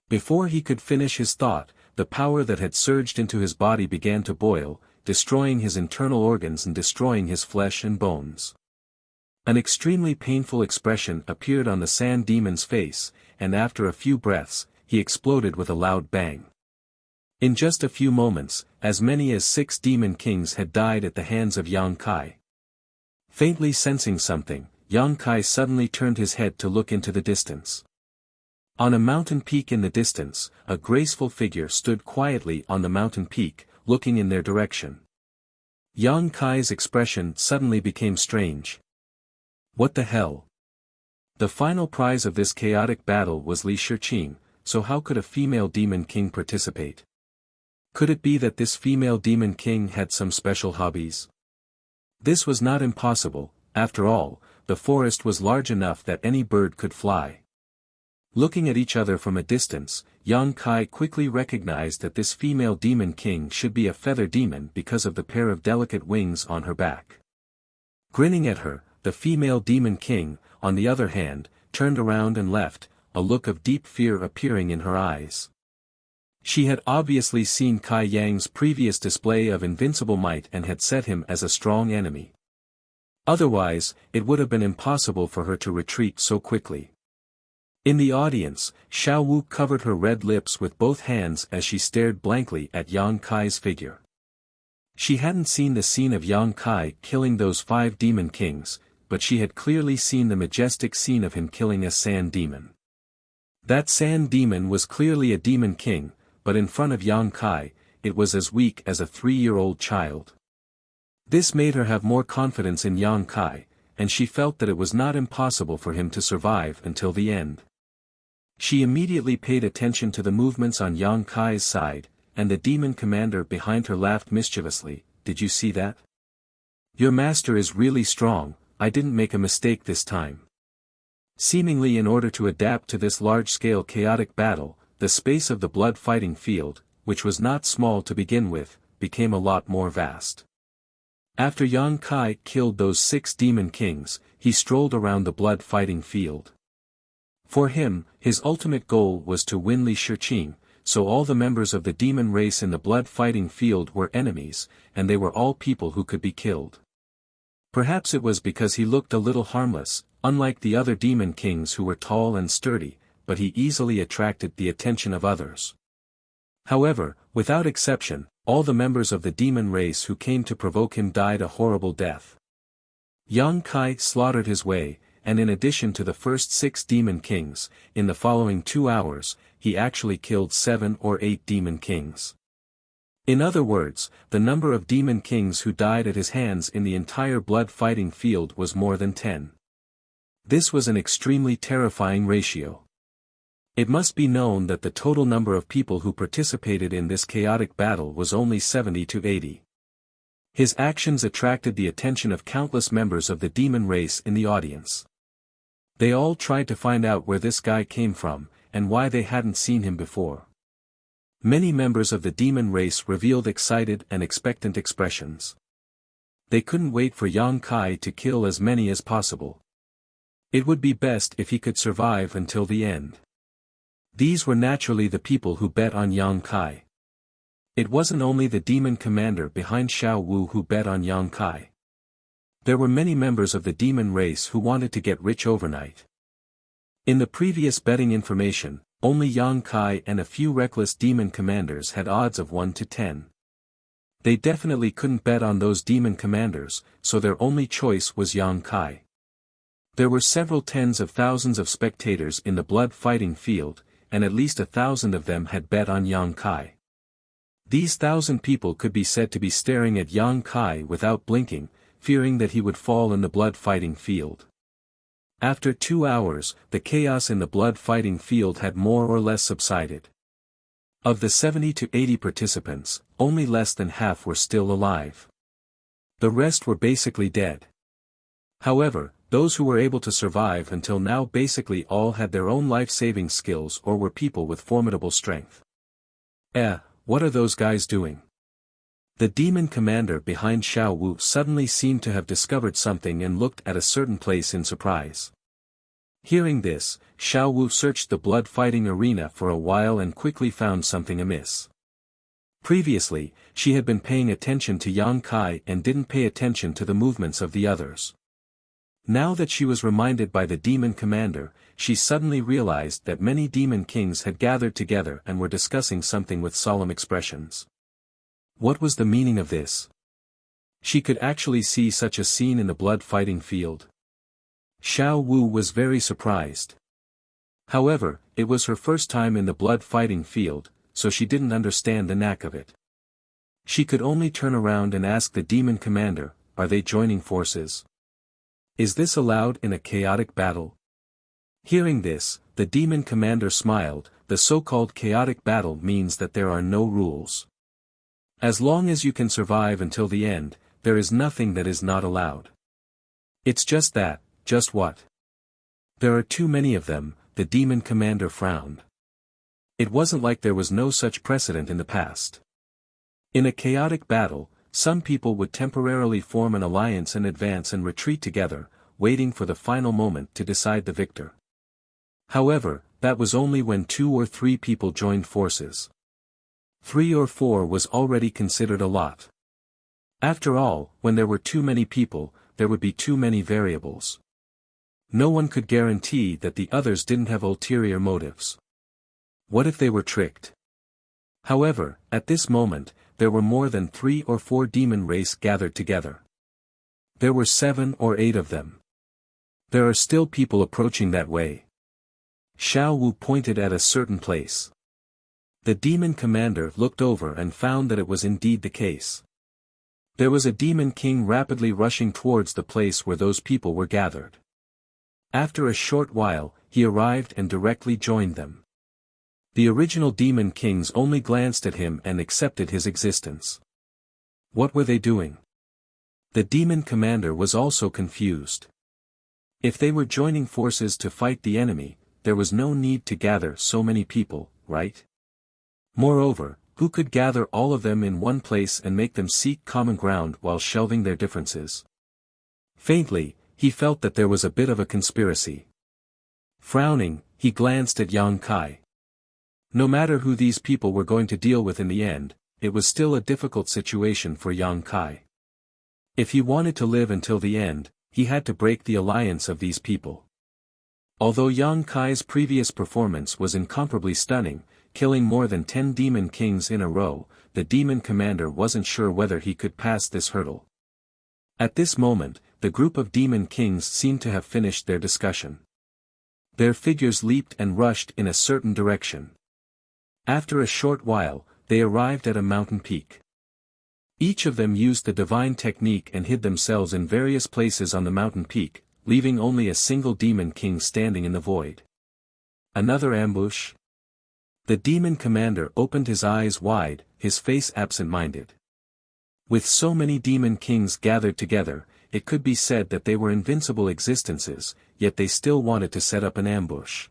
Before he could finish his thought, the power that had surged into his body began to boil, destroying his internal organs and destroying his flesh and bones. An extremely painful expression appeared on the sand demon's face, and after a few breaths, he exploded with a loud bang. In just a few moments, as many as 6 demon kings had died at the hands of Yang Kai. Faintly sensing something, Yang Kai suddenly turned his head to look into the distance. On a mountain peak in the distance, a graceful figure stood quietly on the mountain peak, looking in their direction. Yang Kai's expression suddenly became strange. What the hell? The final prize of this chaotic battle was Li Shiqing, so how could a female demon king participate? Could it be that this female demon king had some special hobbies? This was not impossible. After all, the forest was large enough that any bird could fly. Looking at each other from a distance, Yang Kai quickly recognized that this female demon king should be a feather demon because of the pair of delicate wings on her back. Grinning at her, the female demon king, on the other hand, turned around and left, a look of deep fear appearing in her eyes. She had obviously seen Kai Yang's previous display of invincible might and had set him as a strong enemy. Otherwise, it would have been impossible for her to retreat so quickly. In the audience, Xiao Wu covered her red lips with both hands as she stared blankly at Yang Kai's figure. She hadn't seen the scene of Yang Kai killing those 5 demon kings, but she had clearly seen the majestic scene of him killing a sand demon. That sand demon was clearly a demon king, but in front of Yang Kai, it was as weak as a 3-year-old child. This made her have more confidence in Yang Kai, and she felt that it was not impossible for him to survive until the end. She immediately paid attention to the movements on Yang Kai's side, and the demon commander behind her laughed mischievously. Did you see that? Your master is really strong, I didn't make a mistake this time. Seemingly in order to adapt to this large-scale chaotic battle, the space of the blood fighting field, which was not small to begin with, became a lot more vast. After Yang Kai killed those 6 demon kings, he strolled around the blood fighting field. For him, his ultimate goal was to win Li Shiqing, so all the members of the demon race in the blood fighting field were enemies, and they were all people who could be killed. Perhaps it was because he looked a little harmless, unlike the other demon kings who were tall and sturdy, but he easily attracted the attention of others. However, without exception, all the members of the demon race who came to provoke him died a horrible death. Yang Kai slaughtered his way, and in addition to the first 6 demon kings, in the following 2 hours, he actually killed 7 or 8 demon kings. In other words, the number of demon kings who died at his hands in the entire blood fighting field was more than 10. This was an extremely terrifying ratio. It must be known that the total number of people who participated in this chaotic battle was only 70 to 80. His actions attracted the attention of countless members of the demon race in the audience. They all tried to find out where this guy came from, and why they hadn't seen him before. Many members of the demon race revealed excited and expectant expressions. They couldn't wait for Yang Kai to kill as many as possible. It would be best if he could survive until the end. These were naturally the people who bet on Yang Kai. It wasn't only the demon commander behind Xiao Wu who bet on Yang Kai. There were many members of the demon race who wanted to get rich overnight. In the previous betting information, only Yang Kai and a few reckless demon commanders had odds of 1 to 10. They definitely couldn't bet on those demon commanders, so their only choice was Yang Kai. There were several tens of thousands of spectators in the blood fighting field, and at least 1,000 of them had bet on Yang Kai. These 1,000 people could be said to be staring at Yang Kai without blinking, fearing that he would fall in the blood fighting field. After 2 hours, the chaos in the blood fighting field had more or less subsided. Of the 70 to 80 participants, only less than half were still alive. The rest were basically dead. However, those who were able to survive until now basically all had their own life-saving skills or were people with formidable strength. What are those guys doing? The demon commander behind Xiao Wu suddenly seemed to have discovered something and looked at a certain place in surprise. Hearing this, Xiao Wu searched the blood-fighting arena for a while and quickly found something amiss. Previously, she had been paying attention to Yang Kai and didn't pay attention to the movements of the others. Now that she was reminded by the demon commander, she suddenly realized that many demon kings had gathered together and were discussing something with solemn expressions. What was the meaning of this? She could actually see such a scene in the blood-fighting field. Xiao Wu was very surprised. However, it was her first time in the blood-fighting field, so she didn't understand the knack of it. She could only turn around and ask the demon commander, "Are they joining forces? Is this allowed in a chaotic battle?" Hearing this, the demon commander smiled. The so-called chaotic battle means that there are no rules. As long as you can survive until the end, there is nothing that is not allowed. It's just that, just what? There are too many of them, the demon commander frowned. It wasn't like there was no such precedent in the past. In a chaotic battle, some people would temporarily form an alliance and advance and retreat together, waiting for the final moment to decide the victor. However, that was only when 2 or 3 people joined forces. 3 or 4 was already considered a lot. After all, when there were too many people, there would be too many variables. No one could guarantee that the others didn't have ulterior motives. What if they were tricked? However, at this moment, there were more than 3 or 4 demon race gathered together. There were 7 or 8 of them. There are still people approaching that way. Xiao Wu pointed at a certain place. The demon commander looked over and found that it was indeed the case. There was a demon king rapidly rushing towards the place where those people were gathered. After a short while, he arrived and directly joined them. The original demon kings only glanced at him and accepted his existence. What were they doing? The demon commander was also confused. If they were joining forces to fight the enemy, there was no need to gather so many people, right? Moreover, who could gather all of them in one place and make them seek common ground while shelving their differences? Faintly, he felt that there was a bit of a conspiracy. Frowning, he glanced at Yang Kai. No matter who these people were going to deal with in the end, it was still a difficult situation for Yang Kai. If he wanted to live until the end, he had to break the alliance of these people. Although Yang Kai's previous performance was incomparably stunning, killing more than 10 demon kings in a row, the demon commander wasn't sure whether he could pass this hurdle. At this moment, the group of demon kings seemed to have finished their discussion. Their figures leaped and rushed in a certain direction. After a short while, they arrived at a mountain peak. Each of them used the divine technique and hid themselves in various places on the mountain peak, leaving only a single demon king standing in the void. Another ambush? The demon commander opened his eyes wide, his face absent-minded. With so many demon kings gathered together, it could be said that they were invincible existences, yet they still wanted to set up an ambush.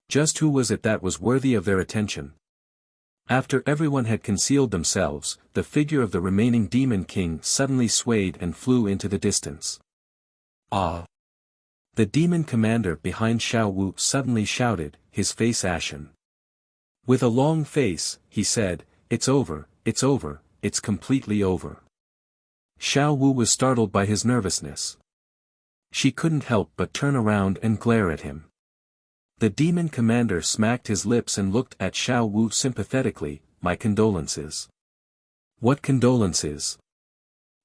Just who was it that was worthy of their attention? After everyone had concealed themselves, the figure of the remaining demon king suddenly swayed and flew into the distance. Ah! The demon commander behind Xiao Wu suddenly shouted, his face ashen. With a long face, he said, "It's over, it's completely over." Xiao Wu was startled by his nervousness. She couldn't help but turn around and glare at him. The demon commander smacked his lips and looked at Xiao Wu sympathetically. "My condolences." "What condolences?"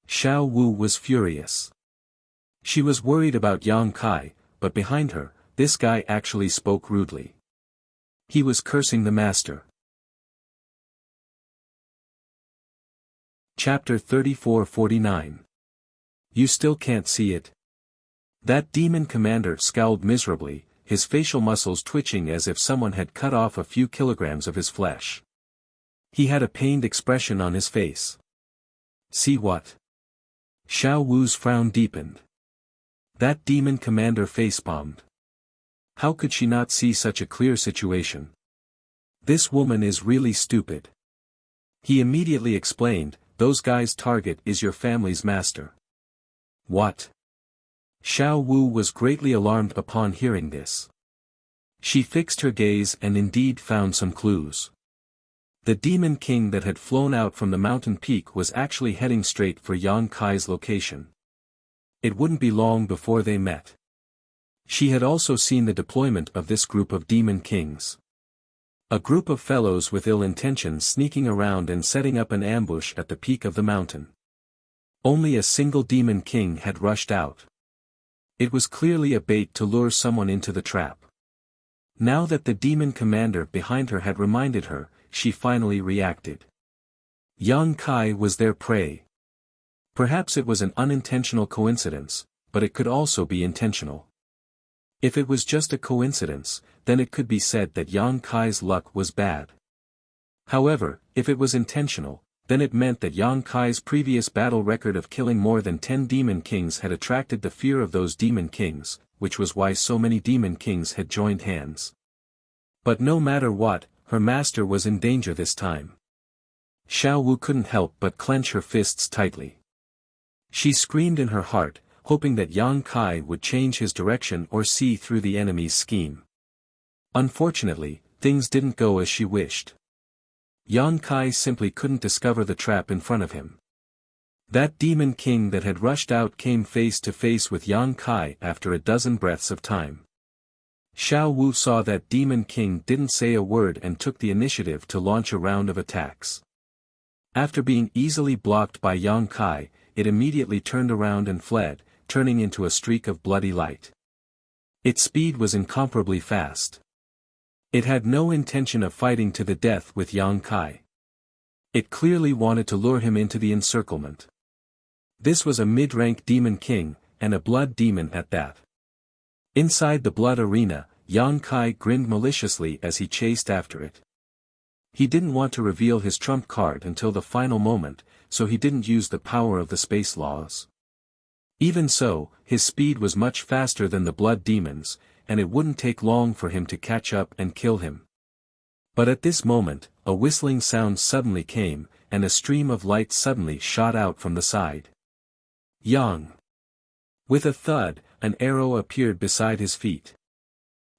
Xiao Wu was furious. She was worried about Yang Kai, but behind her, this guy actually spoke rudely. He was cursing the master. Chapter 34-49. You still can't see it? That demon commander scowled miserably, his facial muscles twitching as if someone had cut off a few kilograms of his flesh. He had a pained expression on his face. "See what?" Xiao Wu's frown deepened. That demon commander facepalmed. How could she not see such a clear situation? This woman is really stupid. He immediately explained, "Those guys' target is your family's master." What? Xiao Wu was greatly alarmed upon hearing this. She fixed her gaze and indeed found some clues. The demon king that had flown out from the mountain peak was actually heading straight for Yang Kai's location. It wouldn't be long before they met. She had also seen the deployment of this group of demon kings. A group of fellows with ill intentions sneaking around and setting up an ambush at the peak of the mountain. Only a single demon king had rushed out. It was clearly a bait to lure someone into the trap. Now that the demon commander behind her had reminded her, she finally reacted. Yang Kai was their prey. Perhaps it was an unintentional coincidence, but it could also be intentional. If it was just a coincidence, then it could be said that Yang Kai's luck was bad. However, if it was intentional, then it meant that Yang Kai's previous battle record of killing more than 10 demon kings had attracted the fear of those demon kings, which was why so many demon kings had joined hands. But no matter what, her master was in danger this time. Xiao Wu couldn't help but clench her fists tightly. She screamed in her heart, hoping that Yang Kai would change his direction or see through the enemy's scheme. Unfortunately, things didn't go as she wished. Yang Kai simply couldn't discover the trap in front of him. That demon king that had rushed out came face to face with Yang Kai after a dozen breaths of time. Xiao Wu saw that demon king didn't say a word and took the initiative to launch a round of attacks. After being easily blocked by Yang Kai, it immediately turned around and fled, turning into a streak of bloody light. Its speed was incomparably fast. It had no intention of fighting to the death with Yang Kai. It clearly wanted to lure him into the encirclement. This was a mid-rank demon king, and a blood demon at that. Inside the blood arena, Yang Kai grinned maliciously as he chased after it. He didn't want to reveal his trump card until the final moment, so he didn't use the power of the space laws. Even so, his speed was much faster than the blood demons, and it wouldn't take long for him to catch up and kill him. But at this moment, a whistling sound suddenly came, and a stream of light suddenly shot out from the side. Yang! With a thud, an arrow appeared beside his feet.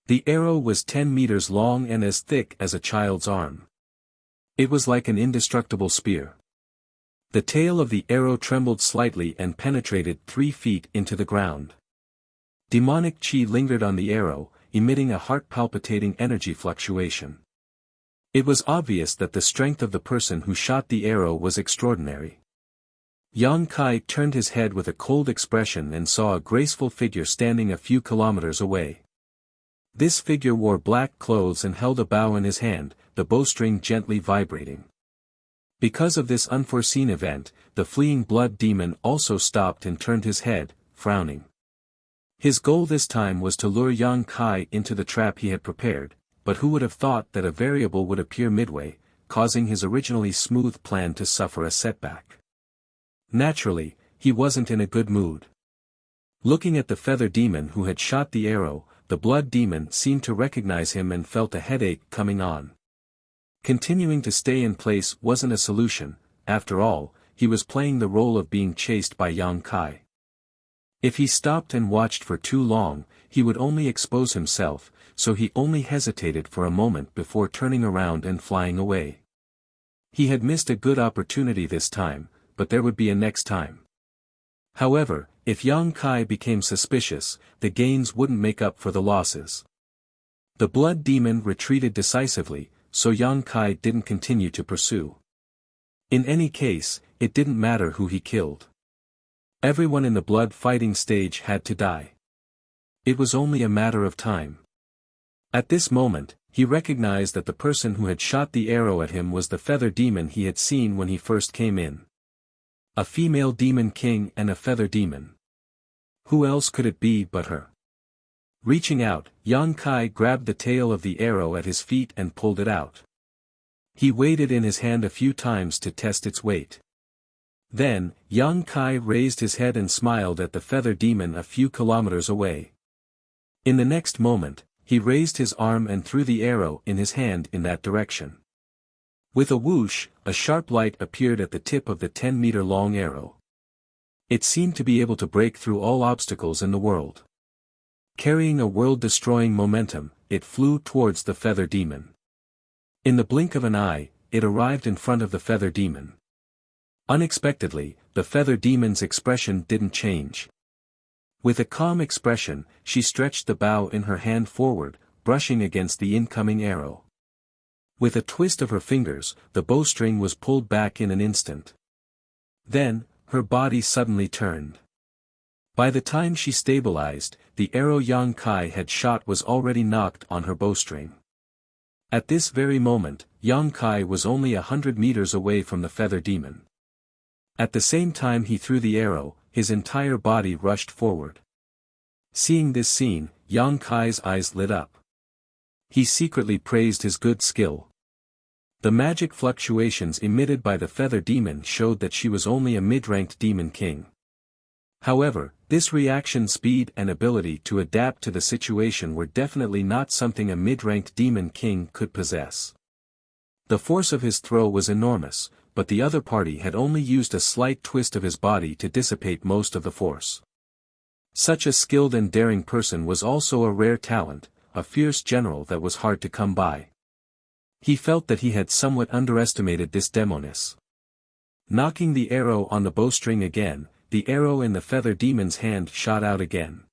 The arrow was 10 meters long and as thick as a child's arm. It was like an indestructible spear. The tail of the arrow trembled slightly and penetrated 3 feet into the ground. Demonic chi lingered on the arrow, emitting a heart-palpitating energy fluctuation. It was obvious that the strength of the person who shot the arrow was extraordinary. Yang Kai turned his head with a cold expression and saw a graceful figure standing a few kilometers away. This figure wore black clothes and held a bow in his hand, the bowstring gently vibrating. Because of this unforeseen event, the fleeing blood demon also stopped and turned his head, frowning. His goal this time was to lure Yang Kai into the trap he had prepared, but who would have thought that a variable would appear midway, causing his originally smooth plan to suffer a setback. Naturally, he wasn't in a good mood. Looking at the feather demon who had shot the arrow, the blood demon seemed to recognize him and felt a headache coming on. Continuing to stay in place wasn't a solution. After all, he was playing the role of being chased by Yang Kai. If he stopped and watched for too long, he would only expose himself, so he only hesitated for a moment before turning around and flying away. He had missed a good opportunity this time, but there would be a next time. However, if Yang Kai became suspicious, the gains wouldn't make up for the losses. The blood demon retreated decisively, so Yang Kai didn't continue to pursue. In any case, it didn't matter who he killed. Everyone in the blood fighting stage had to die. It was only a matter of time. At this moment, he recognized that the person who had shot the arrow at him was the feather demon he had seen when he first came in. A female demon king and a feather demon. Who else could it be but her? Reaching out, Yang Kai grabbed the tail of the arrow at his feet and pulled it out. He weighed it in his hand a few times to test its weight. Then, Yang Kai raised his head and smiled at the feather demon a few kilometers away. In the next moment, he raised his arm and threw the arrow in his hand in that direction. With a whoosh, a sharp light appeared at the tip of the 10-meter-long arrow. It seemed to be able to break through all obstacles in the world. Carrying a world-destroying momentum, it flew towards the feather demon. In the blink of an eye, it arrived in front of the feather demon. Unexpectedly, the feather demon's expression didn't change. With a calm expression, she stretched the bow in her hand forward, brushing against the incoming arrow. With a twist of her fingers, the bowstring was pulled back in an instant. Then, her body suddenly turned. By the time she stabilized, the arrow Yang Kai had shot was already knocked on her bowstring. At this very moment, Yang Kai was only 100 meters away from the feather demon. At the same time he threw the arrow, his entire body rushed forward. Seeing this scene, Yang Kai's eyes lit up. He secretly praised his good skill. The magic fluctuations emitted by the feather demon showed that she was only a mid-ranked demon king. However, this reaction speed and ability to adapt to the situation were definitely not something a mid-ranked demon king could possess. The force of his throw was enormous, but the other party had only used a slight twist of his body to dissipate most of the force. Such a skilled and daring person was also a rare talent, a fierce general that was hard to come by. He felt that he had somewhat underestimated this demoness. Knocking the arrow on the bowstring again, the arrow in the feather demon's hand shot out again.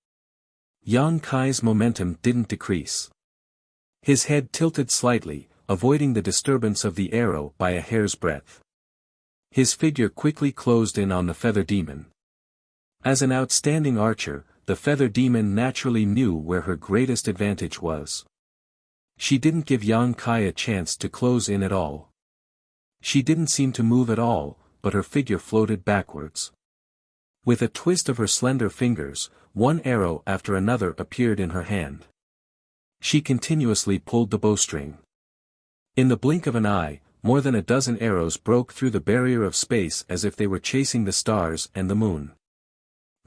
Yang Kai's momentum didn't decrease. His head tilted slightly, avoiding the disturbance of the arrow by a hair's breadth. His figure quickly closed in on the feather demon. As an outstanding archer, the feather demon naturally knew where her greatest advantage was. She didn't give Yang Kai a chance to close in at all. She didn't seem to move at all, but her figure floated backwards. With a twist of her slender fingers, one arrow after another appeared in her hand. She continuously pulled the bowstring. In the blink of an eye, more than a dozen arrows broke through the barrier of space as if they were chasing the stars and the moon.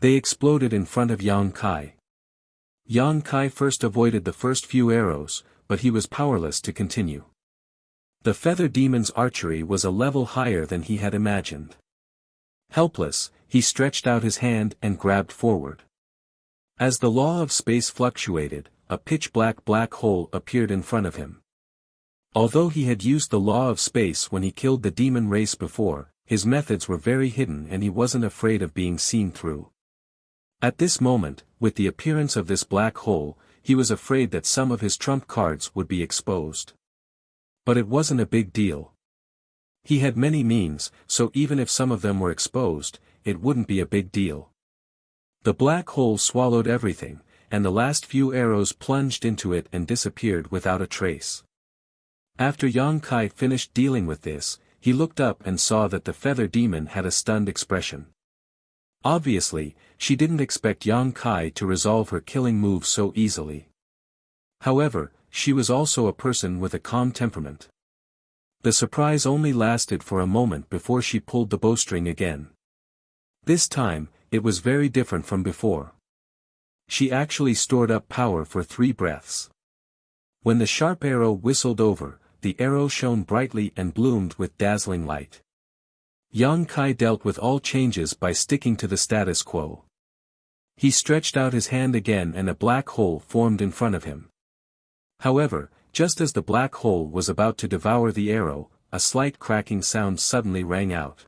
They exploded in front of Yang Kai. Yang Kai first avoided the first few arrows, but he was powerless to continue. The feather demon's archery was a level higher than he had imagined. Helpless, he stretched out his hand and grabbed forward. As the law of space fluctuated, a pitch-black black hole appeared in front of him. Although he had used the law of space when he killed the demon race before, his methods were very hidden and he wasn't afraid of being seen through. At this moment, with the appearance of this black hole, he was afraid that some of his trump cards would be exposed. But it wasn't a big deal. He had many means, so even if some of them were exposed, it wouldn't be a big deal. The black hole swallowed everything, and the last few arrows plunged into it and disappeared without a trace. After Yang Kai finished dealing with this, he looked up and saw that the feather demon had a stunned expression. Obviously, she didn't expect Yang Kai to resolve her killing move so easily. However, she was also a person with a calm temperament. The surprise only lasted for a moment before she pulled the bowstring again. This time, it was very different from before. She actually stored up power for 3 breaths. When the sharp arrow whistled over, the arrow shone brightly and bloomed with dazzling light. Yang Kai dealt with all changes by sticking to the status quo. He stretched out his hand again and a black hole formed in front of him. However, just as the black hole was about to devour the arrow, a slight cracking sound suddenly rang out.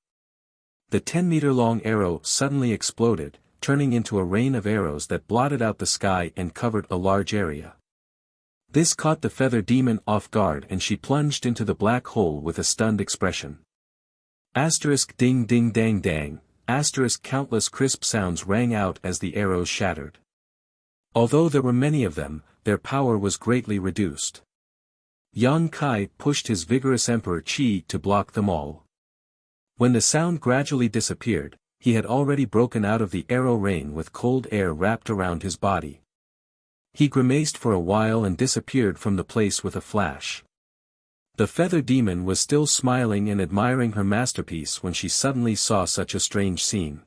The 10-meter-long arrow suddenly exploded, turning into a rain of arrows that blotted out the sky and covered a large area. This caught the feather demon off guard and she plunged into the black hole with a stunned expression. Asterisk ding ding dang dang, asterisk countless crisp sounds rang out as the arrows shattered. Although there were many of them, their power was greatly reduced. Yang Kai pushed his vigorous Emperor Qi to block them all. When the sound gradually disappeared, he had already broken out of the arrow rain with cold air wrapped around his body. He grimaced for a while and disappeared from the place with a flash. The feather demon was still smiling and admiring her masterpiece when she suddenly saw such a strange scene.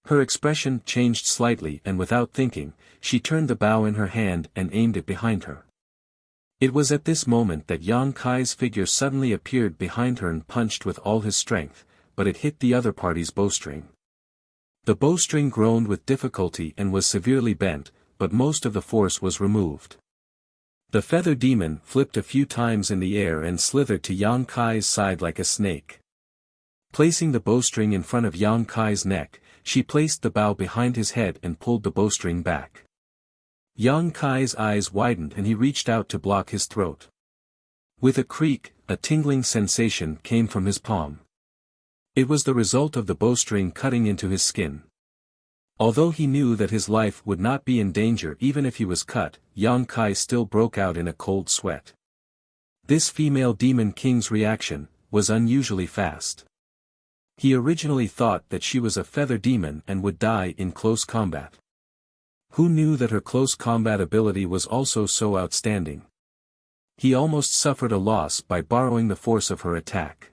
Her expression changed slightly and without thinking, she turned the bow in her hand and aimed it behind her. It was at this moment that Yang Kai's figure suddenly appeared behind her and punched with all his strength, but it hit the other party's bowstring. The bowstring groaned with difficulty and was severely bent, but most of the force was removed. The feather demon flipped a few times in the air and slithered to Yang Kai's side like a snake. Placing the bowstring in front of Yang Kai's neck, she placed the bow behind his head and pulled the bowstring back. Yang Kai's eyes widened and he reached out to block his throat. With a creak, a tingling sensation came from his palm. It was the result of the bowstring cutting into his skin. Although he knew that his life would not be in danger even if he was cut, Yang Kai still broke out in a cold sweat. This female demon king's reaction was unusually fast. He originally thought that she was a feather demon and would die in close combat. Who knew that her close combat ability was also so outstanding? He almost suffered a loss by borrowing the force of her attack.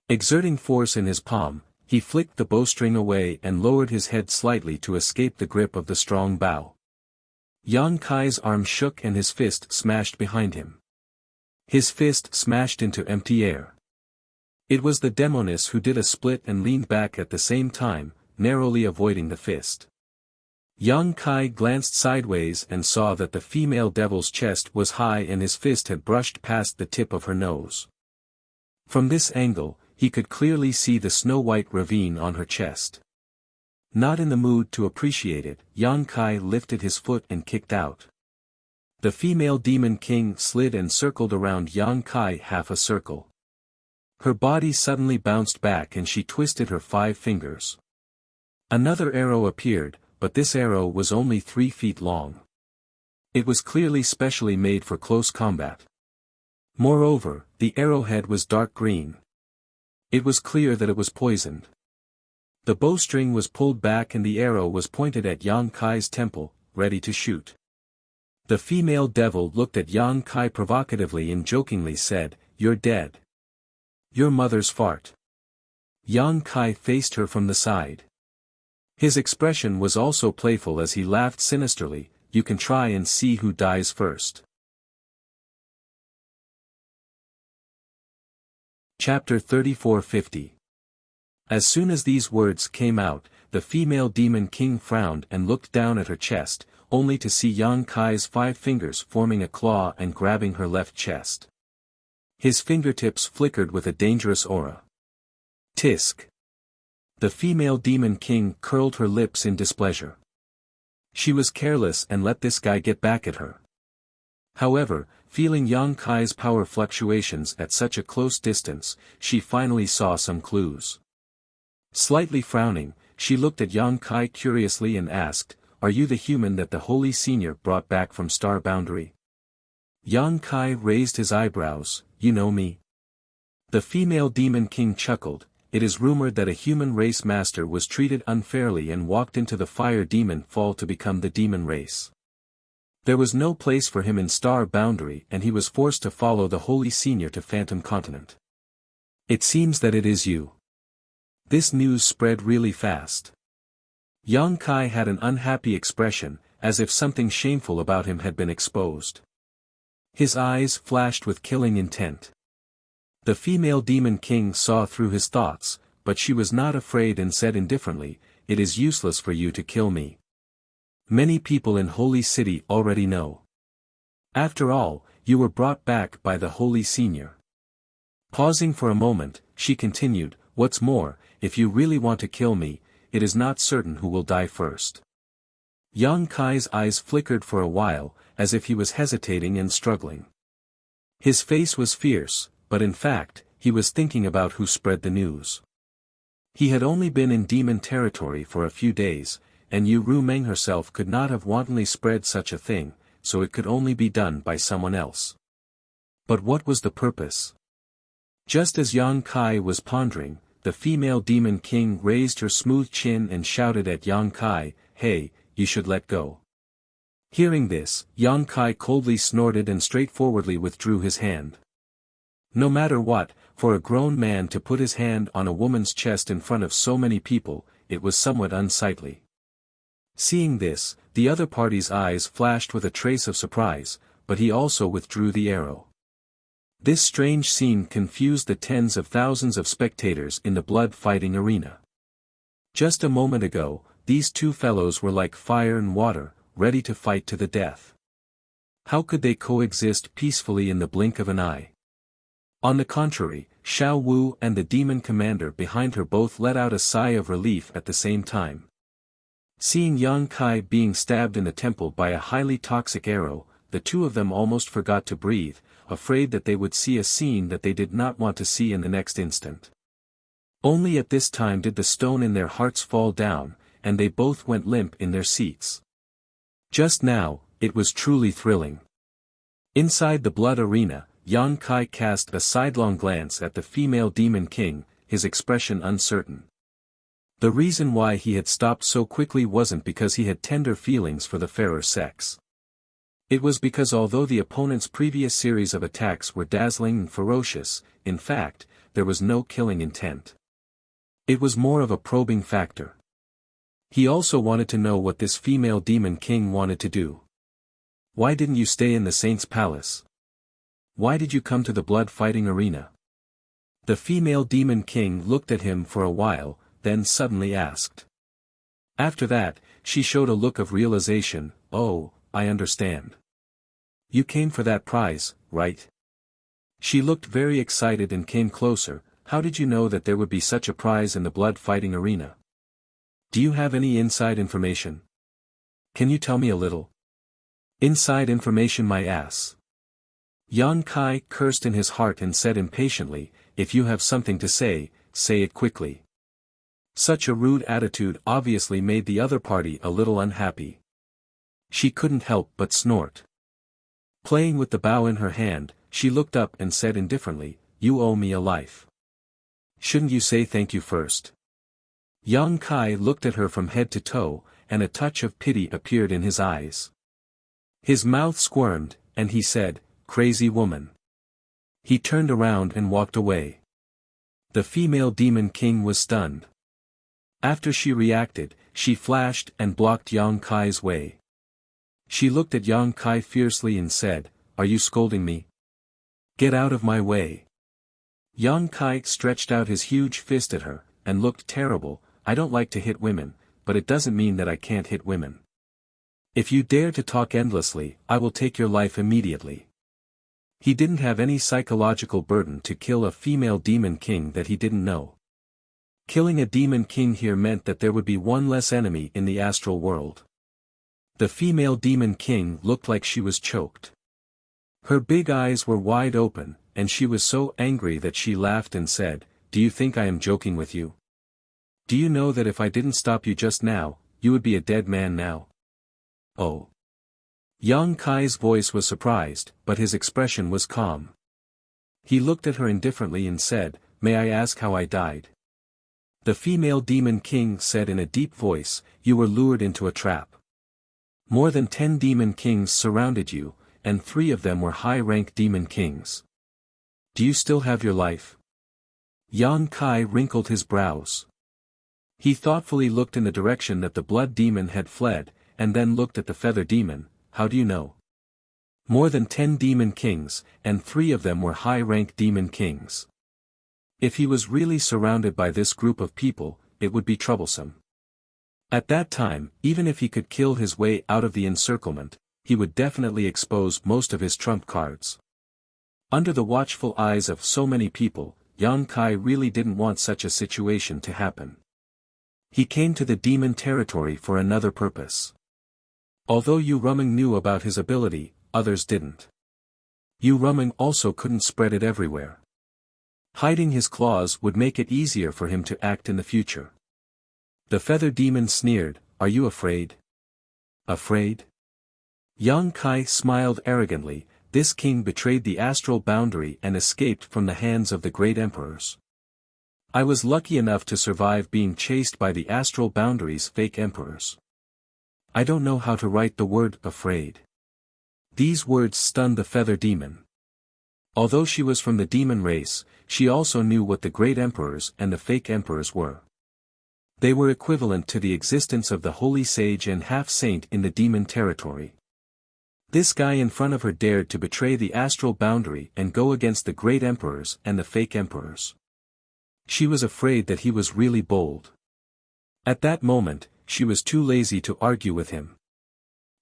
Exerting force in his palm, he flicked the bowstring away and lowered his head slightly to escape the grip of the strong bow. Yang Kai's arm shook and his fist smashed behind him. His fist smashed into empty air. It was the demoness who did a split and leaned back at the same time, narrowly avoiding the fist. Yang Kai glanced sideways and saw that the female devil's chest was high and his fist had brushed past the tip of her nose. From this angle, he could clearly see the snow-white ravine on her chest. Not in the mood to appreciate it, Yang Kai lifted his foot and kicked out. The female demon king slid and circled around Yang Kai half a circle. Her body suddenly bounced back and she twisted her 5 fingers. Another arrow appeared, but this arrow was only 3 feet long. It was clearly specially made for close combat. Moreover, the arrowhead was dark green. It was clear that it was poisoned. The bowstring was pulled back and the arrow was pointed at Yang Kai's temple, ready to shoot. The female devil looked at Yang Kai provocatively and jokingly said, "You're dead. Your mother's fart." Yang Kai faced her from the side. His expression was also playful as he laughed sinisterly, "You can try and see who dies first." Chapter 3450. As soon as these words came out, the female demon king frowned and looked down at her chest, only to see Yang Kai's 5 fingers forming a claw and grabbing her left chest. His fingertips flickered with a dangerous aura. Tisk. The female demon king curled her lips in displeasure. She was careless and let this guy get back at her. However, feeling Yang Kai's power fluctuations at such a close distance, she finally saw some clues. Slightly frowning, she looked at Yang Kai curiously and asked, "Are you the human that the Holy Senior brought back from Star Boundary?" Yang Kai raised his eyebrows, "You know me?" The female demon king chuckled. "It is rumored that a human race master was treated unfairly and walked into the fire demon fall to become the demon race. There was no place for him in Star Boundary and he was forced to follow the Holy Senior to Phantom Continent. It seems that it is you." This news spread really fast. Yang Kai had an unhappy expression, as if something shameful about him had been exposed. His eyes flashed with killing intent. The female demon king saw through his thoughts, but she was not afraid and said indifferently, "It is useless for you to kill me. Many people in Holy City already know. After all, you were brought back by the Holy Senior. Pausing for a moment, she continued, what's more, if you really want to kill me, it is not certain who will die first. Yang Kai's eyes flickered for a while, as if he was hesitating and struggling. His face was fierce, but in fact, he was thinking about who spread the news. He had only been in demon territory for a few days, and Yu Rumeng herself could not have wantonly spread such a thing, so it could only be done by someone else. But what was the purpose? Just as Yang Kai was pondering, the female demon king raised her smooth chin and shouted at Yang Kai, hey, you should let go. Hearing this, Yang Kai coldly snorted and straightforwardly withdrew his hand. No matter what, for a grown man to put his hand on a woman's chest in front of so many people, it was somewhat unsightly. Seeing this, the other party's eyes flashed with a trace of surprise, but he also withdrew the arrow. This strange scene confused the tens of thousands of spectators in the blood-fighting arena. Just a moment ago, these two fellows were like fire and water, ready to fight to the death. How could they coexist peacefully in the blink of an eye? On the contrary, Xiao Wu and the demon commander behind her both let out a sigh of relief at the same time. Seeing Yang Kai being stabbed in the temple by a highly toxic arrow, the two of them almost forgot to breathe, afraid that they would see a scene that they did not want to see in the next instant. Only at this time did the stone in their hearts fall down, and they both went limp in their seats. Just now, it was truly thrilling. Inside the blood arena, Yang Kai cast a sidelong glance at the female demon king, his expression uncertain. The reason why he had stopped so quickly wasn't because he had tender feelings for the fairer sex. It was because although the opponent's previous series of attacks were dazzling and ferocious, in fact, there was no killing intent. It was more of a probing factor. He also wanted to know what this female demon king wanted to do. Why didn't you stay in the saint's palace? Why did you come to the blood-fighting arena? The female demon king looked at him for a while, then suddenly asked. After that, she showed a look of realization, oh, I understand. You came for that prize, right? She looked very excited and came closer. How did you know that there would be such a prize in the blood-fighting arena? Do you have any inside information? Can you tell me a little? Inside information my ass. Yang Kai cursed in his heart and said impatiently, if you have something to say it quickly. Such a rude attitude obviously made the other party a little unhappy. She couldn't help but snort. Playing with the bow in her hand, she looked up and said indifferently, you owe me a life. Shouldn't you say thank you first? Yang Kai looked at her from head to toe, and a touch of pity appeared in his eyes. His mouth squirmed, and he said, crazy woman. He turned around and walked away. The female demon king was stunned. After she reacted, she flashed and blocked Yang Kai's way. She looked at Yang Kai fiercely and said, are you scolding me? Get out of my way. Yang Kai stretched out his huge fist at her, and looked terrible. I don't like to hit women, but it doesn't mean that I can't hit women. If you dare to talk endlessly, I will take your life immediately. He didn't have any psychological burden to kill a female demon king that he didn't know. Killing a demon king here meant that there would be one less enemy in the astral world. The female demon king looked like she was choked. Her big eyes were wide open, and she was so angry that she laughed and said, do you think I am joking with you? Do you know that if I didn't stop you just now, you would be a dead man now? Oh. Yang Kai's voice was surprised, but his expression was calm. He looked at her indifferently and said, may I ask how I died? The female demon king said in a deep voice, you were lured into a trap. More than 10 demon kings surrounded you, and 3 of them were high-rank demon kings. Do you still have your life? Yang Kai wrinkled his brows. He thoughtfully looked in the direction that the blood demon had fled, and then looked at the feather demon. How do you know? More than 10 demon kings, and 3 of them were high-rank demon kings. If he was really surrounded by this group of people, it would be troublesome. At that time, even if he could kill his way out of the encirclement, he would definitely expose most of his trump cards. Under the watchful eyes of so many people, Yang Kai really didn't want such a situation to happen. He came to the demon territory for another purpose. Although Yu Rumeng knew about his ability, others didn't. Yu Rumeng also couldn't spread it everywhere. Hiding his claws would make it easier for him to act in the future. The feather demon sneered, "Are you afraid?" "Afraid?" Yang Kai smiled arrogantly. This king betrayed the astral boundary and escaped from the hands of the great emperors. I was lucky enough to survive being chased by the astral boundary's fake emperors. I don't know how to write the word afraid. These words stunned the feather demon. Although she was from the demon race, she also knew what the great emperors and the fake emperors were. They were equivalent to the existence of the holy sage and half-saint in the demon territory. This guy in front of her dared to betray the astral boundary and go against the great emperors and the fake emperors. She was afraid that he was really bold. At that moment, she was too lazy to argue with him.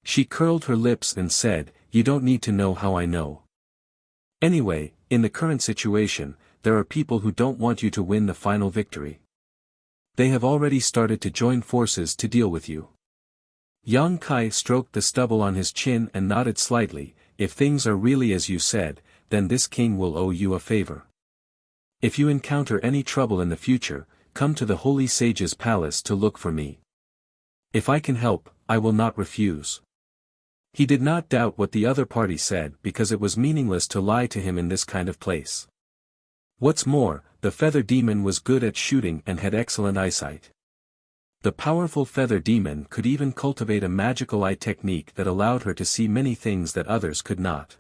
She curled her lips and said, "You don't need to know how I know. Anyway, in the current situation, there are people who don't want you to win the final victory. They have already started to join forces to deal with you." Yang Kai stroked the stubble on his chin and nodded slightly. "If things are really as you said, then this king will owe you a favor. If you encounter any trouble in the future, come to the holy sage's palace to look for me. If I can help, I will not refuse." He did not doubt what the other party said because it was meaningless to lie to him in this kind of place. What's more, the feather demon was good at shooting and had excellent eyesight. The powerful feather demon could even cultivate a magical eye technique that allowed her to see many things that others could not.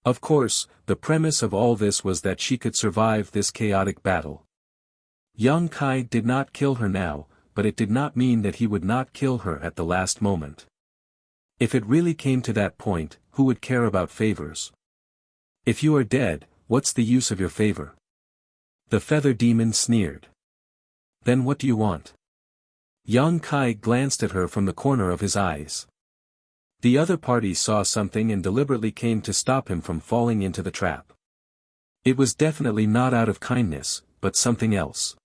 Of course, the premise of all this was that she could survive this chaotic battle. Yang Kai did not kill her now, but it did not mean that he would not kill her at the last moment. If it really came to that point, who would care about favors? If you are dead, what's the use of your favor? The feather demon sneered. Then what do you want? Yang Kai glanced at her from the corner of his eyes. The other party saw something and deliberately came to stop him from falling into the trap. It was definitely not out of kindness, but something else.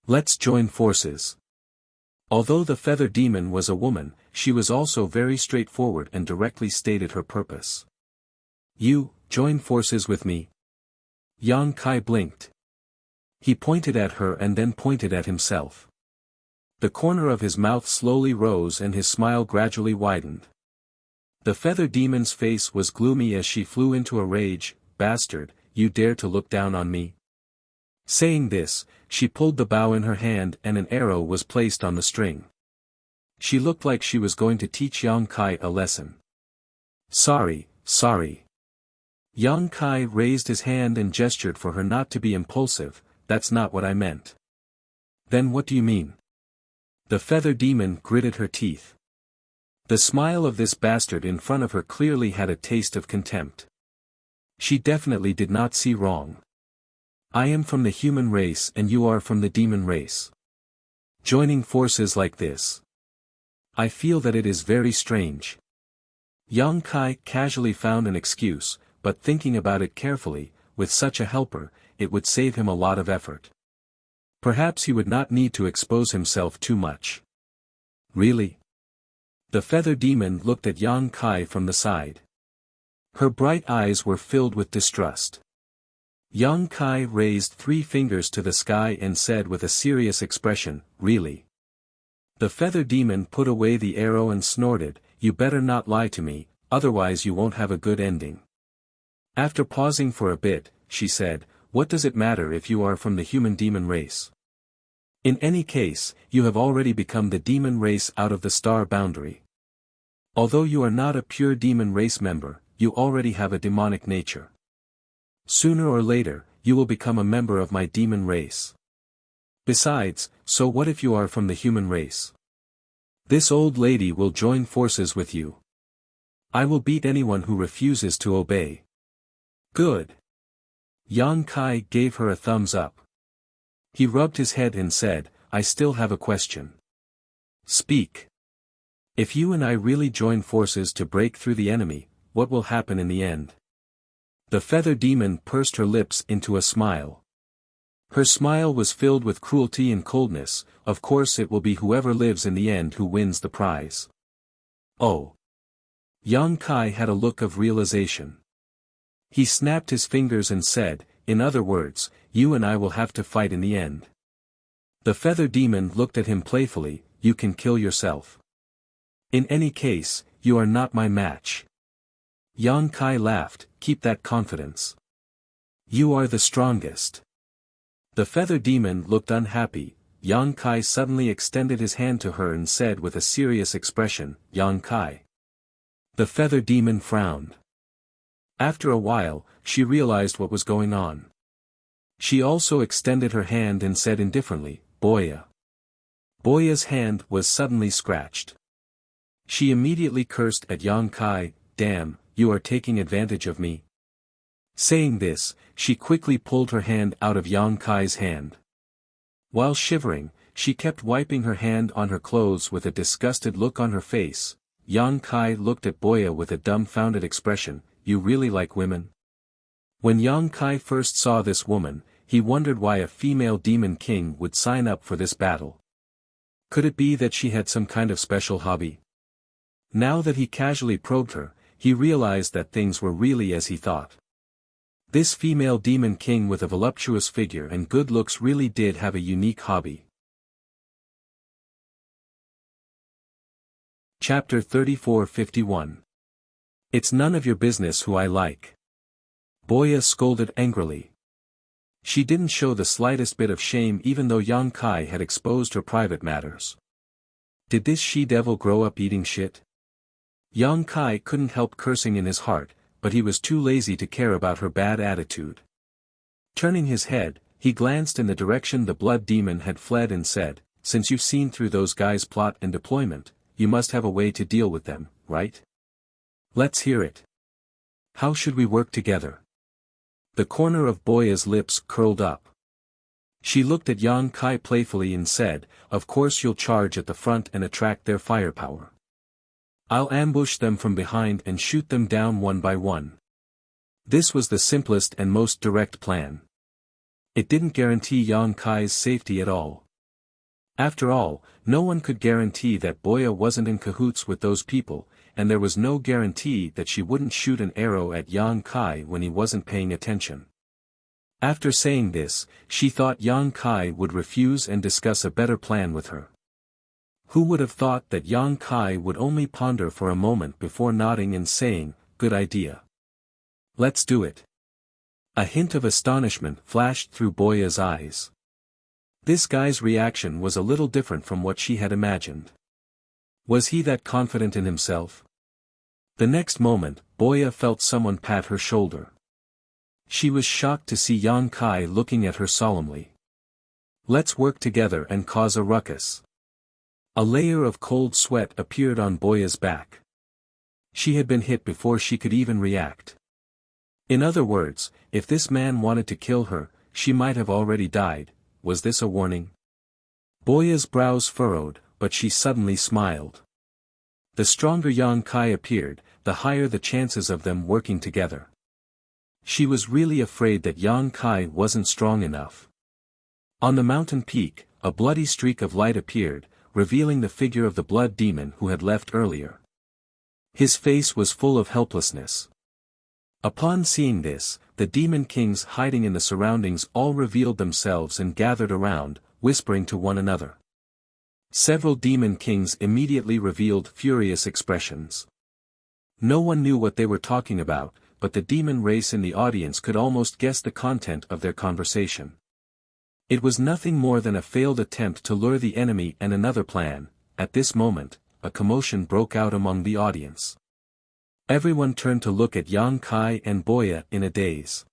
Let's join forces. Although the feather demon was a woman, she was also very straightforward and directly stated her purpose. "You, join forces with me." Yang Kai blinked. He pointed at her and then pointed at himself. The corner of his mouth slowly rose and his smile gradually widened. The feather demon's face was gloomy as she flew into a rage. "Bastard, you dare to look down on me?" Saying this, she pulled the bow in her hand and an arrow was placed on the string. She looked like she was going to teach Yang Kai a lesson. Sorry. Yang Kai raised his hand and gestured for her not to be impulsive. "That's not what I meant." "Then what do you mean?" The feather demon gritted her teeth. The smile of this bastard in front of her clearly had a taste of contempt. She definitely did not see wrong. "I am from the human race and you are from the demon race. Joining forces like this. I feel that it is very strange." Yang Kai casually found an excuse, but thinking about it carefully, with such a helper, it would save him a lot of effort. Perhaps he would not need to expose himself too much. "Really?" The feather demon looked at Yang Kai from the side. Her bright eyes were filled with distrust. Yang Kai raised 3 fingers to the sky and said with a serious expression, "Really?" The feather demon put away the arrow and snorted, "You better not lie to me, otherwise you won't have a good ending." After pausing for a bit, she said, "What does it matter if you are from the human demon race? In any case, you have already become the demon race out of the star boundary. Although you are not a pure demon race member, you already have a demonic nature. Sooner or later, you will become a member of my demon race. Besides, so what if you are from the human race? This old lady will join forces with you. I will beat anyone who refuses to obey." "Good." Yang Kai gave her a thumbs up. He rubbed his head and said, "I still have a question. Speak. If you and I really join forces to break through the enemy, what will happen in the end? The feather demon pursed her lips into a smile. Her smile was filled with cruelty and coldness. Of course it will be whoever lives in the end who wins the prize. Oh. Yang Kai had a look of realization. He snapped his fingers and said, in other words, you and I will have to fight in the end. The feather demon looked at him playfully, you can kill yourself. In any case, you are not my match. Yang Kai laughed, keep that confidence. You are the strongest. The feather demon looked unhappy. Yang Kai suddenly extended his hand to her and said with a serious expression, Yang Kai. The feather demon frowned. After a while, she realized what was going on. She also extended her hand and said indifferently, Boya. Boya's hand was suddenly scratched. She immediately cursed at Yang Kai, damn, you are taking advantage of me. Saying this, she quickly pulled her hand out of Yang Kai's hand. While shivering, she kept wiping her hand on her clothes with a disgusted look on her face. Yang Kai looked at Boya with a dumbfounded expression, you really like women? When Yang Kai first saw this woman, he wondered why a female demon king would sign up for this battle. Could it be that she had some kind of special hobby? Now that he casually probed her, he realized that things were really as he thought. This female demon king with a voluptuous figure and good looks really did have a unique hobby. Chapter 34-51. It's none of your business who I like. Boya scolded angrily. She didn't show the slightest bit of shame even though Yang Kai had exposed her private matters. Did this she-devil grow up eating shit? Yang Kai couldn't help cursing in his heart, but he was too lazy to care about her bad attitude. Turning his head, he glanced in the direction the blood demon had fled and said, since you've seen through those guys' plot and deployment, you must have a way to deal with them, right? Let's hear it. How should we work together? The corner of Boya's lips curled up. She looked at Yang Kai playfully and said, of course you'll charge at the front and attract their firepower. I'll ambush them from behind and shoot them down one by one. This was the simplest and most direct plan. It didn't guarantee Yang Kai's safety at all. After all, no one could guarantee that Boya wasn't in cahoots with those people, and there was no guarantee that she wouldn't shoot an arrow at Yang Kai when he wasn't paying attention. After saying this, she thought Yang Kai would refuse and discuss a better plan with her. Who would have thought that Yang Kai would only ponder for a moment before nodding and saying, good idea. Let's do it. A hint of astonishment flashed through Boya's eyes. This guy's reaction was a little different from what she had imagined. Was he that confident in himself? The next moment, Boya felt someone pat her shoulder. She was shocked to see Yang Kai looking at her solemnly. Let's work together and cause a ruckus. A layer of cold sweat appeared on Boya's back. She had been hit before she could even react. In other words, if this man wanted to kill her, she might have already died. Was this a warning? Boya's brows furrowed, but she suddenly smiled. The stronger Yang Kai appeared, the higher the chances of them working together. She was really afraid that Yang Kai wasn't strong enough. On the mountain peak, a bloody streak of light appeared, revealing the figure of the blood demon who had left earlier. His face was full of helplessness. Upon seeing this, the demon kings hiding in the surroundings all revealed themselves and gathered around, whispering to one another. Several demon kings immediately revealed furious expressions. No one knew what they were talking about, but the demon race in the audience could almost guess the content of their conversation. It was nothing more than a failed attempt to lure the enemy and another plan. At this moment, a commotion broke out among the audience. Everyone turned to look at Yang Kai and Boya in a daze.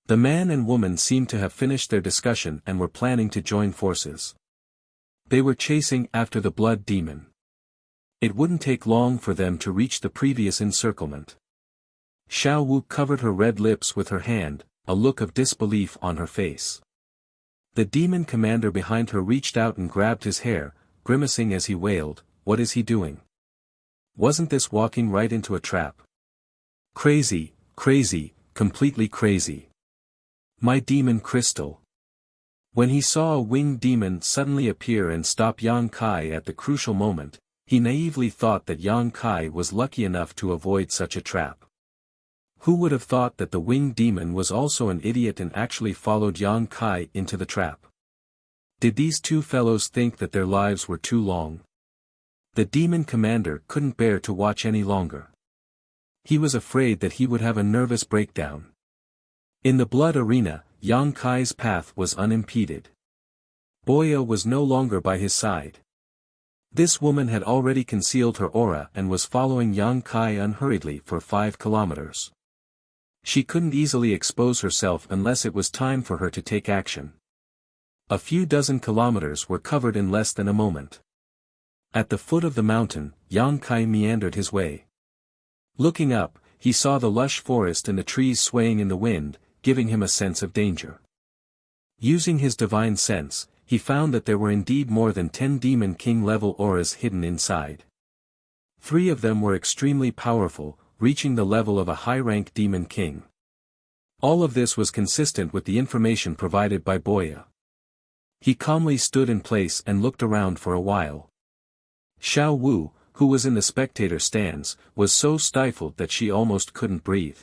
The man and woman seemed to have finished their discussion and were planning to join forces. They were chasing after the blood demon. It wouldn't take long for them to reach the previous encirclement. Xiao Wu covered her red lips with her hand, a look of disbelief on her face. The demon commander behind her reached out and grabbed his hair, grimacing as he wailed, "What is he doing? Wasn't this walking right into a trap? Crazy, crazy, completely crazy. My demon crystal." When he saw a winged demon suddenly appear and stop Yang Kai at the crucial moment, he naively thought that Yang Kai was lucky enough to avoid such a trap. Who would have thought that the winged demon was also an idiot and actually followed Yang Kai into the trap? Did these two fellows think that their lives were too long? The demon commander couldn't bear to watch any longer. He was afraid that he would have a nervous breakdown. In the blood arena, Yang Kai's path was unimpeded. Boya was no longer by his side. This woman had already concealed her aura and was following Yang Kai unhurriedly for 5 kilometers. She couldn't easily expose herself unless it was time for her to take action. A few dozen kilometers were covered in less than a moment. At the foot of the mountain, Yang Kai meandered his way. Looking up, he saw the lush forest and the trees swaying in the wind, giving him a sense of danger. Using his divine sense, he found that there were indeed more than 10 Demon King level auras hidden inside. 3 of them were extremely powerful, reaching the level of a high-rank Demon King. All of this was consistent with the information provided by Boya. He calmly stood in place and looked around for a while. Xiao Wu, who was in the spectator stands, was so stifled that she almost couldn't breathe.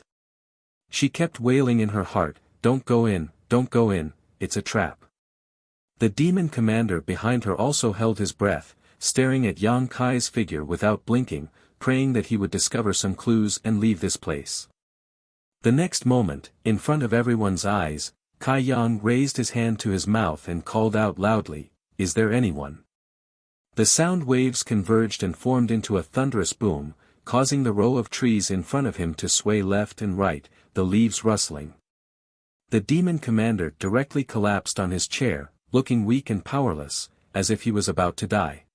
She kept wailing in her heart, "Don't go in, it's a trap." The demon commander behind her also held his breath, staring at Yang Kai's figure without blinking, praying that he would discover some clues and leave this place. The next moment, in front of everyone's eyes, Kai Yang raised his hand to his mouth and called out loudly, "Is there anyone?" The sound waves converged and formed into a thunderous boom, causing the row of trees in front of him to sway left and right, the leaves rustling. The demon commander directly collapsed on his chair, looking weak and powerless, as if he was about to die.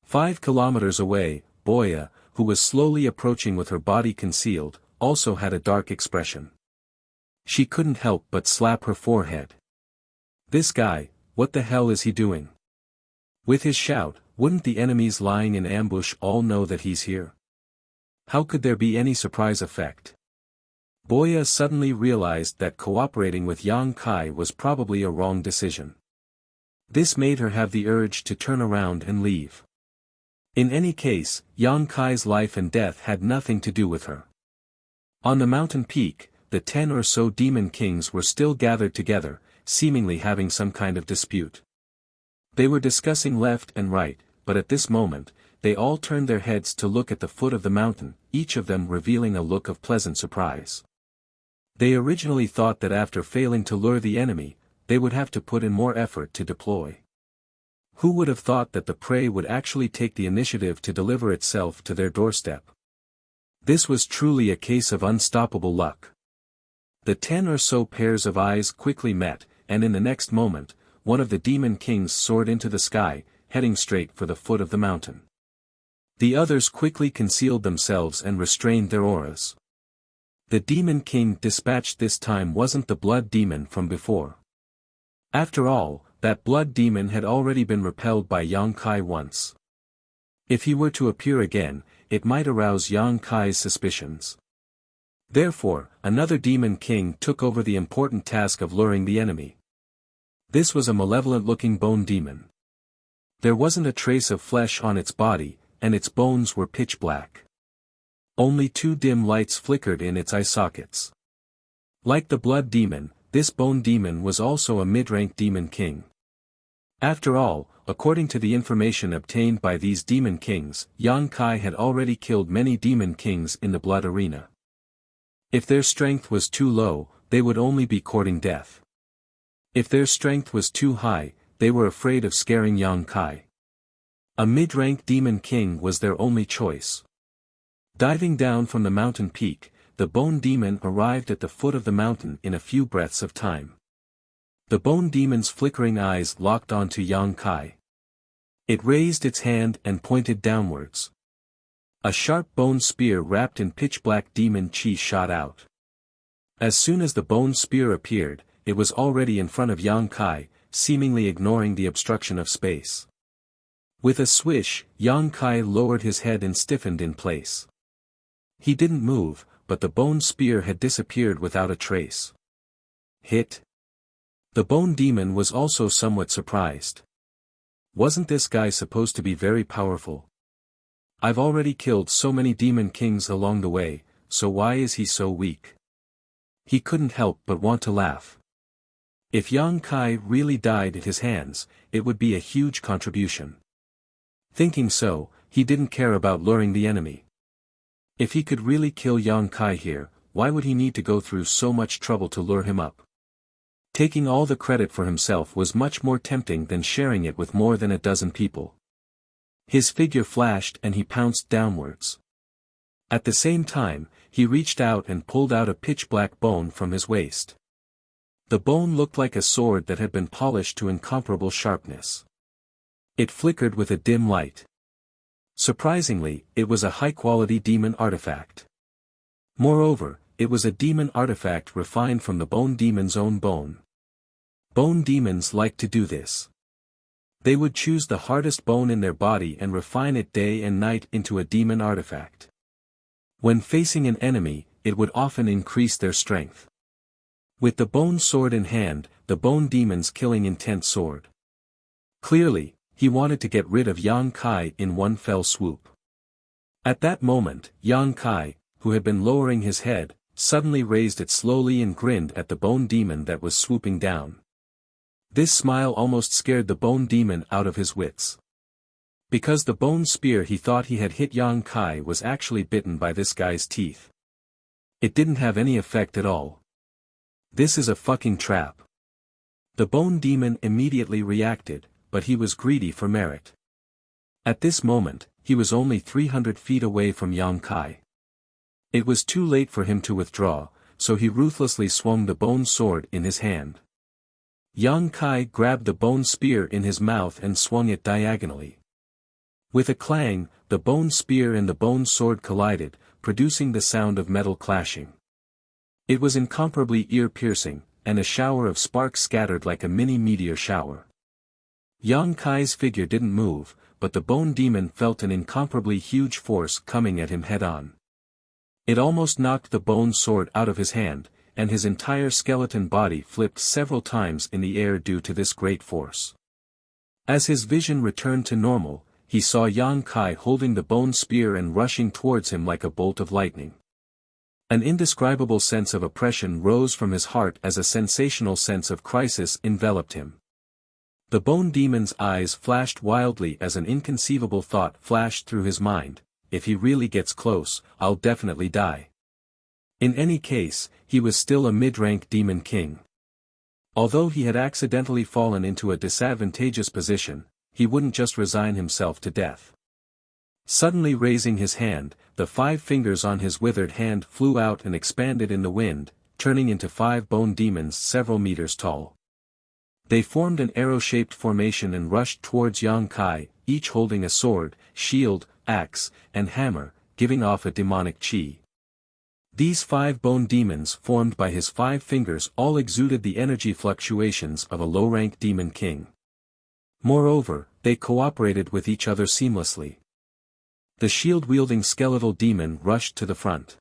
5 kilometers away, Boya, who was slowly approaching with her body concealed, also had a dark expression. She couldn't help but slap her forehead. This guy, what the hell is he doing? With his shout, wouldn't the enemies lying in ambush all know that he's here? How could there be any surprise effect? Boya suddenly realized that cooperating with Yang Kai was probably a wrong decision. This made her have the urge to turn around and leave. In any case, Yang Kai's life and death had nothing to do with her. On the mountain peak, the 10 or so demon kings were still gathered together, seemingly having some kind of dispute. They were discussing left and right, but at this moment, they all turned their heads to look at the foot of the mountain, each of them revealing a look of pleasant surprise. They originally thought that after failing to lure the enemy, they would have to put in more effort to deploy. Who would have thought that the prey would actually take the initiative to deliver itself to their doorstep? This was truly a case of unstoppable luck. The 10 or so pairs of eyes quickly met, and in the next moment, one of the demon kings soared into the sky, heading straight for the foot of the mountain. The others quickly concealed themselves and restrained their auras. The demon king dispatched this time wasn't the blood demon from before. After all, that blood demon had already been repelled by Yang Kai once. If he were to appear again, it might arouse Yang Kai's suspicions. Therefore, another demon king took over the important task of luring the enemy. This was a malevolent-looking bone demon. There wasn't a trace of flesh on its body, and its bones were pitch black. Only 2 dim lights flickered in its eye sockets. Like the blood demon, this bone demon was also a mid-rank demon king. After all, according to the information obtained by these demon kings, Yang Kai had already killed many demon kings in the blood arena. If their strength was too low, they would only be courting death. If their strength was too high, they were afraid of scaring Yang Kai. A mid-rank demon king was their only choice. Diving down from the mountain peak, the bone demon arrived at the foot of the mountain in a few breaths of time. The bone demon's flickering eyes locked onto Yang Kai. It raised its hand and pointed downwards. A sharp bone spear wrapped in pitch-black demon chi shot out. As soon as the bone spear appeared, it was already in front of Yang Kai, seemingly ignoring the obstruction of space. With a swish, Yang Kai lowered his head and stiffened in place. He didn't move, but the bone spear had disappeared without a trace. Hit. The bone demon was also somewhat surprised. Wasn't this guy supposed to be very powerful? I've already killed so many demon kings along the way, so why is he so weak? He couldn't help but want to laugh. If Yang Kai really died at his hands, it would be a huge contribution. Thinking so, he didn't care about luring the enemy. If he could really kill Yang Kai here, why would he need to go through so much trouble to lure him up? Taking all the credit for himself was much more tempting than sharing it with more than a dozen people. His figure flashed and he pounced downwards. At the same time, he reached out and pulled out a pitch-black bone from his waist. The bone looked like a sword that had been polished to incomparable sharpness. It flickered with a dim light. Surprisingly, it was a high-quality demon artifact. Moreover, it was a demon artifact refined from the bone demon's own bone. Bone demons like to do this. They would choose the hardest bone in their body and refine it day and night into a demon artifact. When facing an enemy, it would often increase their strength. With the bone sword in hand, the bone demon's killing intent soared. Clearly, he wanted to get rid of Yang Kai in one fell swoop. At that moment, Yang Kai, who had been lowering his head, suddenly raised it slowly and grinned at the bone demon that was swooping down. This smile almost scared the bone demon out of his wits. Because the bone spear he thought he had hit Yang Kai was actually bitten by this guy's teeth. It didn't have any effect at all. This is a fucking trap. The bone demon immediately reacted, but he was greedy for merit. At this moment, he was only 300 feet away from Yang Kai. It was too late for him to withdraw, so he ruthlessly swung the bone sword in his hand. Yang Kai grabbed the bone spear in his mouth and swung it diagonally. With a clang, the bone spear and the bone sword collided, producing the sound of metal clashing. It was incomparably ear-piercing, and a shower of sparks scattered like a mini meteor shower. Yang Kai's figure didn't move, but the bone demon felt an incomparably huge force coming at him head-on. It almost knocked the bone sword out of his hand, and his entire skeleton body flipped several times in the air due to this great force. As his vision returned to normal, he saw Yang Kai holding the bone spear and rushing towards him like a bolt of lightning. An indescribable sense of oppression rose from his heart as a sensational sense of crisis enveloped him. The bone demon's eyes flashed wildly as an inconceivable thought flashed through his mind: if he really gets close, I'll definitely die. In any case, he was still a mid-rank demon king. Although he had accidentally fallen into a disadvantageous position, he wouldn't just resign himself to death. Suddenly raising his hand, the 5 fingers on his withered hand flew out and expanded in the wind, turning into 5 bone demons several meters tall. They formed an arrow-shaped formation and rushed towards Yang Kai, each holding a sword, shield, axe, and hammer, giving off a demonic chi. These 5 bone demons formed by his 5 fingers all exuded the energy fluctuations of a low-rank demon king. Moreover, they cooperated with each other seamlessly. The shield-wielding skeletal demon rushed to the front.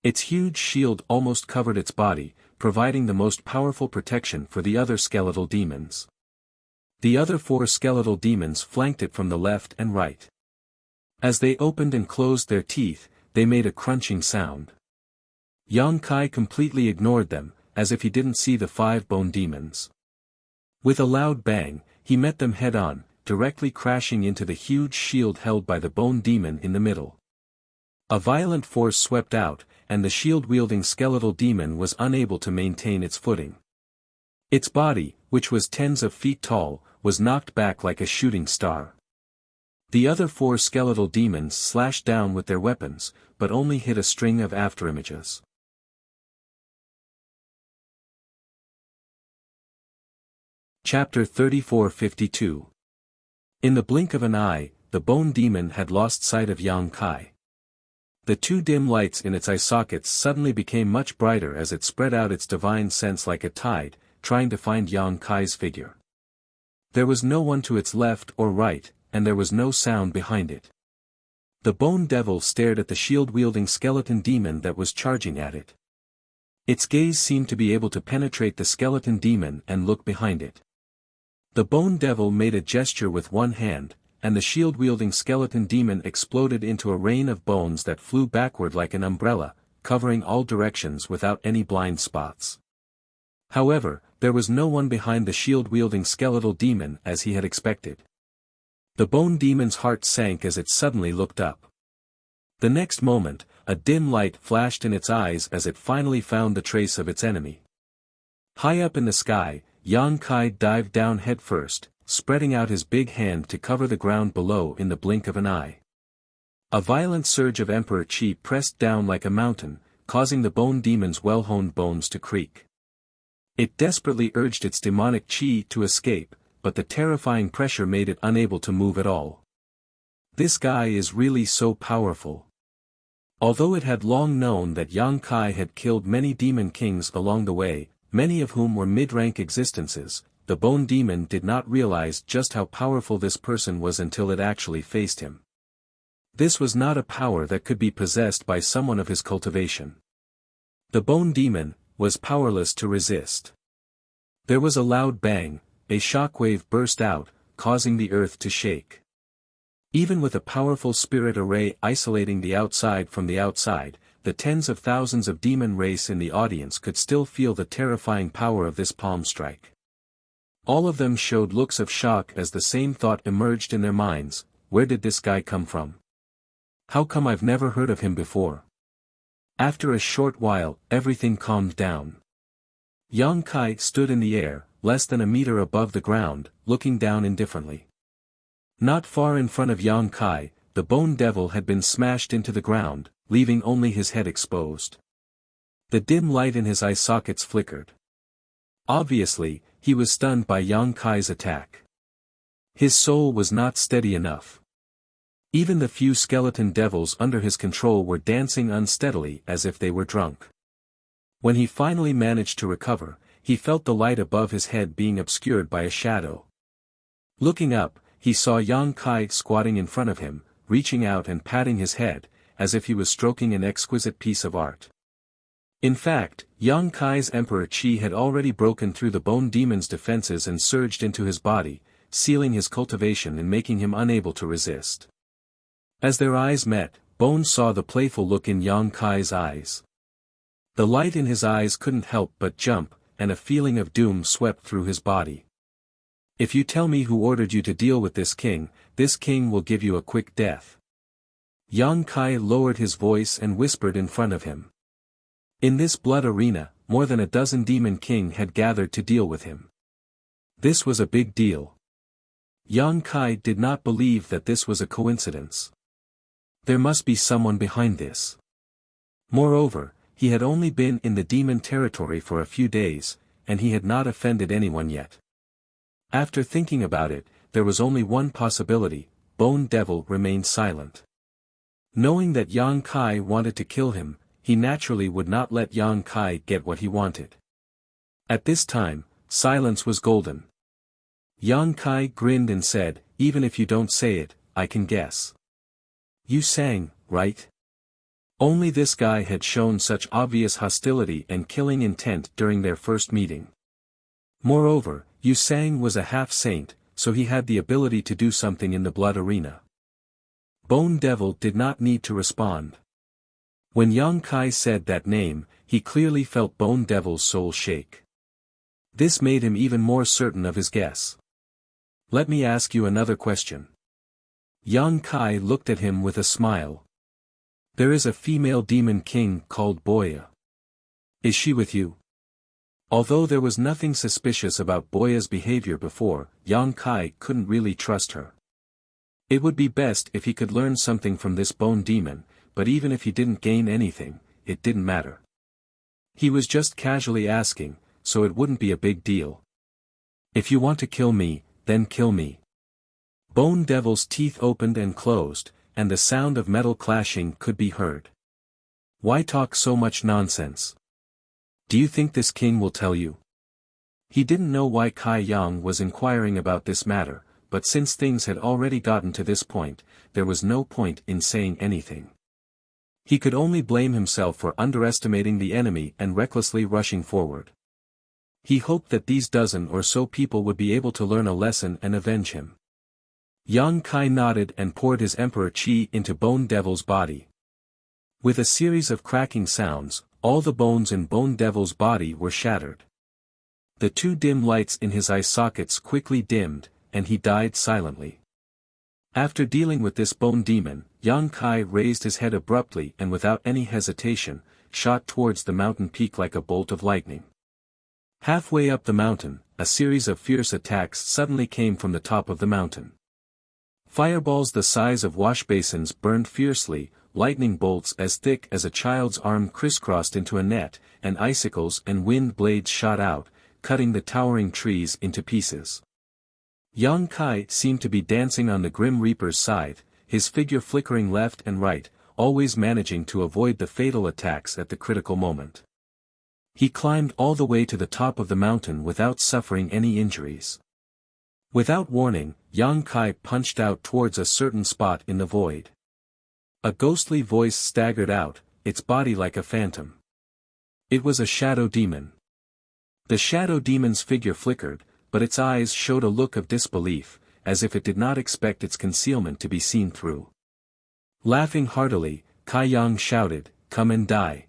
Its huge shield almost covered its body, providing the most powerful protection for the other skeletal demons. The other 4 skeletal demons flanked it from the left and right. As they opened and closed their teeth, they made a crunching sound. Yang Kai completely ignored them, as if he didn't see the 5 bone demons. With a loud bang, he met them head-on, directly crashing into the huge shield held by the bone demon in the middle. A violent force swept out, and the shield-wielding skeletal demon was unable to maintain its footing. Its body, which was tens of feet tall, was knocked back like a shooting star. The other 4 skeletal demons slashed down with their weapons, but only hit a string of afterimages. Chapter 34-52. In the blink of an eye, the bone demon had lost sight of Yang Kai. The 2 dim lights in its eye sockets suddenly became much brighter as it spread out its divine sense like a tide, trying to find Yang Kai's figure. There was no one to its left or right, and there was no sound behind it. The Bone Devil stared at the shield-wielding skeleton demon that was charging at it. Its gaze seemed to be able to penetrate the skeleton demon and look behind it. The Bone Devil made a gesture with one hand, and the shield-wielding skeleton demon exploded into a rain of bones that flew backward like an umbrella, covering all directions without any blind spots. However, there was no one behind the shield-wielding skeletal demon as he had expected. The Bone Demon's heart sank as it suddenly looked up. The next moment, a dim light flashed in its eyes as it finally found the trace of its enemy. High up in the sky, Yang Kai dived down headfirst, spreading out his big hand to cover the ground below in the blink of an eye. A violent surge of Emperor Qi pressed down like a mountain, causing the Bone Demon's well-honed bones to creak. It desperately urged its demonic Qi to escape, but the terrifying pressure made it unable to move at all. This guy is really so powerful. Although it had long known that Yang Kai had killed many demon kings along the way, many of whom were mid-rank existences, the Bone Demon did not realize just how powerful this person was until it actually faced him. This was not a power that could be possessed by someone of his cultivation. The Bone Demon was powerless to resist. There was a loud bang, a shockwave burst out, causing the earth to shake. Even with a powerful spirit array isolating the outside from the outside, the tens of thousands of demon race in the audience could still feel the terrifying power of this palm strike. All of them showed looks of shock as the same thought emerged in their minds: where did this guy come from? How come I've never heard of him before? After a short while, everything calmed down. Yang Kai stood in the air, less than a meter above the ground, looking down indifferently. Not far in front of Yang Kai, the Bone Devil had been smashed into the ground, leaving only his head exposed. The dim light in his eye sockets flickered. Obviously, he was stunned by Yang Kai's attack. His soul was not steady enough. Even the few skeleton devils under his control were dancing unsteadily as if they were drunk. When he finally managed to recover, he felt the light above his head being obscured by a shadow. Looking up, he saw Yang Kai squatting in front of him, reaching out and patting his head, as if he was stroking an exquisite piece of art. In fact, Yang Kai's Emperor Qi had already broken through the Bone Demon's defenses and surged into his body, sealing his cultivation and making him unable to resist. As their eyes met, Bone saw the playful look in Yang Kai's eyes. The light in his eyes couldn't help but jump, and a feeling of doom swept through his body. If you tell me who ordered you to deal with this king will give you a quick death. Yang Kai lowered his voice and whispered in front of him. In this blood arena, more than a dozen demon king had gathered to deal with him. This was a big deal. Yang Kai did not believe that this was a coincidence. There must be someone behind this. Moreover, he had only been in the demon territory for a few days, and he had not offended anyone yet. After thinking about it, there was only one possibility: Bone Devil remained silent. Knowing that Yang Kai wanted to kill him, he naturally would not let Yang Kai get what he wanted. At this time, silence was golden. Yang Kai grinned and said, "Even if you don't say it, I can guess. You sang, right?" Only this guy had shown such obvious hostility and killing intent during their first meeting. Moreover, Yu Sang was a half-saint, so he had the ability to do something in the blood arena. Bone Devil did not need to respond. When Yang Kai said that name, he clearly felt Bone Devil's soul shake. This made him even more certain of his guess. "Let me ask you another question." Yang Kai looked at him with a smile. "There is a female demon king called Boya. Is she with you?" Although there was nothing suspicious about Boya's behavior before, Yang Kai couldn't really trust her. It would be best if he could learn something from this Bone Demon, but even if he didn't gain anything, it didn't matter. He was just casually asking, so it wouldn't be a big deal. "If you want to kill me, then kill me." Bone Devil's teeth opened and closed, and the sound of metal clashing could be heard. "Why talk so much nonsense? Do you think this king will tell you?" He didn't know why Kai Yang was inquiring about this matter, but since things had already gotten to this point, there was no point in saying anything. He could only blame himself for underestimating the enemy and recklessly rushing forward. He hoped that these dozen or so people would be able to learn a lesson and avenge him. Yang Kai nodded and poured his Emperor Qi into Bone Devil's body. With a series of cracking sounds, all the bones in Bone Devil's body were shattered. The two dim lights in his eye sockets quickly dimmed, and he died silently. After dealing with this bone demon, Yang Kai raised his head abruptly and without any hesitation, shot towards the mountain peak like a bolt of lightning. Halfway up the mountain, a series of fierce attacks suddenly came from the top of the mountain. Fireballs the size of washbasins burned fiercely, lightning bolts as thick as a child's arm crisscrossed into a net, and icicles and wind blades shot out, cutting the towering trees into pieces. Yang Kai seemed to be dancing on the Grim Reaper's side, his figure flickering left and right, always managing to avoid the fatal attacks at the critical moment. He climbed all the way to the top of the mountain without suffering any injuries. Without warning, Yang Kai punched out towards a certain spot in the void. A ghostly voice staggered out, its body like a phantom. It was a shadow demon. The shadow demon's figure flickered, but its eyes showed a look of disbelief, as if it did not expect its concealment to be seen through. Laughing heartily, Kai Yang shouted, "Come and die."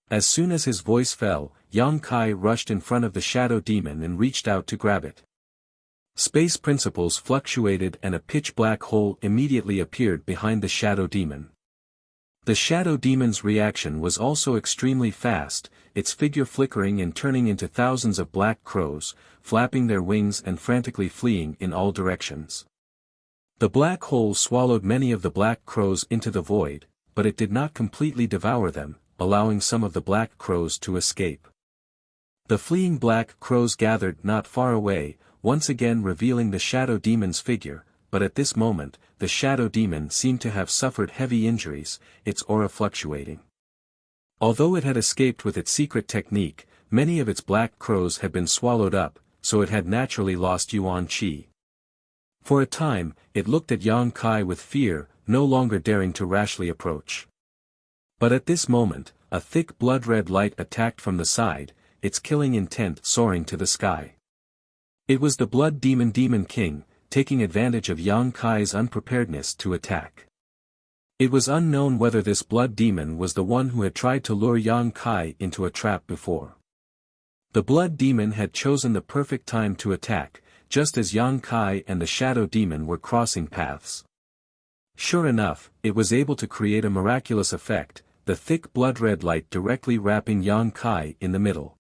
As soon as his voice fell, Yang Kai rushed in front of the shadow demon and reached out to grab it. Space principles fluctuated and a pitch-black hole immediately appeared behind the shadow demon. The shadow demon's reaction was also extremely fast, its figure flickering and turning into thousands of black crows, flapping their wings and frantically fleeing in all directions. The black hole swallowed many of the black crows into the void, but it did not completely devour them, allowing some of the black crows to escape. The fleeing black crows gathered not far away, once again revealing the shadow demon's figure, but at this moment, the shadow demon seemed to have suffered heavy injuries, its aura fluctuating. Although it had escaped with its secret technique, many of its black crows had been swallowed up, so it had naturally lost Yuan Qi. For a time, it looked at Yang Kai with fear, no longer daring to rashly approach. But at this moment, a thick blood-red light attacked from the side, its killing intent soaring to the sky. It was the Blood Demon Demon King, taking advantage of Yang Kai's unpreparedness to attack. It was unknown whether this blood demon was the one who had tried to lure Yang Kai into a trap before. The blood demon had chosen the perfect time to attack, just as Yang Kai and the shadow demon were crossing paths. Sure enough, it was able to create a miraculous effect, the thick blood-red light directly wrapping Yang Kai in the middle.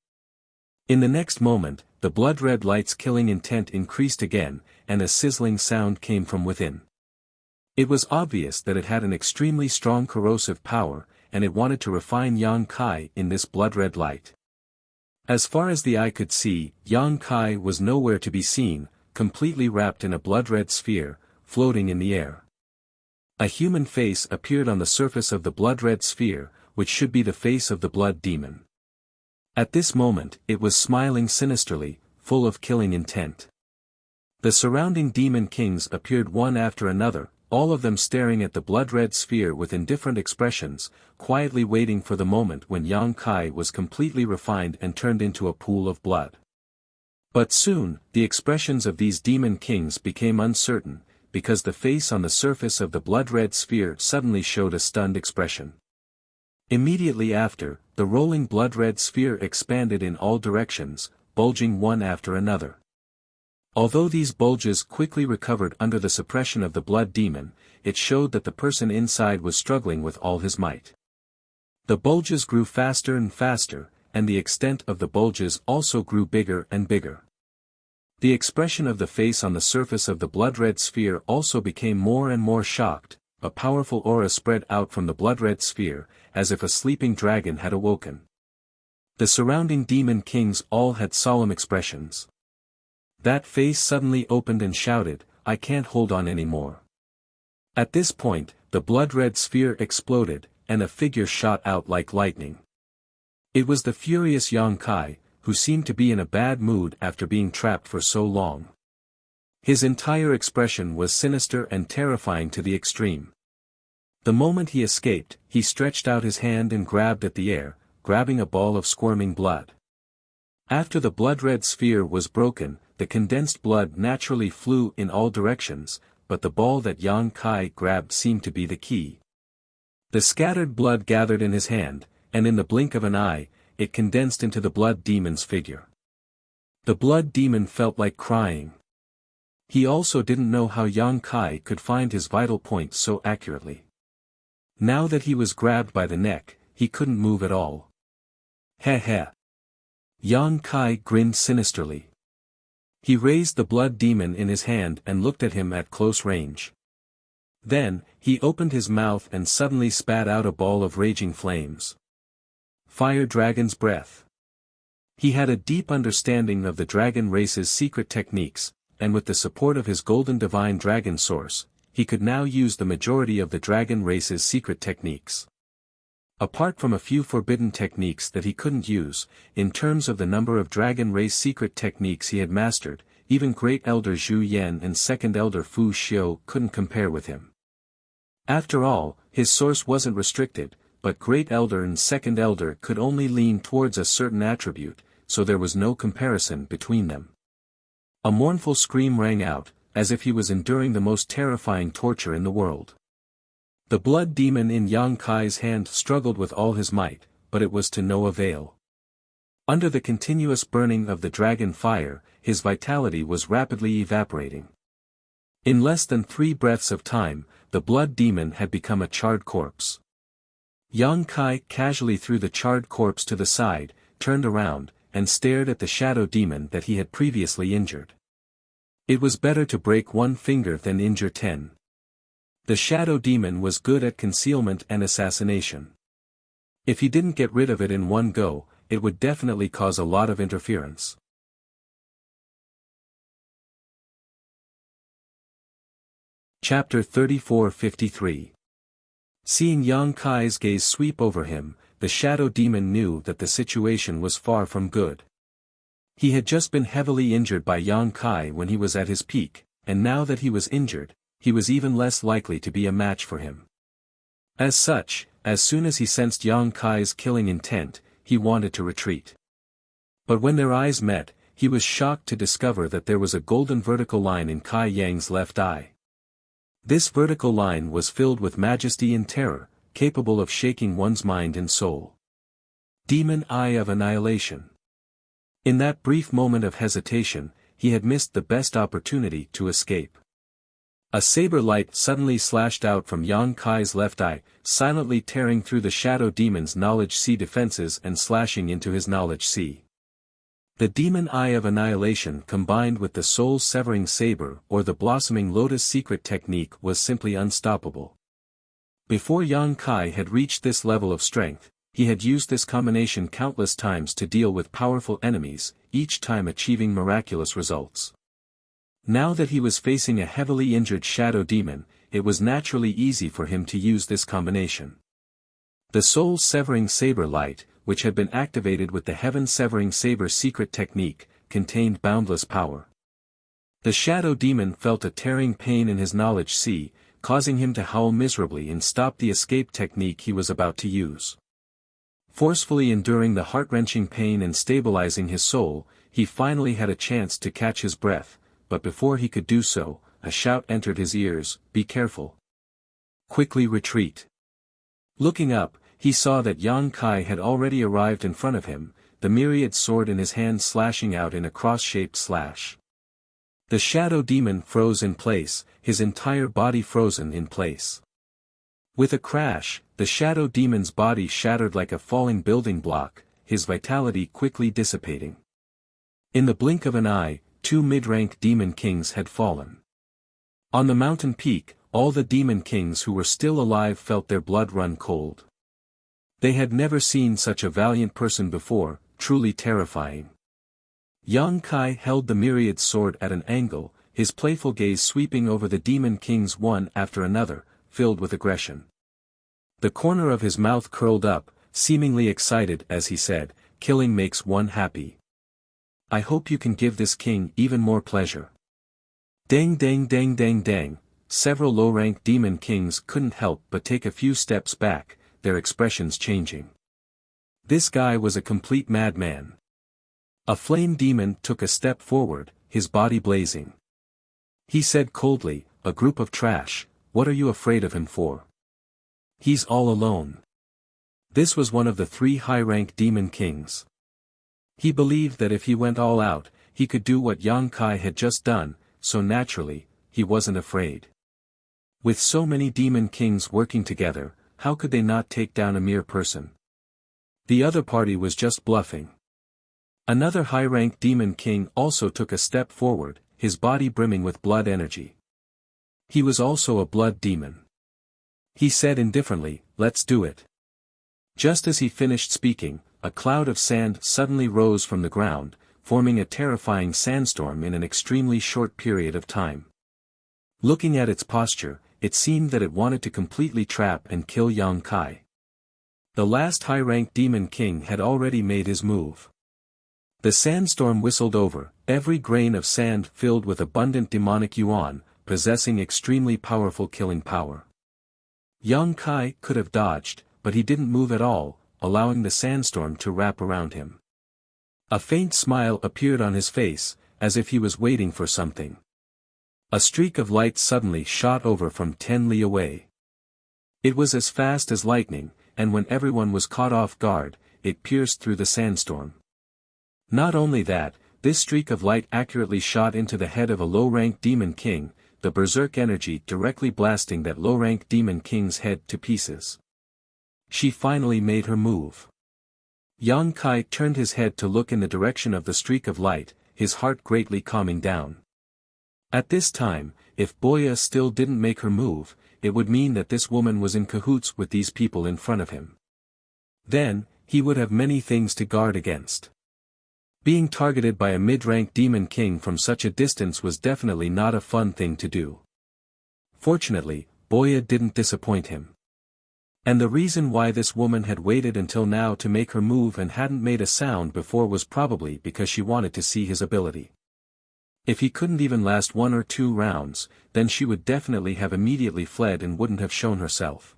In the next moment, the blood-red light's killing intent increased again, and a sizzling sound came from within. It was obvious that it had an extremely strong corrosive power, and it wanted to refine Yang Kai in this blood-red light. As far as the eye could see, Yang Kai was nowhere to be seen, completely wrapped in a blood-red sphere, floating in the air. A human face appeared on the surface of the blood-red sphere, which should be the face of the blood demon. At this moment, it was smiling sinisterly, full of killing intent. The surrounding demon kings appeared one after another, all of them staring at the blood-red sphere with indifferent expressions, quietly waiting for the moment when Yang Kai was completely refined and turned into a pool of blood. But soon, the expressions of these demon kings became uncertain, because the face on the surface of the blood-red sphere suddenly showed a stunned expression. Immediately after, the rolling blood-red sphere expanded in all directions, bulging one after another. Although these bulges quickly recovered under the suppression of the blood demon, it showed that the person inside was struggling with all his might. The bulges grew faster and faster, and the extent of the bulges also grew bigger and bigger. The expression of the face on the surface of the blood-red sphere also became more and more shocked, a powerful aura spread out from the blood-red sphere, as if a sleeping dragon had awoken. The surrounding demon kings all had solemn expressions. That face suddenly opened and shouted, "I can't hold on anymore." At this point, the blood-red sphere exploded, and a figure shot out like lightning. It was the furious Yang Kai, who seemed to be in a bad mood after being trapped for so long. His entire expression was sinister and terrifying to the extreme. The moment he escaped, he stretched out his hand and grabbed at the air, grabbing a ball of squirming blood. After the blood-red sphere was broken, the condensed blood naturally flew in all directions, but the ball that Yang Kai grabbed seemed to be the key. The scattered blood gathered in his hand, and in the blink of an eye, it condensed into the blood demon's figure. The blood demon felt like crying. He also didn't know how Yang Kai could find his vital points so accurately. Now that he was grabbed by the neck, he couldn't move at all. Heh heh. Yang Kai grinned sinisterly. He raised the blood demon in his hand and looked at him at close range. Then, he opened his mouth and suddenly spat out a ball of raging flames. Fire Dragon's Breath. He had a deep understanding of the dragon race's secret techniques, and with the support of his golden divine dragon source, he could now use the majority of the dragon race's secret techniques. Apart from a few forbidden techniques that he couldn't use, in terms of the number of dragon race secret techniques he had mastered, even Great Elder Zhu Yan and Second Elder Fu Xiu couldn't compare with him. After all, his source wasn't restricted, but Great Elder and Second Elder could only lean towards a certain attribute, so there was no comparison between them. A mournful scream rang out, as if he was enduring the most terrifying torture in the world. The blood demon in Yang Kai's hand struggled with all his might, but it was to no avail. Under the continuous burning of the dragon fire, his vitality was rapidly evaporating. In less than 3 breaths of time, the blood demon had become a charred corpse. Yang Kai casually threw the charred corpse to the side, turned around, and stared at the shadow demon that he had previously injured. It was better to break 1 finger than injure 10. The shadow demon was good at concealment and assassination. If he didn't get rid of it in one go, it would definitely cause a lot of interference. Chapter 34-53. Seeing Yang Kai's gaze sweep over him, the shadow demon knew that the situation was far from good. He had just been heavily injured by Yang Kai when he was at his peak, and now that he was injured, he was even less likely to be a match for him. As such, as soon as he sensed Yang Kai's killing intent, he wanted to retreat. But when their eyes met, he was shocked to discover that there was a golden vertical line in Kai Yang's left eye. This vertical line was filled with majesty and terror, capable of shaking one's mind and soul. Demon Eye of Annihilation. In that brief moment of hesitation, he had missed the best opportunity to escape. A saber light suddenly slashed out from Yang Kai's left eye, silently tearing through the shadow demon's knowledge sea defenses and slashing into his knowledge sea. The Demon Eye of Annihilation combined with the soul-severing saber or the blossoming lotus secret technique was simply unstoppable. Before Yang Kai had reached this level of strength, he had used this combination countless times to deal with powerful enemies, each time achieving miraculous results. Now that he was facing a heavily injured shadow demon, it was naturally easy for him to use this combination. The soul-severing saber light, which had been activated with the heaven-severing saber secret technique, contained boundless power. The shadow demon felt a tearing pain in his knowledge sea, causing him to howl miserably and stop the escape technique he was about to use. Forcefully enduring the heart-wrenching pain and stabilizing his soul, he finally had a chance to catch his breath, but before he could do so, a shout entered his ears, "Be careful! Quickly retreat!" Looking up, he saw that Yang Kai had already arrived in front of him, the myriad sword in his hand slashing out in a cross-shaped slash. The shadow demon froze in place, his entire body frozen in place. With a crash, the shadow demon's body shattered like a falling building block, his vitality quickly dissipating. In the blink of an eye, 2 mid-rank demon kings had fallen. On the mountain peak, all the demon kings who were still alive felt their blood run cold. They had never seen such a valiant person before, truly terrifying. Yang Kai held the myriad sword at an angle, his playful gaze sweeping over the demon kings one after another, filled with aggression. The corner of his mouth curled up, seemingly excited as he said, "Killing makes one happy. I hope you can give this king even more pleasure." Dang dang dang dang dang, several low-ranked demon kings couldn't help but take a few steps back, their expressions changing. This guy was a complete madman. A flame demon took a step forward, his body blazing. He said coldly, "A group of trash, what are you afraid of him for? He's all alone." This was one of the 3 high-rank demon kings. He believed that if he went all out, he could do what Yang Kai had just done, so naturally, he wasn't afraid. With so many demon kings working together, how could they not take down a mere person? The other party was just bluffing. Another high-rank demon king also took a step forward, his body brimming with blood energy. He was also a blood demon. He said indifferently, "Let's do it." Just as he finished speaking, a cloud of sand suddenly rose from the ground, forming a terrifying sandstorm in an extremely short period of time. Looking at its posture, it seemed that it wanted to completely trap and kill Yang Kai. The last high-rank demon king had already made his move. The sandstorm whistled over, every grain of sand filled with abundant demonic yuan, possessing extremely powerful killing power. Yang Kai could have dodged, but he didn't move at all, allowing the sandstorm to wrap around him. A faint smile appeared on his face, as if he was waiting for something. A streak of light suddenly shot over from 10 li away. It was as fast as lightning, and when everyone was caught off guard, it pierced through the sandstorm. Not only that, this streak of light accurately shot into the head of a low-rank demon king, the berserk energy directly blasting that low-rank demon king's head to pieces. She finally made her move. Yang Kai turned his head to look in the direction of the streak of light, his heart greatly calming down. At this time, if Boya still didn't make her move, it would mean that this woman was in cahoots with these people in front of him. Then, he would have many things to guard against. Being targeted by a mid-rank demon king from such a distance was definitely not a fun thing to do. Fortunately, Boya didn't disappoint him. And the reason why this woman had waited until now to make her move and hadn't made a sound before was probably because she wanted to see his ability. If he couldn't even last 1 or 2 rounds, then she would definitely have immediately fled and wouldn't have shown herself.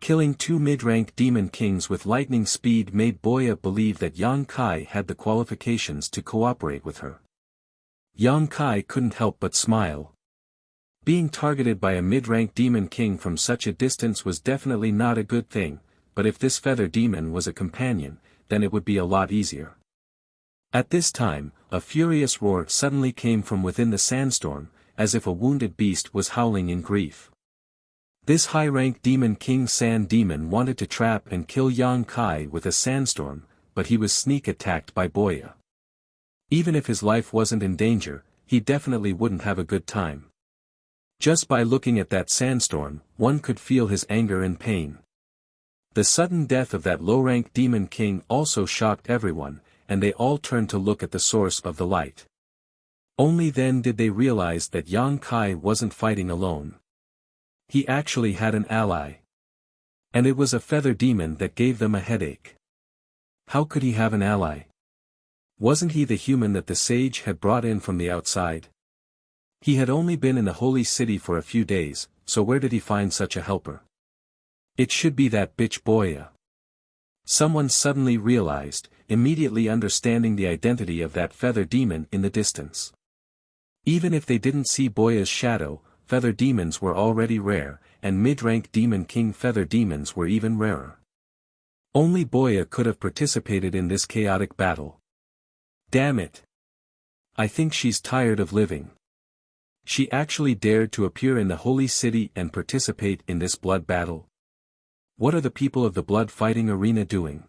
Killing 2 mid-rank demon kings with lightning speed made Boya believe that Yang Kai had the qualifications to cooperate with her. Yang Kai couldn't help but smile. Being targeted by a mid-rank demon king from such a distance was definitely not a good thing, but if this feather demon was a companion, then it would be a lot easier. At this time, a furious roar suddenly came from within the sandstorm, as if a wounded beast was howling in grief. This high-rank demon king sand demon wanted to trap and kill Yang Kai with a sandstorm, but he was sneak attacked by Boya. Even if his life wasn't in danger, he definitely wouldn't have a good time. Just by looking at that sandstorm, one could feel his anger and pain. The sudden death of that low-rank demon king also shocked everyone, and they all turned to look at the source of the light. Only then did they realize that Yang Kai wasn't fighting alone. He actually had an ally. And it was a feather demon that gave them a headache. How could he have an ally? Wasn't he the human that the sage had brought in from the outside? He had only been in the holy city for a few days, so where did he find such a helper? It should be that bitch Boya. Someone suddenly realized, immediately understanding the identity of that feather demon in the distance. Even if they didn't see Boya's shadow, feather demons were already rare, and mid-rank demon king feather demons were even rarer. Only Boya could have participated in this chaotic battle. Damn it! I think she's tired of living. She actually dared to appear in the holy city and participate in this blood battle. What are the people of the blood fighting arena doing?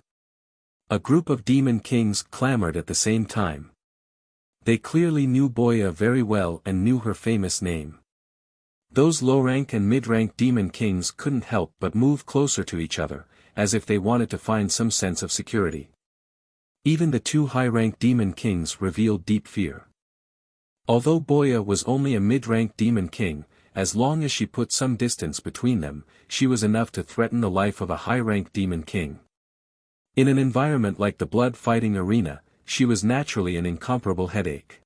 A group of demon kings clamored at the same time. They clearly knew Boya very well and knew her famous name. Those low-rank and mid-rank demon kings couldn't help but move closer to each other, as if they wanted to find some sense of security. Even the 2 high-rank demon kings revealed deep fear. Although Boya was only a mid-rank demon king, as long as she put some distance between them, she was enough to threaten the life of a high-rank demon king. In an environment like the blood fighting arena, she was naturally an incomparable headache.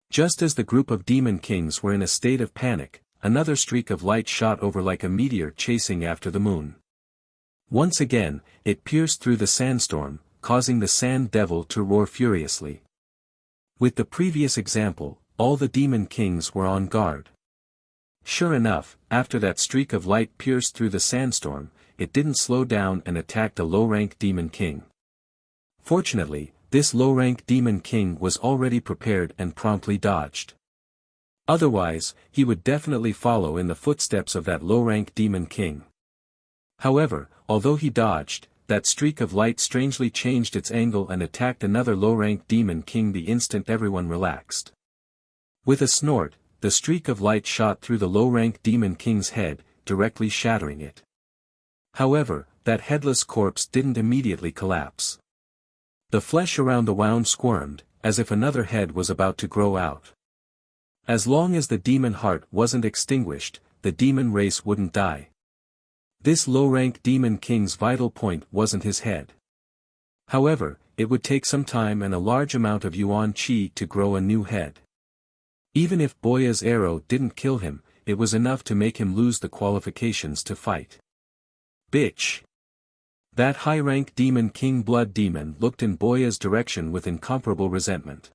Just as the group of demon kings were in a state of panic, another streak of light shot over like a meteor chasing after the moon. Once again, it pierced through the sandstorm, causing the sand devil to roar furiously. With the previous example, all the demon kings were on guard. Sure enough, after that streak of light pierced through the sandstorm, it didn't slow down and attacked a low-rank demon king. Fortunately, this low-rank demon king was already prepared and promptly dodged. Otherwise, he would definitely follow in the footsteps of that low-rank demon king. However, although he dodged, that streak of light strangely changed its angle and attacked another low-rank demon king the instant everyone relaxed. With a snort, the streak of light shot through the low-rank demon king's head, directly shattering it. However, that headless corpse didn't immediately collapse. The flesh around the wound squirmed, as if another head was about to grow out. As long as the demon heart wasn't extinguished, the demon race wouldn't die. This low-rank demon king's vital point wasn't his head. However, it would take some time and a large amount of yuan qi to grow a new head. Even if Boya's arrow didn't kill him, it was enough to make him lose the qualifications to fight. Bitch! That high-rank demon king blood demon looked in Boya's direction with incomparable resentment.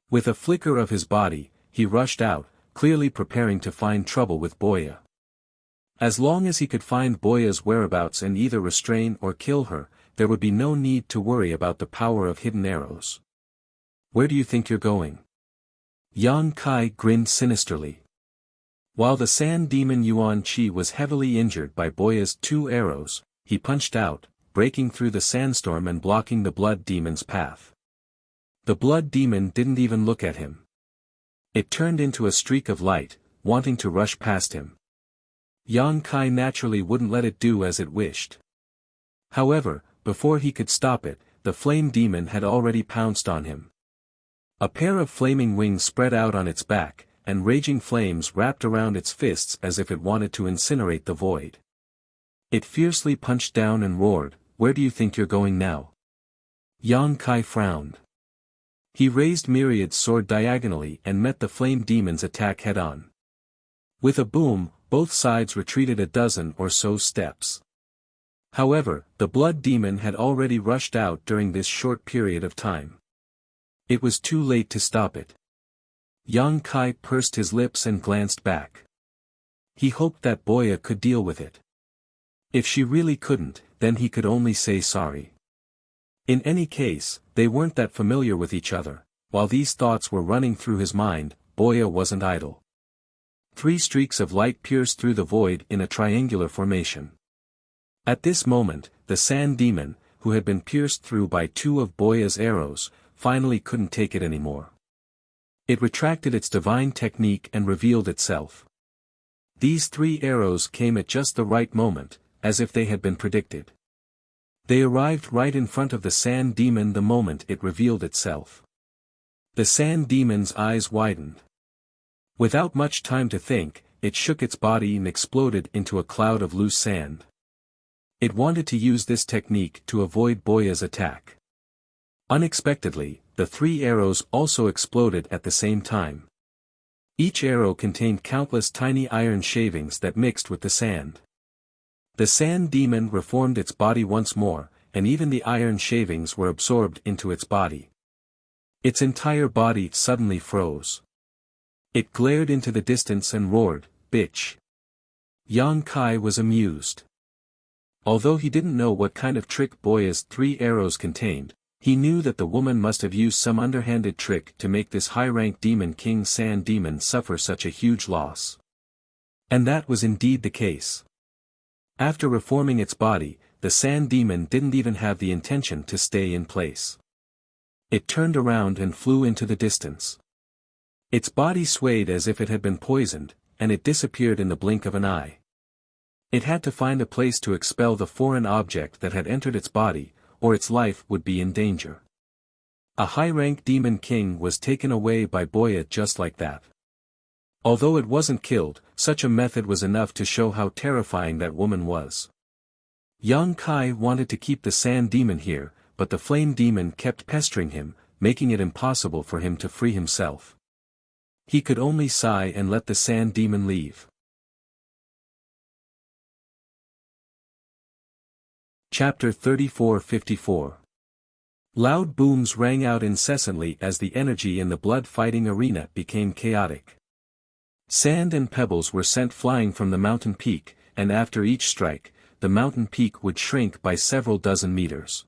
With a flicker of his body, he rushed out, clearly preparing to find trouble with Boya. As long as he could find Boya's whereabouts and either restrain or kill her, there would be no need to worry about the power of hidden arrows. Where do you think you're going? Yang Kai grinned sinisterly. While the sand demon Yuan Qi was heavily injured by Boya's 2 arrows, he punched out, breaking through the sandstorm and blocking the blood demon's path. The blood demon didn't even look at him. It turned into a streak of light, wanting to rush past him. Yang Kai naturally wouldn't let it do as it wished. However, before he could stop it, the flame demon had already pounced on him. A pair of flaming wings spread out on its back, and raging flames wrapped around its fists as if it wanted to incinerate the void. It fiercely punched down and roared, "Where do you think you're going now?" Yang Kai frowned. He raised Myriad's sword diagonally and met the flame demon's attack head-on. With a boom, both sides retreated a dozen or so steps. However, the blood demon had already rushed out during this short period of time. It was too late to stop it. Yang Kai pursed his lips and glanced back. He hoped that Boya could deal with it. If she really couldn't, then he could only say sorry. In any case, they weren't that familiar with each other. While these thoughts were running through his mind, Boya wasn't idle. 3 streaks of light pierced through the void in a triangular formation. At this moment, the sand demon, who had been pierced through by 2 of Boya's arrows, finally couldn't take it anymore. It retracted its divine technique and revealed itself. These 3 arrows came at just the right moment, as if they had been predicted. They arrived right in front of the sand demon the moment it revealed itself. The sand demon's eyes widened. Without much time to think, it shook its body and exploded into a cloud of loose sand. It wanted to use this technique to avoid Boya's attack. Unexpectedly, the 3 arrows also exploded at the same time. Each arrow contained countless tiny iron shavings that mixed with the sand. The sand demon reformed its body once more, and even the iron shavings were absorbed into its body. Its entire body suddenly froze. It glared into the distance and roared, "Bitch!" Yang Kai was amused. Although he didn't know what kind of trick Boya's 3 arrows contained, he knew that the woman must have used some underhanded trick to make this high-rank demon king sand demon suffer such a huge loss. And that was indeed the case. After reforming its body, the sand demon didn't even have the intention to stay in place. It turned around and flew into the distance. Its body swayed as if it had been poisoned, and it disappeared in the blink of an eye. It had to find a place to expel the foreign object that had entered its body, or its life would be in danger. A high-rank demon king was taken away by Boya just like that. Although it wasn't killed, such a method was enough to show how terrifying that woman was. Yang Kai wanted to keep the sand demon here, but the flame demon kept pestering him, making it impossible for him to free himself. He could only sigh and let the sand demon leave. Chapter 34-54. Loud booms rang out incessantly as the energy in the blood-fighting arena became chaotic. Sand and pebbles were sent flying from the mountain peak, and after each strike, the mountain peak would shrink by several dozen meters.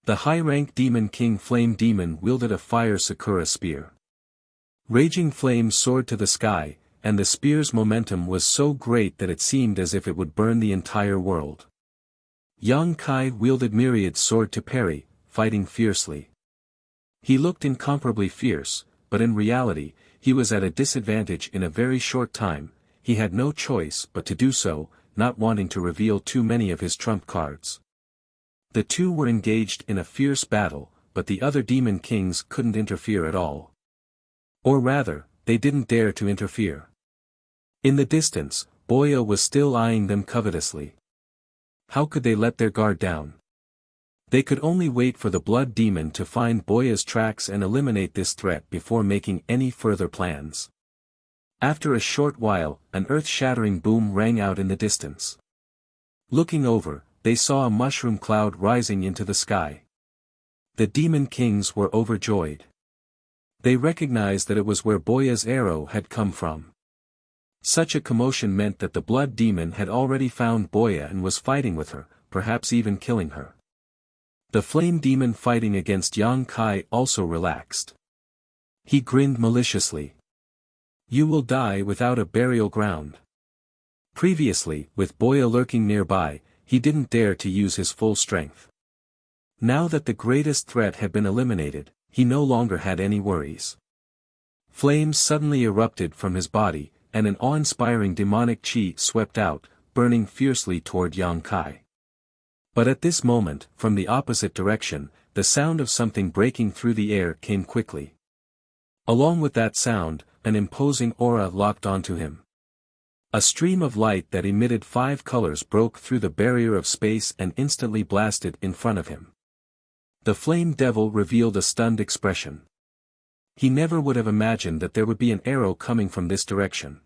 The high-rank demon king Flame Demon wielded a fire Sakura spear. Raging flames soared to the sky, and the spear's momentum was so great that it seemed as if it would burn the entire world. Yang Kai wielded Myriad's sword to parry, fighting fiercely. He looked incomparably fierce, but in reality, he was at a disadvantage in a very short time. He had no choice but to do so, not wanting to reveal too many of his trump cards. The two were engaged in a fierce battle, but the other demon kings couldn't interfere at all. Or rather, they didn't dare to interfere. In the distance, Boya was still eyeing them covetously. How could they let their guard down? They could only wait for the blood demon to find Boya's tracks and eliminate this threat before making any further plans. After a short while, an earth-shattering boom rang out in the distance. Looking over, they saw a mushroom cloud rising into the sky. The demon kings were overjoyed. They recognized that it was where Boya's arrow had come from. Such a commotion meant that the blood demon had already found Boya and was fighting with her, perhaps even killing her. The flame demon fighting against Yang Kai also relaxed. He grinned maliciously. You will die without a burial ground. Previously, with Boya lurking nearby, he didn't dare to use his full strength. Now that the greatest threat had been eliminated, he no longer had any worries. Flames suddenly erupted from his body, and an awe-inspiring demonic chi swept out, burning fiercely toward Yang Kai. But at this moment, from the opposite direction, the sound of something breaking through the air came quickly. Along with that sound, an imposing aura locked onto him. A stream of light that emitted 5 colors broke through the barrier of space and instantly blasted in front of him. The flame devil revealed a stunned expression. He never would have imagined that there would be an arrow coming from this direction.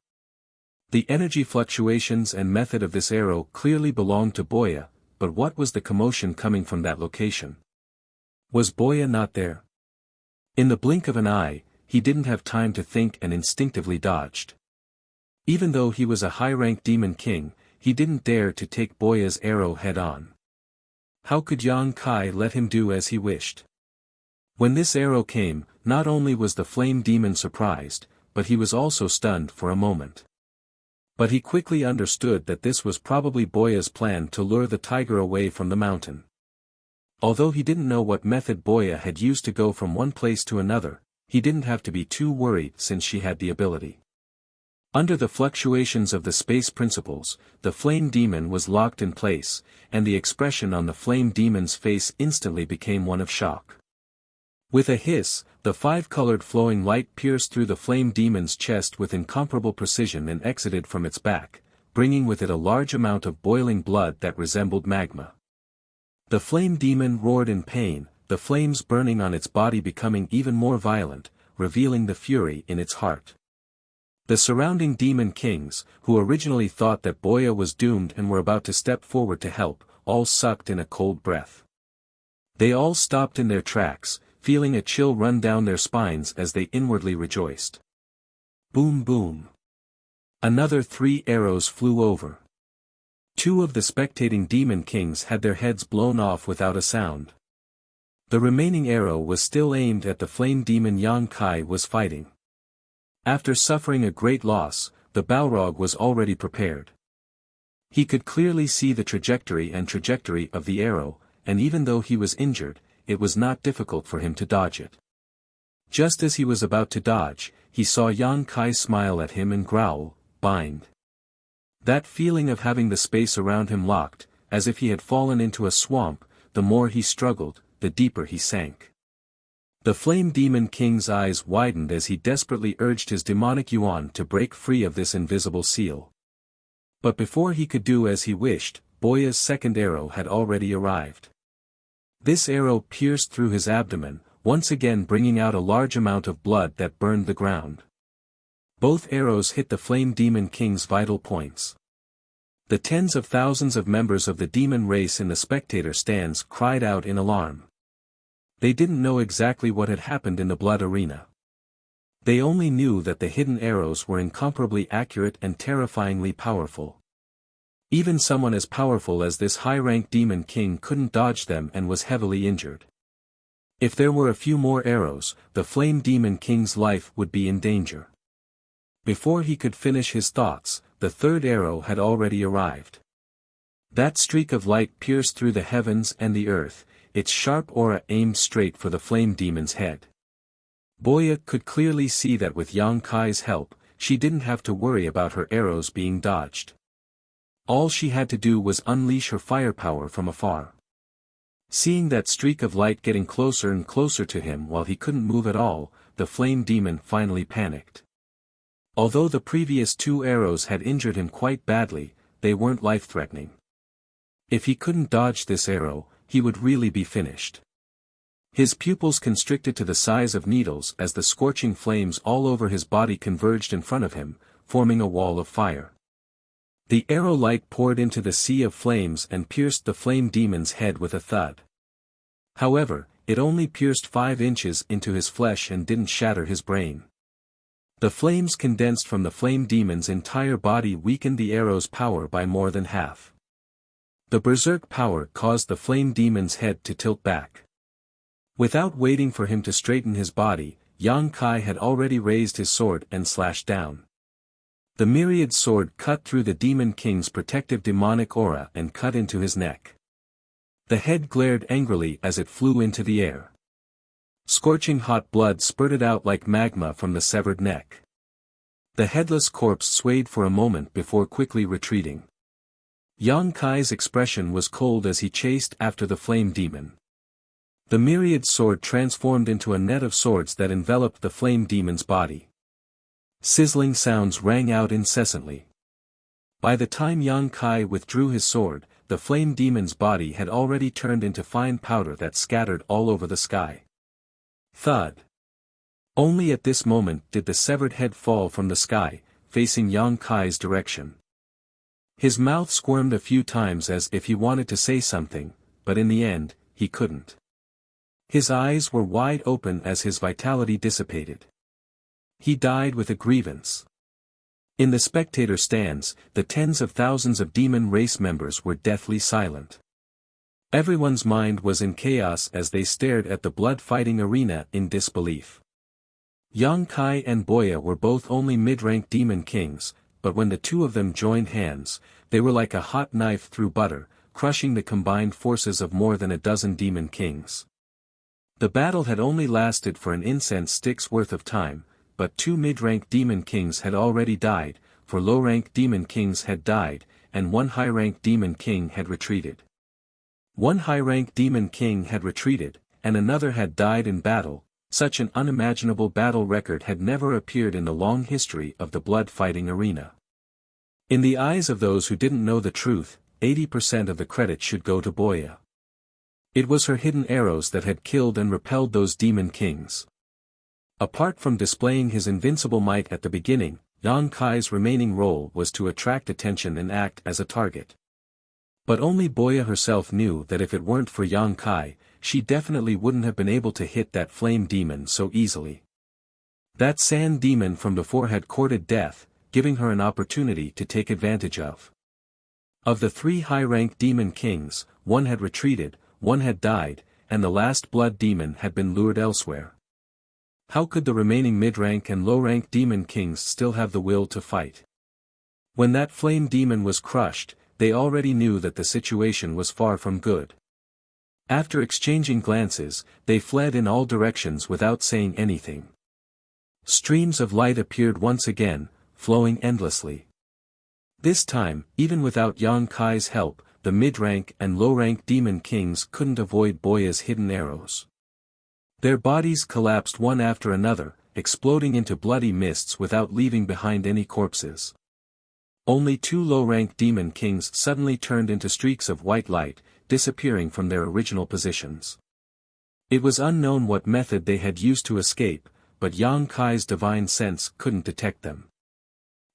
The energy fluctuations and method of this arrow clearly belonged to Boya, but what was the commotion coming from that location? Was Boya not there? In the blink of an eye, he didn't have time to think and instinctively dodged. Even though he was a high-rank demon king, he didn't dare to take Boya's arrow head-on. How could Yang Kai let him do as he wished? When this arrow came, not only was the flame demon surprised, but he was also stunned for a moment. But he quickly understood that this was probably Boya's plan to lure the tiger away from the mountain. Although he didn't know what method Boya had used to go from one place to another, he didn't have to be too worried since she had the ability. Under the fluctuations of the space principles, the flame demon was locked in place, and the expression on the flame demon's face instantly became one of shock. With a hiss, the 5-colored flowing light pierced through the flame demon's chest with incomparable precision and exited from its back, bringing with it a large amount of boiling blood that resembled magma. The flame demon roared in pain, the flames burning on its body becoming even more violent, revealing the fury in its heart. The surrounding demon kings, who originally thought that Boya was doomed and were about to step forward to help, all sucked in a cold breath. They all stopped in their tracks, feeling a chill run down their spines as they inwardly rejoiced. Boom boom. Another 3 arrows flew over. 2 of the spectating demon kings had their heads blown off without a sound. The remaining arrow was still aimed at the flame demon Yang Kai was fighting. After suffering a great loss, the Balrog was already prepared. He could clearly see the trajectory of the arrow, and even though he was injured, it was not difficult for him to dodge it. Just as he was about to dodge, he saw Yang Kai smile at him and growl, "Bind." That feeling of having the space around him locked, as if he had fallen into a swamp, the more he struggled, the deeper he sank. The flame demon king's eyes widened as he desperately urged his demonic yuan to break free of this invisible seal. But before he could do as he wished, Boya's second arrow had already arrived. This arrow pierced through his abdomen, once again bringing out a large amount of blood that burned the ground. Both arrows hit the Flame Demon King's vital points. The tens of thousands of members of the demon race in the spectator stands cried out in alarm. They didn't know exactly what had happened in the blood arena. They only knew that the hidden arrows were incomparably accurate and terrifyingly powerful. Even someone as powerful as this high-ranked demon king couldn't dodge them and was heavily injured. If there were a few more arrows, the Flame Demon King's life would be in danger. Before he could finish his thoughts, the third arrow had already arrived. That streak of light pierced through the heavens and the earth, its sharp aura aimed straight for the Flame Demon's head. Boya could clearly see that with Yang Kai's help, she didn't have to worry about her arrows being dodged. All she had to do was unleash her firepower from afar. Seeing that streak of light getting closer and closer to him while he couldn't move at all, the Flame Demon finally panicked. Although the previous 2 arrows had injured him quite badly, they weren't life-threatening. If he couldn't dodge this arrow, he would really be finished. His pupils constricted to the size of needles as the scorching flames all over his body converged in front of him, forming a wall of fire. The arrow light poured into the sea of flames and pierced the Flame Demon's head with a thud. However, it only pierced 5 inches into his flesh and didn't shatter his brain. The flames condensed from the Flame Demon's entire body weakened the arrow's power by more than half. The berserk power caused the Flame Demon's head to tilt back. Without waiting for him to straighten his body, Yang Kai had already raised his sword and slashed down. The myriad sword cut through the Demon King's protective demonic aura and cut into his neck. The head glared angrily as it flew into the air. Scorching hot blood spurted out like magma from the severed neck. The headless corpse swayed for a moment before quickly retreating. Yang Kai's expression was cold as he chased after the Flame Demon. The myriad sword transformed into a net of swords that enveloped the Flame Demon's body. Sizzling sounds rang out incessantly. By the time Yang Kai withdrew his sword, the Flame Demon's body had already turned into fine powder that scattered all over the sky. Thud. Only at this moment did the severed head fall from the sky, facing Yang Kai's direction. His mouth squirmed a few times as if he wanted to say something, but in the end, he couldn't. His eyes were wide open as his vitality dissipated. He died with a grievance. In the spectator stands, the tens of thousands of demon race members were deathly silent. Everyone's mind was in chaos as they stared at the blood-fighting arena in disbelief. Yang Kai and Boya were both only mid-rank demon kings, but when the two of them joined hands, they were like a hot knife through butter, crushing the combined forces of more than a dozen demon kings. The battle had only lasted for an incense stick's worth of time, but 2 mid-rank demon kings had already died, 4 low-rank demon kings had died, and 1 high-rank demon king had retreated. 1 high-rank demon king had retreated, and another had died in battle. Such an unimaginable battle record had never appeared in the long history of the blood-fighting arena. In the eyes of those who didn't know the truth, 80% of the credit should go to Boya. It was her hidden arrows that had killed and repelled those demon kings. Apart from displaying his invincible might at the beginning, Yang Kai's remaining role was to attract attention and act as a target. But only Boya herself knew that if it weren't for Yang Kai, she definitely wouldn't have been able to hit that flame demon so easily. That sand demon from before had courted death, giving her an opportunity to take advantage of. Of the 3 high-ranked demon kings, 1 had retreated, 1 had died, and the last blood demon had been lured elsewhere. How could the remaining mid-rank and low-rank demon kings still have the will to fight? When that flame demon was crushed, they already knew that the situation was far from good. After exchanging glances, they fled in all directions without saying anything. Streams of light appeared once again, flowing endlessly. This time, even without Yang Kai's help, the mid-rank and low-rank demon kings couldn't avoid Boya's hidden arrows. Their bodies collapsed one after another, exploding into bloody mists without leaving behind any corpses. Only 2 low-rank demon kings suddenly turned into streaks of white light, disappearing from their original positions. It was unknown what method they had used to escape, but Yang Kai's divine sense couldn't detect them.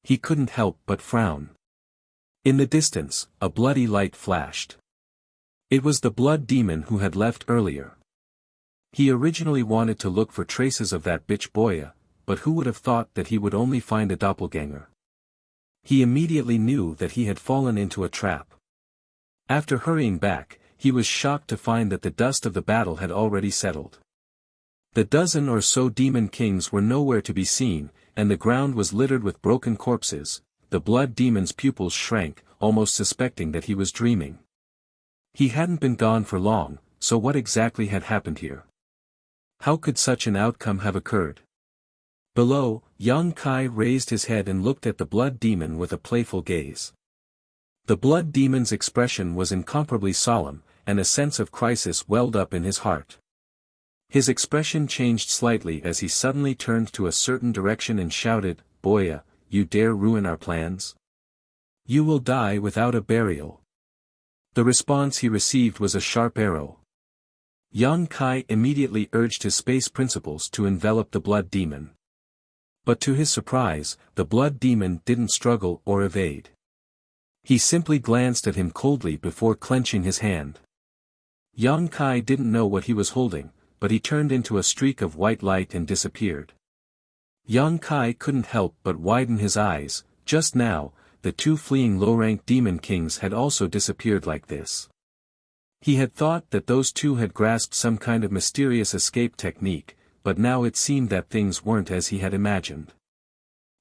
He couldn't help but frown. In the distance, a bloody light flashed. It was the blood demon who had left earlier. He originally wanted to look for traces of that bitch Boya, but who would have thought that he would only find a doppelganger? He immediately knew that he had fallen into a trap. After hurrying back, he was shocked to find that the dust of the battle had already settled. The dozen or so demon kings were nowhere to be seen, and the ground was littered with broken corpses. The blood demon's pupils shrank, almost suspecting that he was dreaming. He hadn't been gone for long, so what exactly had happened here? How could such an outcome have occurred? Below, Yang Kai raised his head and looked at the blood demon with a playful gaze. The blood demon's expression was incomparably solemn, and a sense of crisis welled up in his heart. His expression changed slightly as he suddenly turned to a certain direction and shouted, "Boya, you dare ruin our plans? You will die without a burial." The response he received was a sharp arrow. Yang Kai immediately urged his space principles to envelop the blood demon. But to his surprise, the blood demon didn't struggle or evade. He simply glanced at him coldly before clenching his hand. Yang Kai didn't know what he was holding, but he turned into a streak of white light and disappeared. Yang Kai couldn't help but widen his eyes. Just now, the two fleeing low-ranked demon kings had also disappeared like this. He had thought that those two had grasped some kind of mysterious escape technique, but now it seemed that things weren't as he had imagined.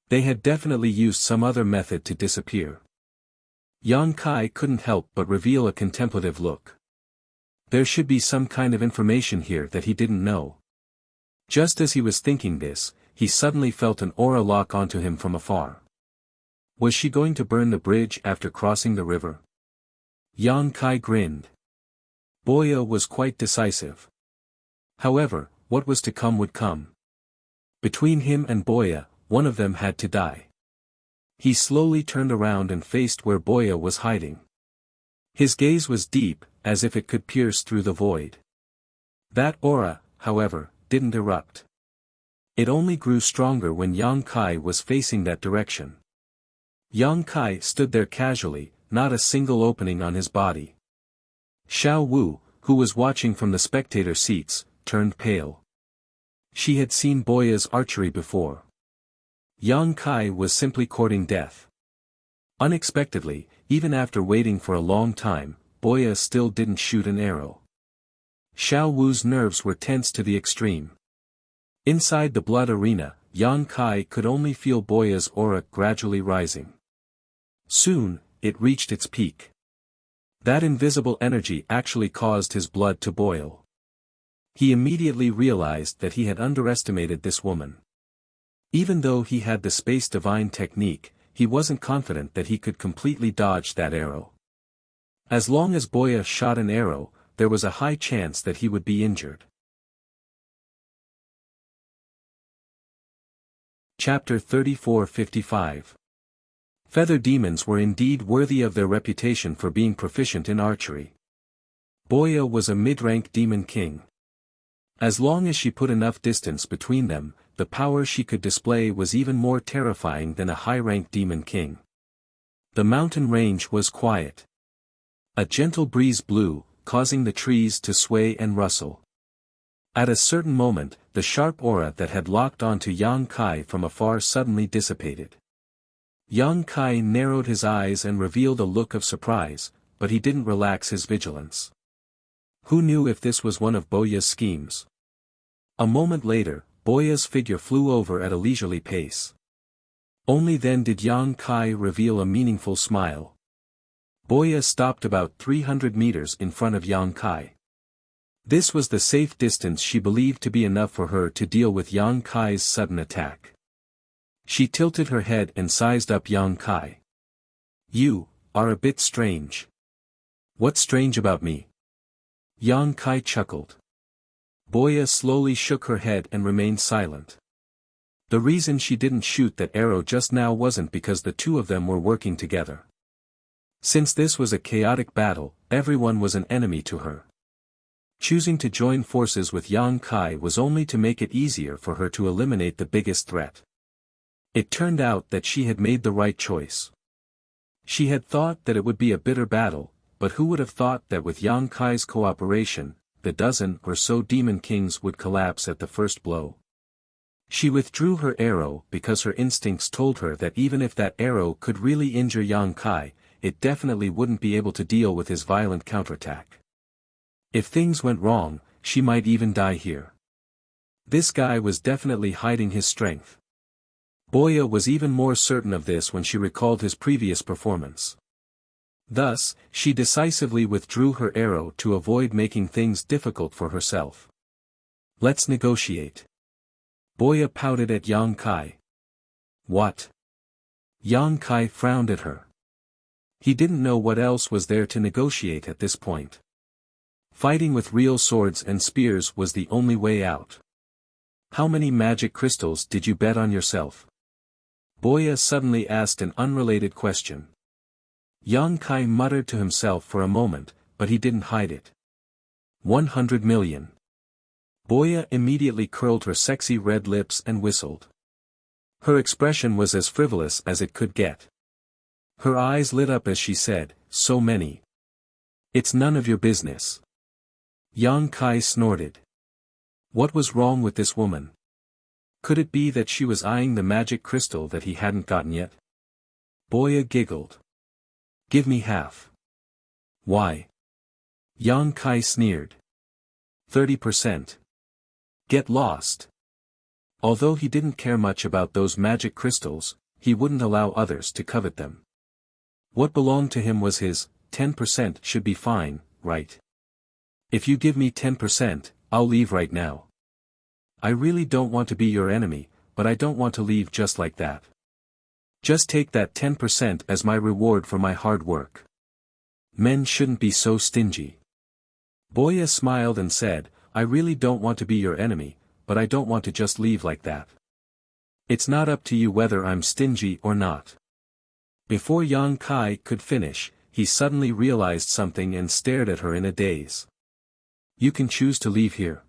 They had definitely used some other method to disappear. Yang Kai couldn't help but reveal a contemplative look. There should be some kind of information here that he didn't know. Just as he was thinking this, he suddenly felt an aura lock onto him from afar. Was she going to burn the bridge after crossing the river? Yang Kai grinned. Boya was quite decisive. However, what was to come would come. Between him and Boya, one of them had to die. He slowly turned around and faced where Boya was hiding. His gaze was deep, as if it could pierce through the void. That aura, however, didn't erupt. It only grew stronger when Yang Kai was facing that direction. Yang Kai stood there casually, not a single opening on his body. Xiao Wu, who was watching from the spectator seats, turned pale. She had seen Boya's archery before. Yang Kai was simply courting death. Unexpectedly, even after waiting for a long time, Boya still didn't shoot an arrow. Xiao Wu's nerves were tense to the extreme. Inside the blood arena, Yang Kai could only feel Boya's aura gradually rising. Soon, it reached its peak. That invisible energy actually caused his blood to boil. He immediately realized that he had underestimated this woman. Even though he had the space divine technique, he wasn't confident that he could completely dodge that arrow. As long as Boya shot an arrow, there was a high chance that he would be injured. Chapter 34-55. Feather demons were indeed worthy of their reputation for being proficient in archery. Boya was a mid-rank demon king. As long as she put enough distance between them, the power she could display was even more terrifying than a high-rank demon king. The mountain range was quiet. A gentle breeze blew, causing the trees to sway and rustle. At a certain moment, the sharp aura that had locked onto Yang Kai from afar suddenly dissipated. Yang Kai narrowed his eyes and revealed a look of surprise, but he didn't relax his vigilance. Who knew if this was one of Boya's schemes? A moment later, Boya's figure flew over at a leisurely pace. Only then did Yang Kai reveal a meaningful smile. Boya stopped about 300 meters in front of Yang Kai. This was the safe distance she believed to be enough for her to deal with Yang Kai's sudden attack. She tilted her head and sized up Yang Kai. "You are a bit strange." "What's strange about me?" Yang Kai chuckled. Boya slowly shook her head and remained silent. The reason she didn't shoot that arrow just now wasn't because the two of them were working together. Since this was a chaotic battle, everyone was an enemy to her. Choosing to join forces with Yang Kai was only to make it easier for her to eliminate the biggest threat. It turned out that she had made the right choice. She had thought that it would be a bitter battle, but who would have thought that with Yang Kai's cooperation, the dozen or so demon kings would collapse at the first blow. She withdrew her arrow because her instincts told her that even if that arrow could really injure Yang Kai, it definitely wouldn't be able to deal with his violent counterattack. If things went wrong, she might even die here. This guy was definitely hiding his strength. Boya was even more certain of this when she recalled his previous performance. Thus, she decisively withdrew her arrow to avoid making things difficult for herself. Let's negotiate. Boya pouted at Yang Kai. What? Yang Kai frowned at her. He didn't know what else was there to negotiate at this point. Fighting with real swords and spears was the only way out. How many magic crystals did you bet on yourself? Boya suddenly asked an unrelated question. Yang Kai muttered to himself for a moment, but he didn't hide it. 100 million. Boya immediately curled her sexy red lips and whistled. Her expression was as frivolous as it could get. Her eyes lit up as she said, so many. It's none of your business. Yang Kai snorted. What was wrong with this woman? Could it be that she was eyeing the magic crystal that he hadn't gotten yet? Boya giggled. Give me half. Why? Yang Kai sneered. 30%. Get lost. Although he didn't care much about those magic crystals, he wouldn't allow others to covet them. What belonged to him was his. 10% should be fine, right? If you give me 10%, I'll leave right now. I really don't want to be your enemy, but I don't want to leave just like that. Just take that 10% as my reward for my hard work. Men shouldn't be so stingy. Boya smiled and said, I really don't want to be your enemy, but I don't want to just leave like that. It's not up to you whether I'm stingy or not. Before Yang Kai could finish, he suddenly realized something and stared at her in a daze. You can choose to leave here.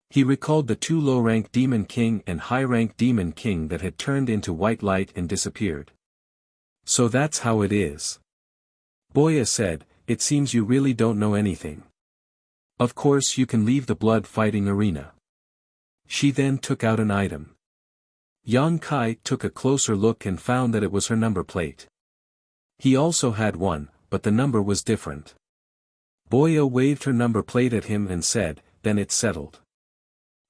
He recalled the two low-rank demon king and high-rank demon king that had turned into white light and disappeared. So that's how it is. Boya said, it seems you really don't know anything. Of course you can leave the blood fighting arena. She then took out an item. Yang Kai took a closer look and found that it was her number plate. He also had one, but the number was different. Boya waved her number plate at him and said, then it's settled.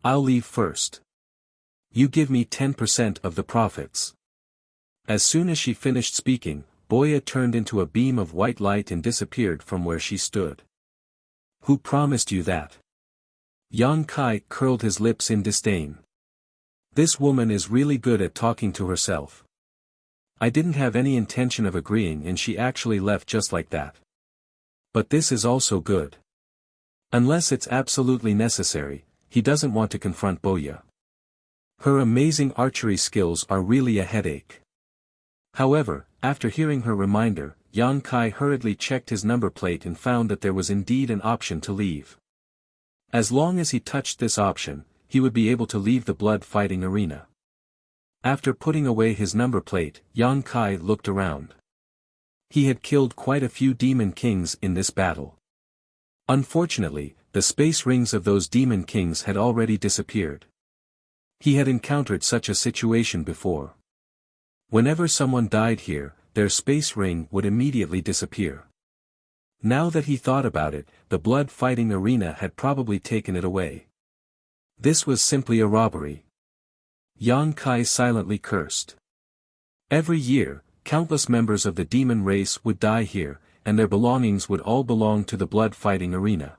I'll leave first. You give me 10% of the profits. As soon as she finished speaking, Boya turned into a beam of white light and disappeared from where she stood. Who promised you that? Yang Kai curled his lips in disdain. This woman is really good at talking to herself. I didn't have any intention of agreeing and she actually left just like that. But this is also good. Unless it's absolutely necessary, he doesn't want to confront Boya. Her amazing archery skills are really a headache. However, after hearing her reminder, Yang Kai hurriedly checked his number plate and found that there was indeed an option to leave. As long as he touched this option, he would be able to leave the blood fighting arena. After putting away his number plate, Yang Kai looked around. He had killed quite a few demon kings in this battle. Unfortunately, the space rings of those demon kings had already disappeared. He had encountered such a situation before. Whenever someone died here, their space ring would immediately disappear. Now that he thought about it, the blood fighting arena had probably taken it away. This was simply a robbery. Yang Kai silently cursed. Every year, countless members of the demon race would die here, and their belongings would all belong to the blood fighting arena.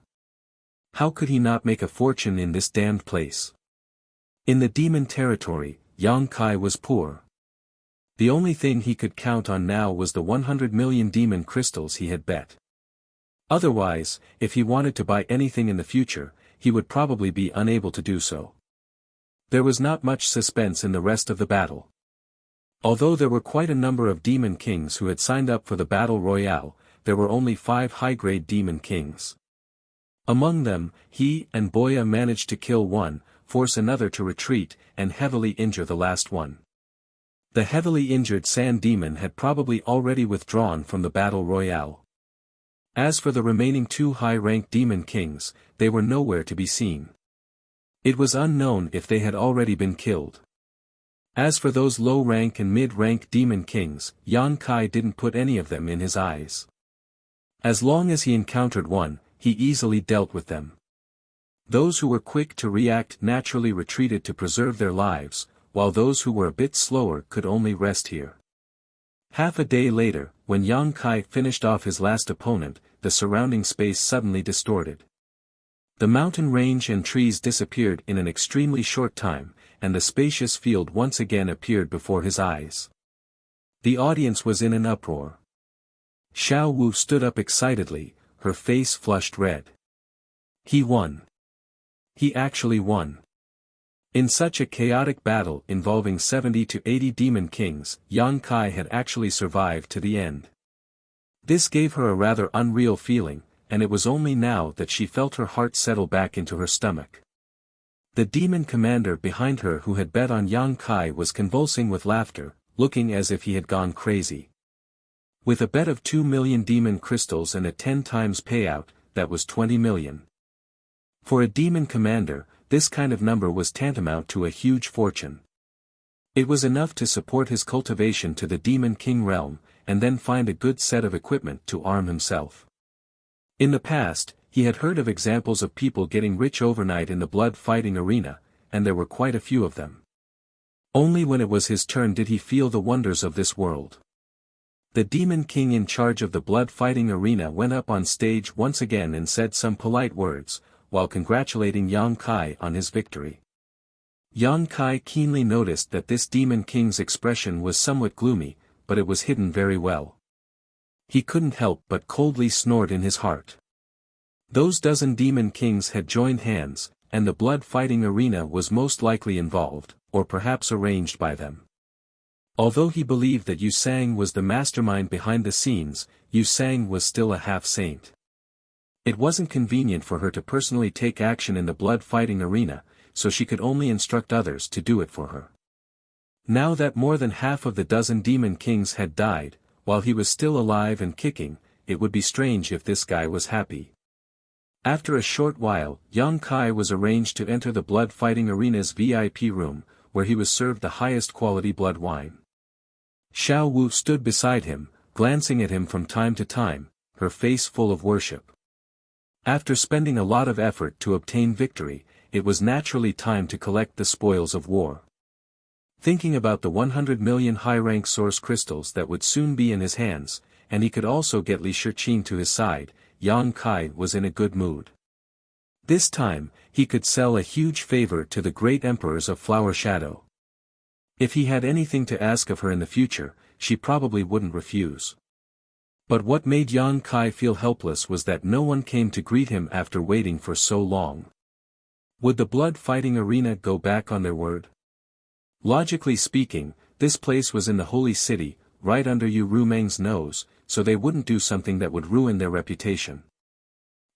How could he not make a fortune in this damned place? In the demon territory, Yang Kai was poor. The only thing he could count on now was the 100 million demon crystals he had bet. Otherwise, if he wanted to buy anything in the future, he would probably be unable to do so. There was not much suspense in the rest of the battle. Although there were quite a number of demon kings who had signed up for the battle royale, there were only 5 high-grade demon kings. Among them, he and Boya managed to kill one, force another to retreat, and heavily injure the last one. The heavily injured sand demon had probably already withdrawn from the battle royale. As for the remaining two high-ranked demon kings, they were nowhere to be seen. It was unknown if they had already been killed. As for those low-rank and mid-rank demon kings, Yang Kai didn't put any of them in his eyes. As long as he encountered one, he easily dealt with them. Those who were quick to react naturally retreated to preserve their lives, while those who were a bit slower could only rest here. Half a day later, when Yang Kai finished off his last opponent, the surrounding space suddenly distorted. The mountain range and trees disappeared in an extremely short time, and the spacious field once again appeared before his eyes. The audience was in an uproar. Xiao Wu stood up excitedly, her face flushed red. He won. He actually won. In such a chaotic battle involving 70 to 80 demon kings, Yang Kai had actually survived to the end. This gave her a rather unreal feeling, and it was only now that she felt her heart settle back into her stomach. The demon commander behind her who had bet on Yang Kai was convulsing with laughter, looking as if he had gone crazy. With a bet of 2 million demon crystals and a 10 times payout, that was 20 million. For a demon commander, this kind of number was tantamount to a huge fortune. It was enough to support his cultivation to the Demon King realm, and then find a good set of equipment to arm himself. In the past, he had heard of examples of people getting rich overnight in the blood fighting arena, and there were quite a few of them. Only when it was his turn did he feel the wonders of this world. The Demon King in charge of the blood fighting arena went up on stage once again and said some polite words, while congratulating Yang Kai on his victory. Yang Kai keenly noticed that this Demon King's expression was somewhat gloomy, but it was hidden very well. He couldn't help but coldly snort in his heart. Those dozen Demon Kings had joined hands, and the blood fighting arena was most likely involved, or perhaps arranged by them. Although he believed that Yu Sang was the mastermind behind the scenes, Yu Sang was still a half-saint. It wasn't convenient for her to personally take action in the blood fighting arena, so she could only instruct others to do it for her. Now that more than half of the dozen demon kings had died, while he was still alive and kicking, it would be strange if this guy was happy. After a short while, Yang Kai was arranged to enter the blood fighting arena's VIP room, where he was served the highest quality blood wine. Xiao Wu stood beside him, glancing at him from time to time, her face full of worship. After spending a lot of effort to obtain victory, it was naturally time to collect the spoils of war. Thinking about the 100 million high-rank source crystals that would soon be in his hands, and he could also get Li Shiqing to his side, Yang Kai was in a good mood. This time, he could sell a huge favor to the great emperors of Flower Shadow. If he had anything to ask of her in the future, she probably wouldn't refuse. But what made Yang Kai feel helpless was that no one came to greet him after waiting for so long. Would the blood fighting arena go back on their word? Logically speaking, this place was in the holy city, right under Yu Rumeng's nose, so they wouldn't do something that would ruin their reputation.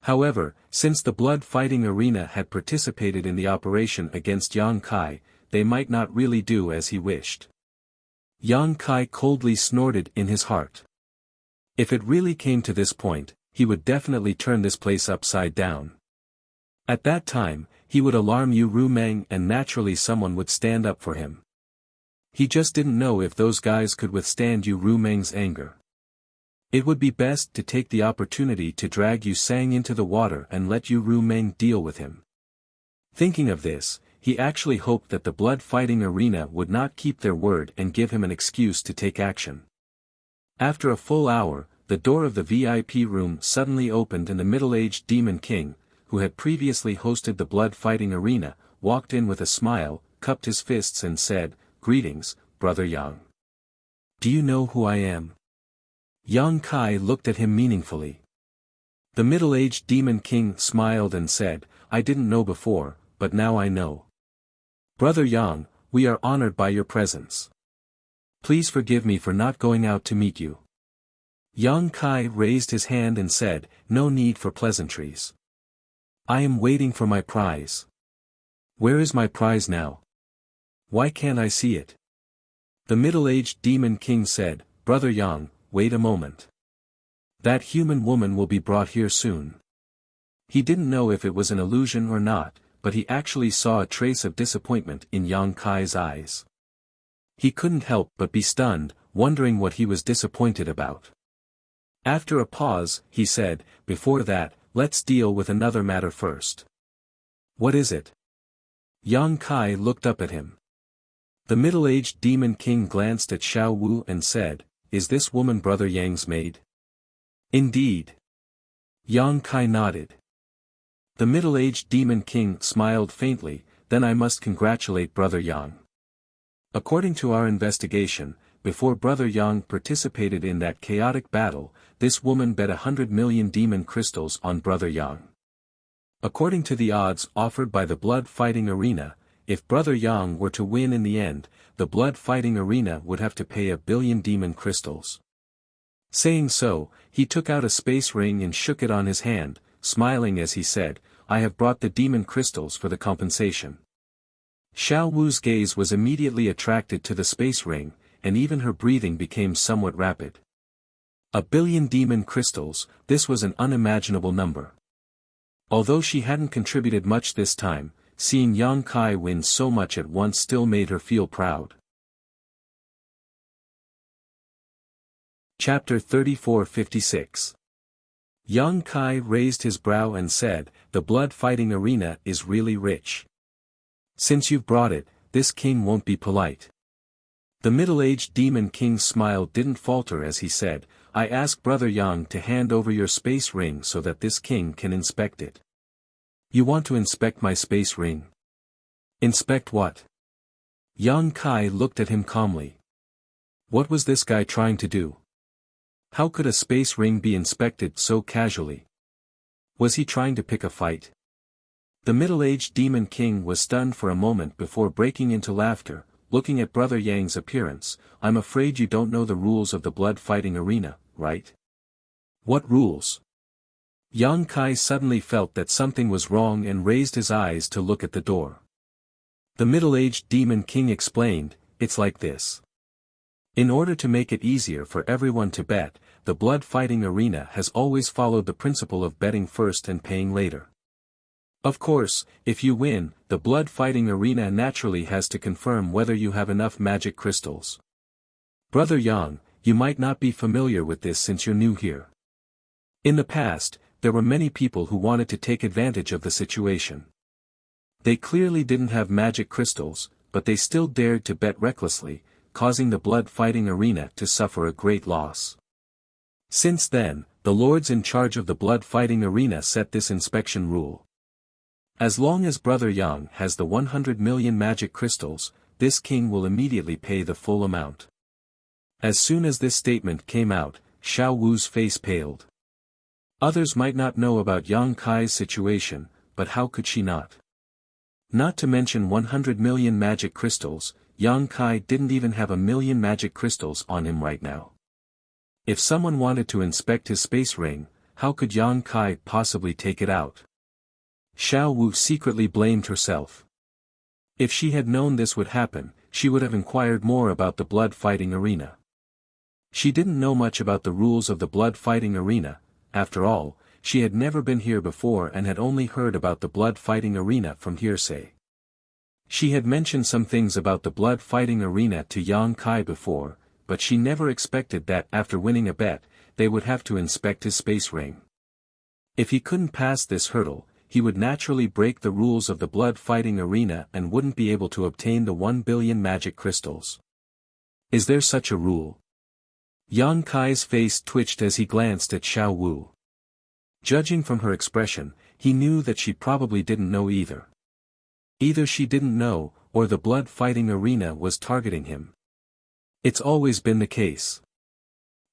However, since the blood fighting arena had participated in the operation against Yang Kai, they might not really do as he wished. Yang Kai coldly snorted in his heart. If it really came to this point, he would definitely turn this place upside down. At that time, he would alarm Yu Rumeng and naturally someone would stand up for him. He just didn't know if those guys could withstand Yu Rumeng's anger. It would be best to take the opportunity to drag Yu Sang into the water and let Yu Rumeng deal with him. Thinking of this, he actually hoped that the blood fighting arena would not keep their word and give him an excuse to take action. After a full hour, the door of the VIP room suddenly opened and the middle-aged Demon King, who had previously hosted the blood fighting arena, walked in with a smile, cupped his fists and said, "Greetings, Brother Yang. Do you know who I am?" Yang Kai looked at him meaningfully. The middle-aged Demon King smiled and said, "I didn't know before, but now I know. Brother Yang, we are honored by your presence. Please forgive me for not going out to meet you." Yang Kai raised his hand and said, "No need for pleasantries. I am waiting for my prize. Where is my prize now? Why can't I see it? The middle-aged demon king said, Brother Yang, wait a moment. That human woman will be brought here soon. He didn't know if it was an illusion or not, but he actually saw a trace of disappointment in Yang Kai's eyes. He couldn't help but be stunned, wondering what he was disappointed about. After a pause, he said, Before that, let's deal with another matter first. What is it? Yang Kai looked up at him. The middle-aged demon king glanced at Xiao Wu and said, Is this woman Brother Yang's maid? Indeed. Yang Kai nodded. The middle-aged demon king smiled faintly, Then I must congratulate Brother Yang. According to our investigation, before Brother Yang participated in that chaotic battle, this woman bet 100 million demon crystals on Brother Yang. According to the odds offered by the blood fighting arena, if Brother Yang were to win in the end, the blood fighting arena would have to pay 1 billion demon crystals. Saying so, he took out a space ring and shook it on his hand, smiling as he said, I have brought the demon crystals for the compensation. Xiao Wu's gaze was immediately attracted to the space ring, and even her breathing became somewhat rapid. 1 billion demon crystals, this was an unimaginable number. Although she hadn't contributed much this time, seeing Yang Kai win so much at once still made her feel proud. Chapter 34-56. Yang Kai raised his brow and said, The blood fighting arena is really rich. Since you've brought it, this king won't be polite. The middle-aged demon king's smile didn't falter as he said, I ask Brother Yang to hand over your space ring so that this king can inspect it. You want to inspect my space ring? Inspect what? Yang Kai looked at him calmly. What was this guy trying to do? How could a space ring be inspected so casually? Was he trying to pick a fight? The middle-aged demon king was stunned for a moment before breaking into laughter, looking at Brother Yang's appearance. I'm afraid you don't know the rules of the blood fighting arena, right? What rules? Yang Kai suddenly felt that something was wrong and raised his eyes to look at the door. The middle-aged demon king explained, It's like this. In order to make it easier for everyone to bet, the blood fighting arena has always followed the principle of betting first and paying later. Of course, if you win, the blood fighting arena naturally has to confirm whether you have enough magic crystals. Brother Yang, you might not be familiar with this since you're new here. In the past, there were many people who wanted to take advantage of the situation. They clearly didn't have magic crystals, but they still dared to bet recklessly, causing the blood fighting arena to suffer a great loss. Since then, the lords in charge of the blood fighting arena set this inspection rule. As long as Brother Yang has the 100 million magic crystals, this king will immediately pay the full amount. As soon as this statement came out, Xiao Wu's face paled. Others might not know about Yang Kai's situation, but how could she not? Not to mention 100 million magic crystals, Yang Kai didn't even have 1 million magic crystals on him right now. If someone wanted to inspect his space ring, how could Yang Kai possibly take it out? Xiao Wu secretly blamed herself. If she had known this would happen, she would have inquired more about the blood fighting arena. She didn't know much about the rules of the blood fighting arena. After all, she had never been here before and had only heard about the blood fighting arena from hearsay. She had mentioned some things about the blood fighting arena to Yang Kai before, but she never expected that after winning a bet, they would have to inspect his space ring. If he couldn't pass this hurdle, he would naturally break the rules of the blood fighting arena and wouldn't be able to obtain the 1 billion magic crystals. Is there such a rule? Yang Kai's face twitched as he glanced at Xiao Wu. Judging from her expression, he knew that she probably didn't know either. Either she didn't know, or the blood fighting arena was targeting him. It's always been the case.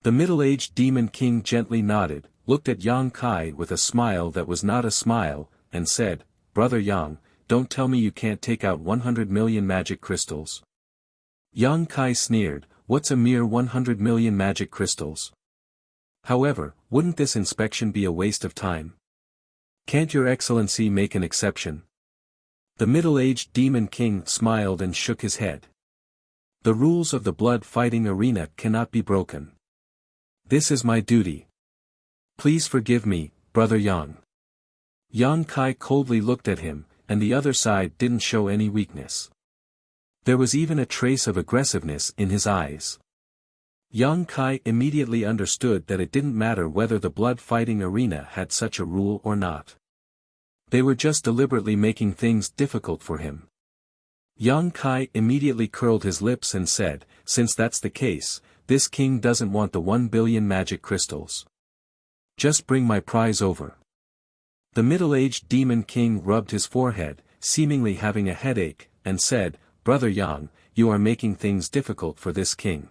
The middle-aged demon king gently nodded, looked at Yang Kai with a smile that was not a smile, and said, Brother Yang, don't tell me you can't take out 100 million magic crystals. Yang Kai sneered, what's a mere 100 million magic crystals? However, wouldn't this inspection be a waste of time? Can't your excellency make an exception? The middle-aged demon king smiled and shook his head. The rules of the blood-fighting arena cannot be broken. This is my duty. Please forgive me, Brother Yang. Yang Kai coldly looked at him, and the other side didn't show any weakness. There was even a trace of aggressiveness in his eyes. Yang Kai immediately understood that it didn't matter whether the blood-fighting arena had such a rule or not. They were just deliberately making things difficult for him. Yang Kai immediately curled his lips and said, since that's the case, this king doesn't want the 1 billion magic crystals. Just bring my prize over. The middle-aged demon king rubbed his forehead, seemingly having a headache, and said, Brother Yang, you are making things difficult for this king.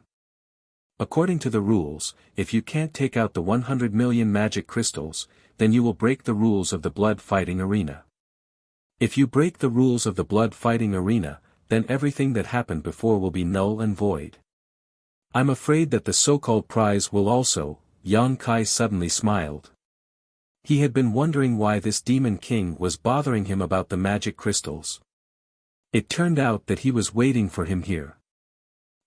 According to the rules, if you can't take out the 100 million magic crystals, then you will break the rules of the blood-fighting arena. If you break the rules of the blood-fighting arena, then everything that happened before will be null and void. I'm afraid that the so-called prize will also. Yang Kai suddenly smiled. He had been wondering why this demon king was bothering him about the magic crystals. It turned out that he was waiting for him here.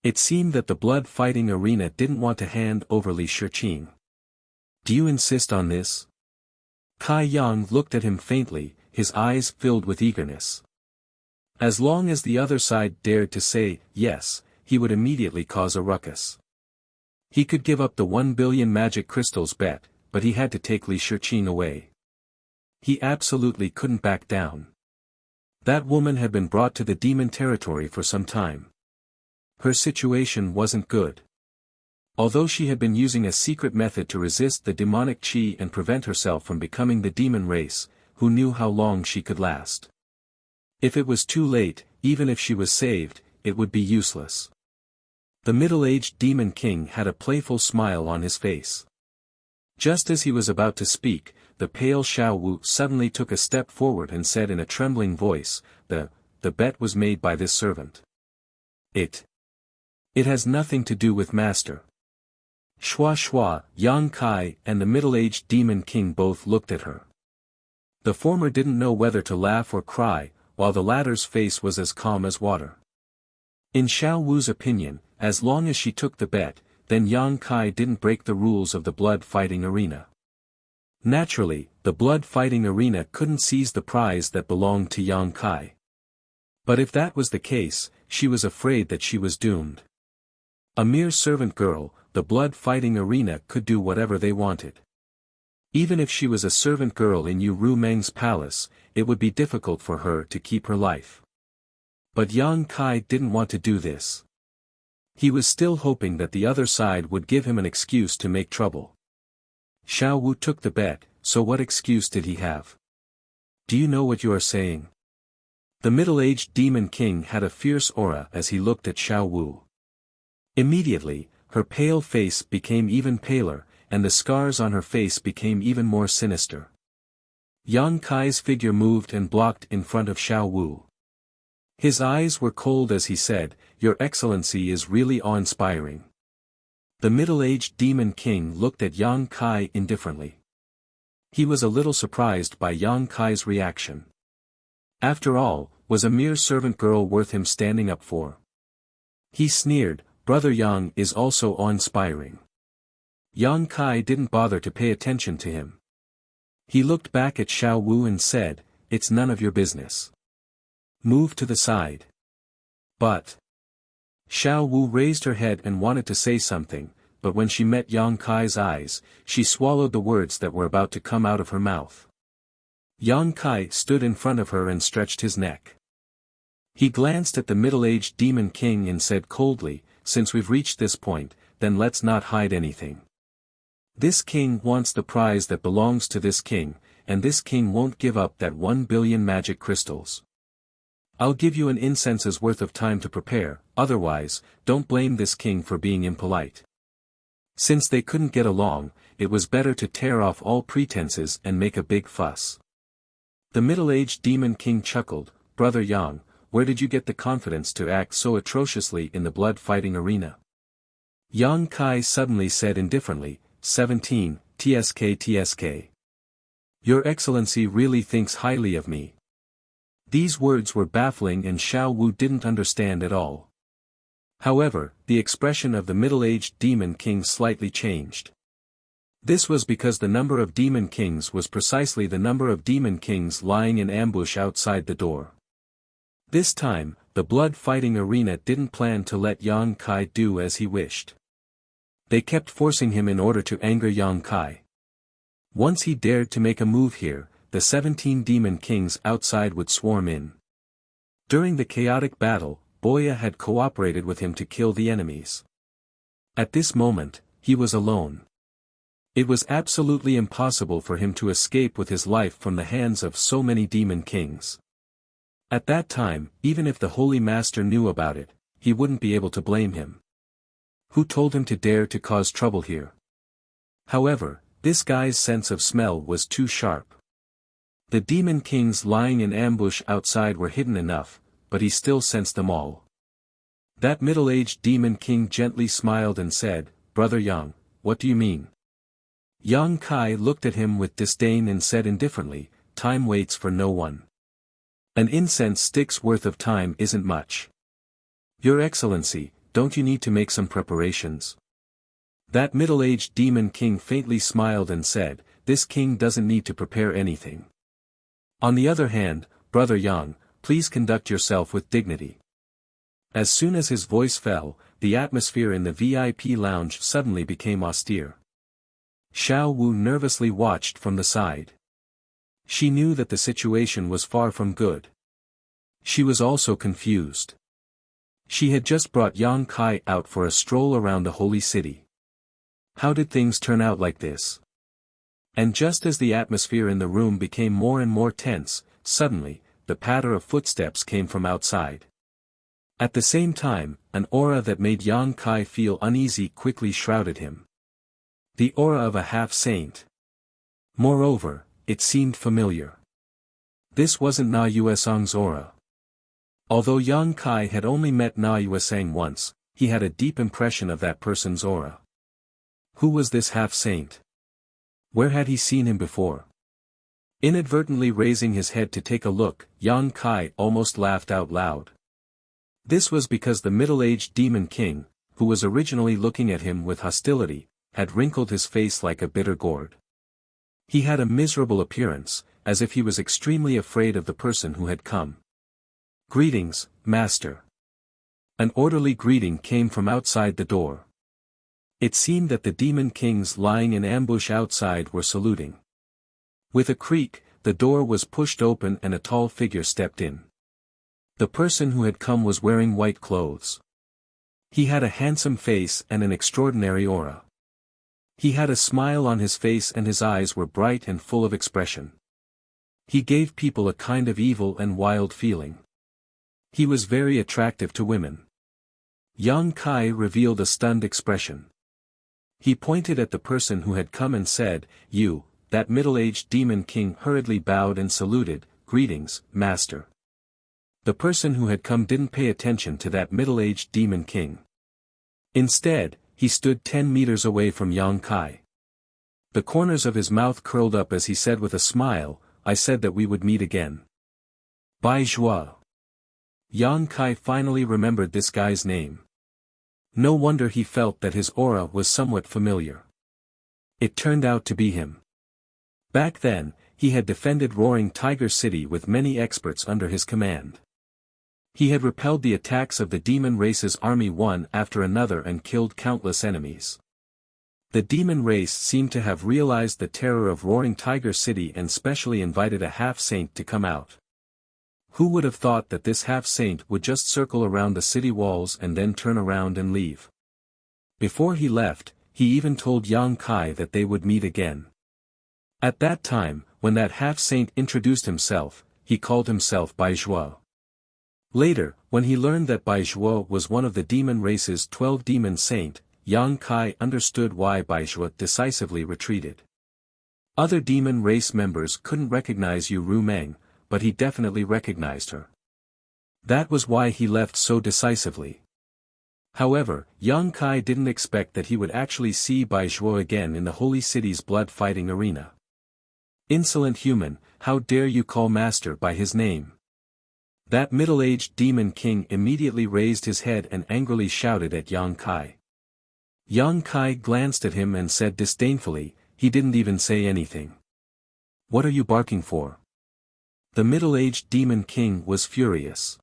It seemed that the blood-fighting arena didn't want to hand over Li Shiqing. Do you insist on this? Kai Yang looked at him faintly, his eyes filled with eagerness. As long as the other side dared to say yes, he would immediately cause a ruckus. He could give up the 1 billion magic crystals bet, but he had to take Li Shiqing away. He absolutely couldn't back down. That woman had been brought to the demon territory for some time. Her situation wasn't good. Although she had been using a secret method to resist the demonic qi and prevent herself from becoming the demon race, who knew how long she could last? If it was too late, even if she was saved, it would be useless. The middle-aged demon king had a playful smile on his face. Just as he was about to speak, the pale Xiao Wu suddenly took a step forward and said in a trembling voice, the bet was made by this servant. It has nothing to do with master. Shua, Yang Kai and the middle-aged demon king both looked at her. The former didn't know whether to laugh or cry, while the latter's face was as calm as water. In Xiao Wu's opinion, as long as she took the bet, then Yang Kai didn't break the rules of the blood-fighting arena. Naturally, the blood-fighting arena couldn't seize the prize that belonged to Yang Kai. But if that was the case, she was afraid that she was doomed. A mere servant girl, the blood-fighting arena could do whatever they wanted. Even if she was a servant girl in Yu Rumeng's palace, it would be difficult for her to keep her life. But Yang Kai didn't want to do this. He was still hoping that the other side would give him an excuse to make trouble. Xiao Wu took the bet, so what excuse did he have? Do you know what you are saying? The middle-aged demon king had a fierce aura as he looked at Xiao Wu. Immediately, her pale face became even paler, and the scars on her face became even more sinister. Yang Kai's figure moved and blocked in front of Xiao Wu. His eyes were cold as he said, Your Excellency is really awe-inspiring. The middle-aged demon king looked at Yang Kai indifferently. He was a little surprised by Yang Kai's reaction. After all, was a mere servant girl worth him standing up for? He sneered, Brother Yang is also awe-inspiring. Yang Kai didn't bother to pay attention to him. He looked back at Xiao Wu and said, It's none of your business. Move to the side. But Xiao Wu raised her head and wanted to say something, but when she met Yang Kai's eyes, she swallowed the words that were about to come out of her mouth. Yang Kai stood in front of her and stretched his neck. He glanced at the middle-aged demon king and said coldly, Since we've reached this point, then let's not hide anything. This king wants the prize that belongs to this king, and this king won't give up that 1 billion magic crystals. I'll give you an incense's worth of time to prepare, otherwise, don't blame this king for being impolite. Since they couldn't get along, it was better to tear off all pretenses and make a big fuss. The middle-aged demon king chuckled, Brother Yang, where did you get the confidence to act so atrociously in the blood-fighting arena? Yang Kai suddenly said indifferently, 17, TSK. Your Excellency really thinks highly of me. These words were baffling and Xiao Wu didn't understand at all. However, the expression of the middle-aged demon king slightly changed. This was because the number of demon kings was precisely the number of demon kings lying in ambush outside the door. This time, the blood-fighting arena didn't plan to let Yang Kai do as he wished. They kept forcing him in order to anger Yang Kai. Once he dared to make a move here, the 17 demon kings outside would swarm in. During the chaotic battle, Boya had cooperated with him to kill the enemies. At this moment, he was alone. It was absolutely impossible for him to escape with his life from the hands of so many demon kings. At that time, even if the Holy Master knew about it, he wouldn't be able to blame him. Who told him to dare to cause trouble here? However, this guy's sense of smell was too sharp. The demon kings lying in ambush outside were hidden enough, but he still sensed them all. That middle-aged demon king gently smiled and said, "Brother Yang, what do you mean?" Yang Kai looked at him with disdain and said indifferently, "Time waits for no one. An incense stick's worth of time isn't much. Your Excellency, don't you need to make some preparations?" That middle-aged demon king faintly smiled and said, "This king doesn't need to prepare anything. On the other hand, Brother Yang, please conduct yourself with dignity." As soon as his voice fell, the atmosphere in the VIP lounge suddenly became austere. Xiao Wu nervously watched from the side. She knew that the situation was far from good. She was also confused. She had just brought Yang Kai out for a stroll around the holy city. How did things turn out like this? And just as the atmosphere in the room became more and more tense, suddenly, the patter of footsteps came from outside. At the same time, an aura that made Yang Kai feel uneasy quickly shrouded him. The aura of a half-saint. Moreover, it seemed familiar. This wasn't Na Yuesang's aura. Although Yang Kai had only met Na Yuesang once, he had a deep impression of that person's aura. Who was this half-saint? Where had he seen him before? Inadvertently raising his head to take a look, Yang Kai almost laughed out loud. This was because the middle-aged demon king, who was originally looking at him with hostility, had wrinkled his face like a bitter gourd. He had a miserable appearance, as if he was extremely afraid of the person who had come. "Greetings, Master." An orderly greeting came from outside the door. It seemed that the demon kings lying in ambush outside were saluting. With a creak, the door was pushed open and a tall figure stepped in. The person who had come was wearing white clothes. He had a handsome face and an extraordinary aura. He had a smile on his face and his eyes were bright and full of expression. He gave people a kind of evil and wild feeling. He was very attractive to women. Yang Kai revealed a stunned expression. He pointed at the person who had come and said, "You." That middle-aged demon king hurriedly bowed and saluted, "Greetings, Master." The person who had come didn't pay attention to that middle-aged demon king. Instead, he stood 10 meters away from Yang Kai. The corners of his mouth curled up as he said with a smile, "I said that we would meet again." Bai Zhuo. Yang Kai finally remembered this guy's name. No wonder he felt that his aura was somewhat familiar. It turned out to be him. Back then, he had defended Roaring Tiger City with many experts under his command. He had repelled the attacks of the demon race's army one after another and killed countless enemies. The demon race seemed to have realized the terror of Roaring Tiger City and specially invited a half-saint to come out. Who would have thought that this half-saint would just circle around the city walls and then turn around and leave? Before he left, he even told Yang Kai that they would meet again. At that time, when that half-saint introduced himself, he called himself Bai Zhuo. Later, when he learned that Bai Zhuo was one of the demon race's 12 demon saint, Yang Kai understood why Bai Zhuo decisively retreated. Other demon race members couldn't recognize Yu Ru Meng, but he definitely recognized her. That was why he left so decisively. However, Yang Kai didn't expect that he would actually see Bai Zhuo again in the holy city's blood-fighting arena. Insolent human, how dare you call master by his name? That middle-aged demon king immediately raised his head and angrily shouted at Yang Kai. Yang Kai glanced at him and said disdainfully, he didn't even say anything. What are you barking for? The middle-aged demon king was furious.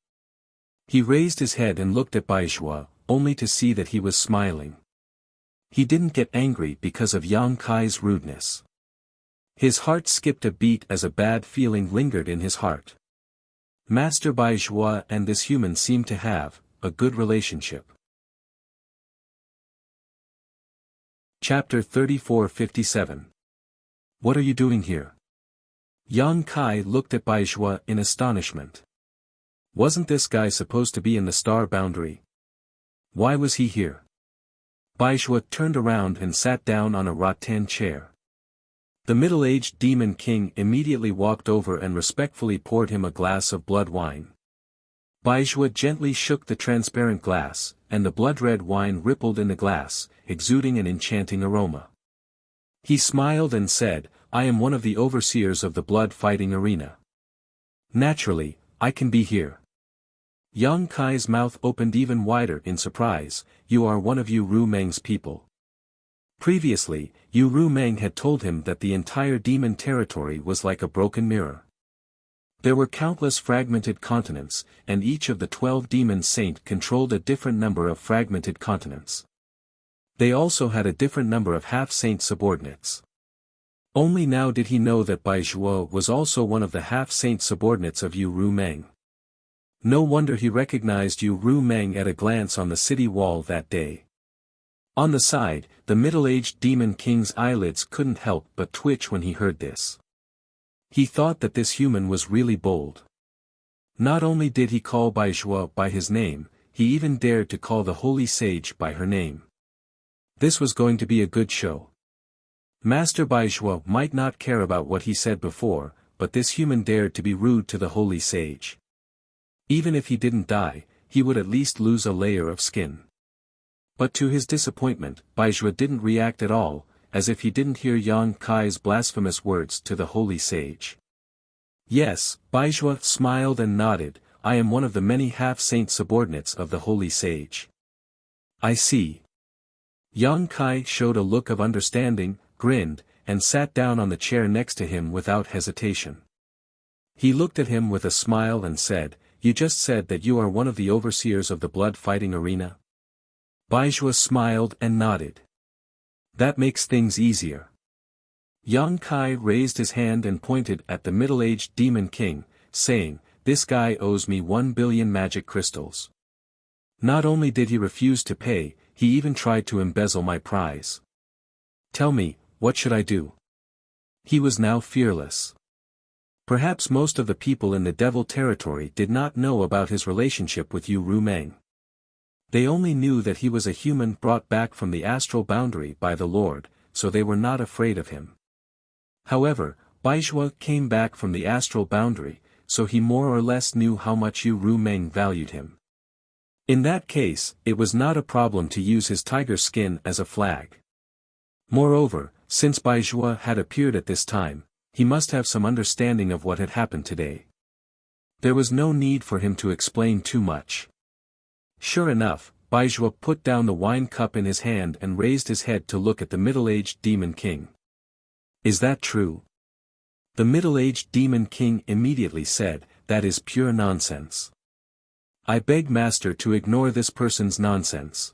He raised his head and looked at Baizhua, only to see that he was smiling. He didn't get angry because of Yang Kai's rudeness. His heart skipped a beat as a bad feeling lingered in his heart. Master Baizhua and this human seemed to have a good relationship. Chapter 34-57. What are you doing here? Yang Kai looked at Baizhua in astonishment. Wasn't this guy supposed to be in the star boundary? Why was he here? Baizhua turned around and sat down on a rattan chair. The middle-aged demon king immediately walked over and respectfully poured him a glass of blood wine. Baizhua gently shook the transparent glass, and the blood-red wine rippled in the glass, exuding an enchanting aroma. He smiled and said, I am one of the overseers of the blood-fighting arena. Naturally, I can be here. Yang Kai's mouth opened even wider in surprise, you are one of Yu Rumeng's people. Previously, Yu Rumeng had told him that the entire demon territory was like a broken mirror. There were countless fragmented continents, and each of the 12 demon saints controlled a different number of fragmented continents. They also had a different number of half-saint subordinates. Only now did he know that Baizhua was also one of the half-saint subordinates of Yu Rumeng. No wonder he recognized Yu Rumeng at a glance on the city wall that day. On the side, the middle-aged demon king's eyelids couldn't help but twitch when he heard this. He thought that this human was really bold. Not only did he call Baizhua by his name, he even dared to call the holy sage by her name. This was going to be a good show. Master Baizhua might not care about what he said before, but this human dared to be rude to the holy sage. Even if he didn't die, he would at least lose a layer of skin. But to his disappointment, Baizhua didn't react at all, as if he didn't hear Yang Kai's blasphemous words to the holy sage. Yes, Baizhua smiled and nodded, I am one of the many half-saint subordinates of the holy sage. I see. Yang Kai showed a look of understanding, grinned, and sat down on the chair next to him without hesitation. He looked at him with a smile and said, You just said that you are one of the overseers of the blood-fighting arena? Baizhua smiled and nodded. That makes things easier. Yang Kai raised his hand and pointed at the middle-aged demon king, saying, This guy owes me 1 billion magic crystals. Not only did he refuse to pay, he even tried to embezzle my prize. Tell me, what should I do? He was now fearless. Perhaps most of the people in the Devil Territory did not know about his relationship with Yu Rumeng. They only knew that he was a human brought back from the astral boundary by the Lord, so they were not afraid of him. However, Baizhua came back from the astral boundary, so he more or less knew how much Yu Rumeng valued him. In that case, it was not a problem to use his tiger skin as a flag. Moreover, since Baizhua had appeared at this time, he must have some understanding of what had happened today. There was no need for him to explain too much. Sure enough, Baizhua put down the wine cup in his hand and raised his head to look at the middle-aged demon king. Is that true? The middle-aged demon king immediately said, That is pure nonsense. I beg master to ignore this person's nonsense.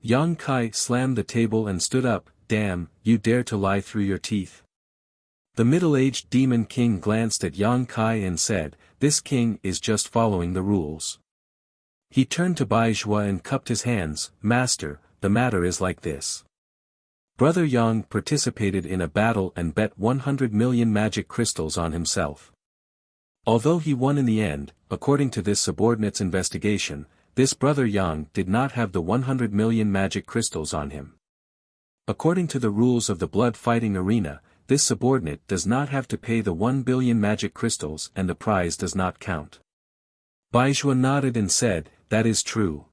Yang Kai slammed the table and stood up, Damn, you dare to lie through your teeth. The middle-aged demon king glanced at Yang Kai and said, This king is just following the rules. He turned to Baizhua and cupped his hands, Master, the matter is like this. Brother Yang participated in a battle and bet 100 million magic crystals on himself. Although he won in the end, according to this subordinate's investigation, this brother Yang did not have the 100 million magic crystals on him. According to the rules of the blood-fighting arena, this subordinate does not have to pay the 1 billion magic crystals and the prize does not count. Baizhua nodded and said, That is true.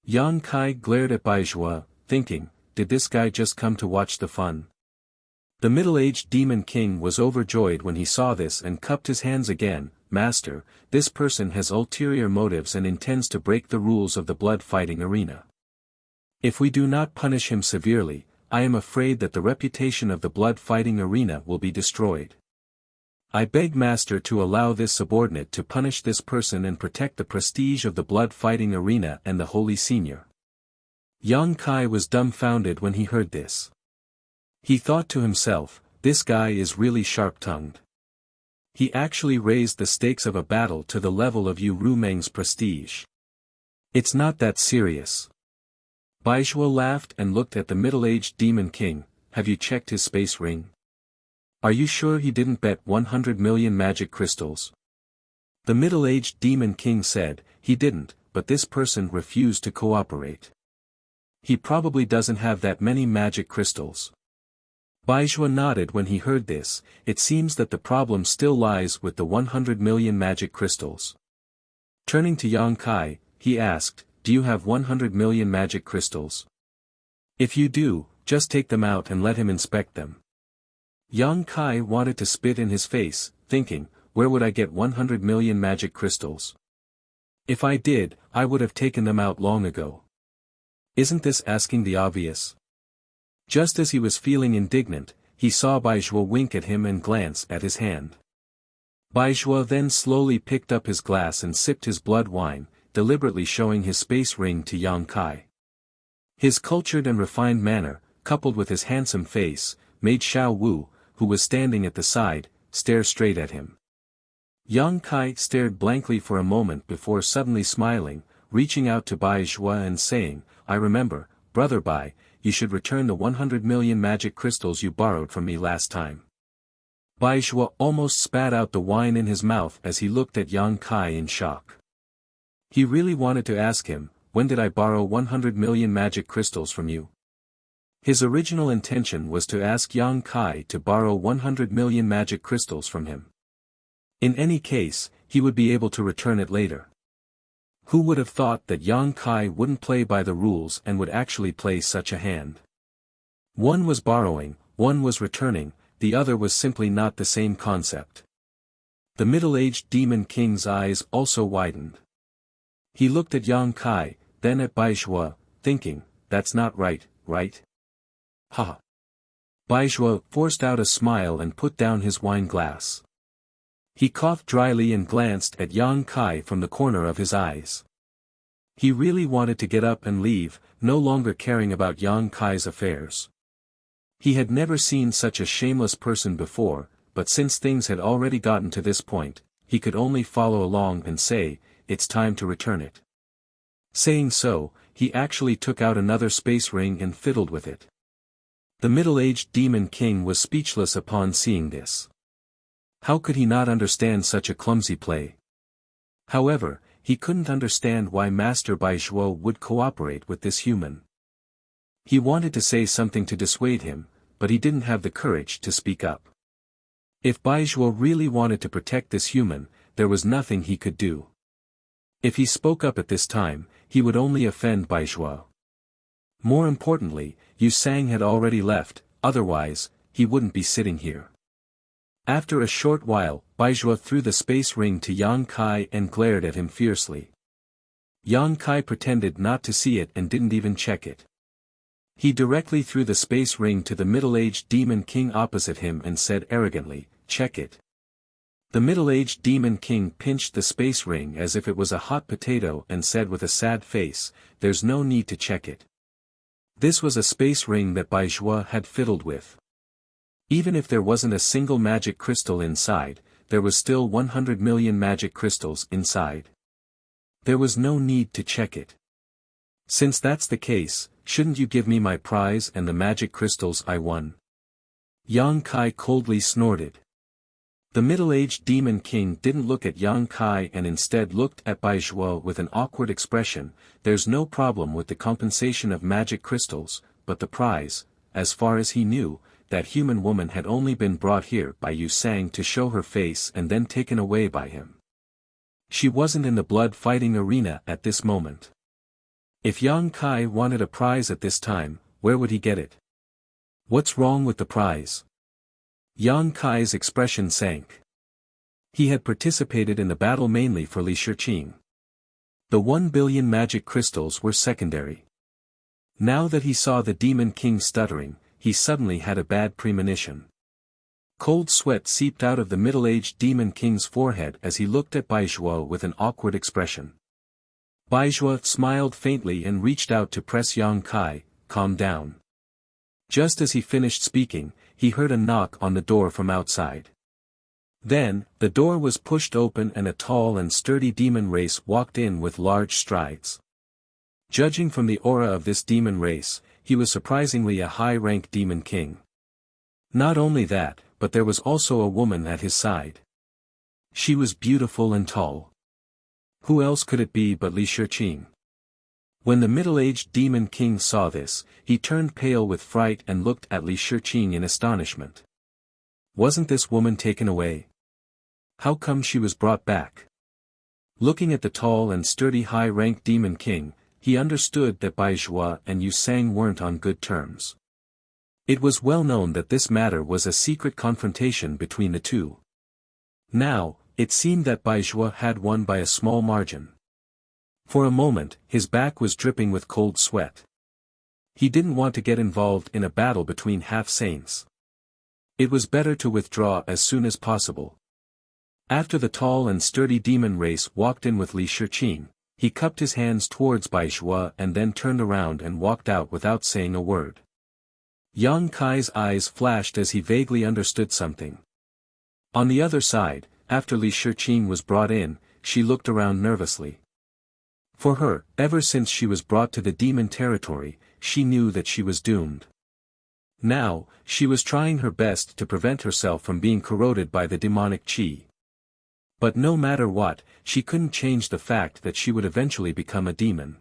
Yang Kai glared at Baizhua, thinking, Did this guy just come to watch the fun? The middle-aged demon king was overjoyed when he saw this and cupped his hands again. Master, this person has ulterior motives and intends to break the rules of the blood-fighting arena. If we do not punish him severely, I am afraid that the reputation of the blood-fighting arena will be destroyed. I beg Master to allow this subordinate to punish this person and protect the prestige of the blood-fighting arena and the Holy Senior. Yang Kai was dumbfounded when he heard this. He thought to himself, this guy is really sharp-tongued. He actually raised the stakes of a battle to the level of Yu Rumeng's prestige. It's not that serious. Baizhuo laughed and looked at the middle-aged demon king. Have you checked his space ring? Are you sure he didn't bet 100 million magic crystals? The middle-aged demon king said, he didn't, but this person refused to cooperate. He probably doesn't have that many magic crystals. Baizhuo nodded when he heard this. It seems that the problem still lies with the 100 million magic crystals. Turning to Yang Kai, he asked, do you have 100 million magic crystals? If you do, just take them out and let him inspect them. Yang Kai wanted to spit in his face, thinking, where would I get 100 million magic crystals? If I did, I would have taken them out long ago. Isn't this asking the obvious? Just as he was feeling indignant, he saw Baizhuo wink at him and glance at his hand. Baizhuo then slowly picked up his glass and sipped his blood wine, deliberately showing his space ring to Yang Kai. His cultured and refined manner, coupled with his handsome face, made Xiao Wu, who was standing at the side, stare straight at him. Yang Kai stared blankly for a moment before suddenly smiling, reaching out to Baizhuo and saying, I remember, Brother Bai, you should return the 100 million magic crystals you borrowed from me last time. Baizhuo almost spat out the wine in his mouth as he looked at Yang Kai in shock. He really wanted to ask him, when did I borrow 100 million magic crystals from you? His original intention was to ask Yang Kai to borrow 100 million magic crystals from him. In any case, he would be able to return it later. Who would have thought that Yang Kai wouldn't play by the rules and would actually play such a hand? One was borrowing, one was returning, the other was simply not the same concept. The middle-aged demon king's eyes also widened. He looked at Yang Kai, then at Baizhuo, thinking, that's not right, right? Ha! Baizhuo forced out a smile and put down his wine glass. He coughed dryly and glanced at Yang Kai from the corner of his eyes. He really wanted to get up and leave, no longer caring about Yang Kai's affairs. He had never seen such a shameless person before, but since things had already gotten to this point, he could only follow along and say, it's time to return it. Saying so, he actually took out another space ring and fiddled with it. The middle-aged demon king was speechless upon seeing this. How could he not understand such a clumsy play? However, he couldn't understand why Master Baizhuo would cooperate with this human. He wanted to say something to dissuade him, but he didn't have the courage to speak up. If Baizhuo really wanted to protect this human, there was nothing he could do. If he spoke up at this time, he would only offend Baizhuo. More importantly, Yu Sang had already left, otherwise, he wouldn't be sitting here. After a short while, Baizhuo threw the space ring to Yang Kai and glared at him fiercely. Yang Kai pretended not to see it and didn't even check it. He directly threw the space ring to the middle-aged demon king opposite him and said arrogantly, check it. The middle-aged demon king pinched the space ring as if it was a hot potato and said with a sad face, there's no need to check it. This was a space ring that Baizhuo had fiddled with. Even if there wasn't a single magic crystal inside, there was still 100 million magic crystals inside. There was no need to check it. Since that's the case, shouldn't you give me my prize and the magic crystals I won? Yang Kai coldly snorted. The middle-aged demon king didn't look at Yang Kai and instead looked at Baizhuo with an awkward expression. There's no problem with the compensation of magic crystals, but the prize, as far as he knew, that human woman had only been brought here by Yu Sang to show her face and then taken away by him. She wasn't in the blood-fighting arena at this moment. If Yang Kai wanted a prize at this time, where would he get it? What's wrong with the prize? Yang Kai's expression sank. He had participated in the battle mainly for Li Shiqing. The 1 billion magic crystals were secondary. Now that he saw the Demon King stuttering, he suddenly had a bad premonition. Cold sweat seeped out of the middle-aged Demon King's forehead as he looked at Baizhuo with an awkward expression. Baizhuo smiled faintly and reached out to press Yang Kai, calm down. Just as he finished speaking, he heard a knock on the door from outside. Then, the door was pushed open and a tall and sturdy demon race walked in with large strides. Judging from the aura of this demon race, he was surprisingly a high-rank demon king. Not only that, but there was also a woman at his side. She was beautiful and tall. Who else could it be but Li Shiqing? When the middle-aged demon king saw this, he turned pale with fright and looked at Li Shiqing in astonishment. Wasn't this woman taken away? How come she was brought back? Looking at the tall and sturdy high-ranked demon king, he understood that Baizhuo and Yu Sang weren't on good terms. It was well known that this matter was a secret confrontation between the two. Now, it seemed that Baizhuo had won by a small margin. For a moment, his back was dripping with cold sweat. He didn't want to get involved in a battle between half-saints. It was better to withdraw as soon as possible. After the tall and sturdy demon race walked in with Li Shiqing, he cupped his hands towards Baizhuo and then turned around and walked out without saying a word. Yang Kai's eyes flashed as he vaguely understood something. On the other side, after Li Shiqing was brought in, she looked around nervously. For her, ever since she was brought to the demon territory, she knew that she was doomed. Now, she was trying her best to prevent herself from being corroded by the demonic qi. But no matter what, she couldn't change the fact that she would eventually become a demon.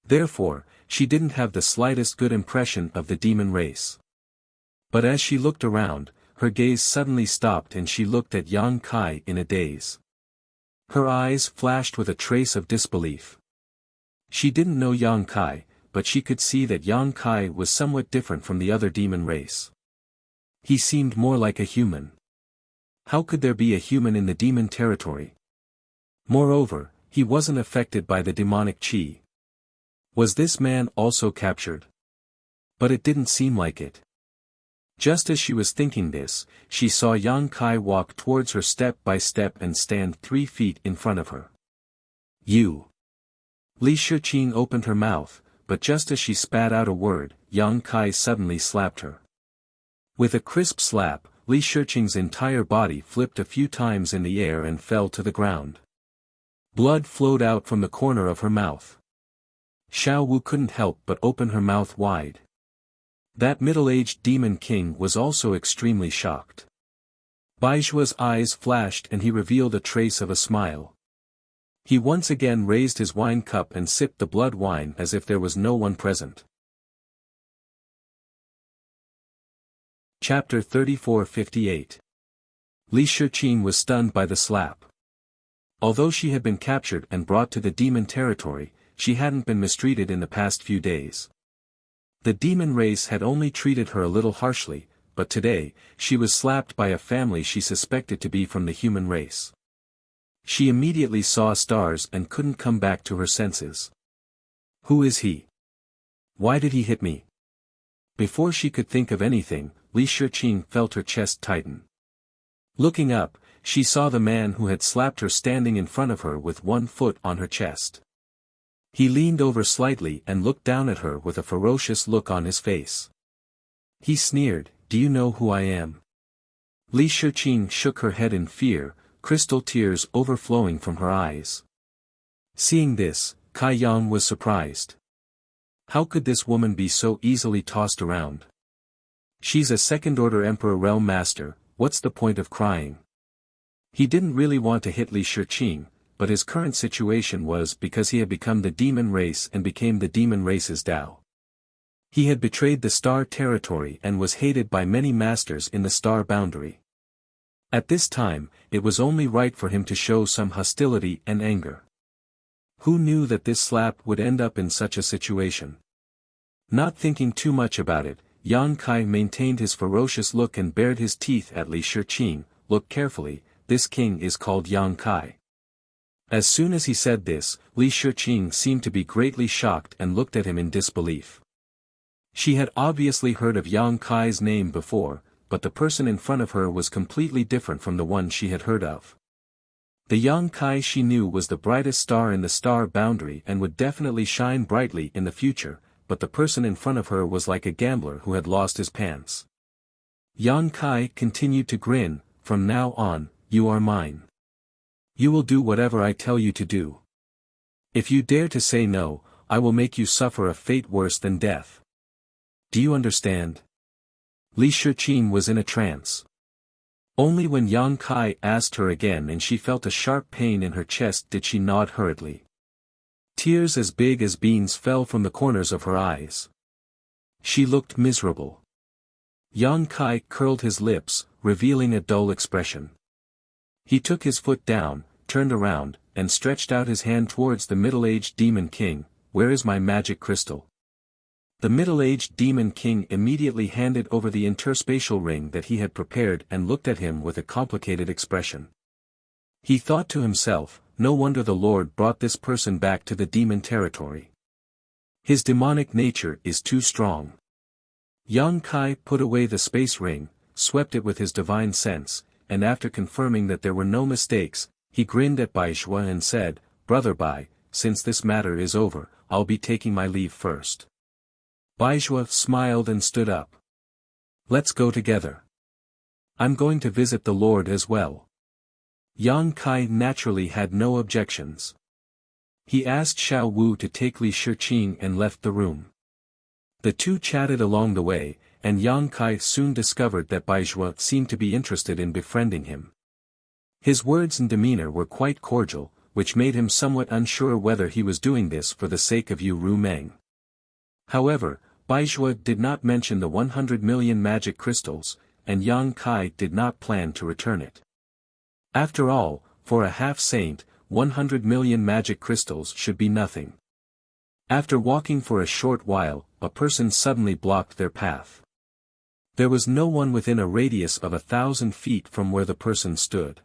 Therefore, she didn't have the slightest good impression of the demon race. But as she looked around, her gaze suddenly stopped and she looked at Yang Kai in a daze. Her eyes flashed with a trace of disbelief. She didn't know Yang Kai, but she could see that Yang Kai was somewhat different from the other demon race. He seemed more like a human. How could there be a human in the demon territory? Moreover, he wasn't affected by the demonic qi. Was this man also captured? But it didn't seem like it. Just as she was thinking this, she saw Yang Kai walk towards her step by step and stand 3 feet in front of her. You! Li Shiqing opened her mouth, but just as she spat out a word, Yang Kai suddenly slapped her. With a crisp slap, Li Shiqing's entire body flipped a few times in the air and fell to the ground. Blood flowed out from the corner of her mouth. Xiao Wu couldn't help but open her mouth wide. That middle-aged demon king was also extremely shocked. Baizhuo's eyes flashed and he revealed a trace of a smile. He once again raised his wine cup and sipped the blood wine as if there was no one present. Chapter 34-58. Li Shiqing was stunned by the slap. Although she had been captured and brought to the demon territory, she hadn't been mistreated in the past few days. The demon race had only treated her a little harshly, but today, she was slapped by a family she suspected to be from the human race. She immediately saw stars and couldn't come back to her senses. Who is he? Why did he hit me? Before she could think of anything, Li Shiqing felt her chest tighten. Looking up, she saw the man who had slapped her standing in front of her with 1 foot on her chest. He leaned over slightly and looked down at her with a ferocious look on his face. He sneered, "Do you know who I am?" Li Shiqing shook her head in fear, crystal tears overflowing from her eyes. Seeing this, Kai Yang was surprised. How could this woman be so easily tossed around? She's a second-order Emperor Realm Master, what's the point of crying? He didn't really want to hit Li Shiqing, but his current situation was because he had become the demon race and became the demon race's Tao. He had betrayed the star territory and was hated by many masters in the star boundary. At this time, it was only right for him to show some hostility and anger. Who knew that this slap would end up in such a situation? Not thinking too much about it, Yang Kai maintained his ferocious look and bared his teeth at Li Shiqing. Look carefully, this king is called Yang Kai. As soon as he said this, Li Shiqing seemed to be greatly shocked and looked at him in disbelief. She had obviously heard of Yang Kai's name before, but the person in front of her was completely different from the one she had heard of. The Yang Kai she knew was the brightest star in the star boundary and would definitely shine brightly in the future, but the person in front of her was like a gambler who had lost his pants. Yang Kai continued to grin, from now on, you are mine. You will do whatever I tell you to do. If you dare to say no, I will make you suffer a fate worse than death. Do you understand? Li Shiqing was in a trance. Only when Yang Kai asked her again and she felt a sharp pain in her chest did she nod hurriedly. Tears as big as beans fell from the corners of her eyes. She looked miserable. Yang Kai curled his lips, revealing a dull expression. He took his foot down, turned around, and stretched out his hand towards the middle-aged demon king. Where is my magic crystal? The middle-aged demon king immediately handed over the interspatial ring that he had prepared and looked at him with a complicated expression. He thought to himself, no wonder the Lord brought this person back to the demon territory. His demonic nature is too strong. Yang Kai put away the space ring, swept it with his divine sense, and after confirming that there were no mistakes, he grinned at Bai Zhua and said, Brother Bai, since this matter is over, I'll be taking my leave first. Bai Zhua smiled and stood up. Let's go together. I'm going to visit the Lord as well. Yang Kai naturally had no objections. He asked Xiao Wu to take Li Shiqing and left the room. The two chatted along the way, and Yang Kai soon discovered that Bai Zhua seemed to be interested in befriending him. His words and demeanor were quite cordial, which made him somewhat unsure whether he was doing this for the sake of Yu Rumeng. However, Bai Zhua did not mention the 100 million magic crystals, and Yang Kai did not plan to return it. After all, for a half-saint, 100 million magic crystals should be nothing. After walking for a short while, a person suddenly blocked their path. There was no one within a radius of 1,000 feet from where the person stood.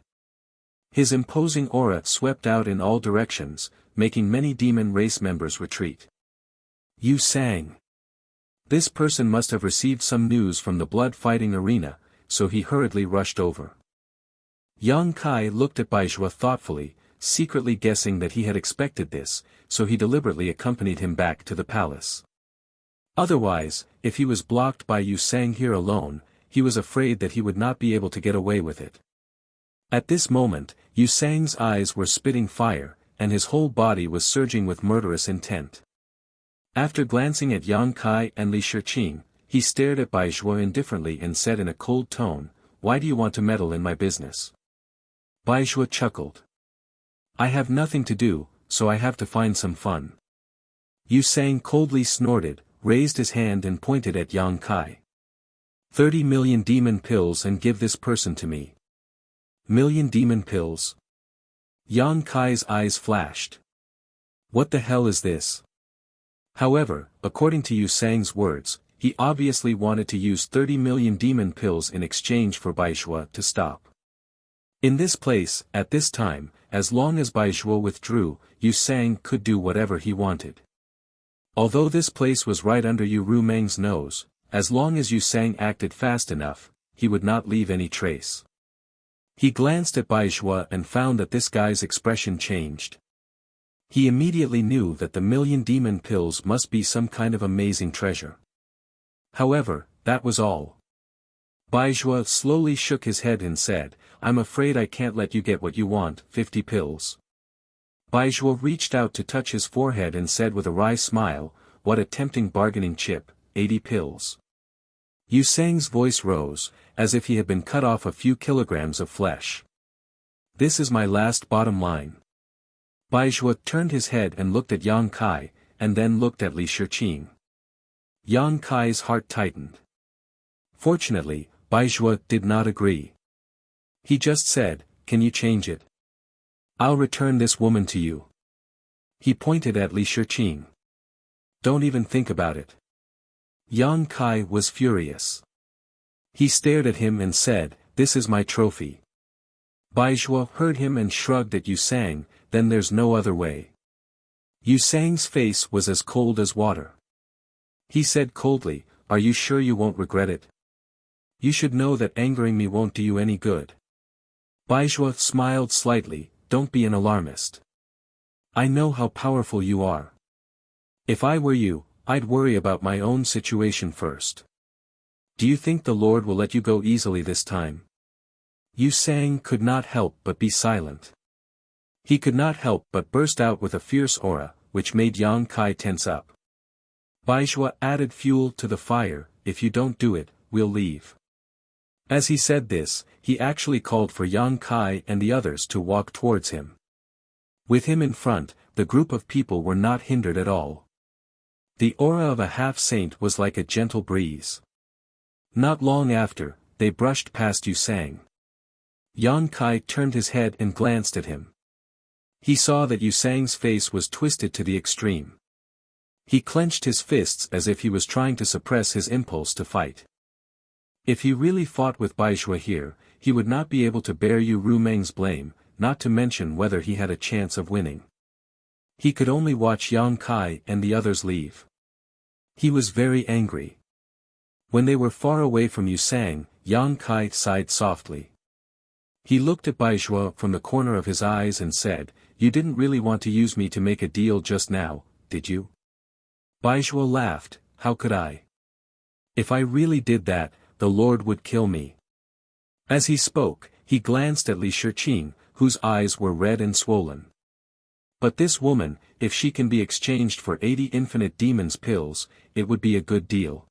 His imposing aura swept out in all directions, making many demon race members retreat. Yu Sang. This person must have received some news from the blood-fighting arena, so he hurriedly rushed over. Yang Kai looked at Bai Zhua thoughtfully, secretly guessing that he had expected this, so he deliberately accompanied him back to the palace. Otherwise, if he was blocked by Yu Sang here alone, he was afraid that he would not be able to get away with it. At this moment, Yu Sang's eyes were spitting fire, and his whole body was surging with murderous intent. After glancing at Yang Kai and Li Shiqing, he stared at Bai Zhua indifferently and said in a cold tone, Why do you want to meddle in my business? Bai Zhua chuckled. I have nothing to do, so I have to find some fun. Yu Sang coldly snorted, raised his hand and pointed at Yang Kai. 30 million demon pills and give this person to me. Million demon pills? Yang Kai's eyes flashed. What the hell is this? However, according to Yu Sang's words, he obviously wanted to use 30 million demon pills in exchange for Bai Zhua to stop. In this place, at this time, as long as Bai Zhua withdrew, Yu Sang could do whatever he wanted. Although this place was right under Yu Rumeng's nose, as long as Yu Sang acted fast enough, he would not leave any trace. He glanced at Bai Zhua and found that this guy's expression changed. He immediately knew that the million demon pills must be some kind of amazing treasure. However, that was all. Bai Zhua slowly shook his head and said, I'm afraid I can't let you get what you want, 50 pills. Bai Zhua reached out to touch his forehead and said with a wry smile, what a tempting bargaining chip, 80 pills. Yu Sang's voice rose, as if he had been cut off a few kilograms of flesh. This is my last bottom line. Bai Zhua turned his head and looked at Yang Kai, and then looked at Li Shiqing. Yang Kai's heart tightened. Fortunately, Bai Zhua did not agree. He just said, can you change it? I'll return this woman to you. He pointed at Li Shiqing. Don't even think about it. Yang Kai was furious. He stared at him and said, "This is my trophy." Baizhua heard him and shrugged at Yu Sang, "Then there's no other way." Yu Sang's face was as cold as water. He said coldly, "Are you sure you won't regret it? You should know that angering me won't do you any good." Baizhua smiled slightly, "Don't be an alarmist. I know how powerful you are. If I were you, I'd worry about my own situation first. Do you think the Lord will let you go easily this time?" Yu Sang could not help but be silent. He could not help but burst out with a fierce aura, which made Yang Kai tense up. Baizhua added fuel to the fire, "If you don't do it, we'll leave." As he said this, he actually called for Yang Kai and the others to walk towards him. With him in front, the group of people were not hindered at all. The aura of a half-saint was like a gentle breeze. Not long after, they brushed past Yu Sang. Yang Kai turned his head and glanced at him. He saw that Yu Sang's face was twisted to the extreme. He clenched his fists as if he was trying to suppress his impulse to fight. If he really fought with Baizhua here, he would not be able to bear Yu Rumeng's blame, not to mention whether he had a chance of winning. He could only watch Yang Kai and the others leave. He was very angry. When they were far away from Yu Sang, Yang Kai sighed softly. He looked at Baizhua from the corner of his eyes and said, "You didn't really want to use me to make a deal just now, did you?" Baizhua laughed, "How could I? If I really did that, the Lord would kill me." As he spoke, he glanced at Li Shiqing, whose eyes were red and swollen. "But this woman, if she can be exchanged for 80 infinite demons pills, it would be a good deal."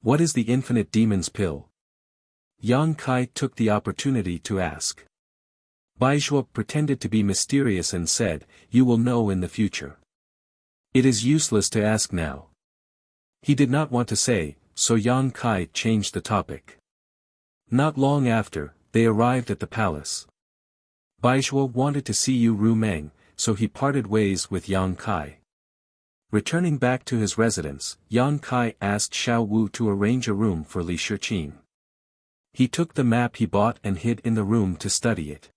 "What is the infinite demons pill?" Yang Kai took the opportunity to ask. Baizhua pretended to be mysterious and said, "You will know in the future. It is useless to ask now." He did not want to say, so Yang Kai changed the topic. Not long after, they arrived at the palace. Baizhua wanted to see Yu Rumeng, so he parted ways with Yang Kai. Returning back to his residence, Yang Kai asked Xiao Wu to arrange a room for Li Shiqing. He took the map he bought and hid in the room to study it.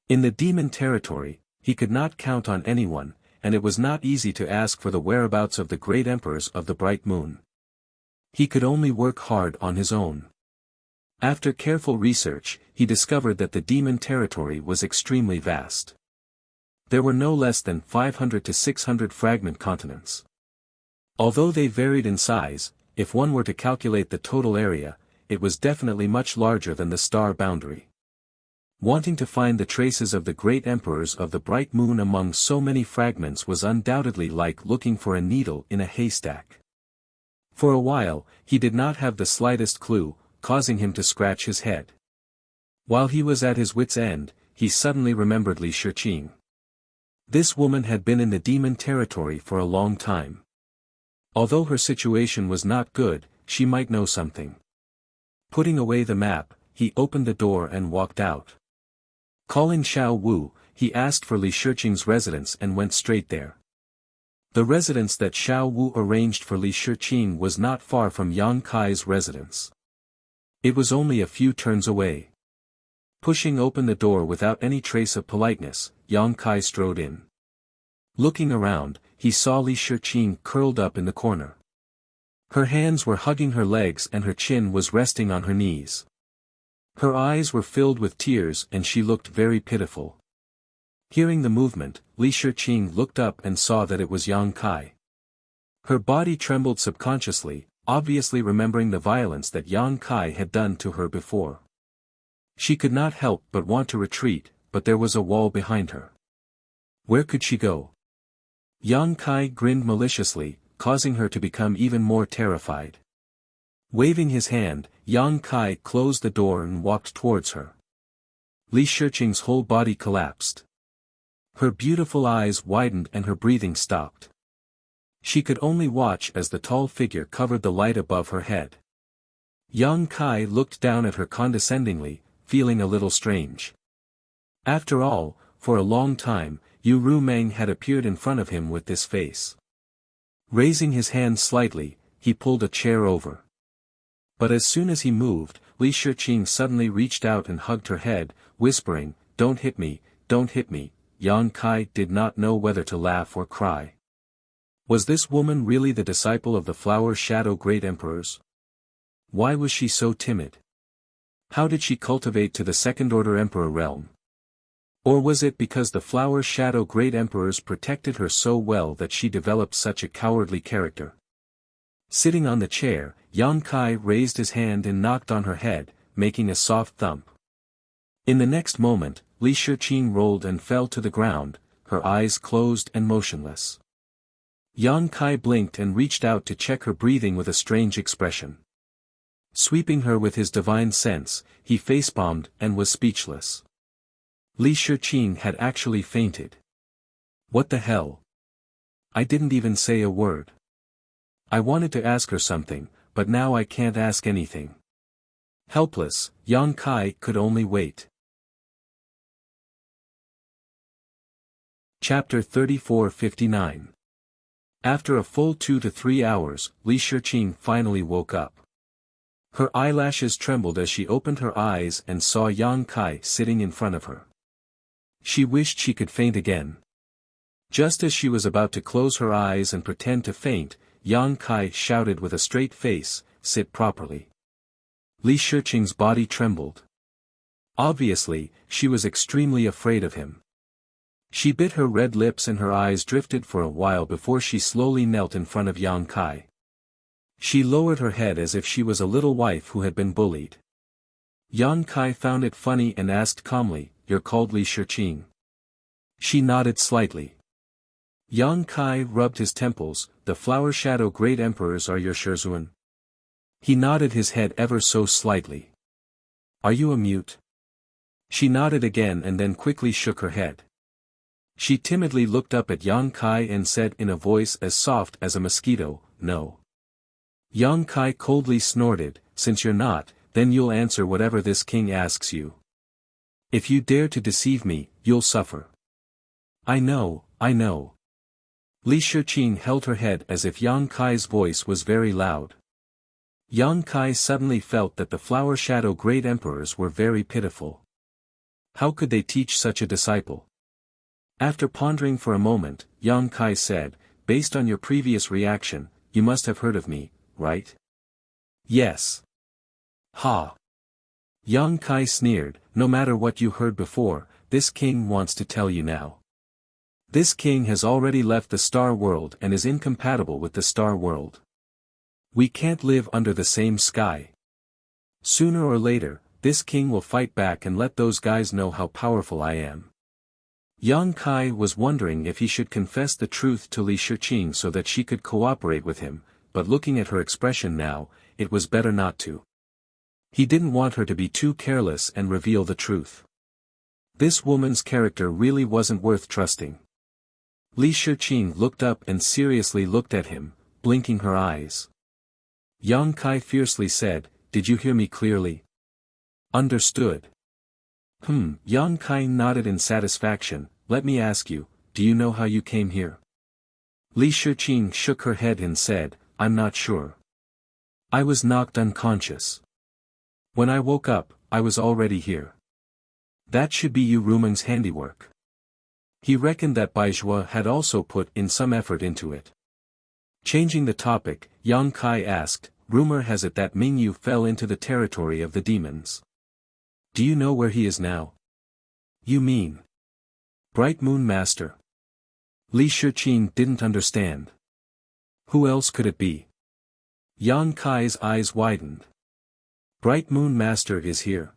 In the demon territory, he could not count on anyone, and it was not easy to ask for the whereabouts of the great emperors of the bright moon. He could only work hard on his own. After careful research, he discovered that the demon territory was extremely vast. There were no less than 500 to 600 fragment continents. Although they varied in size, if one were to calculate the total area, it was definitely much larger than the star boundary. Wanting to find the traces of the great emperors of the bright moon among so many fragments was undoubtedly like looking for a needle in a haystack. For a while, he did not have the slightest clue, causing him to scratch his head. While he was at his wit's end, he suddenly remembered Li Shiqing. This woman had been in the demon territory for a long time. Although her situation was not good, she might know something. Putting away the map, he opened the door and walked out. Calling Xiao Wu, he asked for Li Shiqing's residence and went straight there. The residence that Xiao Wu arranged for Li Shiqing was not far from Yang Kai's residence. It was only a few turns away. Pushing open the door without any trace of politeness, Yang Kai strode in. Looking around, he saw Li Shiqing curled up in the corner. Her hands were hugging her legs and her chin was resting on her knees. Her eyes were filled with tears and she looked very pitiful. Hearing the movement, Li Shiqing looked up and saw that it was Yang Kai. Her body trembled subconsciously, obviously remembering the violence that Yang Kai had done to her before. She could not help but want to retreat, but there was a wall behind her. Where could she go? Yang Kai grinned maliciously, causing her to become even more terrified. Waving his hand, Yang Kai closed the door and walked towards her. Li Shiqing's whole body collapsed. Her beautiful eyes widened and her breathing stopped. She could only watch as the tall figure covered the light above her head. Yang Kai looked down at her condescendingly, feeling a little strange. After all, for a long time, Yu Rumeng had appeared in front of him with this face. Raising his hand slightly, he pulled a chair over. But as soon as he moved, Li Shiqing suddenly reached out and hugged her head, whispering, "Don't hit me, don't hit me." Yang Kai did not know whether to laugh or cry. Was this woman really the disciple of the Flower Shadow Great Emperors? Why was she so timid? How did she cultivate to the second-order emperor realm? Or was it because the Flower Shadow Great Emperors protected her so well that she developed such a cowardly character? Sitting on the chair, Yang Kai raised his hand and knocked on her head, making a soft thump. In the next moment, Li Shiqing rolled and fell to the ground, her eyes closed and motionless. Yang Kai blinked and reached out to check her breathing with a strange expression. Sweeping her with his divine sense, he facepalmed and was speechless. Li Shiqing had actually fainted. What the hell? I didn't even say a word. I wanted to ask her something, but now I can't ask anything. Helpless, Yang Kai could only wait. Chapter 34:59. After a full 2 to 3 hours, Li Shiqing finally woke up. Her eyelashes trembled as she opened her eyes and saw Yang Kai sitting in front of her. She wished she could faint again. Just as she was about to close her eyes and pretend to faint, Yang Kai shouted with a straight face, "Sit properly." Li Shiqing's body trembled. Obviously, she was extremely afraid of him. She bit her red lips and her eyes drifted for a while before she slowly knelt in front of Yang Kai. She lowered her head as if she was a little wife who had been bullied. Yang Kai found it funny and asked calmly, "You're called Li Shiqing?" She nodded slightly. Yang Kai rubbed his temples. "The Flower Shadow Great Emperors are your Shizuan?" He nodded his head ever so slightly. "Are you a mute?" She nodded again and then quickly shook her head. She timidly looked up at Yang Kai and said in a voice as soft as a mosquito, "No." Yang Kai coldly snorted, "Since you're not, then you'll answer whatever this king asks you. If you dare to deceive me, you'll suffer." I know. Li Shiqing held her head as if Yang Kai's voice was very loud. Yang Kai suddenly felt that the Flower Shadow Great Emperors were very pitiful. How could they teach such a disciple? After pondering for a moment, Yang Kai said, "Based on your previous reaction, you must have heard of me, right?" "Yes." "Ha!" Yang Kai sneered, "No matter what you heard before, this king wants to tell you now. This king has already left the Star World and is incompatible with the Star World. We can't live under the same sky. Sooner or later, this king will fight back and let those guys know how powerful I am." Yang Kai was wondering if he should confess the truth to Li Shiqing so that she could cooperate with him, but looking at her expression now, it was better not to. He didn't want her to be too careless and reveal the truth. This woman's character really wasn't worth trusting. Li Shiqing looked up and seriously looked at him, blinking her eyes. Yang Kai fiercely said, "Did you hear me clearly?" "Understood." Yang Kai nodded in satisfaction. "Let me ask you, do you know how you came here?" Li Shiqing shook her head and said, "I'm not sure. I was knocked unconscious. When I woke up, I was already here." "That should be Yu Rumeng's handiwork." He reckoned that Baizhua had also put in some effort into it. Changing the topic, Yang Kai asked, "Rumor has it that Mingyu fell into the territory of the demons. Do you know where he is now?" "You mean Bright Moon Master?" Li Shiqing didn't understand. Who else could it be? Yang Kai's eyes widened. "Bright Moon Master is here."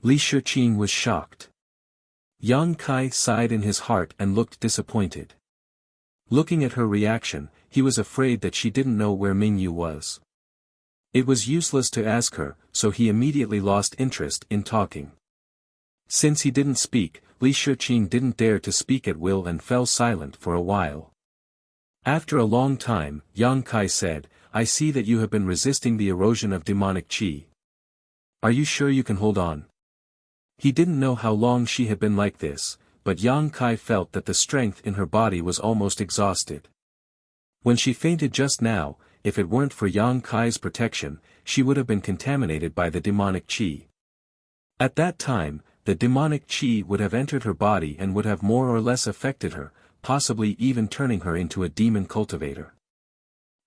Li Shiqing was shocked. Yang Kai sighed in his heart and looked disappointed. Looking at her reaction, he was afraid that she didn't know where Mingyu was. It was useless to ask her, so he immediately lost interest in talking. Since he didn't speak, Li Shiqing didn't dare to speak at will and fell silent for a while. After a long time, Yang Kai said, "I see that you have been resisting the erosion of demonic qi. Are you sure you can hold on?" He didn't know how long she had been like this, but Yang Kai felt that the strength in her body was almost exhausted. When she fainted just now, if it weren't for Yang Kai's protection, she would have been contaminated by the demonic qi. At that time, the demonic qi would have entered her body and would have more or less affected her, possibly even turning her into a demon cultivator.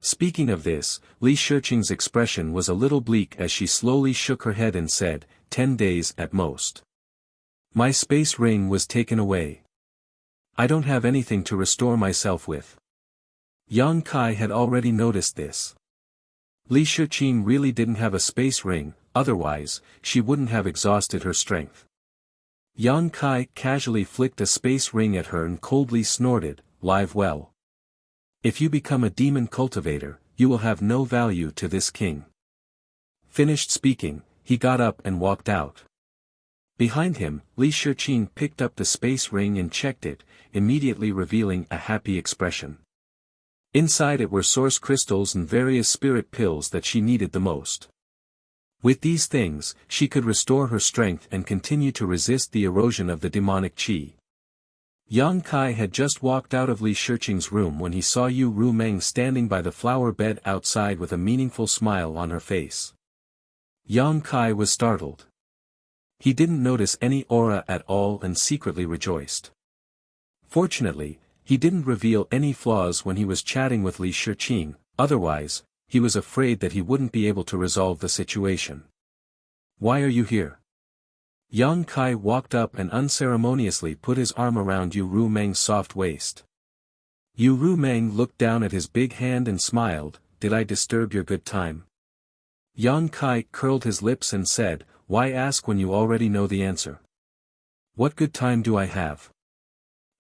Speaking of this, Li Shiqing's expression was a little bleak as she slowly shook her head and said, 10 days at most. My space ring was taken away. I don't have anything to restore myself with. Yang Kai had already noticed this. Li Shiqing really didn't have a space ring, otherwise, she wouldn't have exhausted her strength. Yang Kai casually flicked a space ring at her and coldly snorted, live well. If you become a demon cultivator, you will have no value to this king. Finished speaking, he got up and walked out. Behind him, Li Shiqing picked up the space ring and checked it, immediately revealing a happy expression. Inside it were source crystals and various spirit pills that she needed the most. With these things, she could restore her strength and continue to resist the erosion of the demonic qi. Yang Kai had just walked out of Li Shiqing's room when he saw Yu Rumeng standing by the flower bed outside with a meaningful smile on her face. Yang Kai was startled. He didn't notice any aura at all and secretly rejoiced. Fortunately, he didn't reveal any flaws when he was chatting with Li Shiqing, otherwise, he was afraid that he wouldn't be able to resolve the situation. Why are you here? Yang Kai walked up and unceremoniously put his arm around Yu Rumeng's soft waist. Yu Rumeng looked down at his big hand and smiled, did I disturb your good time? Yang Kai curled his lips and said, why ask when you already know the answer? What good time do I have?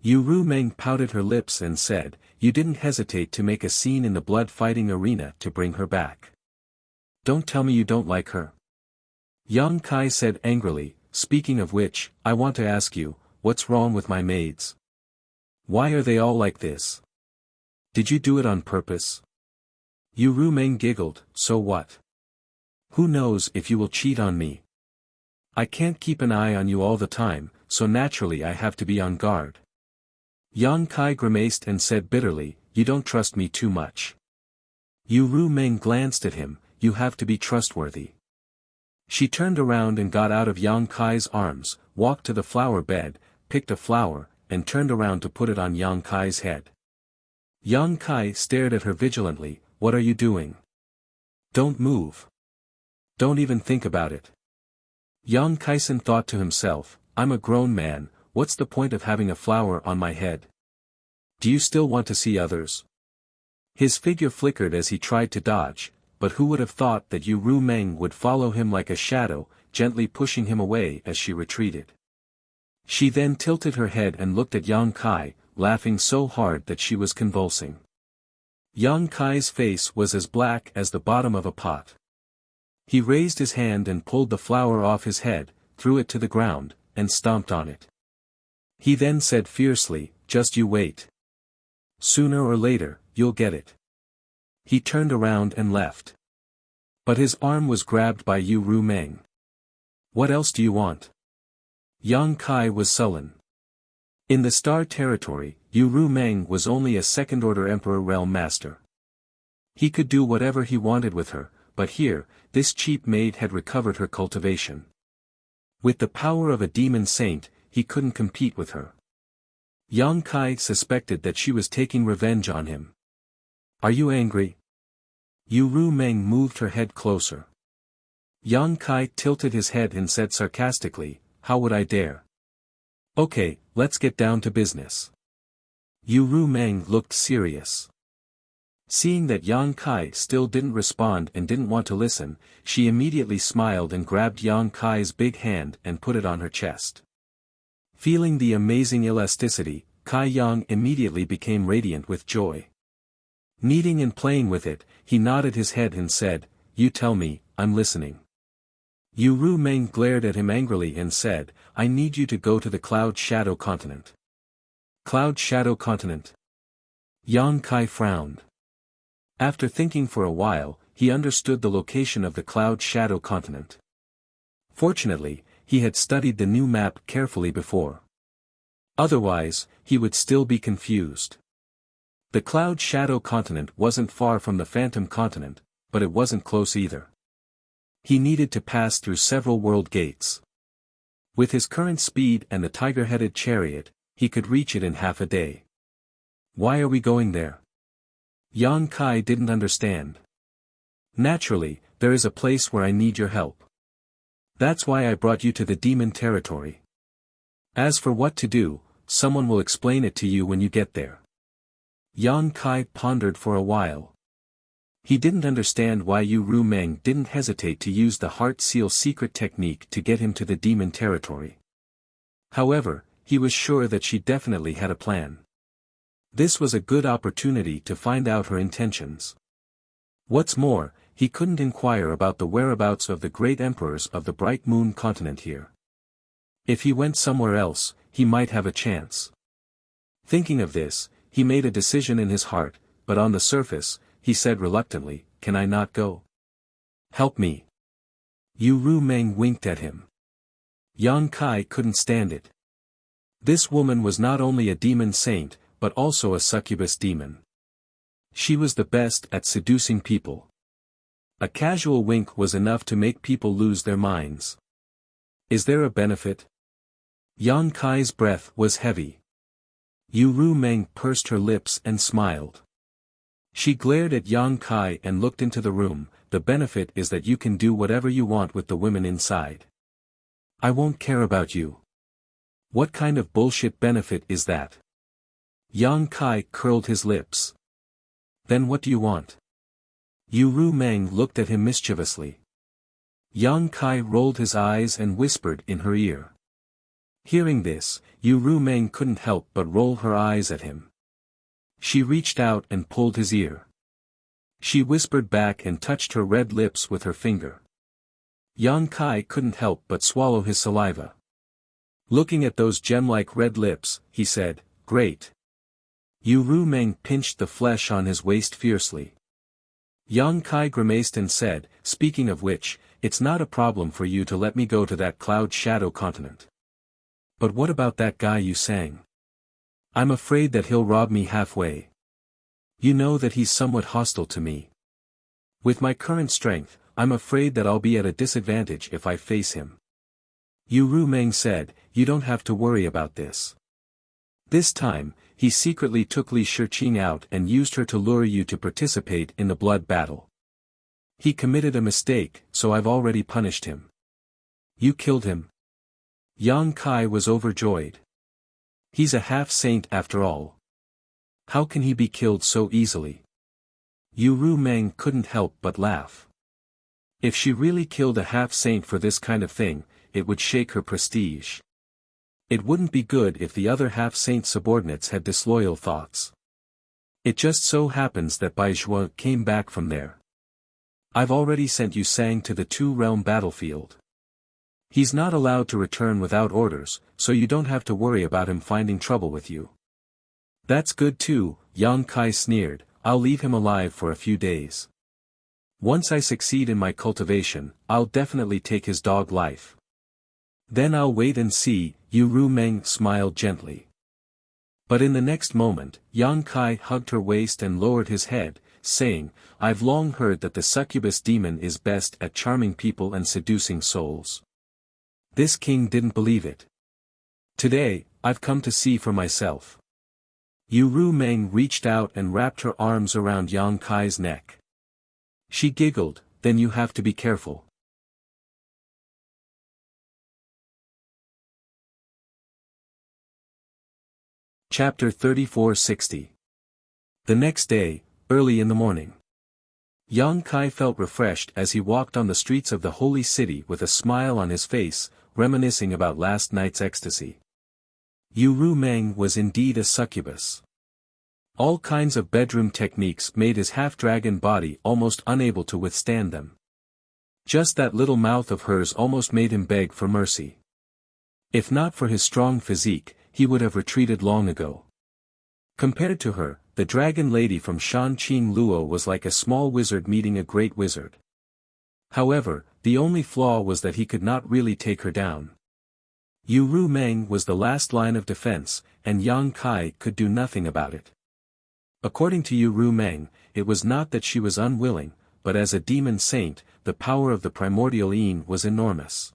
Yu Rumeng pouted her lips and said, you didn't hesitate to make a scene in the blood-fighting arena to bring her back. Don't tell me you don't like her. Yang Kai said angrily, speaking of which, I want to ask you, what's wrong with my maids? Why are they all like this? Did you do it on purpose? Yu Rumeng giggled, so what? Who knows if you will cheat on me? I can't keep an eye on you all the time, so naturally I have to be on guard. Yang Kai grimaced and said bitterly, you don't trust me too much. Yu Rumeng glanced at him, you have to be trustworthy. She turned around and got out of Yang Kai's arms, walked to the flower bed, picked a flower, and turned around to put it on Yang Kai's head. Yang Kai stared at her vigilantly, what are you doing? Don't move. Don't even think about it. Yang Kaisen thought to himself, I'm a grown man, what's the point of having a flower on my head? Do you still want to see others? His figure flickered as he tried to dodge, but who would have thought that Yu Rumeng would follow him like a shadow, gently pushing him away as she retreated. She then tilted her head and looked at Yang Kai, laughing so hard that she was convulsing. Yang Kai's face was as black as the bottom of a pot. He raised his hand and pulled the flower off his head, threw it to the ground, and stomped on it. He then said fiercely, just you wait. Sooner or later, you'll get it. He turned around and left. But his arm was grabbed by Yu Rumeng. What else do you want? Yang Kai was sullen. In the Star Territory, Yu Rumeng was only a second-order Emperor Realm Master. He could do whatever he wanted with her, but here, this cheap maid had recovered her cultivation. With the power of a demon saint, he couldn't compete with her. Yang Kai suspected that she was taking revenge on him. Are you angry? Yu Rumeng moved her head closer. Yang Kai tilted his head and said sarcastically, how would I dare? Okay, let's get down to business. Yu Rumeng looked serious. Seeing that Yang Kai still didn't respond and didn't want to listen, she immediately smiled and grabbed Yang Kai's big hand and put it on her chest. Feeling the amazing elasticity, Kai Yang immediately became radiant with joy. Kneading and playing with it, he nodded his head and said, you tell me, I'm listening. Yu Rumeng glared at him angrily and said, I need you to go to the Cloud Shadow Continent. Cloud Shadow Continent? Yang Kai frowned. After thinking for a while, he understood the location of the Cloud Shadow Continent. Fortunately, he had studied the new map carefully before. Otherwise, he would still be confused. The Cloud Shadow continent wasn't far from the Phantom continent, but it wasn't close either. He needed to pass through several world gates. With his current speed and the tiger-headed chariot, he could reach it in half a day. Why are we going there? Yang Kai didn't understand. Naturally, there is a place where I need your help. That's why I brought you to the demon territory. As for what to do, someone will explain it to you when you get there. Yang Kai pondered for a while. He didn't understand why Yu Ru Meng didn't hesitate to use the Heart Seal secret technique to get him to the demon territory. However, he was sure that she definitely had a plan. This was a good opportunity to find out her intentions. What's more, he couldn't inquire about the whereabouts of the great emperors of the Bright Moon continent here. If he went somewhere else, he might have a chance. Thinking of this, he made a decision in his heart, but on the surface, he said reluctantly, "Can I not go? Help me." Yu Ru Meng winked at him. Yang Kai couldn't stand it. This woman was not only a demon saint, but also a succubus demon. She was the best at seducing people. A casual wink was enough to make people lose their minds. Is there a benefit? Yang Kai's breath was heavy. Yu Ru Meng pursed her lips and smiled. She glared at Yang Kai and looked into the room. The benefit is that you can do whatever you want with the women inside. I won't care about you. What kind of bullshit benefit is that? Yang Kai curled his lips. Then what do you want? Yu Ru Meng looked at him mischievously. Yang Kai rolled his eyes and whispered in her ear. Hearing this, Yu Ru Meng couldn't help but roll her eyes at him. She reached out and pulled his ear. She whispered back and touched her red lips with her finger. Yang Kai couldn't help but swallow his saliva. Looking at those gem-like red lips, he said, "Great." Yu Ru Meng pinched the flesh on his waist fiercely. Yang Kai grimaced and said, "Speaking of which, it's not a problem for you to let me go to that Cloud Shadow continent. But what about that guy you sang? I'm afraid that he'll rob me halfway. You know that he's somewhat hostile to me. With my current strength, I'm afraid that I'll be at a disadvantage if I face him." Yu Ru Meng said, "You don't have to worry about this." This time, he secretly took Li Shiqing out and used her to lure you to participate in the blood battle. He committed a mistake, so I've already punished him. You killed him? Yang Kai was overjoyed. He's a half-saint after all. How can he be killed so easily? Yu Ru Meng couldn't help but laugh. If she really killed a half-saint for this kind of thing, it would shake her prestige. It wouldn't be good if the other half-saint subordinates had disloyal thoughts. It just so happens that Bai Zhuo came back from there. I've already sent Yu Sang to the two-realm battlefield. He's not allowed to return without orders, so you don't have to worry about him finding trouble with you. That's good too, Yang Kai sneered. I'll leave him alive for a few days. Once I succeed in my cultivation, I'll definitely take his dog life. Then I'll wait and see, Yu Ru Meng smiled gently. But in the next moment, Yang Kai hugged her waist and lowered his head, saying, I've long heard that the succubus demon is best at charming people and seducing souls. This king didn't believe it. Today, I've come to see for myself. Yu Ru Meng reached out and wrapped her arms around Yang Kai's neck. She giggled, then you have to be careful. Chapter 3460. The next day, early in the morning. Yang Kai felt refreshed as he walked on the streets of the holy city with a smile on his face, reminiscing about last night's ecstasy. Yu Ru Meng was indeed a succubus. All kinds of bedroom techniques made his half-dragon body almost unable to withstand them. Just that little mouth of hers almost made him beg for mercy. If not for his strong physique, he would have retreated long ago. Compared to her, the dragon lady from Shanqing Luo was like a small wizard meeting a great wizard. However, the only flaw was that he could not really take her down. Yu Ru Meng was the last line of defense, and Yang Kai could do nothing about it. According to Yu Ru Meng, it was not that she was unwilling, but as a demon saint, the power of the primordial Yin was enormous.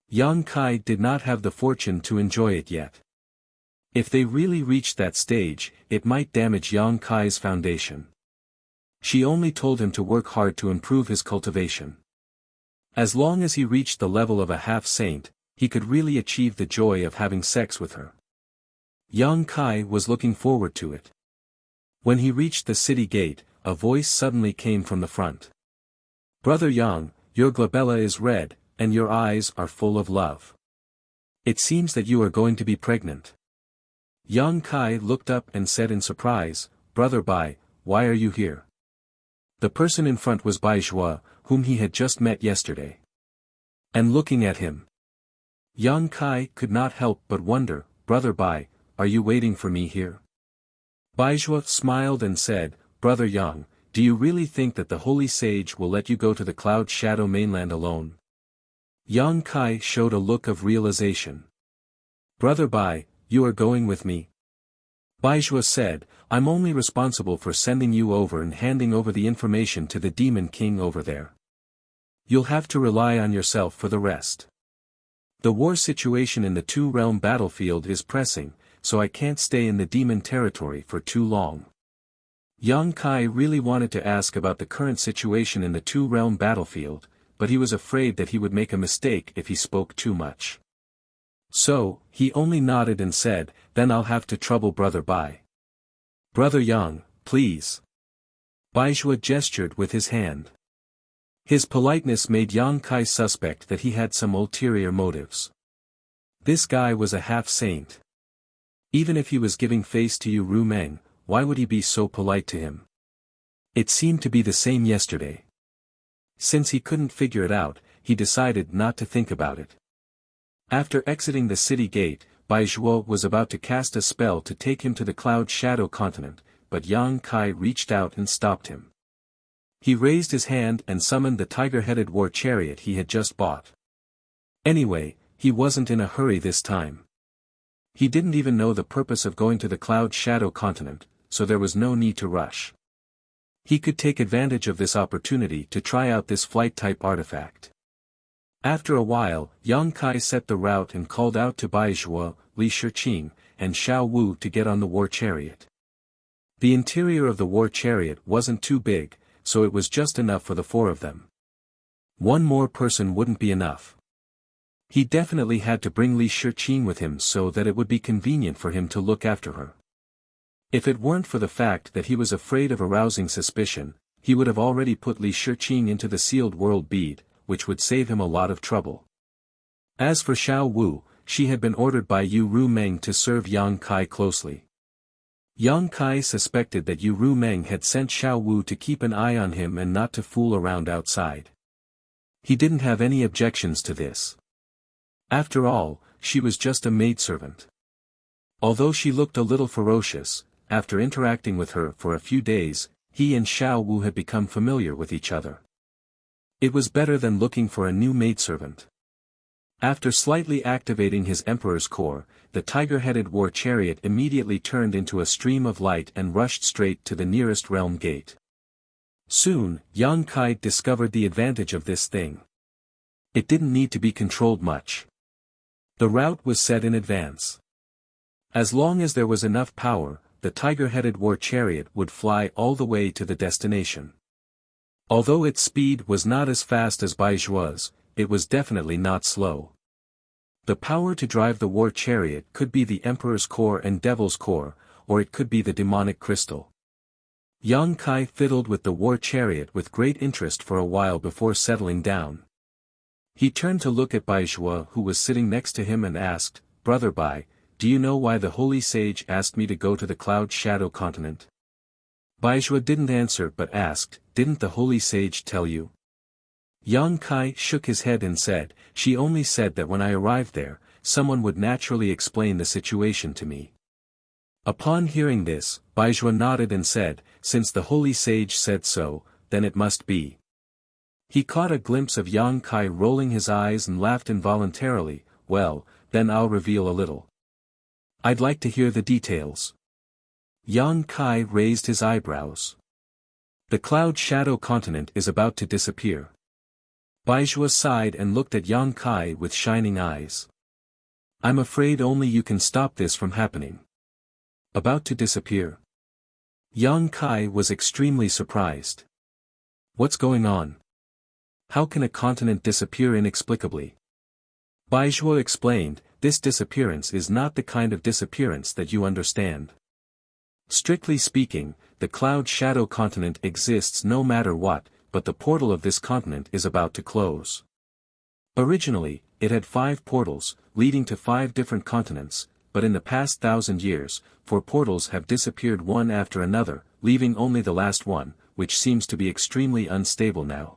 Yang Kai did not have the fortune to enjoy it yet. If they really reached that stage, it might damage Yang Kai's foundation. She only told him to work hard to improve his cultivation. As long as he reached the level of a half-saint, he could really achieve the joy of having sex with her. Yang Kai was looking forward to it. When he reached the city gate, a voice suddenly came from the front. "Brother Yang, your glabella is red, and your eyes are full of love. It seems that you are going to be pregnant." Yang Kai looked up and said in surprise, "Brother Bai, why are you here?" The person in front was Bai Zhua, whom he had just met yesterday. And looking at him, Yang Kai could not help but wonder, "Brother Bai, are you waiting for me here?" Bai Zhua smiled and said, "Brother Yang, do you really think that the holy sage will let you go to the Cloud Shadow mainland alone?" Yang Kai showed a look of realization. "Brother Bai, you are going with me?" Bai Zhua said, "I'm only responsible for sending you over and handing over the information to the Demon King over there. You'll have to rely on yourself for the rest. The war situation in the two-realm battlefield is pressing, so I can't stay in the demon territory for too long." Yang Kai really wanted to ask about the current situation in the two-realm battlefield, but he was afraid that he would make a mistake if he spoke too much. So, he only nodded and said, "Then I'll have to trouble Brother Bai." "Brother Yang, please." Bai Zhua gestured with his hand. His politeness made Yang Kai suspect that he had some ulterior motives. This guy was a half-saint. Even if he was giving face to Yu Ru Meng, why would he be so polite to him? It seemed to be the same yesterday. Since he couldn't figure it out, he decided not to think about it. After exiting the city gate, Bai Zhuo was about to cast a spell to take him to the Cloud Shadow continent, but Yang Kai reached out and stopped him. He raised his hand and summoned the tiger-headed war chariot he had just bought. Anyway, he wasn't in a hurry this time. He didn't even know the purpose of going to the Cloud Shadow continent, so there was no need to rush. He could take advantage of this opportunity to try out this flight-type artifact. After a while, Yang Kai set the route and called out to Bai Zhuo, Li Shiqing, and Xiao Wu to get on the war chariot. The interior of the war chariot wasn't too big, so it was just enough for the four of them. One more person wouldn't be enough. He definitely had to bring Li Shiqing with him so that it would be convenient for him to look after her. If it weren't for the fact that he was afraid of arousing suspicion, he would have already put Li Shiqing into the sealed world bead, which would save him a lot of trouble. As for Xiao Wu, she had been ordered by Yu Ru Meng to serve Yang Kai closely. Yang Kai suspected that Yu Ru Meng had sent Xiao Wu to keep an eye on him and not to fool around outside. He didn't have any objections to this. After all, she was just a maidservant. Although she looked a little ferocious, after interacting with her for a few days, he and Xiao Wu had become familiar with each other. It was better than looking for a new maidservant. After slightly activating his Emperor's core, the tiger-headed war chariot immediately turned into a stream of light and rushed straight to the nearest realm gate. Soon, Yang Kai discovered the advantage of this thing. It didn't need to be controlled much. The route was set in advance. As long as there was enough power, the tiger-headed war chariot would fly all the way to the destination. Although its speed was not as fast as Bai Zhuo's, it was definitely not slow. The power to drive the war chariot could be the Emperor's core and Devil's core, or it could be the demonic crystal. Yang Kai fiddled with the war chariot with great interest for a while before settling down. He turned to look at Bai Zhuo, who was sitting next to him, and asked, "Brother Bai, do you know why the holy sage asked me to go to the Cloud Shadow continent?" Bai Zhuo didn't answer but asked, "Didn't the holy sage tell you?" Yang Kai shook his head and said, "She only said that when I arrived there, someone would naturally explain the situation to me." Upon hearing this, Bai Zhuo nodded and said, "Since the holy sage said so, then it must be." He caught a glimpse of Yang Kai rolling his eyes and laughed involuntarily. "Well, then I'll reveal a little. I'd like to hear the details." Yang Kai raised his eyebrows. The cloud shadow continent is about to disappear. Baizhua sighed and looked at Yang Kai with shining eyes. I'm afraid only you can stop this from happening. About to disappear? Yang Kai was extremely surprised. What's going on? How can a continent disappear inexplicably? Baizhua explained, this disappearance is not the kind of disappearance that you understand. Strictly speaking, the cloud shadow continent exists no matter what, but the portal of this continent is about to close. Originally, it had 5 portals, leading to 5 different continents, but in the past 1,000 years, 4 portals have disappeared one after another, leaving only the last one, which seems to be extremely unstable now.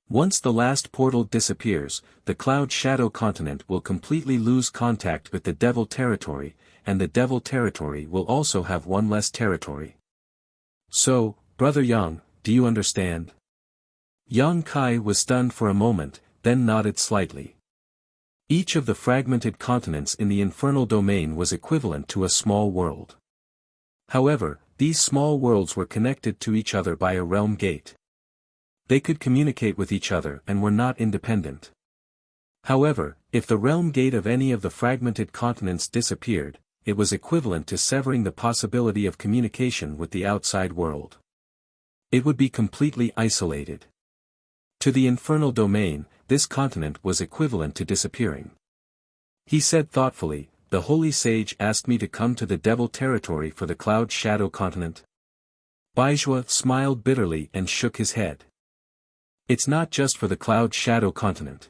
Once the last portal disappears, the cloud shadow continent will completely lose contact with the devil territory, and the devil territory will also have one less territory. So, Brother Yang, do you understand? Yang Kai was stunned for a moment, then nodded slightly. Each of the fragmented continents in the infernal domain was equivalent to a small world. However, these small worlds were connected to each other by a realm gate. They could communicate with each other and were not independent. However, if the realm gate of any of the fragmented continents disappeared, it was equivalent to severing the possibility of communication with the outside world. It would be completely isolated. To the infernal domain, this continent was equivalent to disappearing. He said thoughtfully, the holy sage asked me to come to the devil territory for the cloud shadow continent. Baizhua smiled bitterly and shook his head. It's not just for the cloud shadow continent.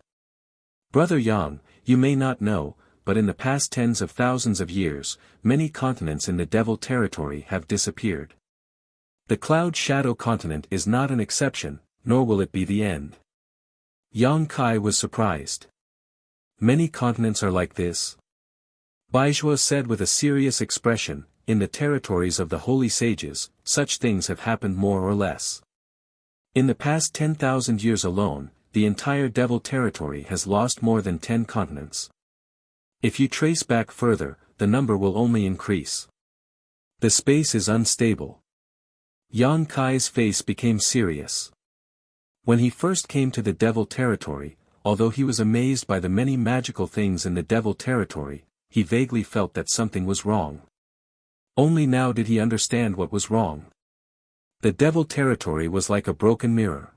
Brother Yang, you may not know, but in the past tens of thousands of years, many continents in the devil territory have disappeared. The cloud shadow continent is not an exception, nor will it be the end. Yang Kai was surprised. Many continents are like this? Baizhua said with a serious expression, in the territories of the holy sages, such things have happened more or less. In the past 10,000 years alone, the entire devil territory has lost more than 10 continents. If you trace back further, the number will only increase. The space is unstable. Yang Kai's face became serious. When he first came to the devil territory, although he was amazed by the many magical things in the devil territory, he vaguely felt that something was wrong. Only now did he understand what was wrong. The devil territory was like a broken mirror.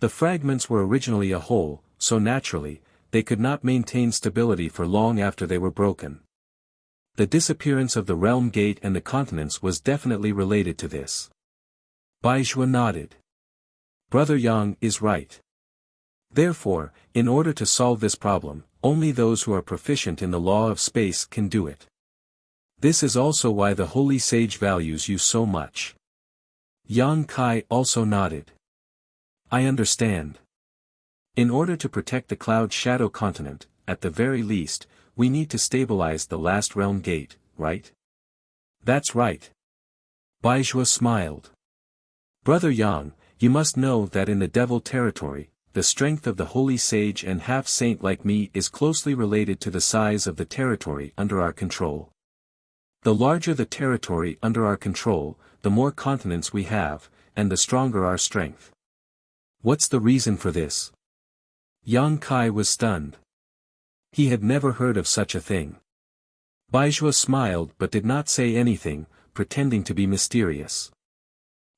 The fragments were originally a whole, so naturally, they could not maintain stability for long after they were broken. The disappearance of the realm gate and the continents was definitely related to this. Baizhua nodded. Brother Yang is right. Therefore, in order to solve this problem, only those who are proficient in the law of space can do it. This is also why the holy sage values you so much. Yang Kai also nodded. I understand. In order to protect the cloud shadow continent, at the very least, we need to stabilize the last realm gate, right? That's right. Baizhua smiled. Brother Yang, you must know that in the devil territory, the strength of the holy sage and half-saint like me is closely related to the size of the territory under our control. The larger the territory under our control, the more continents we have, and the stronger our strength. What's the reason for this? Yang Kai was stunned. He had never heard of such a thing. Baizhua smiled but did not say anything, pretending to be mysterious.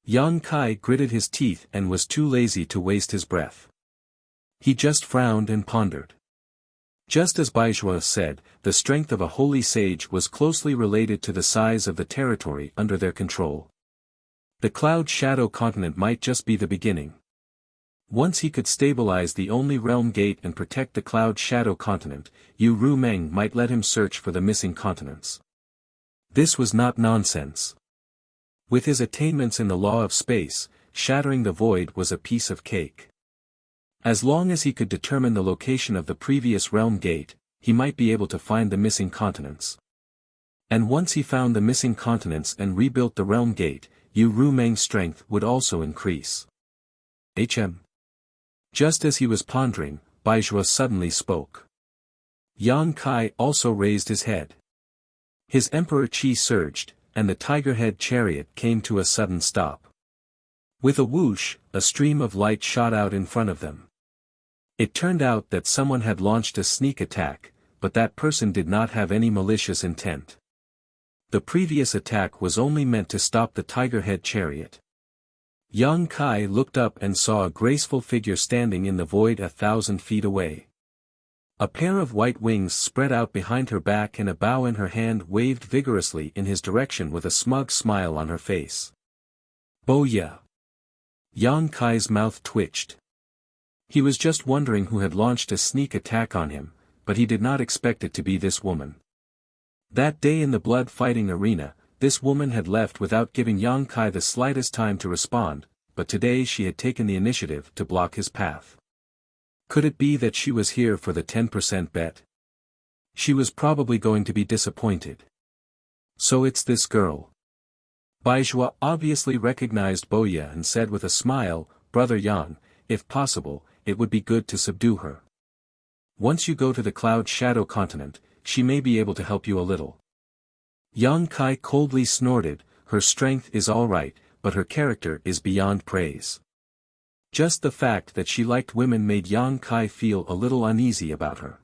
Yang Kai gritted his teeth and was too lazy to waste his breath. He just frowned and pondered. Just as Baizhua said, the strength of a holy sage was closely related to the size of the territory under their control. The cloud shadow continent might just be the beginning. Once he could stabilize the only realm gate and protect the cloud shadow continent, Yu Rumeng might let him search for the missing continents. This was not nonsense. With his attainments in the law of space, shattering the void was a piece of cake. As long as he could determine the location of the previous realm gate, he might be able to find the missing continents. And once he found the missing continents and rebuilt the realm gate, Yu Rumeng's strength would also increase. Just as he was pondering, Baizhua suddenly spoke. Yang Kai also raised his head. His emperor chi surged, and the tiger-head chariot came to a sudden stop. With a whoosh, a stream of light shot out in front of them. It turned out that someone had launched a sneak attack, but that person did not have any malicious intent. The previous attack was only meant to stop the tiger-head chariot. Yang Kai looked up and saw a graceful figure standing in the void 1,000 feet away. A pair of white wings spread out behind her back and a bow in her hand waved vigorously in his direction with a smug smile on her face. Booyah! Yang Kai's mouth twitched. He was just wondering who had launched a sneak attack on him, but he did not expect it to be this woman. That day in the blood-fighting arena, this woman had left without giving Yang Kai the slightest time to respond, but today she had taken the initiative to block his path. Could it be that she was here for the 10% bet? She was probably going to be disappointed. So it's this girl. Baizhua obviously recognized Booyah and said with a smile, "Brother Yang, if possible, it would be good to subdue her. Once you go to the Cloud Shadow continent, she may be able to help you a little." Yang Kai coldly snorted, "Her strength is all right, but her character is beyond praise." Just the fact that she liked women made Yang Kai feel a little uneasy about her.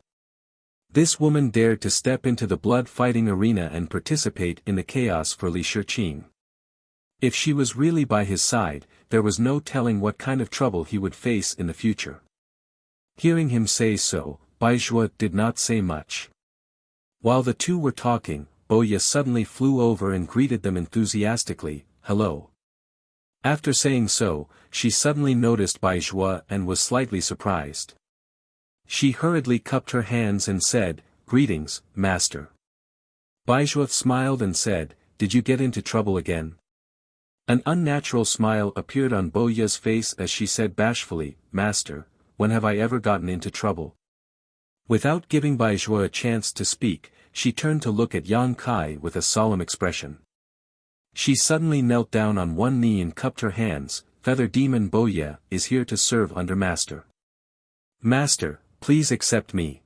This woman dared to step into the blood-fighting arena and participate in the chaos for Li Shiqing. If she was really by his side, there was no telling what kind of trouble he would face in the future. Hearing him say so, Baizhua did not say much. While the two were talking, Booyah suddenly flew over and greeted them enthusiastically, "Hello." After saying so, she suddenly noticed Baizhua and was slightly surprised. She hurriedly cupped her hands and said, "Greetings, master." Baizhua smiled and said, "Did you get into trouble again?" An unnatural smile appeared on Booyah's face as she said bashfully, "Master, when have I ever gotten into trouble?" Without giving Baizhua a chance to speak, she turned to look at Yang Kai with a solemn expression. She suddenly knelt down on one knee and cupped her hands. "Feather Demon Booyah is here to serve under Master. Master, please accept me."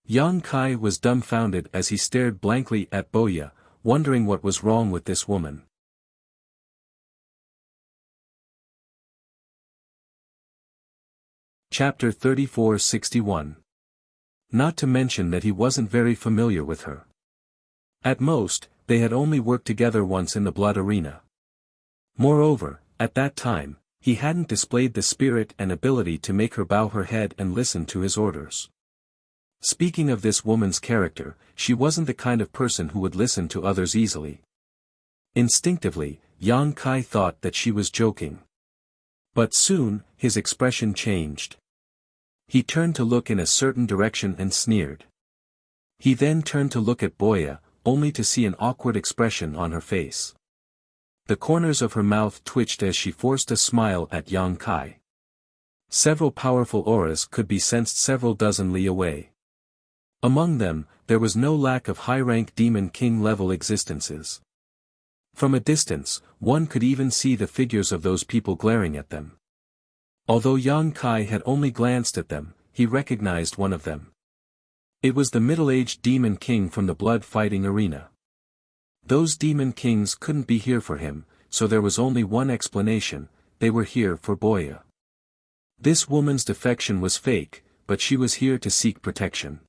Yang Kai was dumbfounded as he stared blankly at Booyah, wondering what was wrong with this woman. Chapter 3461. Not to mention that he wasn't very familiar with her. At most, they had only worked together once in the blood arena. Moreover, at that time, he hadn't displayed the spirit and ability to make her bow her head and listen to his orders. Speaking of this woman's character, she wasn't the kind of person who would listen to others easily. Instinctively, Yang Kai thought that she was joking. But soon, his expression changed. He turned to look in a certain direction and sneered. He then turned to look at Booyah, only to see an awkward expression on her face. The corners of her mouth twitched as she forced a smile at Yang Kai. Several powerful auras could be sensed several dozen li away. Among them, there was no lack of high-rank Demon King-level existences. From a distance, one could even see the figures of those people glaring at them. Although Yang Kai had only glanced at them, he recognized one of them. It was the middle-aged Demon King from the blood-fighting arena. Those Demon Kings couldn't be here for him, so there was only one explanation: they were here for Booyah. This woman's defection was fake, but she was here to seek protection.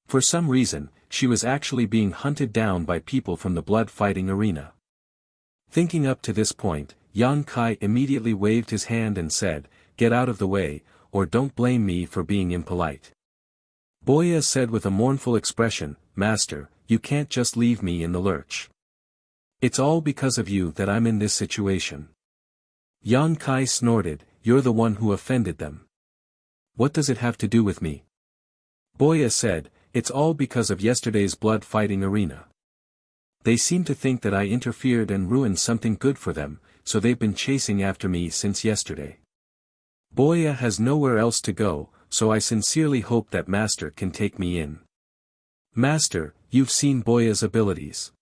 For some reason, she was actually being hunted down by people from the blood-fighting arena. Thinking up to this point, Yang Kai immediately waved his hand and said, "Get out of the way, or don't blame me for being impolite." Booyah said with a mournful expression, "Master, you can't just leave me in the lurch. It's all because of you that I'm in this situation." Yang Kai snorted, "You're the one who offended them. What does it have to do with me?" Booyah said, "It's all because of yesterday's blood-fighting arena. They seem to think that I interfered and ruined something good for them, so they've been chasing after me since yesterday. Booyah has nowhere else to go, so I sincerely hope that Master can take me in. Master, you've seen Booyah's abilities.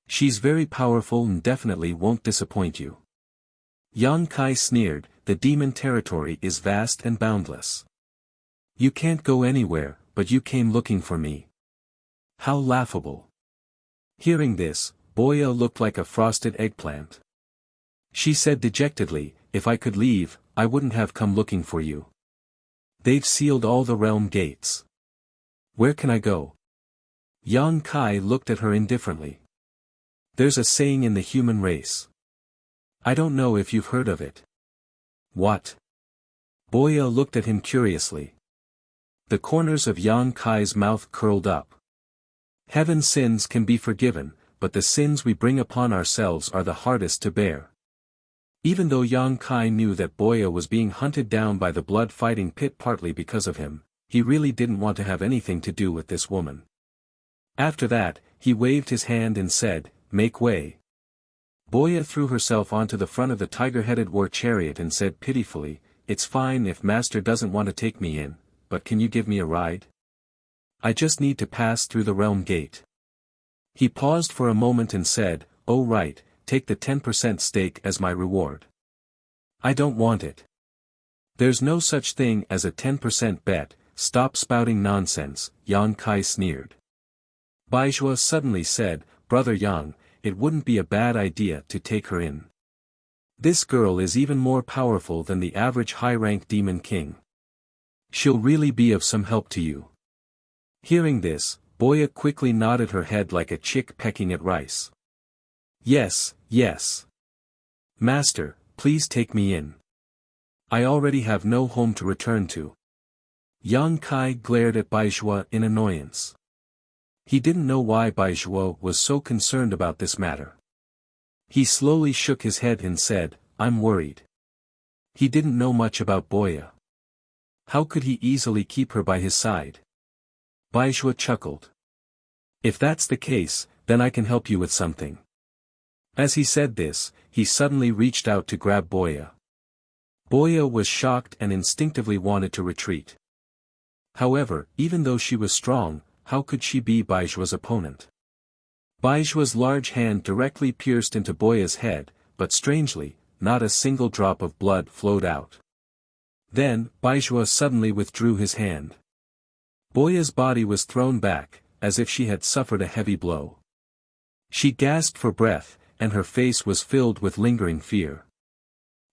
She's very powerful and definitely won't disappoint you." Yang Kai sneered, "The demon territory is vast and boundless. You can't go anywhere, but you came looking for me. How laughable." Hearing this, Boya looked like a frosted eggplant. She said dejectedly, if I could leave, I wouldn't have come looking for you. They've sealed all the realm gates. Where can I go? Yang Kai looked at her indifferently. There's a saying in the human race. I don't know if you've heard of it. What? Boya looked at him curiously. The corners of Yang Kai's mouth curled up. Heaven's sins can be forgiven, but the sins we bring upon ourselves are the hardest to bear. Even though Yang Kai knew that Boya was being hunted down by the blood-fighting pit partly because of him, he really didn't want to have anything to do with this woman. After that, he waved his hand and said, "Make way." Boya threw herself onto the front of the tiger-headed war chariot and said pitifully, "It's fine if Master doesn't want to take me in, but can you give me a ride? I just need to pass through the realm gate." He paused for a moment and said, "Oh right, take the 10% stake as my reward." "I don't want it." "There's no such thing as a 10% bet, stop spouting nonsense," Yang Kai sneered. Baizhua suddenly said, "Brother Yang, it wouldn't be a bad idea to take her in. This girl is even more powerful than the average high-rank demon king. She'll really be of some help to you." Hearing this, Boya quickly nodded her head like a chick pecking at rice. "Yes, yes. Master, please take me in. I already have no home to return to." Yang Kai glared at Baizhua in annoyance. He didn't know why Baizhua was so concerned about this matter. He slowly shook his head and said, "I'm worried." He didn't know much about Boya. How could he easily keep her by his side? Baizhua chuckled. "If that's the case, then I can help you with something." As he said this, he suddenly reached out to grab Boya. Boya was shocked and instinctively wanted to retreat. However, even though she was strong, how could she be Baizhua's opponent? Baizhua's large hand directly pierced into Boya's head, but strangely, not a single drop of blood flowed out. Then, Baizhua suddenly withdrew his hand. Boya's body was thrown back, as if she had suffered a heavy blow. She gasped for breath, and her face was filled with lingering fear.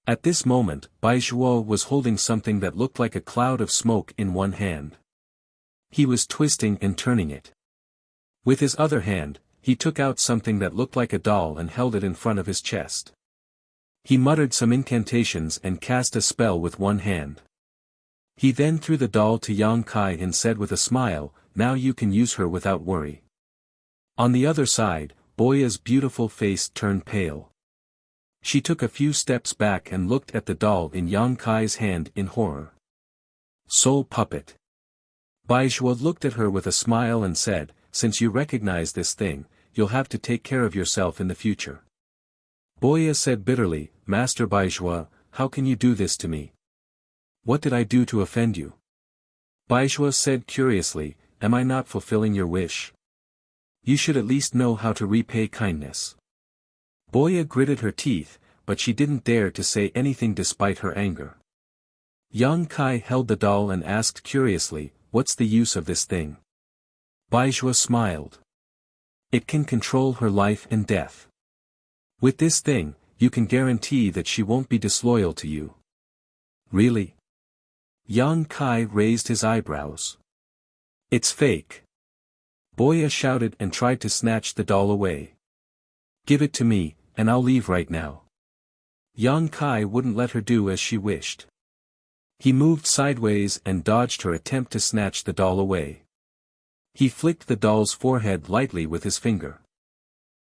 At this moment, Baizhua was holding something that looked like a cloud of smoke in one hand. He was twisting and turning it. With his other hand, he took out something that looked like a doll and held it in front of his chest. He muttered some incantations and cast a spell with one hand. He then threw the doll to Yang Kai and said with a smile, "Now you can use her without worry." On the other side, Boya's beautiful face turned pale. She took a few steps back and looked at the doll in Yang Kai's hand in horror. "Soul puppet." Baizhua looked at her with a smile and said, "Since you recognize this thing, you'll have to take care of yourself in the future." Boya said bitterly, "Master Baizhua, how can you do this to me? What did I do to offend you?" Baizhua said curiously, "Am I not fulfilling your wish? You should at least know how to repay kindness." Boya gritted her teeth, but she didn't dare to say anything despite her anger. Yang Kai held the doll and asked curiously, "What's the use of this thing?" Baizhua smiled. "It can control her life and death. With this thing, you can guarantee that she won't be disloyal to you." "Really?" Yang Kai raised his eyebrows. "It's fake." Boya shouted and tried to snatch the doll away. "Give it to me, and I'll leave right now." Yang Kai wouldn't let her do as she wished. He moved sideways and dodged her attempt to snatch the doll away. He flicked the doll's forehead lightly with his finger.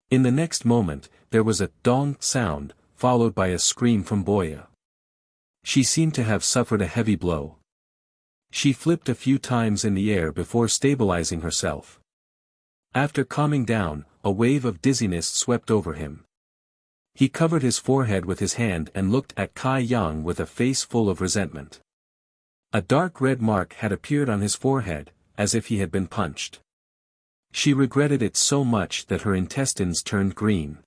In the next moment, there was a dong sound, followed by a scream from Boya. She seemed to have suffered a heavy blow. She flipped a few times in the air before stabilizing herself. After calming down, a wave of dizziness swept over him. He covered his forehead with his hand and looked at Kai Yang with a face full of resentment. A dark red mark had appeared on his forehead, as if he had been punched. She regretted it so much that her intestines turned green.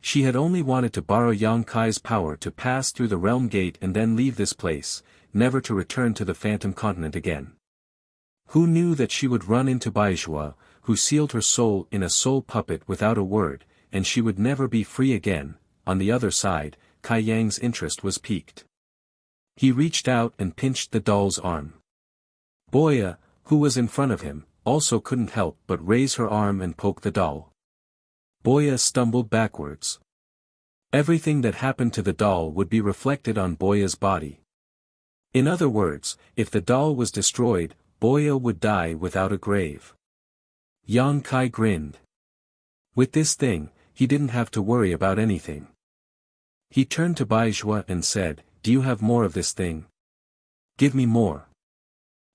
She had only wanted to borrow Yang Kai's power to pass through the realm gate and then leave this place, never to return to the Phantom Continent again. Who knew that she would run into Baizhua, who sealed her soul in a soul puppet without a word, and she would never be free again. On the other side, Kai Yang's interest was piqued. He reached out and pinched the doll's arm. Boya, who was in front of him, also couldn't help but raise her arm and poke the doll. Boya stumbled backwards. Everything that happened to the doll would be reflected on Boya's body. In other words, if the doll was destroyed, Boya would die without a grave. Yang Kai grinned. With this thing, he didn't have to worry about anything. He turned to Baizhua and said, "Do you have more of this thing? Give me more."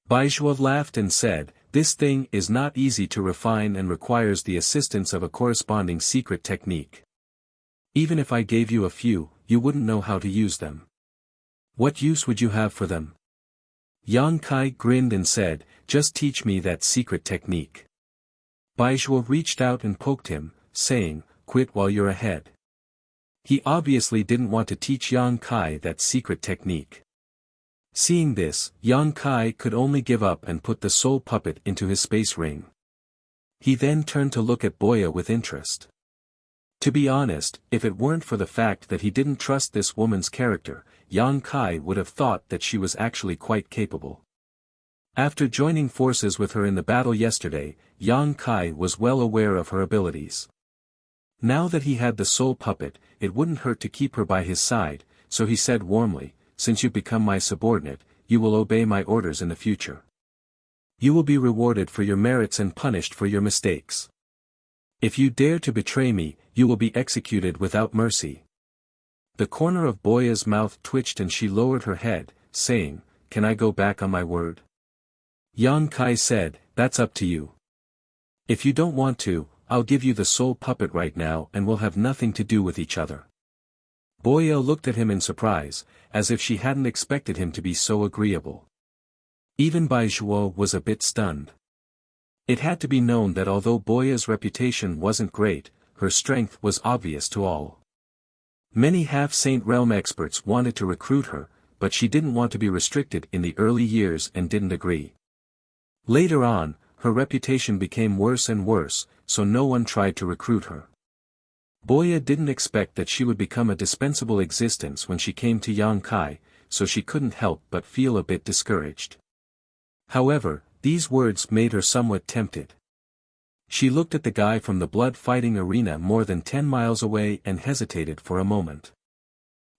Baizhua laughed and said, "This thing is not easy to refine and requires the assistance of a corresponding secret technique. Even if I gave you a few, you wouldn't know how to use them. What use would you have for them?" Yang Kai grinned and said, "Just teach me that secret technique." Baizhua reached out and poked him, saying, "Quit while you're ahead." He obviously didn't want to teach Yang Kai that secret technique. Seeing this, Yang Kai could only give up and put the soul puppet into his space ring. He then turned to look at Boya with interest. To be honest, if it weren't for the fact that he didn't trust this woman's character, Yang Kai would have thought that she was actually quite capable. After joining forces with her in the battle yesterday, Yang Kai was well aware of her abilities. Now that he had the soul puppet, it wouldn't hurt to keep her by his side, so he said warmly, "Since you've become my subordinate, you will obey my orders in the future. You will be rewarded for your merits and punished for your mistakes. If you dare to betray me, you will be executed without mercy." The corner of Boya's mouth twitched and she lowered her head, saying, "Can I go back on my word?" Yang Kai said, "That's up to you. If you don't want to, I'll give you the soul puppet right now and we'll have nothing to do with each other." Boya looked at him in surprise, as if she hadn't expected him to be so agreeable. Even Baizhua was a bit stunned. It had to be known that although Boya's reputation wasn't great, her strength was obvious to all. Many half-Saint Realm experts wanted to recruit her, but she didn't want to be restricted in the early years and didn't agree. Later on, her reputation became worse and worse, so no one tried to recruit her. Boya didn't expect that she would become a dispensable existence when she came to Yang Kai, so she couldn't help but feel a bit discouraged. However, these words made her somewhat tempted. She looked at the guy from the blood-fighting arena more than 10 miles away and hesitated for a moment.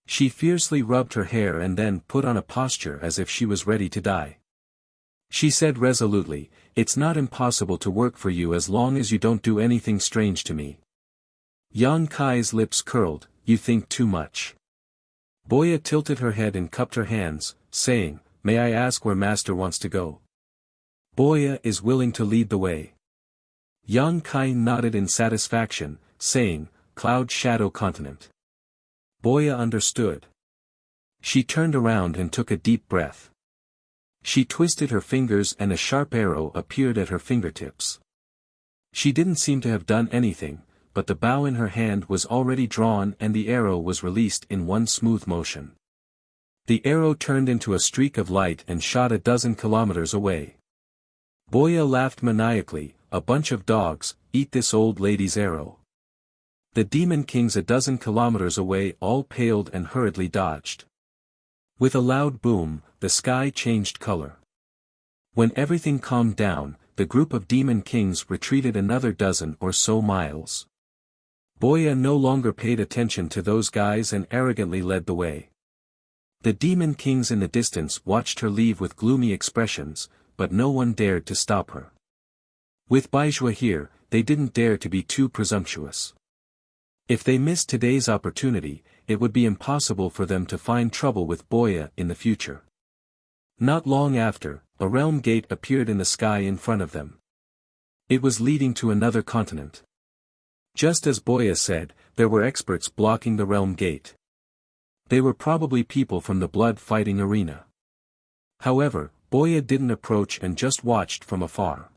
She fiercely rubbed her hair and then put on a posture as if she was ready to die. She said resolutely, "It's not impossible to work for you as long as you don't do anything strange to me." Yang Kai's lips curled, "You think too much." Boya tilted her head and cupped her hands, saying, "May I ask where Master wants to go?" "Boya is willing to lead the way." Yang Kai nodded in satisfaction, saying, "Cloud Shadow Continent." Boya understood. She turned around and took a deep breath. She twisted her fingers and a sharp arrow appeared at her fingertips. She didn't seem to have done anything, but the bow in her hand was already drawn and the arrow was released in one smooth motion. The arrow turned into a streak of light and shot a dozen kilometers away. Boya laughed maniacally, "A bunch of dogs, eat this old lady's arrow." The demon kings a dozen kilometers away all paled and hurriedly dodged. With a loud boom, the sky changed color. When everything calmed down, the group of demon kings retreated another dozen or so miles. Boya no longer paid attention to those guys and arrogantly led the way. The demon kings in the distance watched her leave with gloomy expressions, but no one dared to stop her. With Baizhua here, they didn't dare to be too presumptuous. If they missed today's opportunity, it would be impossible for them to find trouble with Boya in the future. Not long after, a realm gate appeared in the sky in front of them. It was leading to another continent. Just as Boya said, there were experts blocking the realm gate. They were probably people from the blood-fighting arena. However, Boya didn't approach and just watched from afar.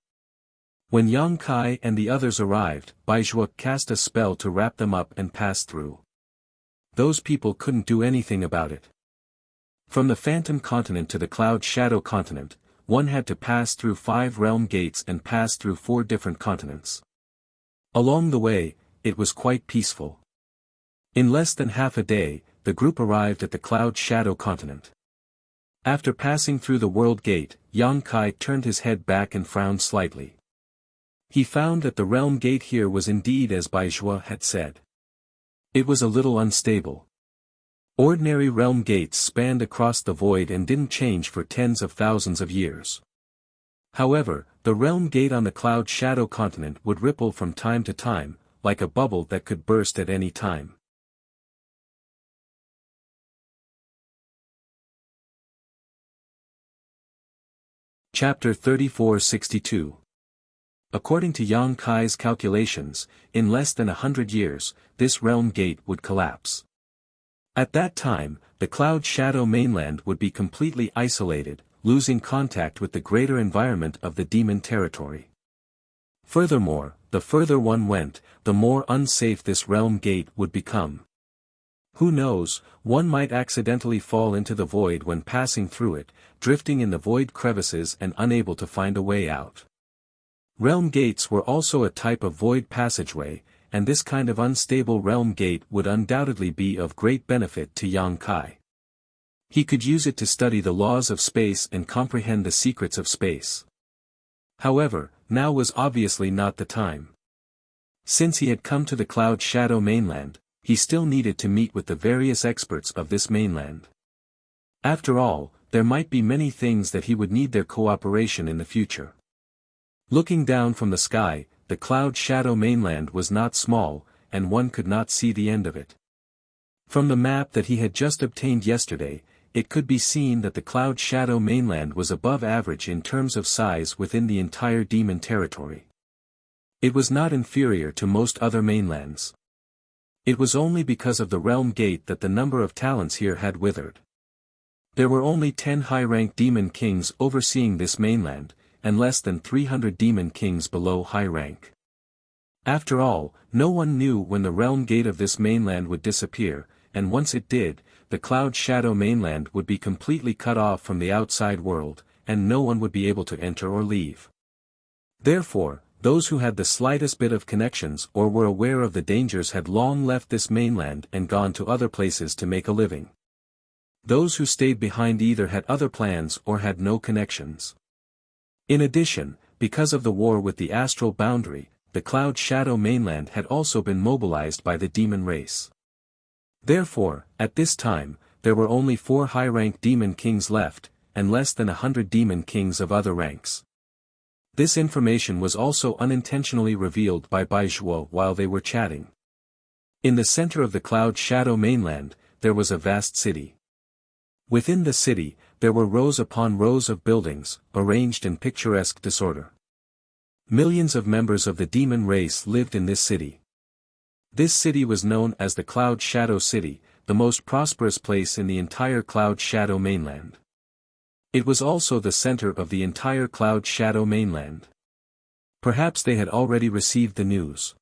When Yang Kai and the others arrived, Baizhua cast a spell to wrap them up and pass through. Those people couldn't do anything about it. From the Phantom Continent to the Cloud Shadow Continent, one had to pass through 5 realm gates and pass through 4 different continents. Along the way, it was quite peaceful. In less than half a day, the group arrived at the Cloud Shadow continent. After passing through the World Gate, Yang Kai turned his head back and frowned slightly. He found that the Realm Gate here was indeed as Baizhua had said. It was a little unstable. Ordinary Realm Gates spanned across the void and didn't change for tens of thousands of years. However, the Realm Gate on the Cloud Shadow continent would ripple from time to time, like a bubble that could burst at any time. Chapter 3462. According to Yang Kai's calculations, in less than 100 years, this Realm Gate would collapse. At that time, the Cloud Shadow mainland would be completely isolated, losing contact with the greater environment of the demon territory. Furthermore, the further one went, the more unsafe this Realm Gate would become. Who knows, one might accidentally fall into the void when passing through it, drifting in the void crevices and unable to find a way out. Realm Gates were also a type of void passageway, and this kind of unstable Realm Gate would undoubtedly be of great benefit to Yang Kai. He could use it to study the laws of space and comprehend the secrets of space. However, now was obviously not the time. Since he had come to the Cloud Shadow mainland, he still needed to meet with the various experts of this mainland. After all, there might be many things that he would need their cooperation in the future. Looking down from the sky, the Cloud Shadow mainland was not small, and one could not see the end of it. From the map that he had just obtained yesterday, it could be seen that the Cloud Shadow mainland was above average in terms of size within the entire demon territory. It was not inferior to most other mainlands. It was only because of the Realm Gate that the number of talents here had withered. There were only 10 high-ranked demon kings overseeing this mainland, and less than 300 demon kings below high rank. After all, no one knew when the Realm Gate of this mainland would disappear, and once it did, the Cloud Shadow mainland would be completely cut off from the outside world, and no one would be able to enter or leave. Therefore, those who had the slightest bit of connections or were aware of the dangers had long left this mainland and gone to other places to make a living. Those who stayed behind either had other plans or had no connections. In addition, because of the war with the astral boundary, the Cloud Shadow mainland had also been mobilized by the demon race. Therefore, at this time, there were only 4 high-ranked demon kings left, and less than 100 demon kings of other ranks. This information was also unintentionally revealed by Baizhua while they were chatting. In the center of the Cloud Shadow mainland, there was a vast city. Within the city, there were rows upon rows of buildings, arranged in picturesque disorder. Millions of members of the demon race lived in this city. This city was known as the Cloud Shadow City, the most prosperous place in the entire Cloud Shadow mainland. It was also the center of the entire Cloud Shadow mainland. Perhaps they had already received the news.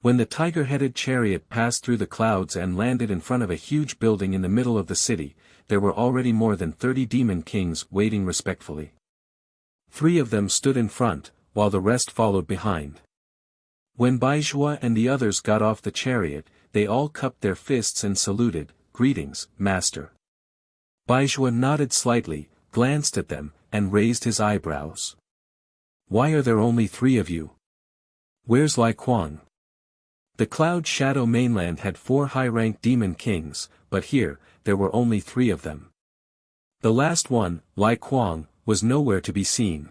When the tiger-headed chariot passed through the clouds and landed in front of a huge building in the middle of the city, there were already more than 30 demon kings waiting respectfully. 3 of them stood in front, while the rest followed behind. When Baizhua and the others got off the chariot, they all cupped their fists and saluted, "Greetings, Master." Baizhua nodded slightly, glanced at them, and raised his eyebrows. "Why are there only 3 of you? Where's Lai Kuang?" The Cloud Shadow mainland had 4 high-ranked demon kings, but here, there were only 3 of them. The last one, Lai Kuang, was nowhere to be seen.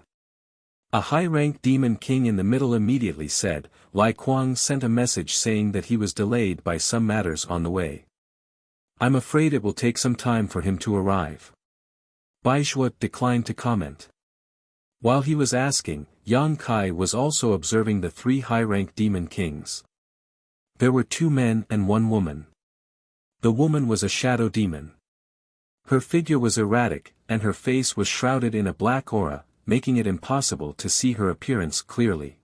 A high-ranked demon king in the middle immediately said, Lai Kuang sent a message saying that he was delayed by some matters on the way. I'm afraid it will take some time for him to arrive. Baizhua declined to comment. While he was asking, Yang Kai was also observing the 3 high-ranked demon kings. There were 2 men and 1 woman. The woman was a shadow demon. Her figure was erratic, and her face was shrouded in a black aura, making it impossible to see her appearance clearly.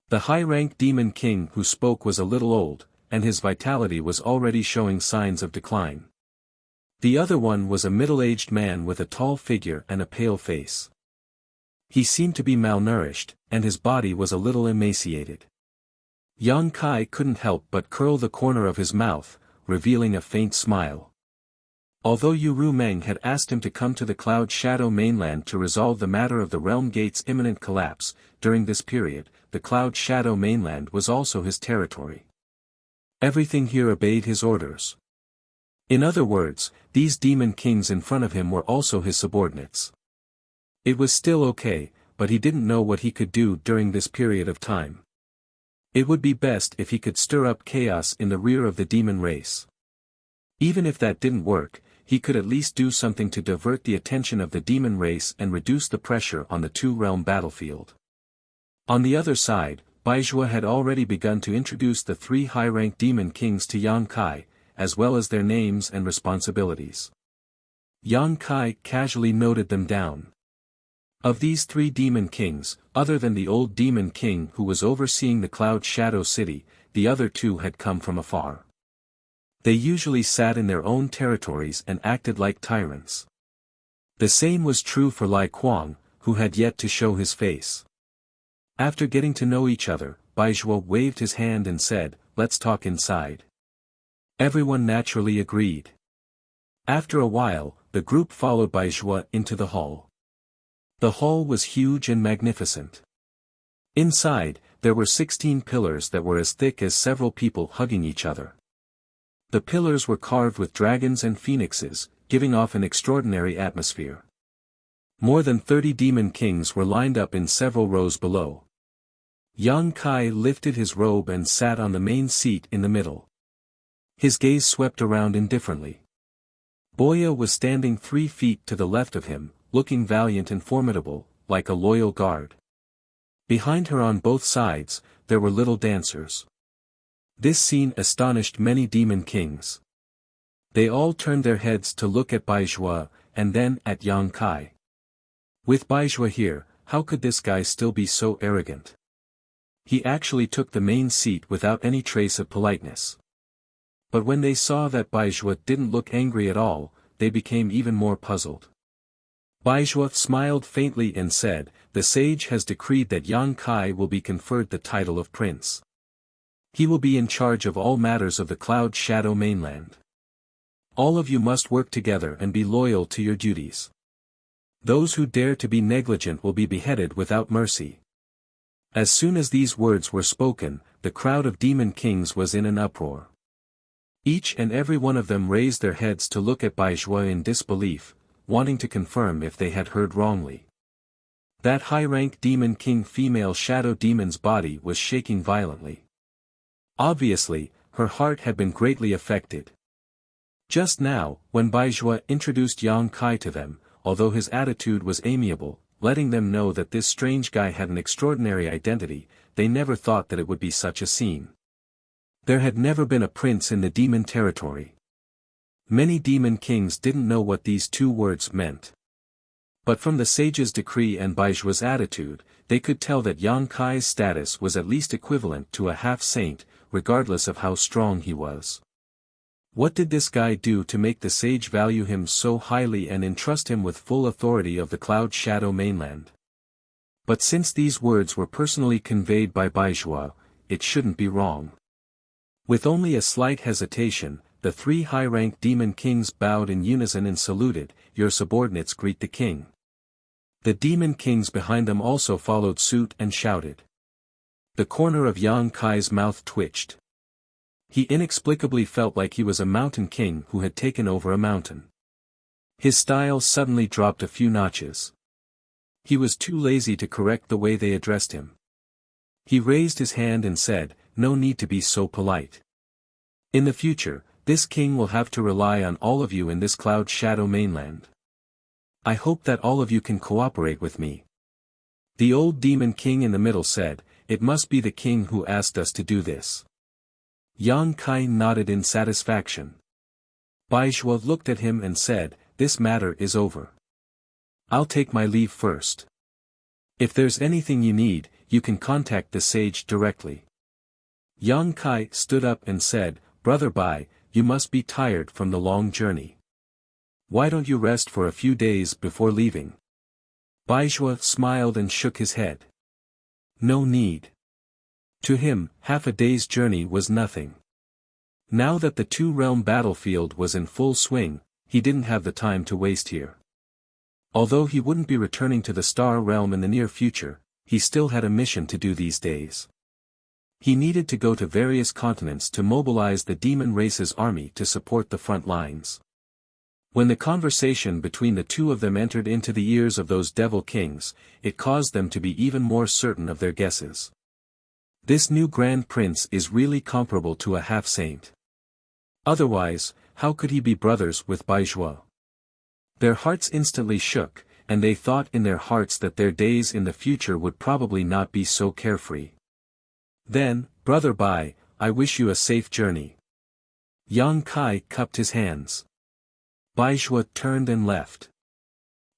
The high-ranked demon king who spoke was a little old, and his vitality was already showing signs of decline. The other one was a middle-aged man with a tall figure and a pale face. He seemed to be malnourished, and his body was a little emaciated. Yang Kai couldn't help but curl the corner of his mouth, revealing a faint smile. Although Yu Meng had asked him to come to the Cloud Shadow mainland to resolve the matter of the Realm Gate's imminent collapse, during this period, the Cloud Shadow mainland was also his territory. Everything here obeyed his orders. In other words, these demon kings in front of him were also his subordinates. It was still okay, but he didn't know what he could do during this period of time. It would be best if he could stir up chaos in the rear of the demon race. Even if that didn't work, he could at least do something to divert the attention of the demon race and reduce the pressure on the two-realm battlefield. On the other side, Baizhua had already begun to introduce the three high-ranked demon kings to Yang Kai, as well as their names and responsibilities. Yang Kai casually noted them down. Of these three demon kings, other than the old demon king who was overseeing the Cloud Shadow City, the other two had come from afar. They usually sat in their own territories and acted like tyrants. The same was true for Lai Kuang, who had yet to show his face. After getting to know each other, Baizhua waved his hand and said, "Let's talk inside." Everyone naturally agreed. After a while, the group followed Baizhua into the hall. The hall was huge and magnificent. Inside, there were 16 pillars that were as thick as several people hugging each other. The pillars were carved with dragons and phoenixes, giving off an extraordinary atmosphere. More than 30 demon kings were lined up in several rows below. Yang Kai lifted his robe and sat on the main seat in the middle. His gaze swept around indifferently. Boya was standing 3 feet to the left of him, looking valiant and formidable, like a loyal guard. Behind her on both sides, there were little dancers. This scene astonished many demon kings. They all turned their heads to look at Baizhua, and then at Yang Kai. With Baizhua here, how could this guy still be so arrogant? He actually took the main seat without any trace of politeness. But when they saw that Baizhua didn't look angry at all, they became even more puzzled. Baizhua smiled faintly and said, "The sage has decreed that Yang Kai will be conferred the title of prince. He will be in charge of all matters of the Cloud Shadow mainland. All of you must work together and be loyal to your duties. Those who dare to be negligent will be beheaded without mercy." As soon as these words were spoken, the crowd of demon kings was in an uproar. Each and every one of them raised their heads to look at Baizhua in disbelief, wanting to confirm if they had heard wrongly. That high-rank demon king female shadow demon's body was shaking violently. Obviously, her heart had been greatly affected. Just now, when Baizhua introduced Yang Kai to them, although his attitude was amiable, letting them know that this strange guy had an extraordinary identity, they never thought that it would be such a scene. There had never been a prince in the demon territory. Many demon kings didn't know what these two words meant. But from the sage's decree and Baizhua's attitude, they could tell that Yang Kai's status was at least equivalent to a half-saint, regardless of how strong he was. What did this guy do to make the sage value him so highly and entrust him with full authority of the Cloud Shadow mainland? But since these words were personally conveyed by Baizhua, it shouldn't be wrong. With only a slight hesitation, the 3 high-ranked demon kings bowed in unison and saluted, "Your subordinates greet the king." The demon kings behind them also followed suit and shouted. The corner of Yang Kai's mouth twitched. He inexplicably felt like he was a mountain king who had taken over a mountain. His style suddenly dropped a few notches. He was too lazy to correct the way they addressed him. He raised his hand and said, "No need to be so polite. In the future, this king will have to rely on all of you in this Cloud Shadow mainland. I hope that all of you can cooperate with me." The old demon king in the middle said, "It must be the king who asked us to do this." Yang Kai nodded in satisfaction. Baizhua looked at him and said, "This matter is over. I'll take my leave first. If there's anything you need, you can contact the sage directly." Yang Kai stood up and said, "Brother Bai, you must be tired from the long journey. Why don't you rest for a few days before leaving?" Baizhua smiled and shook his head. "No need. To him, half a day's journey was nothing. Now that the two-realm battlefield was in full swing, he didn't have the time to waste here. Although he wouldn't be returning to the Star Realm in the near future, he still had a mission to do these days. He needed to go to various continents to mobilize the demon race's army to support the front lines. When the conversation between the two of them entered into the ears of those devil kings, it caused them to be even more certain of their guesses. This new Grand Prince is really comparable to a half-saint. Otherwise, how could he be brothers with Baizhua? Their hearts instantly shook, and they thought in their hearts that their days in the future would probably not be so carefree. Then, Brother Bai, I wish you a safe journey. Yang Kai cupped his hands. Baizhua turned and left.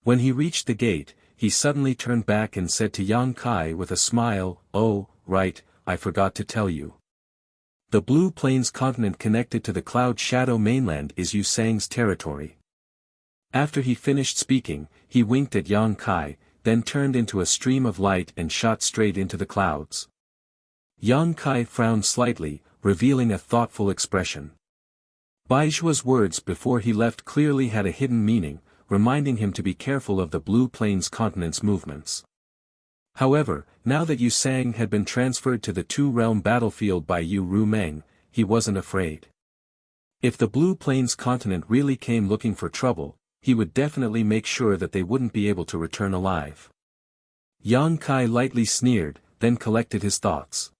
When he reached the gate, he suddenly turned back and said to Yang Kai with a smile, "Oh, right, I forgot to tell you. The Blue Plains continent connected to the Cloud Shadow mainland is Yu Sang's territory." After he finished speaking, he winked at Yang Kai, then turned into a stream of light and shot straight into the clouds. Yang Kai frowned slightly, revealing a thoughtful expression. Baizhua's words before he left clearly had a hidden meaning, reminding him to be careful of the Blue Plains continent's movements. However, now that Yu Sang had been transferred to the two-realm battlefield by Yu Rumeng, he wasn't afraid. If the Blue Plains continent really came looking for trouble, he would definitely make sure that they wouldn't be able to return alive. Yang Kai lightly sneered, then collected his thoughts.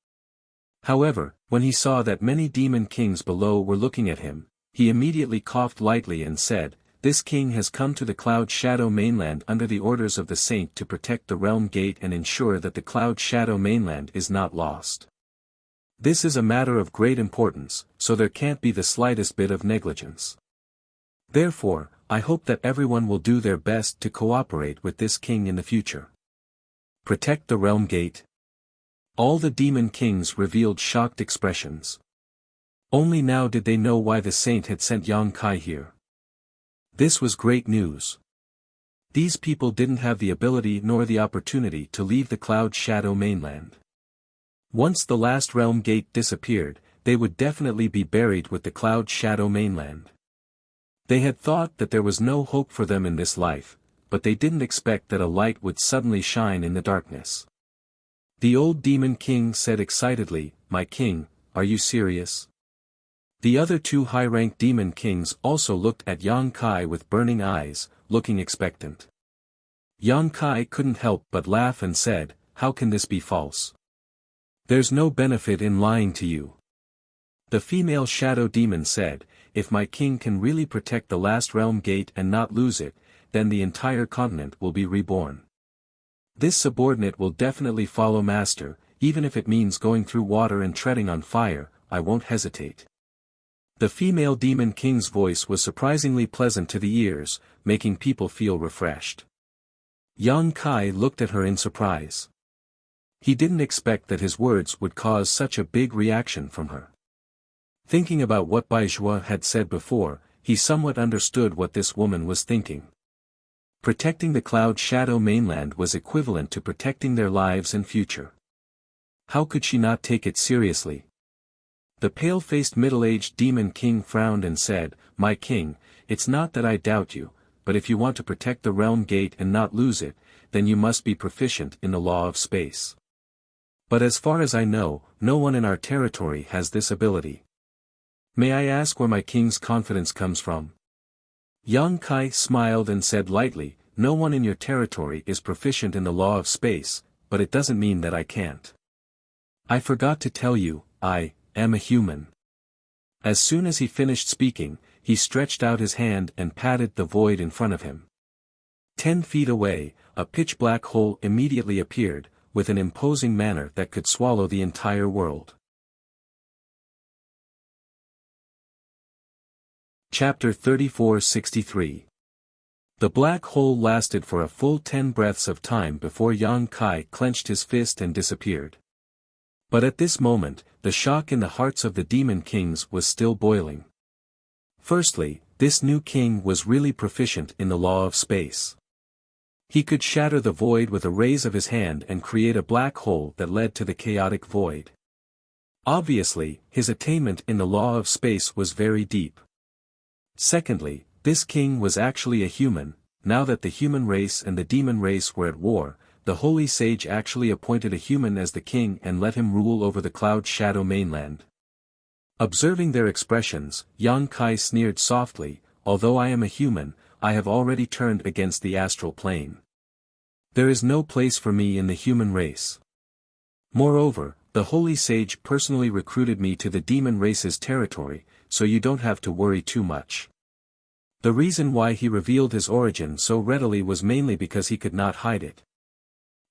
However, when he saw that many demon kings below were looking at him, he immediately coughed lightly and said, "This king has come to the Cloud Shadow mainland under the orders of the saint to protect the realm gate and ensure that the Cloud Shadow mainland is not lost. This is a matter of great importance, so there can't be the slightest bit of negligence. Therefore, I hope that everyone will do their best to cooperate with this king in the future. Protect the realm gate." All the demon kings revealed shocked expressions. Only now did they know why the saint had sent Yang Kai here. This was great news. These people didn't have the ability nor the opportunity to leave the Cloud Shadow mainland. Once the last realm gate disappeared, they would definitely be buried with the Cloud Shadow mainland. They had thought that there was no hope for them in this life, but they didn't expect that a light would suddenly shine in the darkness. The old demon king said excitedly, "My king, are you serious?" The other two high-ranked demon kings also looked at Yang Kai with burning eyes, looking expectant. Yang Kai couldn't help but laugh and said, "How can this be false? There's no benefit in lying to you." The female shadow demon said, "If my king can really protect the last realm gate and not lose it, then the entire continent will be reborn. This subordinate will definitely follow master, even if it means going through water and treading on fire, I won't hesitate." The female demon king's voice was surprisingly pleasant to the ears, making people feel refreshed. Yang Kai looked at her in surprise. He didn't expect that his words would cause such a big reaction from her. Thinking about what Baizhua had said before, he somewhat understood what this woman was thinking. Protecting the Cloud Shadow mainland was equivalent to protecting their lives and future. How could she not take it seriously? The pale-faced middle-aged demon king frowned and said, "My king, it's not that I doubt you, but if you want to protect the realm gate and not lose it, then you must be proficient in the law of space. But as far as I know, no one in our territory has this ability. May I ask where my king's confidence comes from?" Yang Kai smiled and said lightly, "No one in your territory is proficient in the law of space, but it doesn't mean that I can't. I forgot to tell you, I am a human." As soon as he finished speaking, he stretched out his hand and patted the void in front of him. 10 feet away, a pitch-black hole immediately appeared, with an imposing manner that could swallow the entire world. Chapter 3463. The black hole lasted for a full 10 breaths of time before Yang Kai clenched his fist and disappeared. But at this moment, the shock in the hearts of the demon kings was still boiling. Firstly, this new king was really proficient in the law of space. He could shatter the void with a raise of his hand and create a black hole that led to the chaotic void. Obviously, his attainment in the law of space was very deep. Secondly, this king was actually a human. Now that the human race and the demon race were at war, the holy sage actually appointed a human as the king and let him rule over the cloud shadow mainland. Observing their expressions, Yang Kai sneered softly, "Although I am a human, I have already turned against the astral plane. There is no place for me in the human race. Moreover, the holy sage personally recruited me to the demon race's territory, so you don't have to worry too much." The reason why he revealed his origin so readily was mainly because he could not hide it.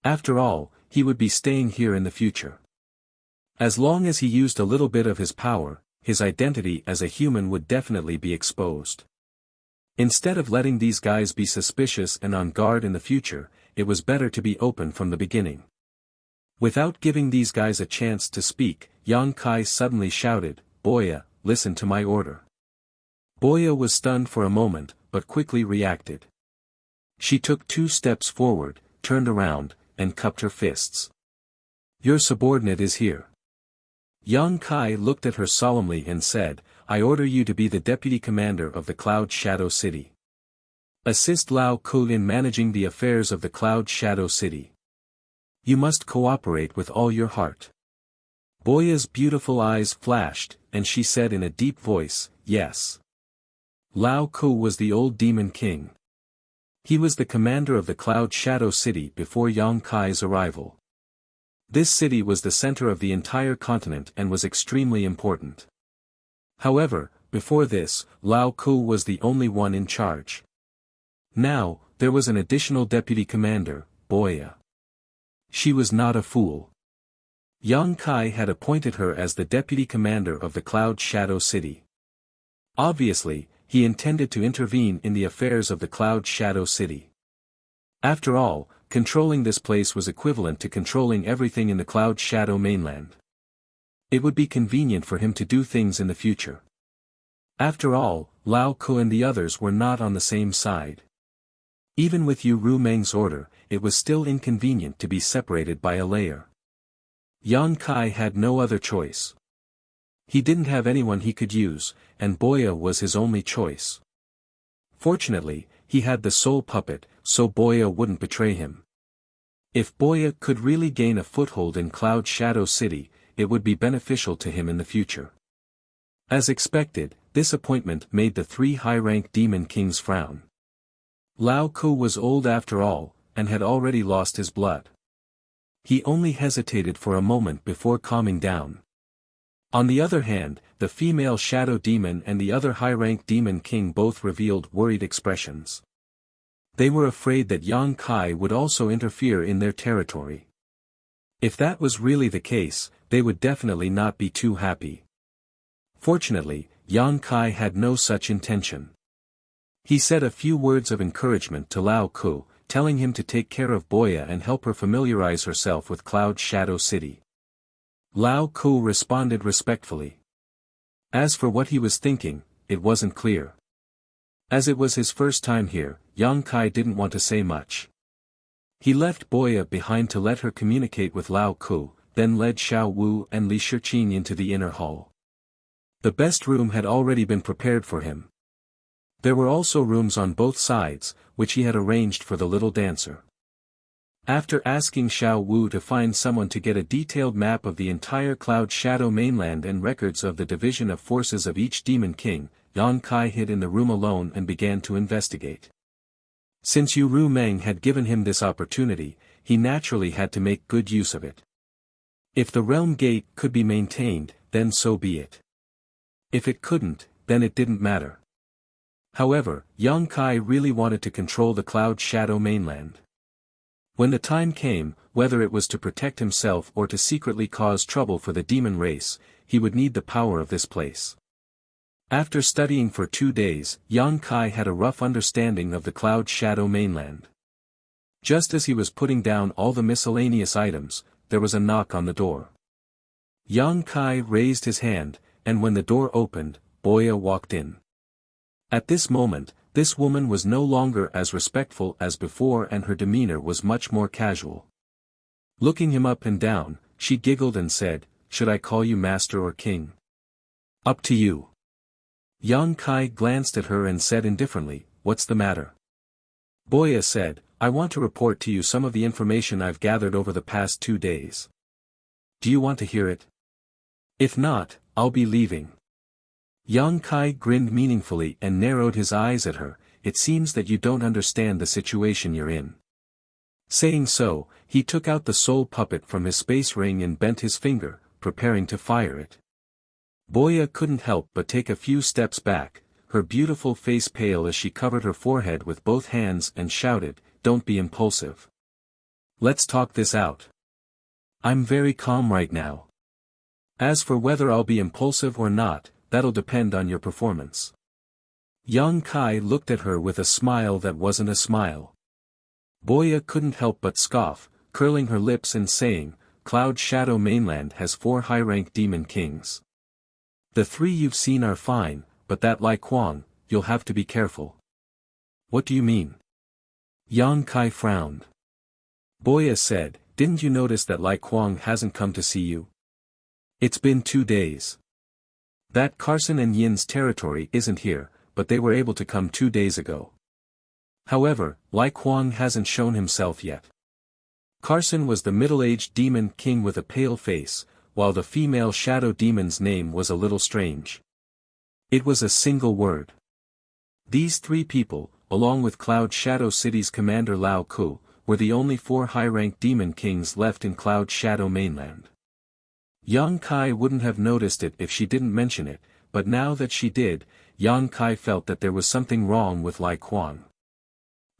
After all, he would be staying here in the future. As long as he used a little bit of his power, his identity as a human would definitely be exposed. Instead of letting these guys be suspicious and on guard in the future, it was better to be open from the beginning. Without giving these guys a chance to speak, Yang Kai suddenly shouted, "Boya, listen to my order." Boya was stunned for a moment, but quickly reacted. She took 2 steps forward, turned around, and cupped her fists. "Your subordinate is here." Yang Kai looked at her solemnly and said, "I order you to be the deputy commander of the Cloud Shadow City. Assist Lao Ku in managing the affairs of the Cloud Shadow City. You must cooperate with all your heart." Boya's beautiful eyes flashed, and she said in a deep voice, "Yes." Lao Ku was the old demon king. He was the commander of the Cloud Shadow City before Yang Kai's arrival. This city was the center of the entire continent and was extremely important. However, before this, Lao Ku was the only one in charge. Now, there was an additional deputy commander, Boya. She was not a fool. Yang Kai had appointed her as the deputy commander of the Cloud Shadow City. Obviously, he intended to intervene in the affairs of the Cloud Shadow City. After all, controlling this place was equivalent to controlling everything in the Cloud Shadow mainland. It would be convenient for him to do things in the future. After all, Lao Ku and the others were not on the same side. Even with Yu Rumeng's order, it was still inconvenient to be separated by a layer. Yang Kai had no other choice. He didn't have anyone he could use, and Boya was his only choice. Fortunately, he had the soul puppet, so Boya wouldn't betray him. If Boya could really gain a foothold in Cloud Shadow City, it would be beneficial to him in the future. As expected, this appointment made the 3 high-rank demon kings frown. Lao Ku was old after all, and had already lost his blood. He only hesitated for a moment before calming down. On the other hand, the female shadow demon and the other high-rank demon king both revealed worried expressions. They were afraid that Yang Kai would also interfere in their territory. If that was really the case, they would definitely not be too happy. Fortunately, Yang Kai had no such intention. He said a few words of encouragement to Lao Ku, telling him to take care of Boya and help her familiarize herself with Cloud Shadow City. Lao Ku responded respectfully. As for what he was thinking, it wasn't clear. As it was his first time here, Yang Kai didn't want to say much. He left Boya behind to let her communicate with Lao Ku, then led Xiao Wu and Li Shiqing into the inner hall. The best room had already been prepared for him. There were also rooms on both sides, which he had arranged for the little dancer. After asking Xiao Wu to find someone to get a detailed map of the entire Cloud Shadow mainland and records of the division of forces of each demon king, Yang Kai hid in the room alone and began to investigate. Since Yu Rumeng had given him this opportunity, he naturally had to make good use of it. If the realm gate could be maintained, then so be it. If it couldn't, then it didn't matter. However, Yang Kai really wanted to control the Cloud Shadow mainland. When the time came, whether it was to protect himself or to secretly cause trouble for the demon race, he would need the power of this place. After studying for 2 days, Yang Kai had a rough understanding of the Cloud Shadow mainland. Just as he was putting down all the miscellaneous items, there was a knock on the door. Yang Kai raised his hand, and when the door opened, Boya walked in. At this moment, this woman was no longer as respectful as before and her demeanor was much more casual. Looking him up and down, she giggled and said, should I call you master or king? Up to you. Yang Kai glanced at her and said indifferently, what's the matter? Boya said, I want to report to you some of the information I've gathered over the past 2 days. Do you want to hear it? If not, I'll be leaving. Yang Kai grinned meaningfully and narrowed his eyes at her, it seems that you don't understand the situation you're in. Saying so, he took out the soul puppet from his space ring and bent his finger, preparing to fire it. Boya couldn't help but take a few steps back, her beautiful face pale as she covered her forehead with both hands and shouted, don't be impulsive. Let's talk this out. I'm very calm right now. As for whether I'll be impulsive or not, that'll depend on your performance. Yang Kai looked at her with a smile that wasn't a smile. Boya couldn't help but scoff, curling her lips and saying, Cloud Shadow Mainland has 4 high-ranked demon kings. The 3 you've seen are fine, but that Lai Kuang, you'll have to be careful. What do you mean? Yang Kai frowned. Boya said, didn't you notice that Lai Kuang hasn't come to see you? It's been 2 days. That Carson and Yin's territory isn't here, but they were able to come 2 days ago. However, Lai Kuang hasn't shown himself yet. Carson was the middle-aged demon king with a pale face, while the female shadow demon's name was a little strange. It was a single word. These 3 people, along with Cloud Shadow City's commander Lao Ku, were the only 4 high-ranked demon kings left in Cloud Shadow Mainland. Yang Kai wouldn't have noticed it if she didn't mention it, but now that she did, Yang Kai felt that there was something wrong with Lai Kuang.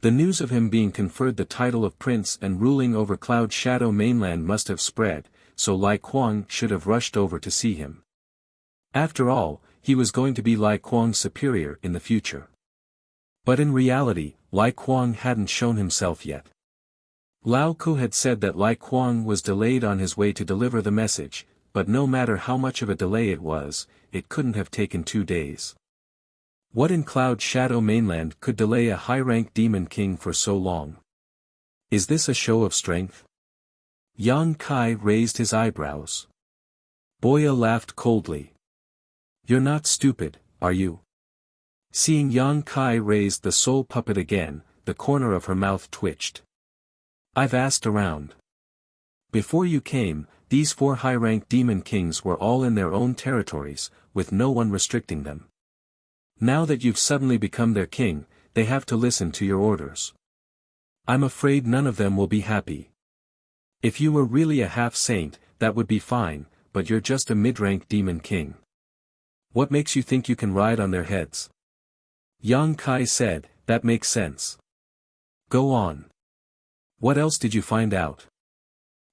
The news of him being conferred the title of prince and ruling over Cloud Shadow Mainland must have spread, so Lai Kuang should have rushed over to see him. After all, he was going to be Lai Kuang's superior in the future. But in reality, Lai Kuang hadn't shown himself yet. Lao Ku had said that Lai Kuang was delayed on his way to deliver the message, but no matter how much of a delay it was, it couldn't have taken 2 days. What in Cloud Shadow Mainland could delay a high-ranked demon king for so long? Is this a show of strength? Yang Kai raised his eyebrows. Boya laughed coldly. You're not stupid, are you? Seeing Yang Kai raise the soul puppet again, the corner of her mouth twitched. I've asked around. Before you came, these 4 high-ranked demon kings were all in their own territories, with no one restricting them. Now that you've suddenly become their king, they have to listen to your orders. I'm afraid none of them will be happy. If you were really a half-saint, that would be fine, but you're just a mid-ranked demon king. What makes you think you can ride on their heads? Yang Kai said, that makes sense. Go on. What else did you find out?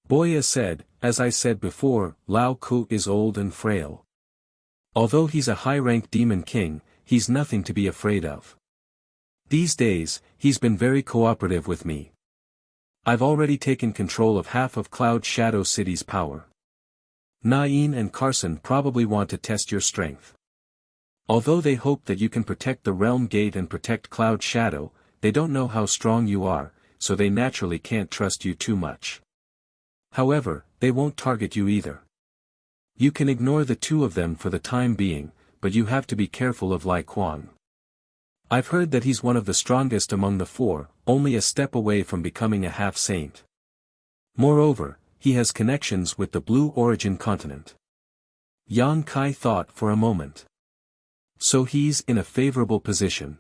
Boya said, as I said before, Lao Ku is old and frail. Although he's a high-ranked demon king, he's nothing to be afraid of. These days, he's been very cooperative with me. I've already taken control of half of Cloud Shadow City's power. Nain and Carson probably want to test your strength. Although they hope that you can protect the Realm Gate and protect Cloud Shadow, they don't know how strong you are, so they naturally can't trust you too much. However, they won't target you either. You can ignore the 2 of them for the time being, but you have to be careful of Lai Kuang. I've heard that he's one of the strongest among the 4, only a step away from becoming a half-saint. Moreover, he has connections with the Blue Origin continent. Yang Kai thought for a moment. So he's in a favorable position.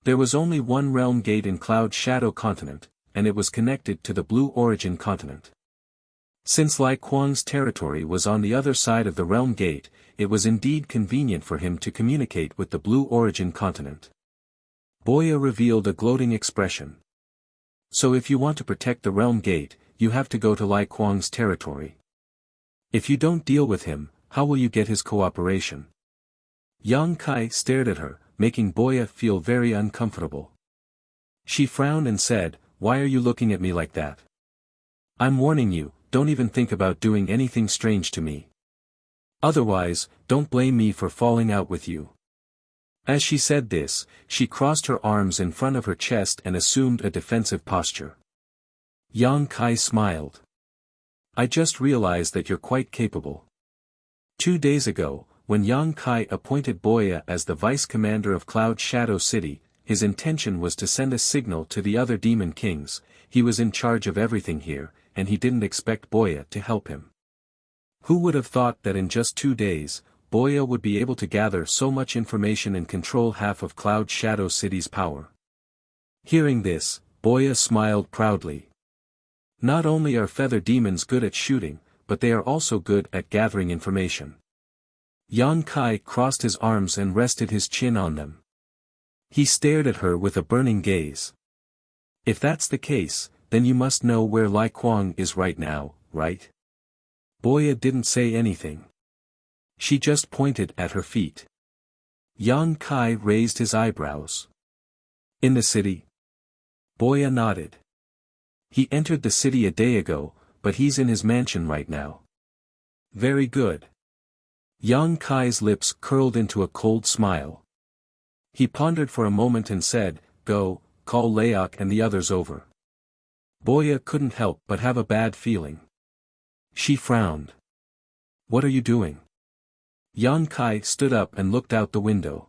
There was only one realm gate in Cloud Shadow continent, and it was connected to the Blue Origin continent. Since Lai Kuang's territory was on the other side of the realm gate, it was indeed convenient for him to communicate with the Blue Origin continent. Boya revealed a gloating expression. So if you want to protect the realm gate, you have to go to Lai Kuang's territory. If you don't deal with him, how will you get his cooperation? Yang Kai stared at her, making Boya feel very uncomfortable. She frowned and said, why are you looking at me like that? I'm warning you, don't even think about doing anything strange to me. Otherwise, don't blame me for falling out with you. As she said this, she crossed her arms in front of her chest and assumed a defensive posture. Yang Kai smiled. I just realized that you're quite capable. 2 days ago, when Yang Kai appointed Boya as the vice commander of Cloud Shadow City, his intention was to send a signal to the other demon kings. He was in charge of everything here, and he didn't expect Boya to help him. Who would have thought that in just 2 days, Boya would be able to gather so much information and control half of Cloud Shadow City's power? Hearing this, Boya smiled proudly. Not only are feather demons good at shooting, but they are also good at gathering information. Yang Kai crossed his arms and rested his chin on them. He stared at her with a burning gaze. If that's the case, then you must know where Lai Kuang is right now, right? Boya didn't say anything. She just pointed at her feet. Yang Kai raised his eyebrows. In the city? Boya nodded. He entered the city a day ago, but he's in his mansion right now. Very good. Yang Kai's lips curled into a cold smile. He pondered for a moment and said, "Go, call Laok and the others over." Boya couldn't help but have a bad feeling. She frowned. "What are you doing?" Yang Kai stood up and looked out the window.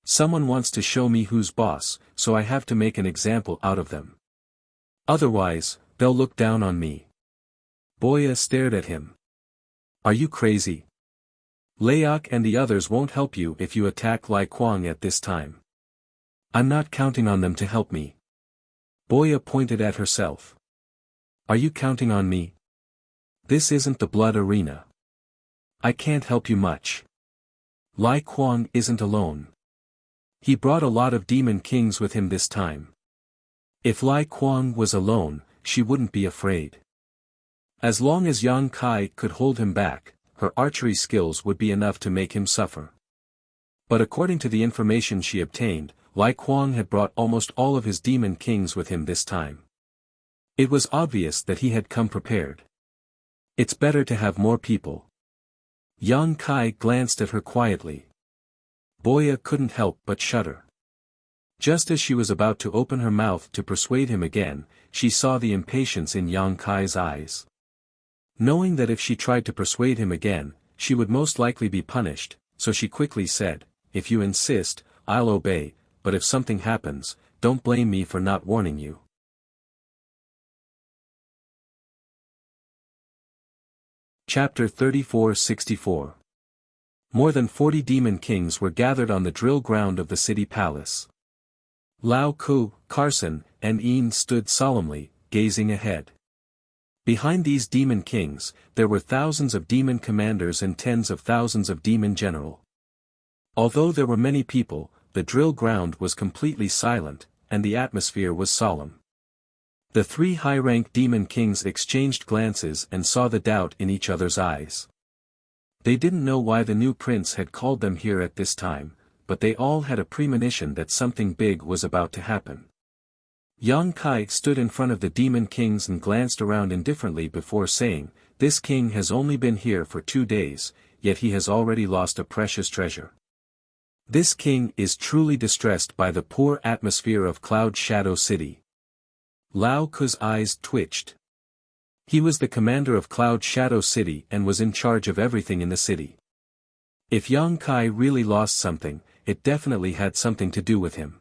"Someone wants to show me who's boss, so I have to make an example out of them. Otherwise, they'll look down on me." Boya stared at him. "Are you crazy? Laok and the others won't help you if you attack Lai Kuang at this time. I'm not counting on them to help me." Boya pointed at herself. "Are you counting on me? This isn't the blood arena. I can't help you much. Lai Kuang isn't alone. He brought a lot of demon kings with him this time. If Lai Kuang was alone, she wouldn't be afraid. As long as Yang Kai could hold him back, her archery skills would be enough to make him suffer." But according to the information she obtained, Lai Kuang had brought almost all of his demon kings with him this time. It was obvious that he had come prepared. It's better to have more people. Yang Kai glanced at her quietly. Boya couldn't help but shudder. Just as she was about to open her mouth to persuade him again, she saw the impatience in Yang Kai's eyes. Knowing that if she tried to persuade him again, she would most likely be punished, so she quickly said, "If you insist, I'll obey, but if something happens, don't blame me for not warning you." Chapter 34-64. More than 40 demon kings were gathered on the drill ground of the city palace. Lao Ku, Carson, and Een stood solemnly, gazing ahead. Behind these demon kings, there were thousands of demon commanders and tens of thousands of demon generals. Although there were many people, the drill ground was completely silent, and the atmosphere was solemn. The three high-ranked demon kings exchanged glances and saw the doubt in each other's eyes. They didn't know why the new prince had called them here at this time, but they all had a premonition that something big was about to happen. Yang Kai stood in front of the demon kings and glanced around indifferently before saying, "This king has only been here for 2 days, yet he has already lost a precious treasure. This king is truly distressed by the poor atmosphere of Cloud Shadow City." Lao Ku's eyes twitched. He was the commander of Cloud Shadow City and was in charge of everything in the city. If Yang Kai really lost something, it definitely had something to do with him.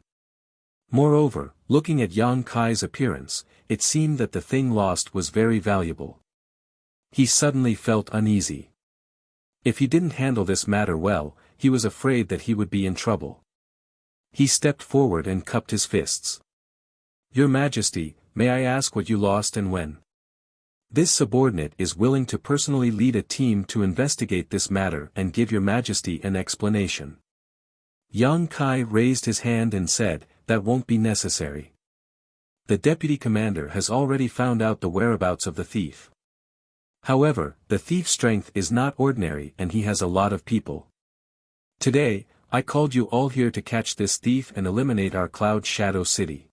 Moreover, looking at Yang Kai's appearance, it seemed that the thing lost was very valuable. He suddenly felt uneasy. If he didn't handle this matter well, he was afraid that he would be in trouble. He stepped forward and cupped his fists. "Your Majesty, may I ask what you lost and when?" This subordinate is willing to personally lead a team to investigate this matter and give your Majesty an explanation. Yang Kai raised his hand and said, "That won't be necessary. The deputy commander has already found out the whereabouts of the thief. However, the thief's strength is not ordinary and he has a lot of people. Today, I called you all here to catch this thief and eliminate our Cloud Shadow City."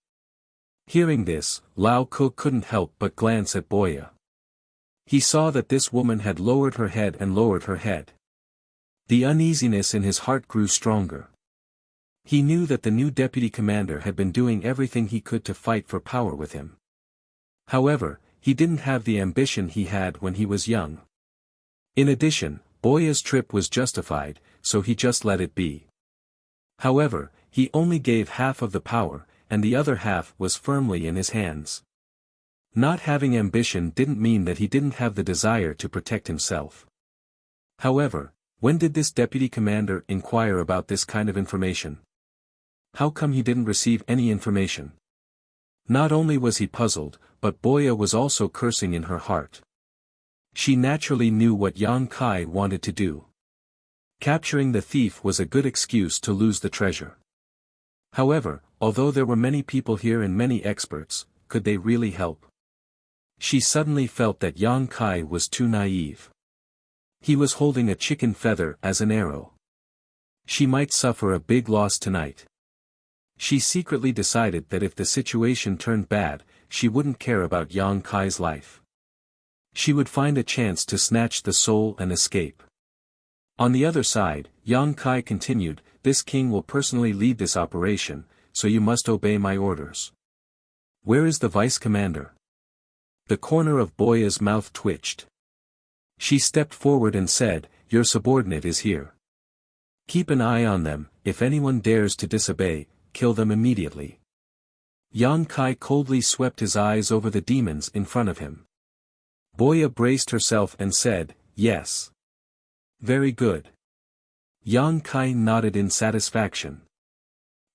Hearing this, Lao Ku couldn't help but glance at Boya. He saw that this woman had lowered her head and lowered her head. The uneasiness in his heart grew stronger. He knew that the new deputy commander had been doing everything he could to fight for power with him. However, He didn't have the ambition he had when he was young. In addition, Boya's trip was justified, so he just let it be. However, he only gave half of the power, and the other half was firmly in his hands. Not having ambition didn't mean that he didn't have the desire to protect himself. However, when did this deputy commander inquire about this kind of information? How come he didn't receive any information? Not only was he puzzled, but Boya was also cursing in her heart. She naturally knew what Yang Kai wanted to do. Capturing the thief was a good excuse to lose the treasure. However, although there were many people here and many experts, could they really help? She suddenly felt that Yang Kai was too naive. He was holding a chicken feather as an arrow. She might suffer a big loss tonight. She secretly decided that if the situation turned bad, she wouldn't care about Yang Kai's life. She would find a chance to snatch the soul and escape. On the other side, Yang Kai continued, "This king will personally lead this operation, so you must obey my orders." "Where is the vice commander?" The corner of Boya's mouth twitched. She stepped forward and said, "Your subordinate is here. Keep an eye on them, if anyone dares to disobey, kill them immediately." Yang Kai coldly swept his eyes over the demons in front of him. Boya braced herself and said, "Yes. Very good." Yang Kai nodded in satisfaction.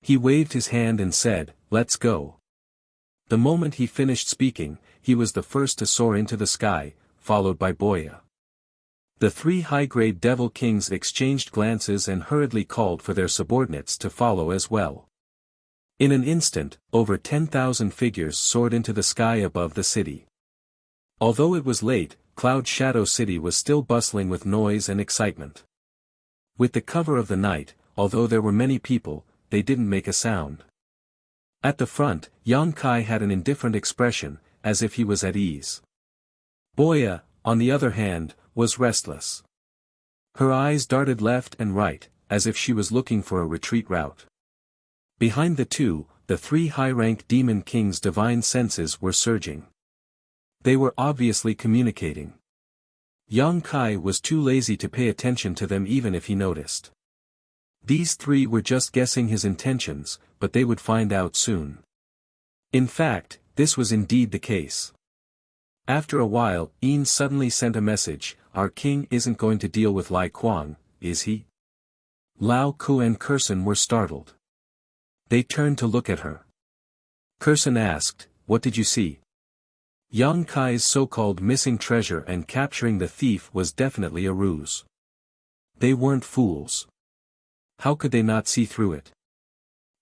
He waved his hand and said, "Let's go." The moment he finished speaking, he was the first to soar into the sky, followed by Boya. The three high-grade devil kings exchanged glances and hurriedly called for their subordinates to follow as well. In an instant, over 10,000 figures soared into the sky above the city. Although it was late, Cloud Shadow City was still bustling with noise and excitement. With the cover of the night, although there were many people, they didn't make a sound. At the front, Yang Kai had an indifferent expression, as if he was at ease. Boya, on the other hand, was restless. Her eyes darted left and right, as if she was looking for a retreat route. Behind the two, the three high-rank demon kings' divine senses were surging. They were obviously communicating. Yang Kai was too lazy to pay attention to them even if he noticed. These three were just guessing his intentions, but they would find out soon. In fact, this was indeed the case. After a while, Yin suddenly sent a message, "Our king isn't going to deal with Lai Kuang, is he?" Lao Ku and Kurson were startled. They turned to look at her. Kurson asked, "What did you see?" Yang Kai's so-called missing treasure and capturing the thief was definitely a ruse. They weren't fools. How could they not see through it?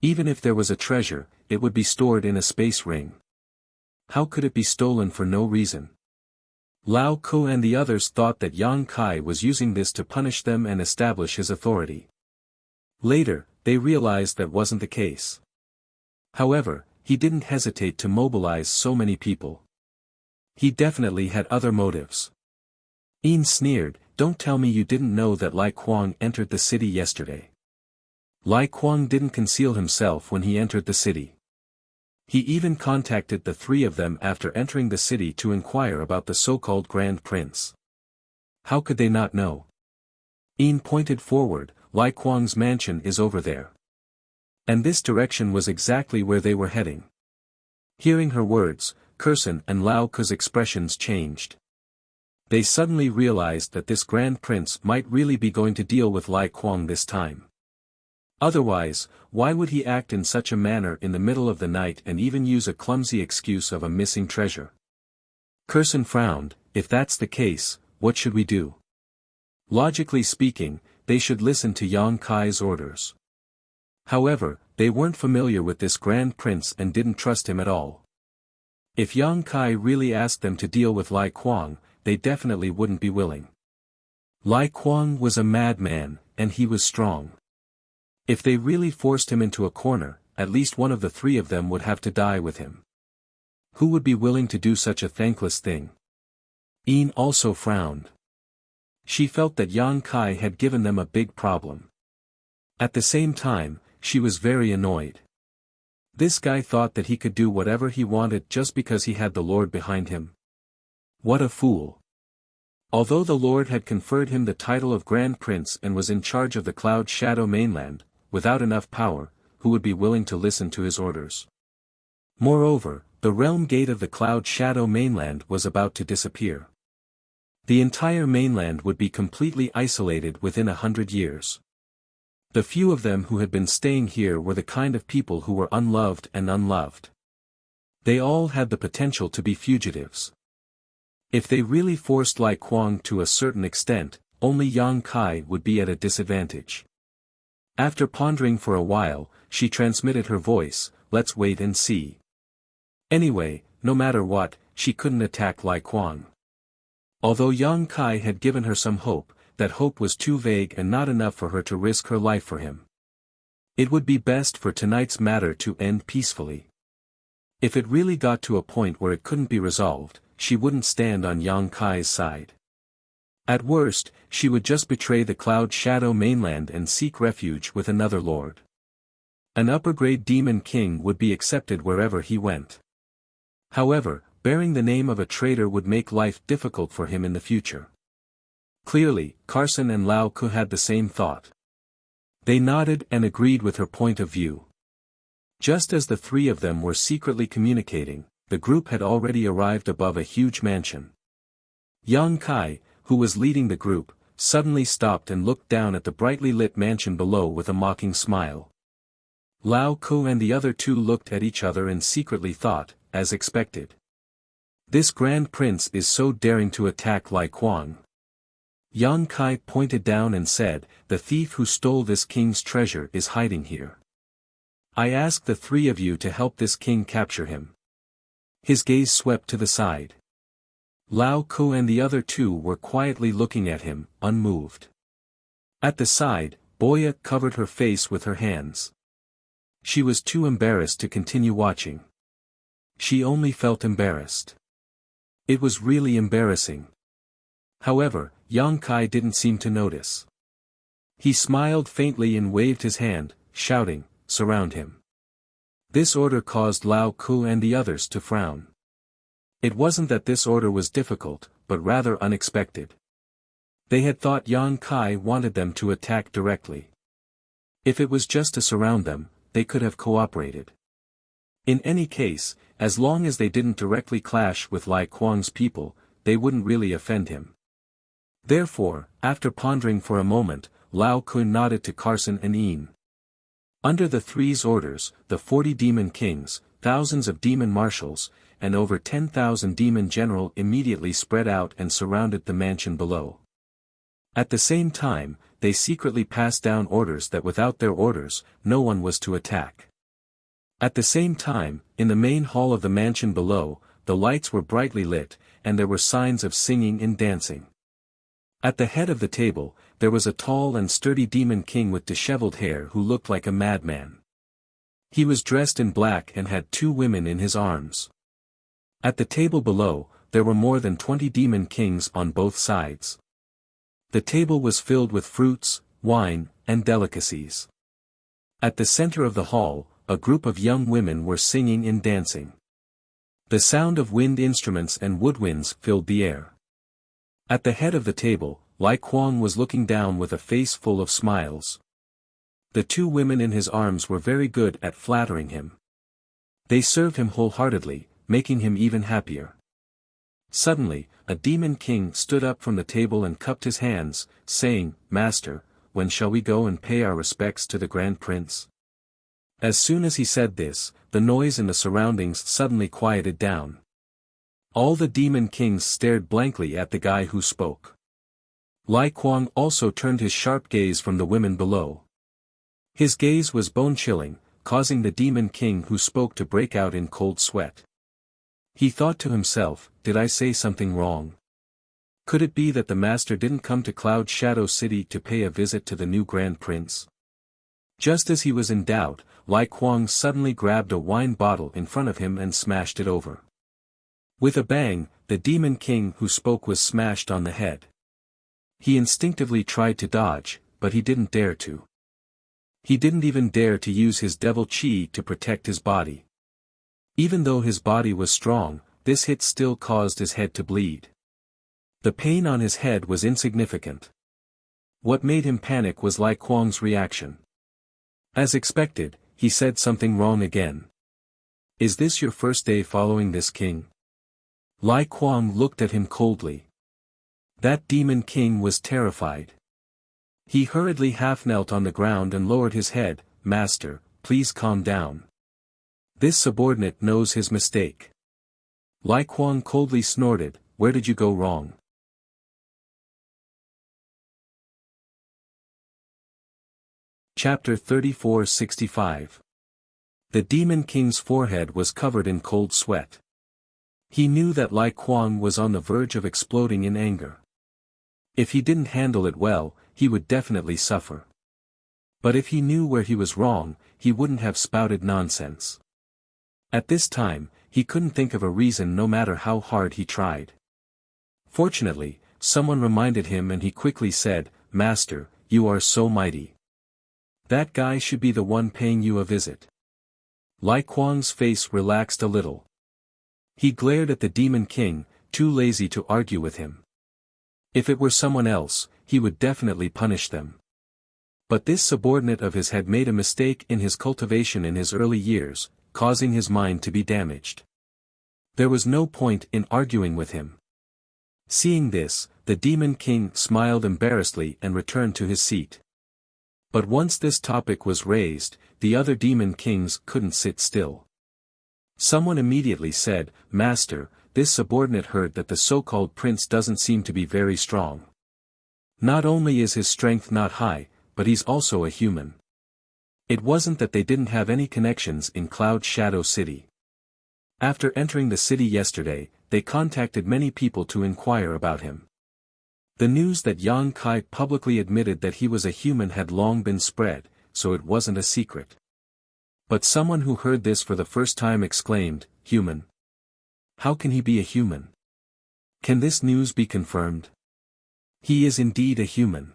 Even if there was a treasure, it would be stored in a space ring. How could it be stolen for no reason? Lao Ku and the others thought that Yang Kai was using this to punish them and establish his authority. Later, they realized that wasn't the case. However, he didn't hesitate to mobilize so many people. He definitely had other motives. Yin sneered, "Don't tell me you didn't know that Lai Kuang entered the city yesterday." Lai Kuang didn't conceal himself when he entered the city. He even contacted the three of them after entering the city to inquire about the so-called Grand Prince. How could they not know? Yin pointed forward, "Lai Kuang's mansion is over there." And this direction was exactly where they were heading. Hearing her words, Kurson and Lao Ku's expressions changed. They suddenly realized that this Grand Prince might really be going to deal with Lai Kuang this time. Otherwise, why would he act in such a manner in the middle of the night and even use a clumsy excuse of a missing treasure? Kurson frowned, "If that's the case, what should we do?" Logically speaking, they should listen to Yang Kai's orders. However, they weren't familiar with this Grand Prince and didn't trust him at all. If Yang Kai really asked them to deal with Lai Kuang, they definitely wouldn't be willing. Lai Kuang was a madman, and he was strong. If they really forced him into a corner, at least one of the three of them would have to die with him. Who would be willing to do such a thankless thing? Yin also frowned. She felt that Yang Kai had given them a big problem. At the same time, she was very annoyed. This guy thought that he could do whatever he wanted just because he had the Lord behind him. What a fool! Although the Lord had conferred him the title of Grand Prince and was in charge of the Cloud Shadow mainland, without enough power, who would be willing to listen to his orders? Moreover, the realm gate of the Cloud Shadow mainland was about to disappear. The entire mainland would be completely isolated within 100 years. The few of them who had been staying here were the kind of people who were unloved and unloved. They all had the potential to be fugitives. If they really forced Lai Kuang to a certain extent, only Yang Kai would be at a disadvantage. After pondering for a while, she transmitted her voice, "Let's wait and see." Anyway, no matter what, she couldn't attack Lai Kuang. Although Yang Kai had given her some hope, that hope was too vague and not enough for her to risk her life for him. It would be best for tonight's matter to end peacefully. If it really got to a point where it couldn't be resolved, she wouldn't stand on Yang Kai's side. At worst, she would just betray the Cloud Shadow mainland and seek refuge with another lord. An upper-grade demon king would be accepted wherever he went. However, bearing the name of a traitor would make life difficult for him in the future. Clearly, Carson and Lao Ku had the same thought. They nodded and agreed with her point of view. Just as the three of them were secretly communicating, the group had already arrived above a huge mansion. Yang Kai, who was leading the group, suddenly stopped and looked down at the brightly lit mansion below with a mocking smile. Lao Ku and the other two looked at each other and secretly thought, as expected. This Grand Prince is so daring to attack Lai Kuang. Yang Kai pointed down and said, "The thief who stole this king's treasure is hiding here. I ask the three of you to help this king capture him." His gaze swept to the side. Lao Ku and the other two were quietly looking at him, unmoved. At the side, Boya covered her face with her hands. She was too embarrassed to continue watching. She only felt embarrassed. It was really embarrassing. However, Yang Kai didn't seem to notice. He smiled faintly and waved his hand, shouting, "Surround him." This order caused Lao Ku and the others to frown. It wasn't that this order was difficult, but rather unexpected. They had thought Yang Kai wanted them to attack directly. If it was just to surround them, they could have cooperated. In any case, as long as they didn't directly clash with Lai Kuang's people, they wouldn't really offend him. Therefore, after pondering for a moment, Lao Ku nodded to Carson and Ian. Under the three's orders, the 40 demon kings, thousands of demon marshals, and over 10,000 demon general immediately spread out and surrounded the mansion below. At the same time, they secretly passed down orders that without their orders, no one was to attack. At the same time, in the main hall of the mansion below, the lights were brightly lit, and there were signs of singing and dancing. At the head of the table, there was a tall and sturdy demon king with disheveled hair who looked like a madman. He was dressed in black and had two women in his arms. At the table below, there were more than 20 demon kings on both sides. The table was filled with fruits, wine, and delicacies. At the center of the hall, a group of young women were singing and dancing. The sound of wind instruments and woodwinds filled the air. At the head of the table, Lai Kuang was looking down with a face full of smiles. The two women in his arms were very good at flattering him. They served him wholeheartedly, making him even happier. Suddenly, a demon king stood up from the table and cupped his hands, saying, "Master, when shall we go and pay our respects to the Grand Prince?" As soon as he said this, the noise in the surroundings suddenly quieted down. All the demon kings stared blankly at the guy who spoke. Lai Kuang also turned his sharp gaze from the women below. His gaze was bone-chilling, causing the demon king who spoke to break out in cold sweat. He thought to himself, "Did I say something wrong? Could it be that the master didn't come to Cloud Shadow City to pay a visit to the new Grand Prince?" Just as he was in doubt, Lai Kuang suddenly grabbed a wine bottle in front of him and smashed it over. With a bang, the demon king who spoke was smashed on the head. He instinctively tried to dodge, but he didn't dare to. He didn't even dare to use his devil chi to protect his body. Even though his body was strong, this hit still caused his head to bleed. The pain on his head was insignificant. What made him panic was Lai Kuang's reaction. As expected, he said something wrong again. "Is this your first day following this king?" Lai Kuang looked at him coldly. That demon king was terrified. He hurriedly half-knelt on the ground and lowered his head. "Master, please calm down. This subordinate knows his mistake." Lai Kuang coldly snorted, "Where did you go wrong?" Chapter 34-65. The Demon King's forehead was covered in cold sweat. He knew that Lai Kuang was on the verge of exploding in anger. If he didn't handle it well, he would definitely suffer. But if he knew where he was wrong, he wouldn't have spouted nonsense. At this time, he couldn't think of a reason no matter how hard he tried. Fortunately, someone reminded him and he quickly said, "Master, you are so mighty. That guy should be the one paying you a visit." Lai Kuang's face relaxed a little. He glared at the Demon King, too lazy to argue with him. If it were someone else, he would definitely punish them. But this subordinate of his had made a mistake in his cultivation in his early years, causing his mind to be damaged. There was no point in arguing with him. Seeing this, the Demon King smiled embarrassedly and returned to his seat. But once this topic was raised, the other Demon Kings couldn't sit still. Someone immediately said, "Master, this subordinate heard that the so-called prince doesn't seem to be very strong. Not only is his strength not high, but he's also a human." It wasn't that they didn't have any connections in Cloud Shadow City. After entering the city yesterday, they contacted many people to inquire about him. The news that Yang Kai publicly admitted that he was a human had long been spread, so it wasn't a secret. But someone who heard this for the first time exclaimed, "Human? How can he be a human? Can this news be confirmed? He is indeed a human.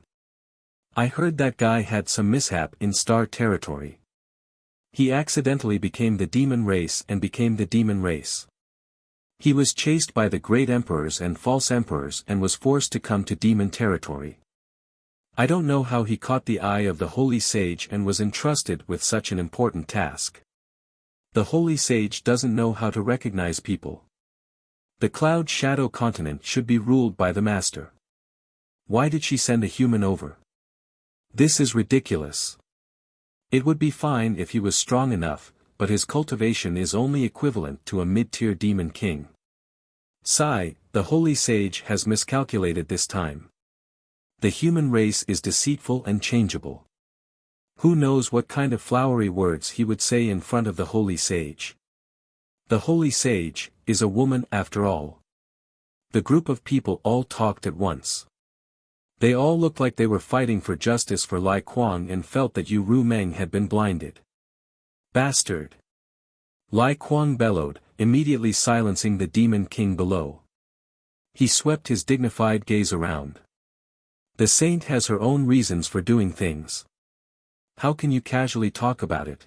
I heard that guy had some mishap in Star Territory. He accidentally became the demon race and became the demon race. He was chased by the great emperors and false emperors and was forced to come to demon territory. I don't know how he caught the eye of the holy sage and was entrusted with such an important task. The holy sage doesn't know how to recognize people. The Cloud Shadow continent should be ruled by the master. Why did she send a human over? This is ridiculous. It would be fine if he was strong enough, but his cultivation is only equivalent to a mid-tier demon king. Sigh, the holy sage has miscalculated this time. The human race is deceitful and changeable. Who knows what kind of flowery words he would say in front of the holy sage. The holy sage is a woman after all. The group of people all talked at once. They all looked like they were fighting for justice for Lai Kuang and felt that Yu Rumeng had been blinded. Bastard! Lai Kuang bellowed, immediately silencing the demon king below. He swept his dignified gaze around. The saint has her own reasons for doing things. How can you casually talk about it?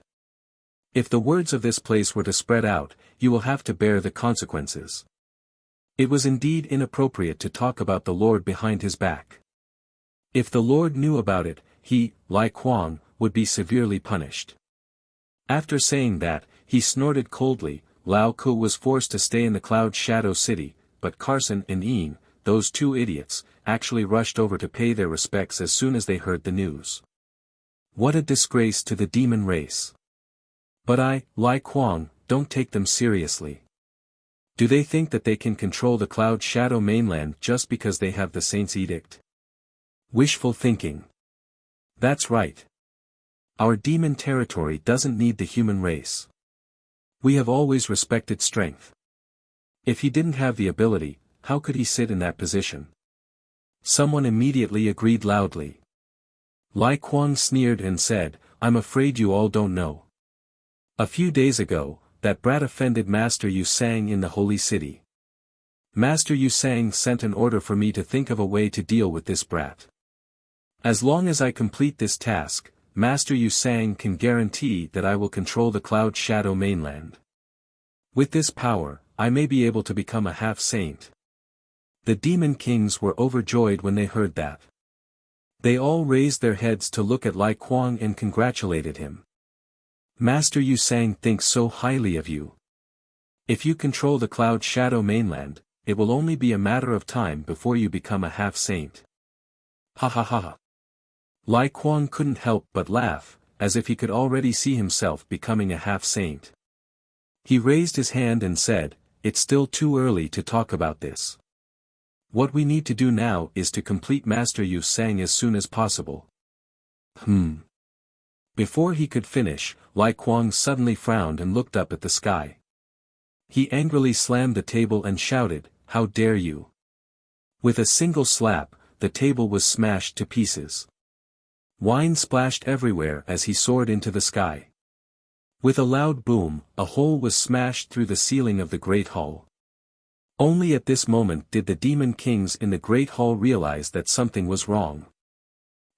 If the words of this place were to spread out, you will have to bear the consequences. It was indeed inappropriate to talk about the Lord behind his back. If the Lord knew about it, he, Lai Kuang, would be severely punished. After saying that, he snorted coldly. Lao Ku was forced to stay in the Cloud Shadow City, but Carson and Ian, those two idiots, actually rushed over to pay their respects as soon as they heard the news. What a disgrace to the demon race. But I, Lai Kuang, don't take them seriously. Do they think that they can control the Cloud Shadow mainland just because they have the Saint's edict? Wishful thinking. That's right. Our demon territory doesn't need the human race. We have always respected strength. If he didn't have the ability, how could he sit in that position? Someone immediately agreed loudly. Lai Kuang sneered and said, "I'm afraid you all don't know. A few days ago, that brat offended Master Yu Sang in the Holy City. Master Yu Sang sent an order for me to think of a way to deal with this brat. As long as I complete this task, Master Yu Sang can guarantee that I will control the Cloud Shadow mainland. With this power, I may be able to become a half-saint. The demon kings were overjoyed when they heard that. They all raised their heads to look at Lai Kuang and congratulated him. Master Yu Sang thinks so highly of you. If you control the Cloud Shadow mainland, it will only be a matter of time before you become a half-saint. Ha ha ha ha. Lai Kuang couldn't help but laugh, as if he could already see himself becoming a half-saint. He raised his hand and said, "It's still too early to talk about this. What we need to do now is to complete Master Yu Sang as soon as possible." Before he could finish, Lai Kuang suddenly frowned and looked up at the sky. He angrily slammed the table and shouted, "How dare you!" With a single slap, the table was smashed to pieces. Wine splashed everywhere as he soared into the sky. With a loud boom, a hole was smashed through the ceiling of the Great Hall. Only at this moment did the demon kings in the Great Hall realize that something was wrong.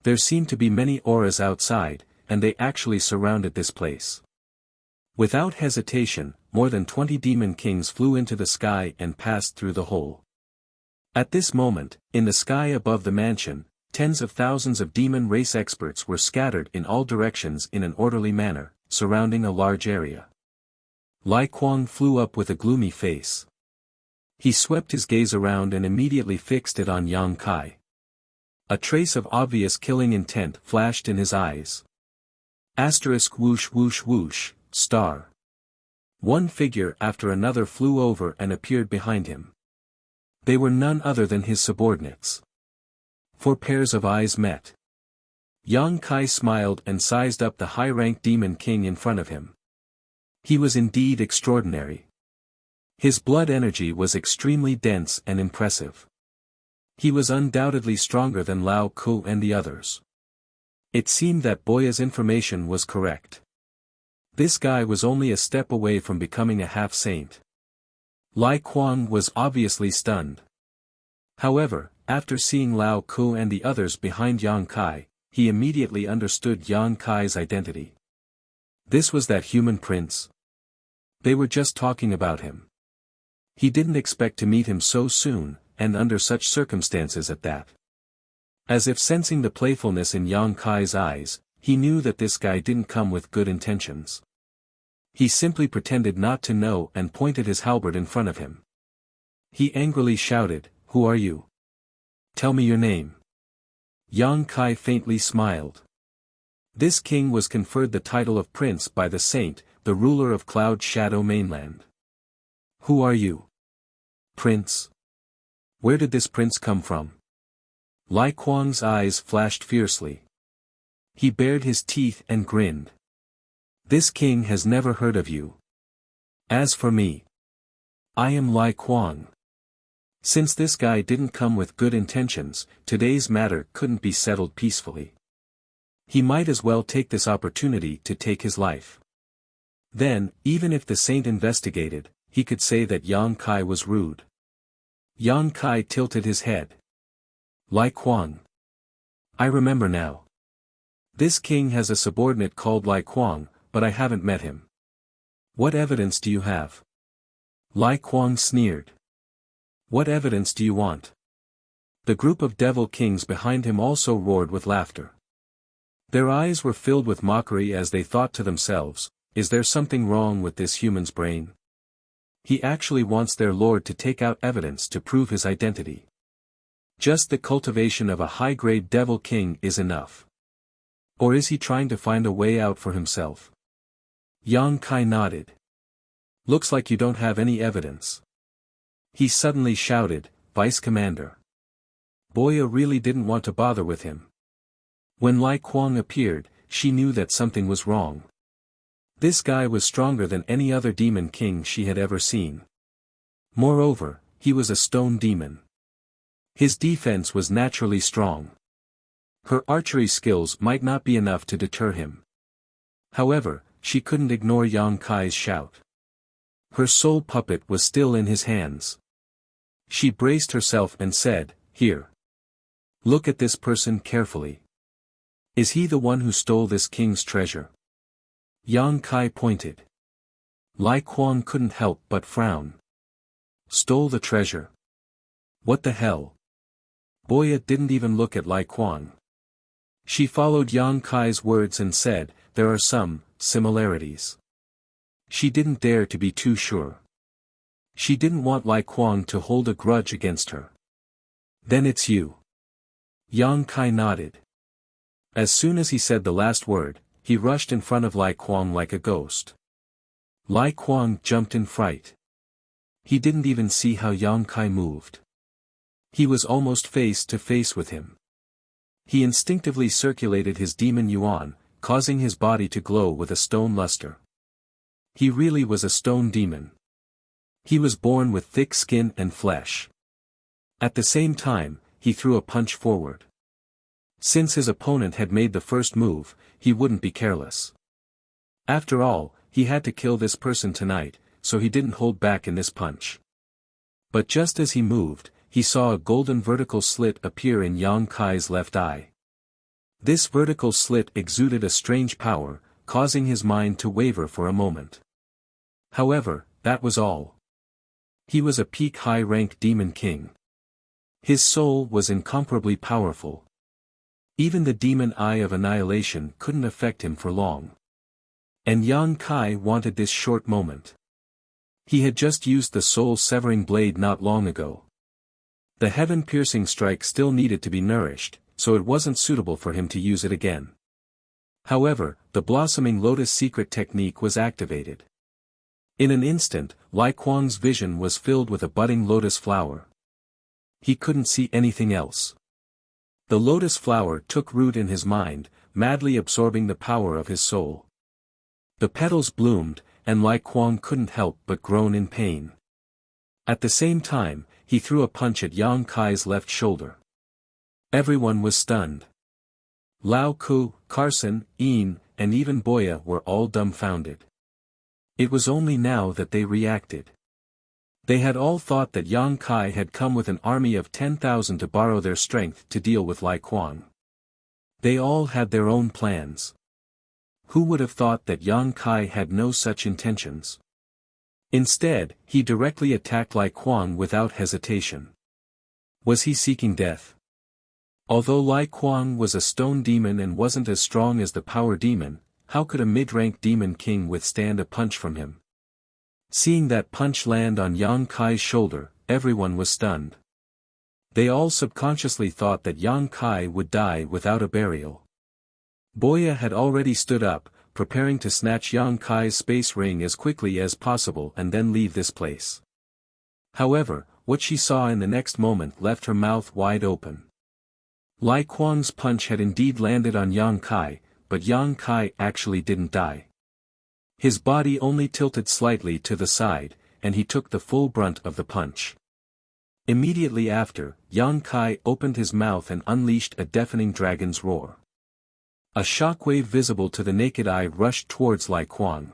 There seemed to be many auras outside, and they actually surrounded this place. Without hesitation, more than 20 demon kings flew into the sky and passed through the hole. At this moment, in the sky above the mansion, tens of thousands of demon race experts were scattered in all directions in an orderly manner, surrounding a large area. Lai Kuang flew up with a gloomy face. He swept his gaze around and immediately fixed it on Yang Kai. A trace of obvious killing intent flashed in his eyes. Asterisk whoosh whoosh whoosh, star. One figure after another flew over and appeared behind him. They were none other than his subordinates. 4 pairs of eyes met. Yang Kai smiled and sized up the high-ranked demon king in front of him. He was indeed extraordinary. His blood energy was extremely dense and impressive. He was undoubtedly stronger than Lao Ku and the others. It seemed that Boya's information was correct. This guy was only a step away from becoming a half-saint. Lai Kuang was obviously stunned. However, after seeing Lao Ku and the others behind Yang Kai, he immediately understood Yang Kai's identity. This was that human prince. They were just talking about him. He didn't expect to meet him so soon, and under such circumstances at that. As if sensing the playfulness in Yang Kai's eyes, he knew that this guy didn't come with good intentions. He simply pretended not to know and pointed his halberd in front of him. He angrily shouted, "Who are you? Tell me your name." Yang Kai faintly smiled. This king was conferred the title of prince by the saint, the ruler of Cloud Shadow mainland. "Who are you? Prince? Where did this prince come from?" Lai Kuang's eyes flashed fiercely. He bared his teeth and grinned. "This king has never heard of you. As for me, I am Lai Kuang. Since this guy didn't come with good intentions, today's matter couldn't be settled peacefully. He might as well take this opportunity to take his life. Then, even if the saint investigated, he could say that Yang Kai was rude." Yang Kai tilted his head. "Lai Kuang. I remember now. This king has a subordinate called Lai Kuang, but I haven't met him. What evidence do you have?" Lai Kuang sneered. "What evidence do you want?" The group of devil kings behind him also roared with laughter. Their eyes were filled with mockery as they thought to themselves, "Is there something wrong with this human's brain? He actually wants their lord to take out evidence to prove his identity. Just the cultivation of a high-grade devil king is enough. Or is he trying to find a way out for himself?" Yang Kai nodded. "Looks like you don't have any evidence." He suddenly shouted, "Vice Commander." Boya really didn't want to bother with him. When Lai Kuang appeared, she knew that something was wrong. This guy was stronger than any other demon king she had ever seen. Moreover, he was a stone demon. His defense was naturally strong. Her archery skills might not be enough to deter him. However, she couldn't ignore Yang Kai's shout. Her soul puppet was still in his hands. She braced herself and said, "Here. Look at this person carefully. Is he the one who stole this king's treasure?" Yang Kai pointed. Lai Kuang couldn't help but frown. Stole the treasure. What the hell? Boya didn't even look at Lai Kuang. She followed Yang Kai's words and said, there are some similarities. She didn't dare to be too sure. She didn't want Lai Kuang to hold a grudge against her. Then it's you. Yang Kai nodded. As soon as he said the last word, he rushed in front of Lai Kuang like a ghost. Lai Kuang jumped in fright. He didn't even see how Yang Kai moved. He was almost face to face with him. He instinctively circulated his demon yuan, causing his body to glow with a stone luster. He really was a stone demon. He was born with thick skin and flesh. At the same time, he threw a punch forward. Since his opponent had made the first move, he wouldn't be careless. After all, he had to kill this person tonight, so he didn't hold back in this punch. But just as he moved, he saw a golden vertical slit appear in Yang Kai's left eye. This vertical slit exuded a strange power, causing his mind to waver for a moment. However, that was all. He was a peak high-rank demon king. His soul was incomparably powerful. Even the demon eye of annihilation couldn't affect him for long. And Yang Kai wanted this short moment. He had just used the soul-severing blade not long ago. The heaven-piercing strike still needed to be nourished, so it wasn't suitable for him to use it again. However, the blossoming lotus secret technique was activated. In an instant, Lai Kuang's vision was filled with a budding lotus flower. He couldn't see anything else. The lotus flower took root in his mind, madly absorbing the power of his soul. The petals bloomed, and Lai Kuang couldn't help but groan in pain. At the same time, he threw a punch at Yang Kai's left shoulder. Everyone was stunned. Lao Ku, Carson, Ian, and even Boya were all dumbfounded. It was only now that they reacted. They had all thought that Yang Kai had come with an army of 10,000 to borrow their strength to deal with Lai Kuang. They all had their own plans. Who would have thought that Yang Kai had no such intentions? Instead, he directly attacked Lai Kuang without hesitation. Was he seeking death? Although Lai Kuang was a stone demon and wasn't as strong as the power demon, how could a mid-rank demon king withstand a punch from him? Seeing that punch land on Yang Kai's shoulder, everyone was stunned. They all subconsciously thought that Yang Kai would die without a burial. Boya had already stood up, preparing to snatch Yang Kai's space ring as quickly as possible and then leave this place. However, what she saw in the next moment left her mouth wide open. Lai Kuang's punch had indeed landed on Yang Kai, but Yang Kai actually didn't die. His body only tilted slightly to the side, and he took the full brunt of the punch. Immediately after, Yang Kai opened his mouth and unleashed a deafening dragon's roar. A shockwave visible to the naked eye rushed towards Lai Kuang.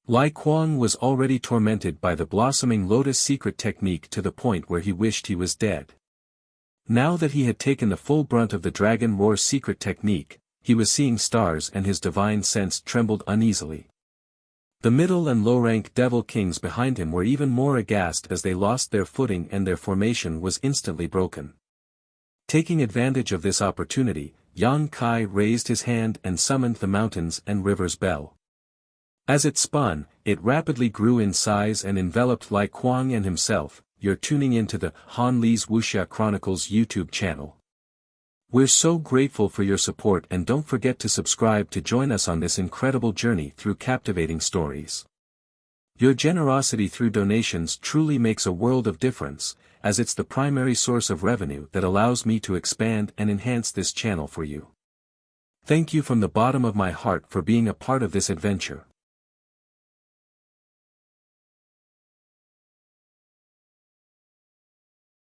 Lai Kuang was already tormented by the blossoming lotus secret technique to the point where he wished he was dead. Now that he had taken the full brunt of the dragon roar secret technique, he was seeing stars and his divine sense trembled uneasily. The middle and low-rank devil kings behind him were even more aghast as they lost their footing and their formation was instantly broken. Taking advantage of this opportunity, Yang Kai raised his hand and summoned the mountains and rivers bell. As it spun, it rapidly grew in size and enveloped Lai Kuang and himself. You're tuning into the Han Li's Wuxia Chronicles YouTube channel. We're so grateful for your support and don't forget to subscribe to join us on this incredible journey through captivating stories. Your generosity through donations truly makes a world of difference, as it's the primary source of revenue that allows me to expand and enhance this channel for you. Thank you from the bottom of my heart for being a part of this adventure.